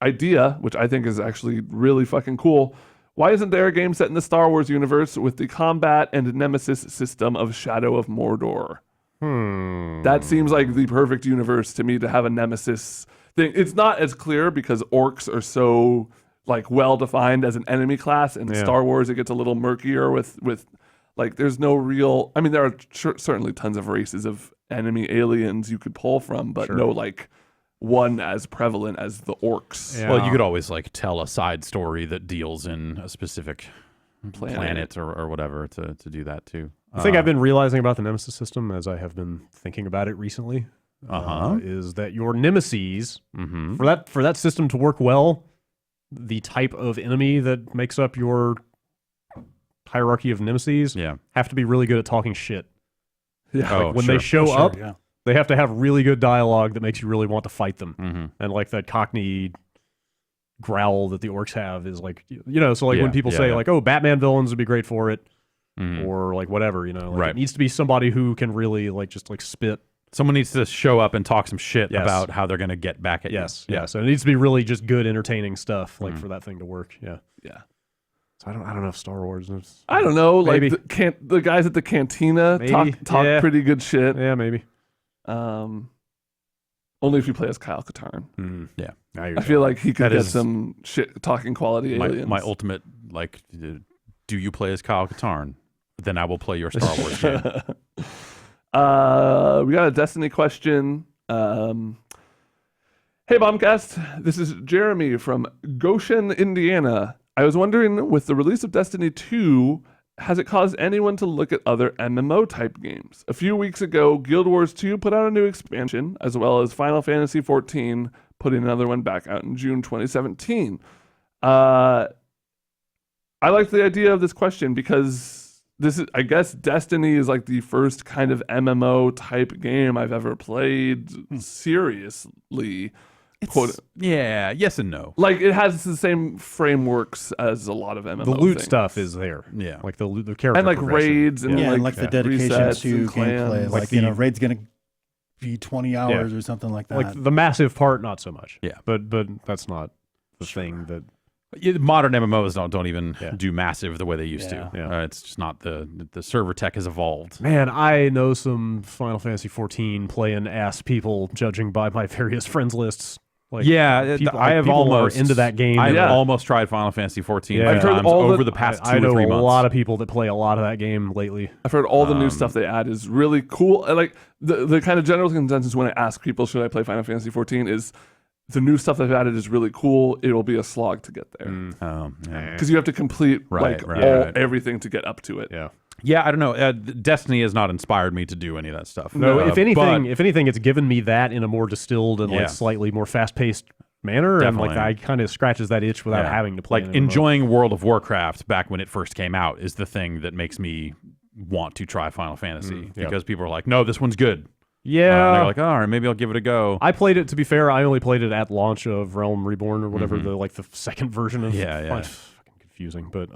[SPEAKER 3] idea, which I think is actually really fucking cool. Why isn't there a game set in the Star Wars universe with the combat and nemesis system of Shadow of Mordor? That seems like the perfect universe to me to have a nemesis thing. It's not as clear because orcs are so like well defined as an enemy class. In Star Wars, it gets a little murkier with like there's no real. I mean, there are certainly tons of races of enemy aliens you could pull from, but no like one as prevalent as the orcs.
[SPEAKER 2] Yeah.
[SPEAKER 1] Well, you could always like tell a side story that deals in a specific planet or whatever to do that too.
[SPEAKER 2] I think I've been realizing about the nemesis system as I have been thinking about it recently.
[SPEAKER 1] Uh-huh.
[SPEAKER 2] Is that your nemesis
[SPEAKER 1] Mm-hmm.
[SPEAKER 2] for that system to work well? The type of enemy that makes up your hierarchy of nemesis
[SPEAKER 1] Yeah.
[SPEAKER 2] have to be really good at talking shit.
[SPEAKER 3] Yeah.
[SPEAKER 1] Oh,
[SPEAKER 2] When
[SPEAKER 1] sure.
[SPEAKER 2] they show
[SPEAKER 4] Sure,
[SPEAKER 2] up,
[SPEAKER 4] yeah.
[SPEAKER 2] they have to have really good dialogue that makes you really want to fight them.
[SPEAKER 1] Mm-hmm.
[SPEAKER 2] And like that Cockney growl that the orcs have is like, you know, so like
[SPEAKER 1] Yeah,
[SPEAKER 2] when people
[SPEAKER 1] yeah,
[SPEAKER 2] say
[SPEAKER 1] yeah.
[SPEAKER 2] like, oh, Batman villains would be great for it,
[SPEAKER 1] Mm-hmm.
[SPEAKER 2] or like whatever, you know, like
[SPEAKER 1] Right.
[SPEAKER 2] it needs to be somebody who can really like just like spit.
[SPEAKER 1] Someone needs to show up and talk some shit
[SPEAKER 2] Yes.
[SPEAKER 1] about how they're going to get back at
[SPEAKER 2] Yes,
[SPEAKER 1] you.
[SPEAKER 2] yeah. So it needs to be really just good, entertaining stuff, like for that thing to work. Yeah.
[SPEAKER 3] Yeah.
[SPEAKER 2] So I don't know if Star Wars is.
[SPEAKER 3] I don't know.
[SPEAKER 2] Maybe.
[SPEAKER 3] Like the guys at the cantina
[SPEAKER 2] Maybe.
[SPEAKER 3] talk
[SPEAKER 2] Yeah.
[SPEAKER 3] pretty good shit.
[SPEAKER 2] Yeah, maybe.
[SPEAKER 3] Only if you play as Kyle Katarn.
[SPEAKER 1] Yeah.
[SPEAKER 2] Now you're
[SPEAKER 3] I feel like he could
[SPEAKER 1] That
[SPEAKER 3] get
[SPEAKER 1] is
[SPEAKER 3] some shit talking quality aliens.
[SPEAKER 1] My ultimate, like, do you play as Kyle Katarn? Then I will play your Star Wars game.
[SPEAKER 3] We got a Destiny question. Hey, Bombcast. This is Jeremy from Goshen, Indiana. I was wondering, with the release of Destiny 2, has it caused anyone to look at other MMO-type games? A few weeks ago, Guild Wars 2 put out a new expansion, as well as Final Fantasy 14 putting another one back out in June 2017. I like the idea of this question because this is, I guess, Destiny is like the first kind of MMO type game I've ever played seriously.
[SPEAKER 1] Yeah, yes and no.
[SPEAKER 3] Like it has the same frameworks as a lot of MMO.
[SPEAKER 2] the loot
[SPEAKER 3] things.
[SPEAKER 2] stuff is there.
[SPEAKER 1] Yeah.
[SPEAKER 2] Like the character
[SPEAKER 3] and like
[SPEAKER 2] progression.
[SPEAKER 3] raids and
[SPEAKER 4] Yeah,
[SPEAKER 3] like,
[SPEAKER 4] and like the dedication
[SPEAKER 3] resets
[SPEAKER 4] to
[SPEAKER 3] and
[SPEAKER 4] gameplay.
[SPEAKER 3] clans.
[SPEAKER 4] Like, you know, raid's gonna be 20 hours or something like that.
[SPEAKER 2] Like the massive part, not so much.
[SPEAKER 1] Yeah.
[SPEAKER 2] But that's not the thing that.
[SPEAKER 1] Modern MMOs don't even
[SPEAKER 2] Yeah.
[SPEAKER 1] do massive the way they used
[SPEAKER 4] Yeah.
[SPEAKER 1] to.
[SPEAKER 2] Yeah.
[SPEAKER 1] It's just not the server tech has evolved.
[SPEAKER 2] Man, I know some Final Fantasy 14 playing ass people, judging by my various friends lists. Like,
[SPEAKER 1] Yeah,
[SPEAKER 2] people,
[SPEAKER 1] I have
[SPEAKER 2] people are
[SPEAKER 1] almost
[SPEAKER 2] into that game.
[SPEAKER 1] I've
[SPEAKER 3] Yeah.
[SPEAKER 1] almost tried Final Fantasy 14
[SPEAKER 2] Yeah.
[SPEAKER 1] a
[SPEAKER 2] I've
[SPEAKER 1] few
[SPEAKER 3] heard
[SPEAKER 1] times
[SPEAKER 3] all
[SPEAKER 1] over
[SPEAKER 3] the-
[SPEAKER 1] the past
[SPEAKER 2] I
[SPEAKER 1] 2
[SPEAKER 2] know
[SPEAKER 1] or 3
[SPEAKER 2] a
[SPEAKER 1] months.
[SPEAKER 2] lot of people that play a lot of that game lately.
[SPEAKER 3] I've heard all the new stuff they add is really cool. And like the kind of general consensus when I ask people should I play Final Fantasy 14 is the new stuff they've added is really cool. It will be a slog to get there
[SPEAKER 1] Yeah.
[SPEAKER 3] because you have to complete
[SPEAKER 1] Right,
[SPEAKER 3] like
[SPEAKER 1] right,
[SPEAKER 3] all
[SPEAKER 1] right.
[SPEAKER 3] everything to get up to it.
[SPEAKER 2] Yeah.
[SPEAKER 1] Yeah, I don't know. Destiny has not inspired me to do any of that stuff.
[SPEAKER 2] No, if anything, it's given me that in a more distilled and
[SPEAKER 1] Yeah.
[SPEAKER 2] like slightly more fast-paced manner,
[SPEAKER 1] Definitely.
[SPEAKER 2] and like I kind of scratches that itch without having to play.
[SPEAKER 1] Like
[SPEAKER 2] an MMO.
[SPEAKER 1] enjoying World of Warcraft back when it first came out is the thing that makes me want to try Final Fantasy because people are like, no, this one's good.
[SPEAKER 2] Yeah,
[SPEAKER 1] and they're like, all right, maybe I'll give it a go.
[SPEAKER 2] I played it. To be fair, I only played it at launch of Realm Reborn or whatever the second version of. It's fucking confusing, but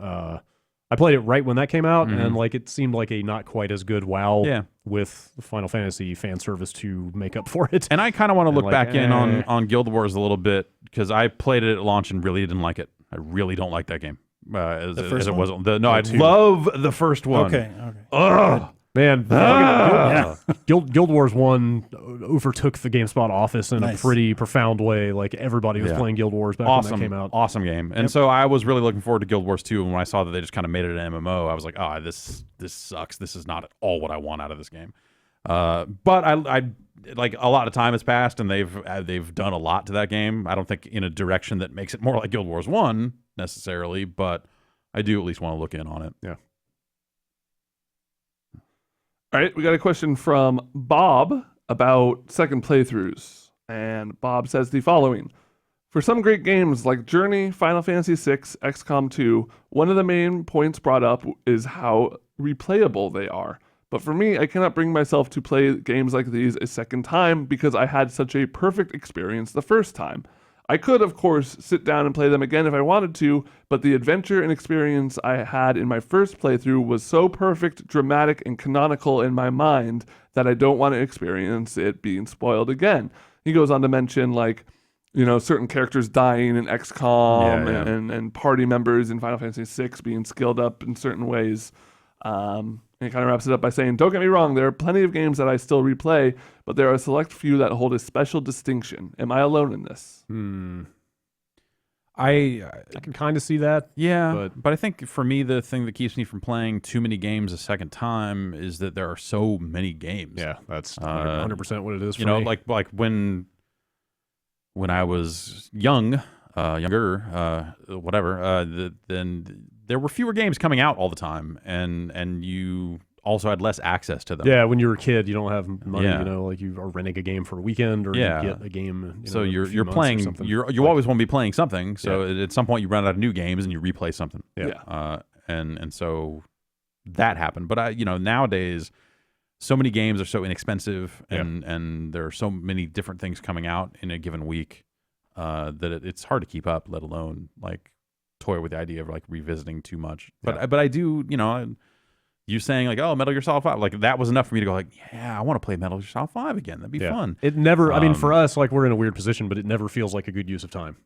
[SPEAKER 2] I played it right when that came out, and like it seemed like a not quite as good WoW with Final Fantasy fan service to make up for it.
[SPEAKER 1] And I kind of want to look back in on Guild Wars a little bit because I played it at launch and really didn't like it. I really don't like that game. As it was. I love the first one.
[SPEAKER 4] Okay.
[SPEAKER 1] Ugh.
[SPEAKER 2] Man, Guild Wars 1 overtook the GameSpot office in a pretty profound way. Like, everybody was playing Guild Wars back when that came out.
[SPEAKER 1] Awesome game. And so I was really looking forward to Guild Wars 2, and when I saw that they just kind of made it an MMO, I was like, this sucks. This is not at all what I want out of this game. But I like, a lot of time has passed, and they've done a lot to that game. I don't think in a direction that makes it more like Guild Wars 1 necessarily, but I do at least want to look in on it.
[SPEAKER 2] Yeah.
[SPEAKER 3] All right, we got a question from Bob about second playthroughs. And Bob says the following. For some great games like Journey, Final Fantasy VI, XCOM 2, one of the main points brought up is how replayable they are. But for me, I cannot bring myself to play games like these a second time because I had such a perfect experience the first time. I could, of course, sit down and play them again if I wanted to, but the adventure and experience I had in my first playthrough was so perfect, dramatic, and canonical in my mind that I don't want to experience it being spoiled again. He goes on to mention, like, certain characters dying in XCOM and party members in Final Fantasy VI being skilled up in certain ways. And he kind of wraps it up by saying, don't get me wrong, there are plenty of games that I still replay, but there are a select few that hold a special distinction. Am I alone in this?
[SPEAKER 2] I can kind of see that.
[SPEAKER 1] Yeah, but I think for me, the thing that keeps me from playing too many games a second time is that there are so many games.
[SPEAKER 2] Yeah, that's 100% what it is for
[SPEAKER 1] me. Like when I was younger, then there were fewer games coming out all the time, and you also had less access to them.
[SPEAKER 2] Yeah, when you were a kid, you don't have money, like you are renting a game for a weekend or you get a game.
[SPEAKER 1] So you're playing, you always want to be playing something. So at some point you run out of new games and you replay something. And so that happened. But nowadays, so many games are so inexpensive, and there are so many different things coming out in a given week that it's hard to keep up. Let alone like toy with the idea of like revisiting too much. But I do, you saying like, oh, Metal Gear Solid 5, like that was enough for me to go like, yeah, I want to play Metal Gear Solid 5 again. That'd be fun.
[SPEAKER 2] It never, I mean, for us, like we're in a weird position, but it never feels like a good use of time,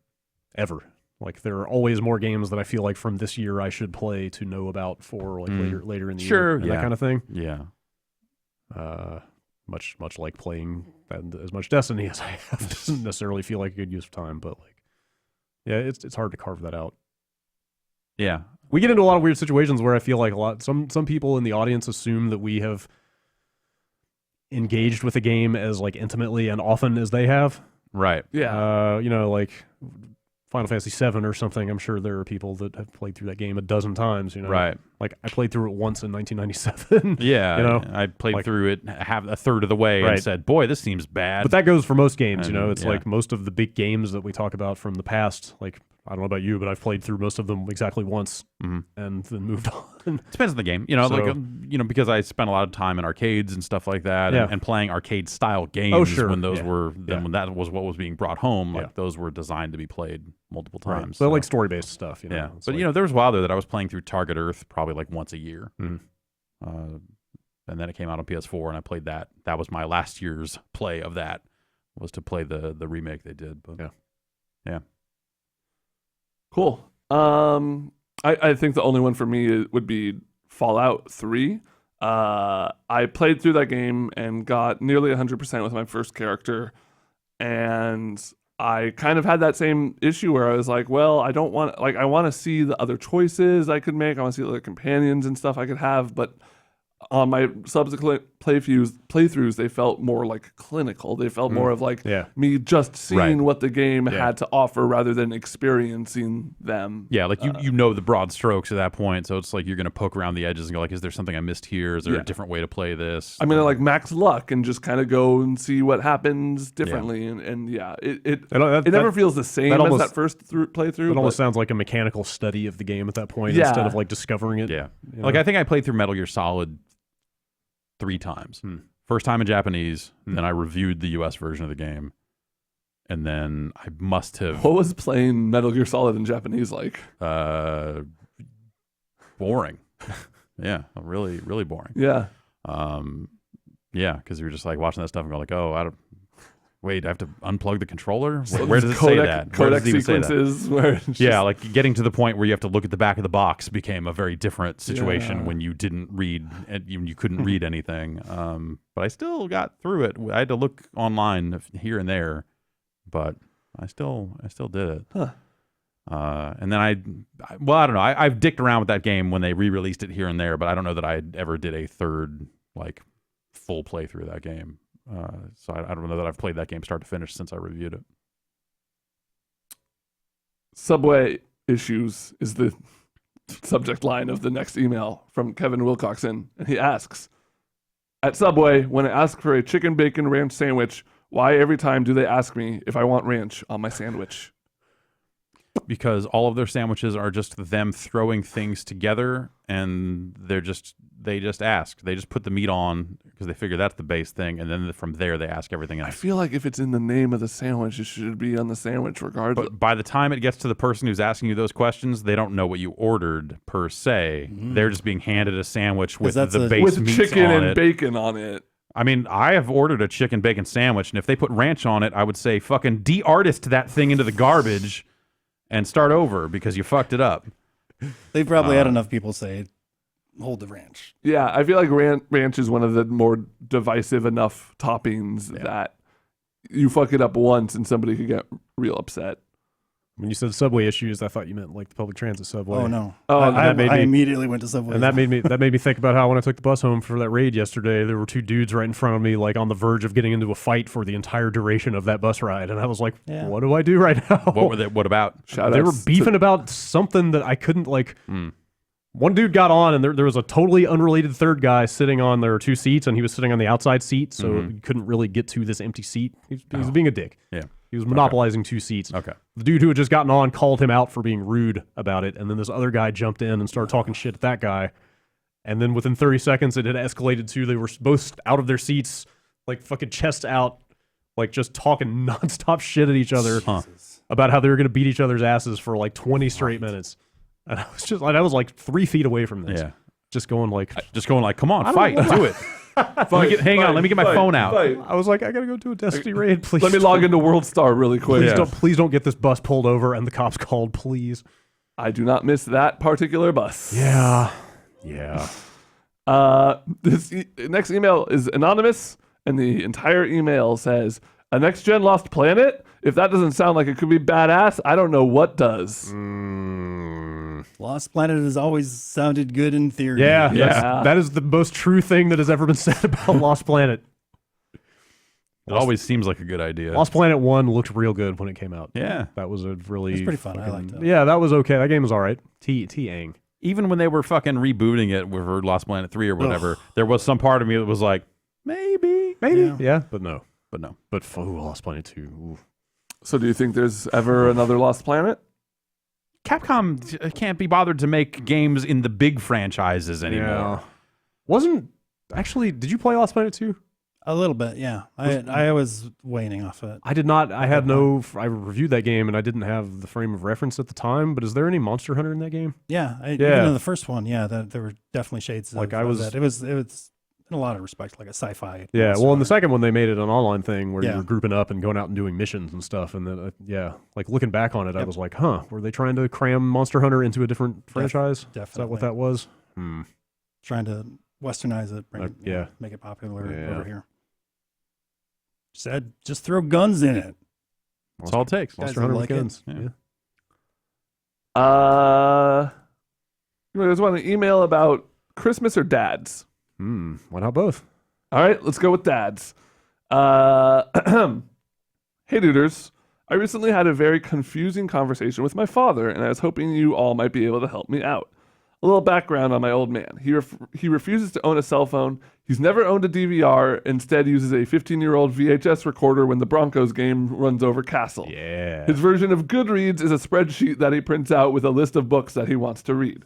[SPEAKER 2] ever. Like there are always more games that I feel like from this year I should play to know about for like later in the year, and that kind of thing.
[SPEAKER 1] Yeah.
[SPEAKER 2] Much like playing as much Destiny as I have doesn't necessarily feel like a good use of time, but like, yeah, it's hard to carve that out.
[SPEAKER 1] Yeah.
[SPEAKER 2] We get into a lot of weird situations where I feel like some people in the audience assume that we have engaged with a game as like intimately and often as they have.
[SPEAKER 1] Right.
[SPEAKER 3] Yeah.
[SPEAKER 2] Like Final Fantasy VII or something. I'm sure there are people that have played through that game a dozen times.
[SPEAKER 1] Right.
[SPEAKER 2] Like I played through it once in 1997.
[SPEAKER 1] Yeah. I played through it half a third of the way and said, "Boy, this seems bad."
[SPEAKER 2] But that goes for most games. It's like most of the big games that we talk about from the past. Like I don't know about you, but I've played through most of them exactly once and then moved on.
[SPEAKER 1] Depends on the game, because I spent a lot of time in arcades and stuff like that, and playing arcade style games when those when that was what was being brought home. Like those were designed to be played multiple times.
[SPEAKER 2] Right. So like story based stuff.
[SPEAKER 1] Yeah, but there was a while there that I was playing through Target Earth probably like once a year, and then it came out on PS4 and I played that. That was my last year's play of that, was to play the remake they did. But yeah.
[SPEAKER 3] Cool. I think the only one for me would be Fallout 3. I played through that game and got nearly 100% with my first character, and I kind of had that same issue where I was like, well, I want to see the other choices I could make. I want to see the other companions and stuff I could have, but on my subsequent playthroughs, they felt more like clinical. They felt more of like me just seeing what the game had to offer rather than experiencing them.
[SPEAKER 1] Yeah, like you know the broad strokes at that point, so it's like you're going to poke around the edges and go like, is there something I missed here? Is there a different way to play this?
[SPEAKER 3] I'm going to like max luck and just kind of go and see what happens differently. It never feels the same as that first playthrough.
[SPEAKER 2] It almost sounds like a mechanical study of the game at that point instead of like discovering it.
[SPEAKER 1] Yeah. Like I think I played through Metal Gear Solid 3 times. First time in Japanese, then I reviewed the US version of the game. And then I must have...
[SPEAKER 3] What was playing Metal Gear Solid in Japanese like?
[SPEAKER 1] Boring. Yeah, really, really boring.
[SPEAKER 3] Yeah.
[SPEAKER 1] Yeah, because you're just like watching that stuff and go like, oh, I have to unplug the controller?
[SPEAKER 3] So
[SPEAKER 1] where does it say that?
[SPEAKER 3] Codec sequences where
[SPEAKER 1] like getting to the point where you have to look at the back of the box became a very different situation when you didn't read and you couldn't read anything. But I still got through it. I had to look online here and there, but I still did it.
[SPEAKER 3] Huh.
[SPEAKER 1] And then I don't know. I've dicked around with that game when they re-released it here and there, but I don't know that I ever did a third like full playthrough of that game. So I don't know that I've played that game start to finish since I reviewed it.
[SPEAKER 3] Subway issues is the subject line of the next email from Kevin Wilcoxon. And he asks, at Subway, when I ask for a chicken bacon ranch sandwich, why every time do they ask me if I want ranch on my sandwich?
[SPEAKER 1] Because all of their sandwiches are just them throwing things together, and they just ask. They just put the meat on because they figure that's the base thing, and then from there they ask everything else.
[SPEAKER 3] I feel like if it's in the name of the sandwich, it should be on the sandwich regardless.
[SPEAKER 1] But by the time it gets to the person who's asking you those questions, they don't know what you ordered per se. They're just being handed a sandwich with the base
[SPEAKER 3] with
[SPEAKER 1] meats
[SPEAKER 3] chicken
[SPEAKER 1] on
[SPEAKER 3] and
[SPEAKER 1] it.
[SPEAKER 3] bacon on it.
[SPEAKER 1] I mean, I have ordered a chicken bacon sandwich, and if they put ranch on it, I would say fucking de-artist that thing into the garbage and start over because you fucked it up.
[SPEAKER 4] They've probably had enough people say, hold the ranch.
[SPEAKER 3] Yeah, I feel like ranch is one of the more divisive enough toppings that you fuck it up once and somebody could get real upset.
[SPEAKER 2] When you said Subway issues, I thought you meant like the public transit subway.
[SPEAKER 4] Oh no!
[SPEAKER 3] I
[SPEAKER 4] immediately went to Subway,
[SPEAKER 2] and that made me think about how when I took the bus home for that raid yesterday, there were 2 dudes right in front of me, like on the verge of getting into a fight for the entire duration of that bus ride, and I was like, "What do I do right now?"
[SPEAKER 1] What about?
[SPEAKER 2] They were beefing about something that I couldn't like. One dude got on, and there was a totally unrelated third guy sitting on. There were 2 seats, and he was sitting on the outside seat, so you couldn't really get to this empty seat. He was being a dick.
[SPEAKER 1] Yeah.
[SPEAKER 2] He was monopolizing 2 seats.
[SPEAKER 1] Okay.
[SPEAKER 2] The dude who had just gotten on called him out for being rude about it, and then this other guy jumped in and started talking shit at that guy. And then within 30 seconds, it had escalated to they were both out of their seats, like fucking chest out, like just talking nonstop shit at each other about how they were going to beat each other's asses for like 20 straight minutes. And I was like 3 feet away from this.
[SPEAKER 1] Yeah.
[SPEAKER 2] Just going like,
[SPEAKER 1] come on, fight, do it. Hang on, let me get my phone out.
[SPEAKER 2] I was like, I gotta go do a Destiny raid, please.
[SPEAKER 3] Let me log into World Star really quick.
[SPEAKER 2] Please don't get this bus pulled over and the cops called, please.
[SPEAKER 3] I do not miss that particular bus.
[SPEAKER 2] Yeah.
[SPEAKER 3] This next email is anonymous, and the entire email says, "A next-gen Lost Planet? If that doesn't sound like it could be badass, I don't know what does."
[SPEAKER 4] Lost Planet has always sounded good in theory.
[SPEAKER 2] Yeah. That is the most true thing that has ever been said about Lost Planet.
[SPEAKER 1] It always seems like a good idea.
[SPEAKER 2] Lost Planet 1 looked real good when it came out.
[SPEAKER 1] Yeah.
[SPEAKER 2] That was a really...
[SPEAKER 4] It was pretty fun. I liked that.
[SPEAKER 2] Yeah, that was okay. That game was all right. T-Ang.
[SPEAKER 1] Even when they were fucking rebooting it for Lost Planet 3 or whatever, there was some part of me that was like, maybe.
[SPEAKER 2] Yeah, but no.
[SPEAKER 1] But
[SPEAKER 2] Lost Planet 2. Ooh.
[SPEAKER 3] So do you think there's ever another Lost Planet?
[SPEAKER 1] Capcom can't be bothered to make games in the big franchises anymore.
[SPEAKER 2] Yeah. Did you play Lost Planet 2?
[SPEAKER 4] A little bit, yeah. I was waning off it.
[SPEAKER 2] I did not. I reviewed that game and I didn't have the frame of reference at the time, but is there any Monster Hunter in that game?
[SPEAKER 4] Yeah. Even in the first one, there were definitely shades of that. It was in a lot of respects like a sci-fi.
[SPEAKER 2] Yeah, well, in the second one, they made it an online thing where you were grouping up and going out and doing missions and stuff. And then, like looking back on it, I was like, were they trying to cram Monster Hunter into a different franchise?
[SPEAKER 4] Definitely.
[SPEAKER 2] Is that what that was?
[SPEAKER 4] Trying to westernize it, make it popular over here. Said, just throw guns in it.
[SPEAKER 1] That's all it takes.
[SPEAKER 2] Monster Hunter with guns.
[SPEAKER 3] There's one email about Christmas or dads.
[SPEAKER 2] Why not both?
[SPEAKER 3] All right, let's go with dads. Hey, duders. I recently had a very confusing conversation with my father, and I was hoping you all might be able to help me out. A little background on my old man. He refuses to own a cell phone. He's never owned a DVR. Instead, uses a 15-year-old VHS recorder when the Broncos game runs over Castle.
[SPEAKER 2] Yeah.
[SPEAKER 3] His version of Goodreads is a spreadsheet that he prints out with a list of books that he wants to read.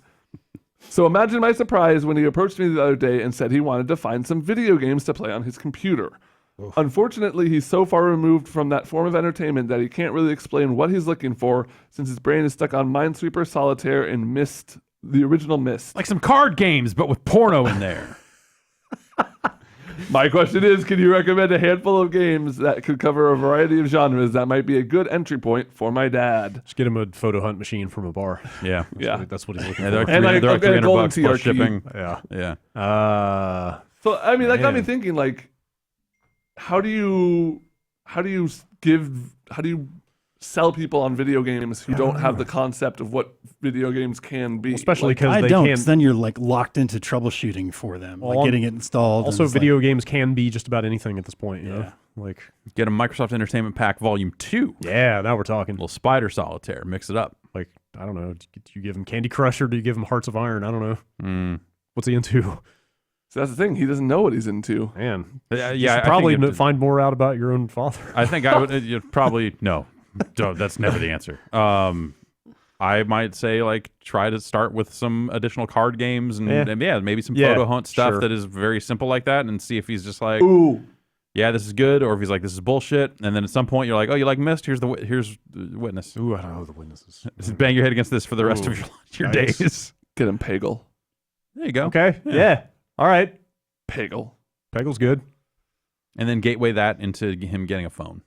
[SPEAKER 3] So imagine my surprise when he approached me the other day and said he wanted to find some video games to play on his computer. Oof. Unfortunately, he's so far removed from that form of entertainment that he can't really explain what he's looking for, since his brain is stuck on Minesweeper, Solitaire, and Myst, the original Myst.
[SPEAKER 1] Like some card games, but with porno in there.
[SPEAKER 3] My question is, can you recommend a handful of games that could cover a variety of genres that might be a good entry point for my dad?
[SPEAKER 2] Just get him a photo hunt machine from a bar.
[SPEAKER 1] Yeah.
[SPEAKER 2] That's what he's looking
[SPEAKER 1] They're
[SPEAKER 2] for.
[SPEAKER 1] like
[SPEAKER 3] And
[SPEAKER 1] $300
[SPEAKER 3] golden
[SPEAKER 1] plus
[SPEAKER 3] TRQ.
[SPEAKER 1] shipping.
[SPEAKER 2] Yeah.
[SPEAKER 1] Yeah.
[SPEAKER 3] So I mean, that got me
[SPEAKER 2] Man.
[SPEAKER 3] thinking. Like, how do you sell people on video games who don't have the concept of what video games can be?
[SPEAKER 2] Especially
[SPEAKER 3] Like,
[SPEAKER 2] because
[SPEAKER 4] I
[SPEAKER 2] they
[SPEAKER 4] don't.
[SPEAKER 2] can't.
[SPEAKER 4] 'Cause then you're like locked into troubleshooting for them,
[SPEAKER 2] Well,
[SPEAKER 4] like getting it installed.
[SPEAKER 2] Also,
[SPEAKER 4] and it's
[SPEAKER 2] video
[SPEAKER 4] like,
[SPEAKER 2] games can be just about anything at this point. You know,
[SPEAKER 4] Yeah.
[SPEAKER 2] like
[SPEAKER 1] Get a Microsoft Entertainment Pack Volume 2.
[SPEAKER 2] yeah, now we're talking.
[SPEAKER 1] Little Spider Solitaire. Mix it up.
[SPEAKER 2] Like I don't know. Do you give him Candy Crush or do you give him Hearts of Iron? I don't know. What's he into?
[SPEAKER 3] So that's the thing. He doesn't know what he's into.
[SPEAKER 2] Man,
[SPEAKER 1] Yeah,
[SPEAKER 2] you should probably find more out about your own father.
[SPEAKER 1] I think I would you'd probably no. That's never the answer. I might say like try to start with some additional card games and maybe some photo hunt stuff
[SPEAKER 2] sure.
[SPEAKER 1] that is very simple like that, and see if he's just like,
[SPEAKER 3] Ooh.
[SPEAKER 1] yeah, this is good, or if he's like, this is bullshit. And then at some point you're like, oh, you like Myst? Here's the witness.
[SPEAKER 2] Ooh, I don't know who the witnesses.
[SPEAKER 1] Just bang your head against this for the rest of your
[SPEAKER 2] nice.
[SPEAKER 1] days.
[SPEAKER 3] Get him Peggle.
[SPEAKER 1] There you go.
[SPEAKER 2] Okay, yeah. All right.
[SPEAKER 3] Peggle.
[SPEAKER 2] Peggle's good.
[SPEAKER 1] And then gateway that into him getting a phone.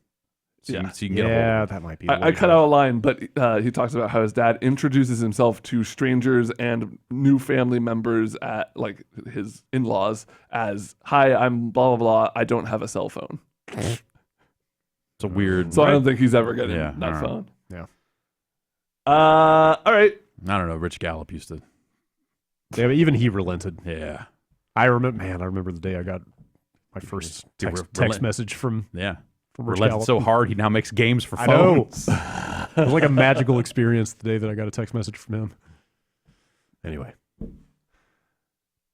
[SPEAKER 1] So
[SPEAKER 3] Yeah.
[SPEAKER 1] you can get a hold of
[SPEAKER 2] Yeah,
[SPEAKER 1] it.
[SPEAKER 2] that might be.
[SPEAKER 3] I cut out a line, but he talks about how his dad introduces himself to strangers and new family members at like his in-laws as, "Hi, I'm blah blah blah. I don't have a cell phone."
[SPEAKER 1] It's a weird.
[SPEAKER 3] So I don't think he's ever getting
[SPEAKER 1] Yeah,
[SPEAKER 3] that
[SPEAKER 1] I don't know.
[SPEAKER 3] phone.
[SPEAKER 2] Yeah.
[SPEAKER 3] All right.
[SPEAKER 1] I don't know. Rich Gallup used to.
[SPEAKER 2] Yeah, but even he relented.
[SPEAKER 1] Yeah.
[SPEAKER 2] I remember the day I got my first text message from
[SPEAKER 1] Yeah.
[SPEAKER 2] Rich
[SPEAKER 1] Relented
[SPEAKER 2] Gallup.
[SPEAKER 1] so hard he now makes games for
[SPEAKER 2] I know.
[SPEAKER 1] phones.
[SPEAKER 2] It was like a magical experience the day that I got a text message from him. Anyway.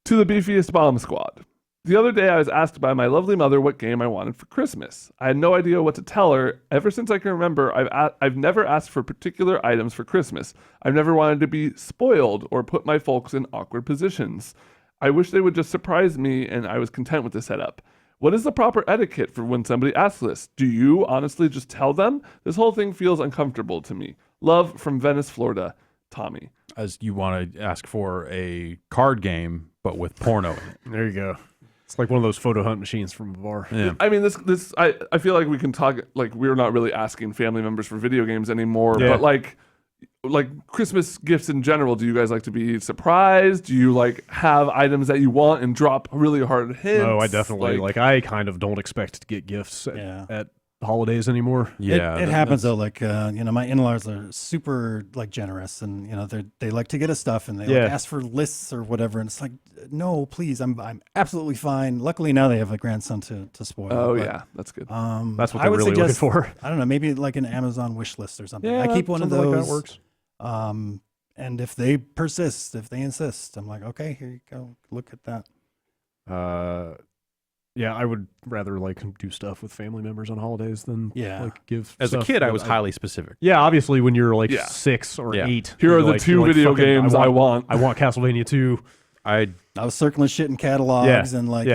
[SPEAKER 3] To the beefiest bomb squad. The other day I was asked by my lovely mother what game I wanted for Christmas. I had no idea what to tell her. Ever since I can remember, I've never asked for particular items for Christmas. I've never wanted to be spoiled or put my folks in awkward positions. I wish they would just surprise me, and I was content with the setup. What is the proper etiquette for when somebody asks this? Do you honestly just tell them? This whole thing feels uncomfortable to me. Love from Venice, Florida. Tommy.
[SPEAKER 1] As you want to ask for a card game, but with porno in it.
[SPEAKER 2] There you go. It's like one of those photo hunt machines from a bar.
[SPEAKER 1] Yeah.
[SPEAKER 3] I mean, I feel like we can talk, like, we're not really asking family members for video games anymore,
[SPEAKER 2] Yeah.
[SPEAKER 3] but like Christmas gifts in general, do you guys like to be surprised? Do you like have items that you want and drop really hard hints?
[SPEAKER 2] No, I definitely I kind of don't expect to get gifts at holidays anymore.
[SPEAKER 1] Yeah.
[SPEAKER 4] It happens though. Like my in-laws are super like generous, and they like to get us stuff, and they like, ask for lists or whatever, and it's like, no, please, I'm absolutely fine. Luckily now they have a grandson to spoil.
[SPEAKER 3] Oh
[SPEAKER 4] but,
[SPEAKER 3] yeah, that's good.
[SPEAKER 2] That's what
[SPEAKER 4] I
[SPEAKER 2] they're
[SPEAKER 4] would
[SPEAKER 2] really
[SPEAKER 4] suggest,
[SPEAKER 2] looking for.
[SPEAKER 4] I don't know, maybe like an Amazon wish list or something.
[SPEAKER 2] Yeah,
[SPEAKER 4] I keep one of
[SPEAKER 2] something
[SPEAKER 4] those.
[SPEAKER 2] like that works.
[SPEAKER 4] And if they persist, if they insist, I'm like, okay, here you go. Look at that.
[SPEAKER 2] Yeah, I would rather like do stuff with family members on holidays than like give.
[SPEAKER 1] As a
[SPEAKER 2] stuff
[SPEAKER 1] kid, I
[SPEAKER 2] that
[SPEAKER 1] was highly specific.
[SPEAKER 2] Yeah, obviously when you're like 6 or 8.
[SPEAKER 3] Here are
[SPEAKER 2] you're
[SPEAKER 3] the
[SPEAKER 2] like,
[SPEAKER 3] two
[SPEAKER 2] you're like,
[SPEAKER 3] video
[SPEAKER 2] fucking,
[SPEAKER 3] games I want.
[SPEAKER 2] I want Castlevania 2.
[SPEAKER 1] I
[SPEAKER 4] was circling shit in catalogs and like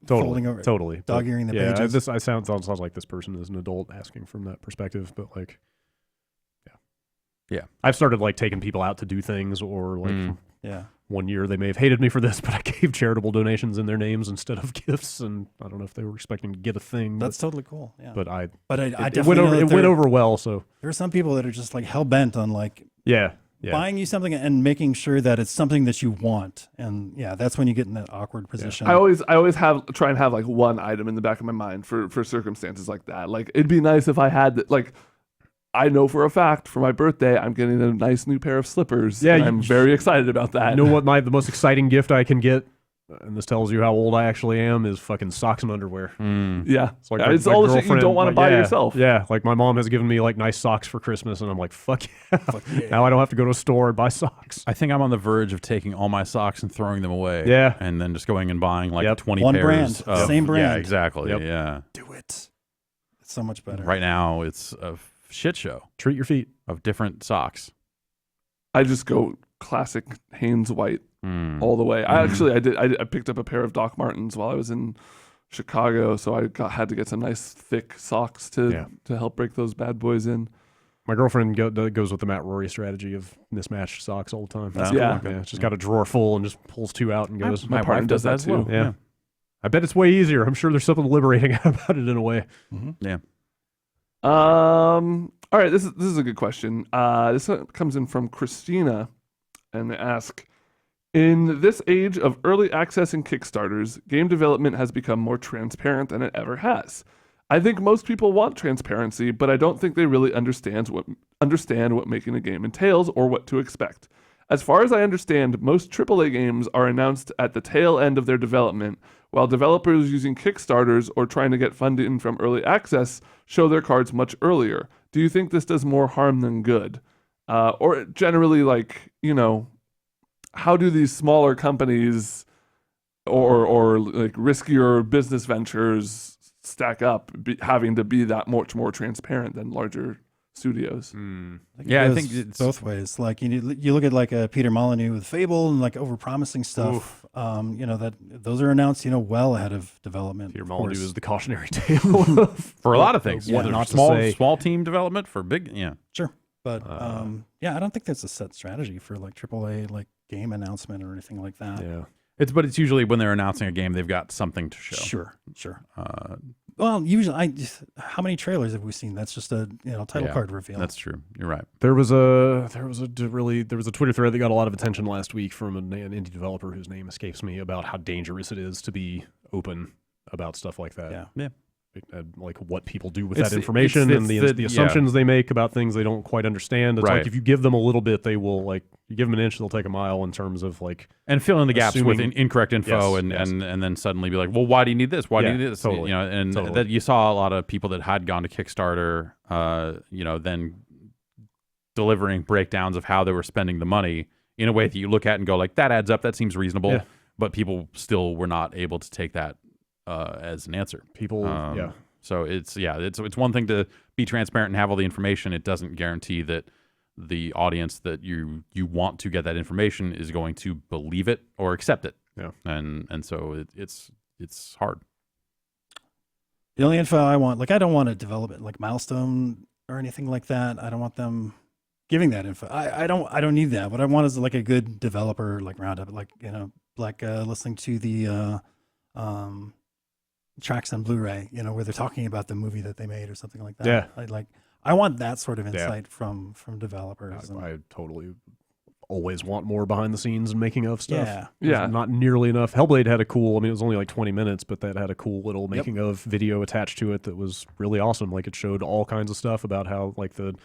[SPEAKER 4] folding over,
[SPEAKER 2] totally
[SPEAKER 4] dog-earing the pages.
[SPEAKER 2] This sounds like this person is an adult asking from that perspective, but like, yeah, I've started like taking people out to do things, or like, one year they may have hated me for this, but I gave charitable donations in their names instead of gifts, and I don't know if they were expecting to get a thing.
[SPEAKER 4] That's totally cool. Yeah,
[SPEAKER 2] but I
[SPEAKER 4] definitely
[SPEAKER 2] went over well. So
[SPEAKER 4] there are some people that are just like hell bent on like buying you something and making sure that it's something that you want, and that's when you get in that awkward position.
[SPEAKER 3] I always try and have like one item in the back of my mind for circumstances like that. Like, it'd be nice if I had that. Like, I know for a fact for my birthday I'm getting a nice new pair of slippers. Yeah, and I'm very excited about that.
[SPEAKER 2] You know what the most exciting gift I can get and this tells you how old I actually am, is fucking socks and underwear.
[SPEAKER 3] Yeah.
[SPEAKER 2] It's like
[SPEAKER 3] It's all the shit you don't want to buy yourself.
[SPEAKER 2] Yeah, like my mom has given me like nice socks for Christmas, and I'm like, fuck yeah. Now I don't have to go to a store and buy socks.
[SPEAKER 1] I think I'm on the verge of taking all my socks and throwing them away.
[SPEAKER 2] Yeah.
[SPEAKER 1] And then just going and buying like 20
[SPEAKER 4] One
[SPEAKER 1] pairs.
[SPEAKER 4] brand. Same brand.
[SPEAKER 1] Yeah, exactly.
[SPEAKER 2] Yep.
[SPEAKER 1] Yeah.
[SPEAKER 4] Do it. It's so much better.
[SPEAKER 1] Right now, it's a shit show
[SPEAKER 2] Treat your feet.
[SPEAKER 1] of different socks.
[SPEAKER 3] I just go classic Hanes white all the way. I picked up a pair of Doc Martens while I was in Chicago, so I had to get some nice thick socks to help break those bad boys in.
[SPEAKER 2] My girlfriend goes with the Matt Rory strategy of mismatched socks all the time.
[SPEAKER 3] Yeah.
[SPEAKER 2] She's got a drawer full and just pulls 2 out and goes.
[SPEAKER 3] My partner does that
[SPEAKER 1] as well.
[SPEAKER 3] too.
[SPEAKER 2] Yeah. I bet it's way easier. I'm sure there's something liberating about it in a way.
[SPEAKER 1] Yeah.
[SPEAKER 3] All right, this is a good question. This comes in from Christina, and they ask, in this age of early access and Kickstarters, game development has become more transparent than it ever has. I think most people want transparency, but I don't think they really understand what making a game entails or what to expect. As far as I understand, most AAA games are announced at the tail end of their development, while developers using Kickstarters or trying to get funding from early access show their cards much earlier. Do you think this does more harm than good? Or generally, like, how do these smaller companies or like riskier business ventures stack up, having to be that much more transparent than larger studios?
[SPEAKER 1] Yeah, I think it's
[SPEAKER 4] both ways. Like you look at like a Peter Molyneux with Fable and like overpromising stuff. That those are announced, well ahead of development.
[SPEAKER 2] Peter Molyneux is the cautionary tale
[SPEAKER 1] for a lot of things.
[SPEAKER 2] Yeah,
[SPEAKER 1] There's
[SPEAKER 2] not to say-
[SPEAKER 1] small team development for big. Yeah.
[SPEAKER 4] Sure, but I don't think that's a set strategy for like AAA like game announcement or anything like that.
[SPEAKER 2] Yeah.
[SPEAKER 1] But it's usually when they're announcing a game, they've got something to show.
[SPEAKER 4] Sure. Well, usually, how many trailers have we seen? That's just a title card reveal.
[SPEAKER 1] That's true. You're right.
[SPEAKER 2] There was a Twitter thread that got a lot of attention last week from an indie developer whose name escapes me about how dangerous it is to be open about stuff like that.
[SPEAKER 1] Yeah.
[SPEAKER 2] Like what people do with that information and the assumptions they make about things they don't quite understand. It's
[SPEAKER 1] Right.
[SPEAKER 2] like if you give them a little bit, they will you give them an inch, they'll take a mile in terms of like
[SPEAKER 1] and fill in the gaps with
[SPEAKER 2] assuming-
[SPEAKER 1] incorrect info
[SPEAKER 2] Yes.
[SPEAKER 1] and then suddenly be like, well, why do you need this? Why do you need this?
[SPEAKER 2] Totally. Totally.
[SPEAKER 1] That you saw a lot of people that had gone to Kickstarter, then delivering breakdowns of how they were spending the money in a way that you look at and go like, that adds up. That seems reasonable.
[SPEAKER 2] Yeah.
[SPEAKER 1] But people still were not able to take that as an answer.
[SPEAKER 2] people.
[SPEAKER 1] So it's one thing to be transparent and have all the information. It doesn't guarantee that the audience that you want to get that information is going to believe it or accept it.
[SPEAKER 2] Yeah.
[SPEAKER 1] And so it's hard.
[SPEAKER 4] The only info I want, like I don't want a development like Milestone or anything like that. I don't want them giving that info. I don't need that. What I want is like a good developer like roundup, like listening to the tracks on Blu-ray, where they're talking about the movie that they made or something like that.
[SPEAKER 2] Yeah.
[SPEAKER 4] I want that sort of insight from developers.
[SPEAKER 2] I totally always want more behind the scenes and making of stuff.
[SPEAKER 4] Yeah.
[SPEAKER 2] There's not nearly enough. Hellblade had a cool, it was only like 20 minutes, but that had a cool little making of video attached to it that was really awesome. Like it showed all kinds of stuff about how like the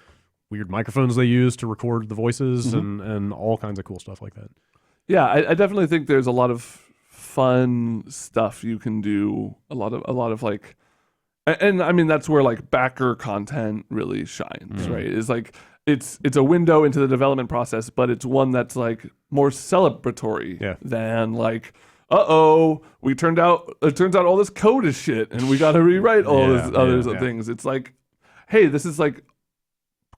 [SPEAKER 2] weird microphones they use to record the voices and all kinds of cool stuff like that.
[SPEAKER 3] Yeah, I definitely think there's a lot of fun stuff you can do. A lot of like, and I mean that's where like backer content really shines, right? Is like it's a window into the development process, but it's one that's like more celebratory than like, it turns out all this code is shit and we got to rewrite all these other things. It's like, hey, this is like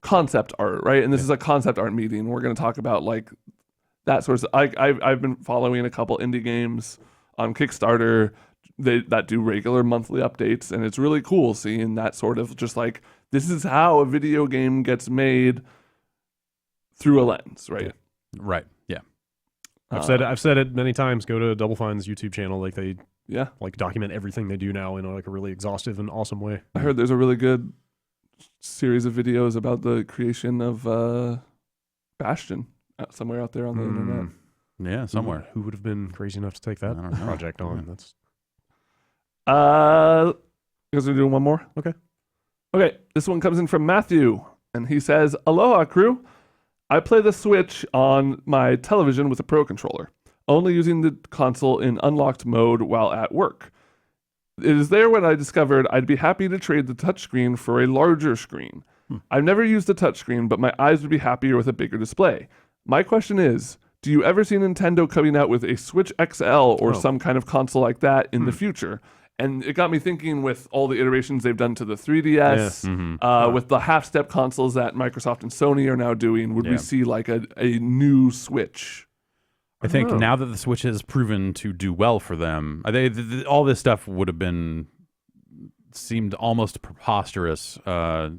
[SPEAKER 3] concept art, right? And this is a concept art meeting. We're going to talk about like that sort of. I've been following a couple indie games on Kickstarter that do regular monthly updates, and it's really cool seeing that sort of just like this is how a video game gets made through a lens, right?
[SPEAKER 1] Right. Yeah.
[SPEAKER 2] I've said it many times. Go to Double Fine's YouTube channel. Like they document everything they do now in like a really exhaustive and awesome way.
[SPEAKER 3] I heard there's a really good series of videos about the creation of Bastion somewhere out there on the internet.
[SPEAKER 1] Yeah, somewhere.
[SPEAKER 2] Who would have been crazy enough to take that project on? That's
[SPEAKER 3] you guys are doing one more? Okay, this one comes in from Matthew, and he says, "Aloha, crew. I play the Switch on my television with a Pro controller. only using the console in unlocked mode while at work. It is there when I discovered I'd be happy to trade the touchscreen for a larger screen. I've never used the touchscreen, but my eyes would be happier with a bigger display. My question is, do you ever see Nintendo coming out with a Switch XL or some kind of console like that in the future? And it got me thinking with all the iterations they've done to the 3DS, with the half-step consoles that Microsoft and Sony are now doing, would we see like a new Switch?
[SPEAKER 1] I think now that the Switch has proven to do well for them, all this stuff would have seemed almost preposterous, a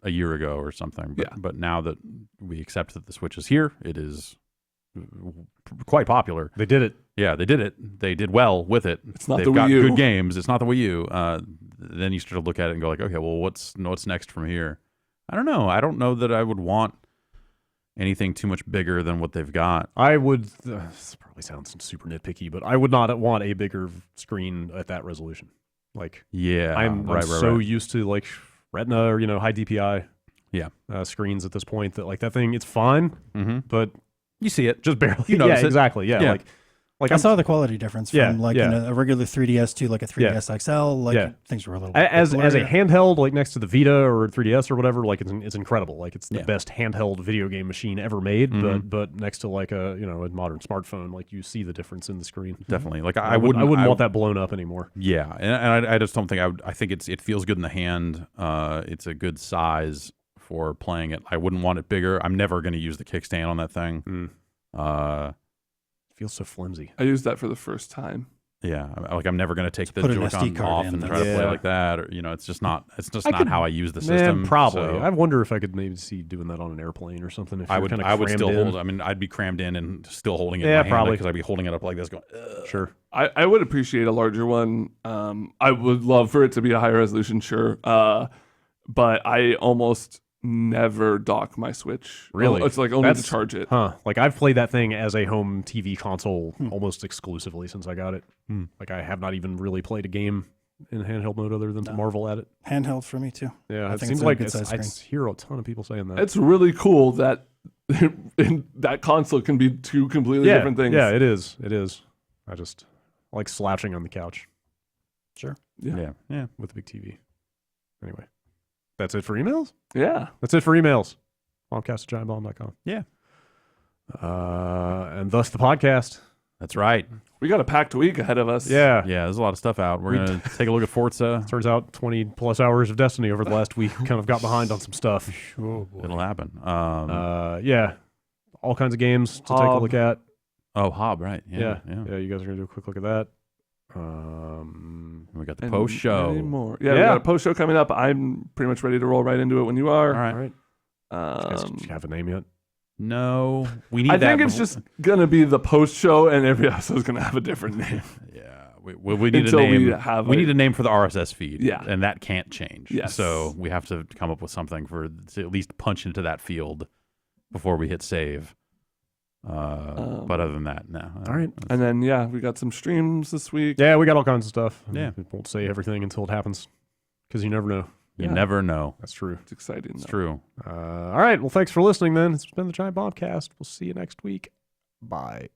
[SPEAKER 1] year ago or something. But now that we accept that the Switch is here, it is quite popular.
[SPEAKER 2] They did it.
[SPEAKER 1] Yeah, they did it. They did well with it.
[SPEAKER 3] It's not
[SPEAKER 1] They've
[SPEAKER 3] the
[SPEAKER 1] got
[SPEAKER 3] Wii U.
[SPEAKER 1] good games. It's not the Wii U. Then you start to look at it and go like, okay, well, what's next from here? I don't know. I don't know that I would want anything too much bigger than what they've got.
[SPEAKER 2] I would, this probably sounds super nitpicky, but I would not want a bigger screen at that resolution. Like, I'm so used to like Retina or, high DPI screens at this point that like that thing, it's fine, but
[SPEAKER 1] you see it.
[SPEAKER 2] Just barely.
[SPEAKER 1] You notice it.
[SPEAKER 2] Exactly. Yeah. Like
[SPEAKER 4] I saw the quality difference from a regular 3DS to like a 3DS XL. Like things were a little
[SPEAKER 2] as a handheld, like next to the Vita or 3DS or whatever. Like it's incredible. Like it's the best handheld video game machine ever made. But next to like a modern smartphone, like you see the difference in the screen.
[SPEAKER 1] Definitely. Like
[SPEAKER 2] I wouldn't want that blown up anymore.
[SPEAKER 1] Yeah, and I just don't think I would. I think it feels good in the hand. It's a good size for playing it. I wouldn't want it bigger. I'm never going to use the kickstand on that thing.
[SPEAKER 2] Feels so flimsy.
[SPEAKER 3] I used that for the first time.
[SPEAKER 1] Yeah, like I'm never going to take the
[SPEAKER 4] put an
[SPEAKER 1] Joy-Con
[SPEAKER 4] SD card
[SPEAKER 1] off
[SPEAKER 4] in,
[SPEAKER 1] and
[SPEAKER 4] that's-
[SPEAKER 1] try to play like that, or it's just not. It's just not how I use the system.
[SPEAKER 2] Probably.
[SPEAKER 1] so
[SPEAKER 2] I wonder if I could maybe see doing that on an airplane or something. If
[SPEAKER 1] I would.
[SPEAKER 2] kinda
[SPEAKER 1] I would still
[SPEAKER 2] crammed in.
[SPEAKER 1] hold. I mean, I'd be crammed in and still holding it.
[SPEAKER 2] Yeah,
[SPEAKER 1] in my
[SPEAKER 2] probably.
[SPEAKER 1] because I'd be holding it up like this, going. Ugh.
[SPEAKER 2] Sure.
[SPEAKER 3] I would appreciate a larger one. I would love for it to be a higher resolution, sure. But I almost never dock my Switch.
[SPEAKER 2] Really?
[SPEAKER 3] It's like only to charge it.
[SPEAKER 2] Huh. Like I've played that thing as a home TV console almost exclusively since I got it. Like I have not even really played a game in handheld mode other than to marvel at it.
[SPEAKER 4] handheld for me too.
[SPEAKER 2] Yeah,
[SPEAKER 4] I
[SPEAKER 2] it
[SPEAKER 4] think
[SPEAKER 2] seems
[SPEAKER 4] it's a
[SPEAKER 2] like
[SPEAKER 4] good size
[SPEAKER 2] I
[SPEAKER 4] screen.
[SPEAKER 2] hear a ton of people saying that.
[SPEAKER 3] It's really cool that that console can be two completely different things.
[SPEAKER 2] Yeah, it is. It is. I just like slouching on the couch
[SPEAKER 4] Sure.
[SPEAKER 1] Yeah.
[SPEAKER 2] with a big TV. Anyway, that's it for emails?
[SPEAKER 3] Yeah.
[SPEAKER 2] That's it for emails. Bombcast@giantbomb.com.
[SPEAKER 1] Yeah.
[SPEAKER 2] And thus the podcast.
[SPEAKER 1] That's right.
[SPEAKER 3] We got a packed week ahead of us.
[SPEAKER 2] Yeah.
[SPEAKER 1] Yeah, there's a lot of stuff out. We're gonna take a look at Forza.
[SPEAKER 2] Turns out 20 plus hours of Destiny over the last week. Kind of got behind on some stuff.
[SPEAKER 1] It'll happen.
[SPEAKER 2] Yeah. All kinds of games to take a
[SPEAKER 3] Hob.
[SPEAKER 2] look at.
[SPEAKER 1] Oh, Hob, right? Yeah.
[SPEAKER 2] You guys are gonna do a quick look at that.
[SPEAKER 1] We got the
[SPEAKER 3] And
[SPEAKER 1] post show.
[SPEAKER 3] many more. Yeah, we got a post show coming up. I'm pretty much ready to roll right into it when you are.
[SPEAKER 1] All right.
[SPEAKER 2] All right. Do you have a name yet?
[SPEAKER 1] No, we need.
[SPEAKER 3] I
[SPEAKER 1] that
[SPEAKER 3] think it's
[SPEAKER 1] before-
[SPEAKER 3] just gonna be the post show, and every episode is gonna have a different name.
[SPEAKER 1] Yeah, we need
[SPEAKER 3] Until
[SPEAKER 1] a name.
[SPEAKER 3] we have
[SPEAKER 1] need a name for the RSS feed.
[SPEAKER 3] Yeah.
[SPEAKER 1] and that can't change.
[SPEAKER 3] Yes.
[SPEAKER 1] So we have to come up with something to at least punch into that field before we hit save. But other than that, no.
[SPEAKER 2] All right.
[SPEAKER 3] And then we got some streams this week.
[SPEAKER 2] Yeah, we got all kinds of stuff.
[SPEAKER 1] Yeah.
[SPEAKER 2] We won't say everything until it happens because you never know.
[SPEAKER 1] You never know.
[SPEAKER 2] That's true.
[SPEAKER 3] It's exciting.
[SPEAKER 1] It's
[SPEAKER 3] though.
[SPEAKER 1] true.
[SPEAKER 2] All right. Well, thanks for listening then. It's been the Giant Bombcast. We'll see you next week. Bye.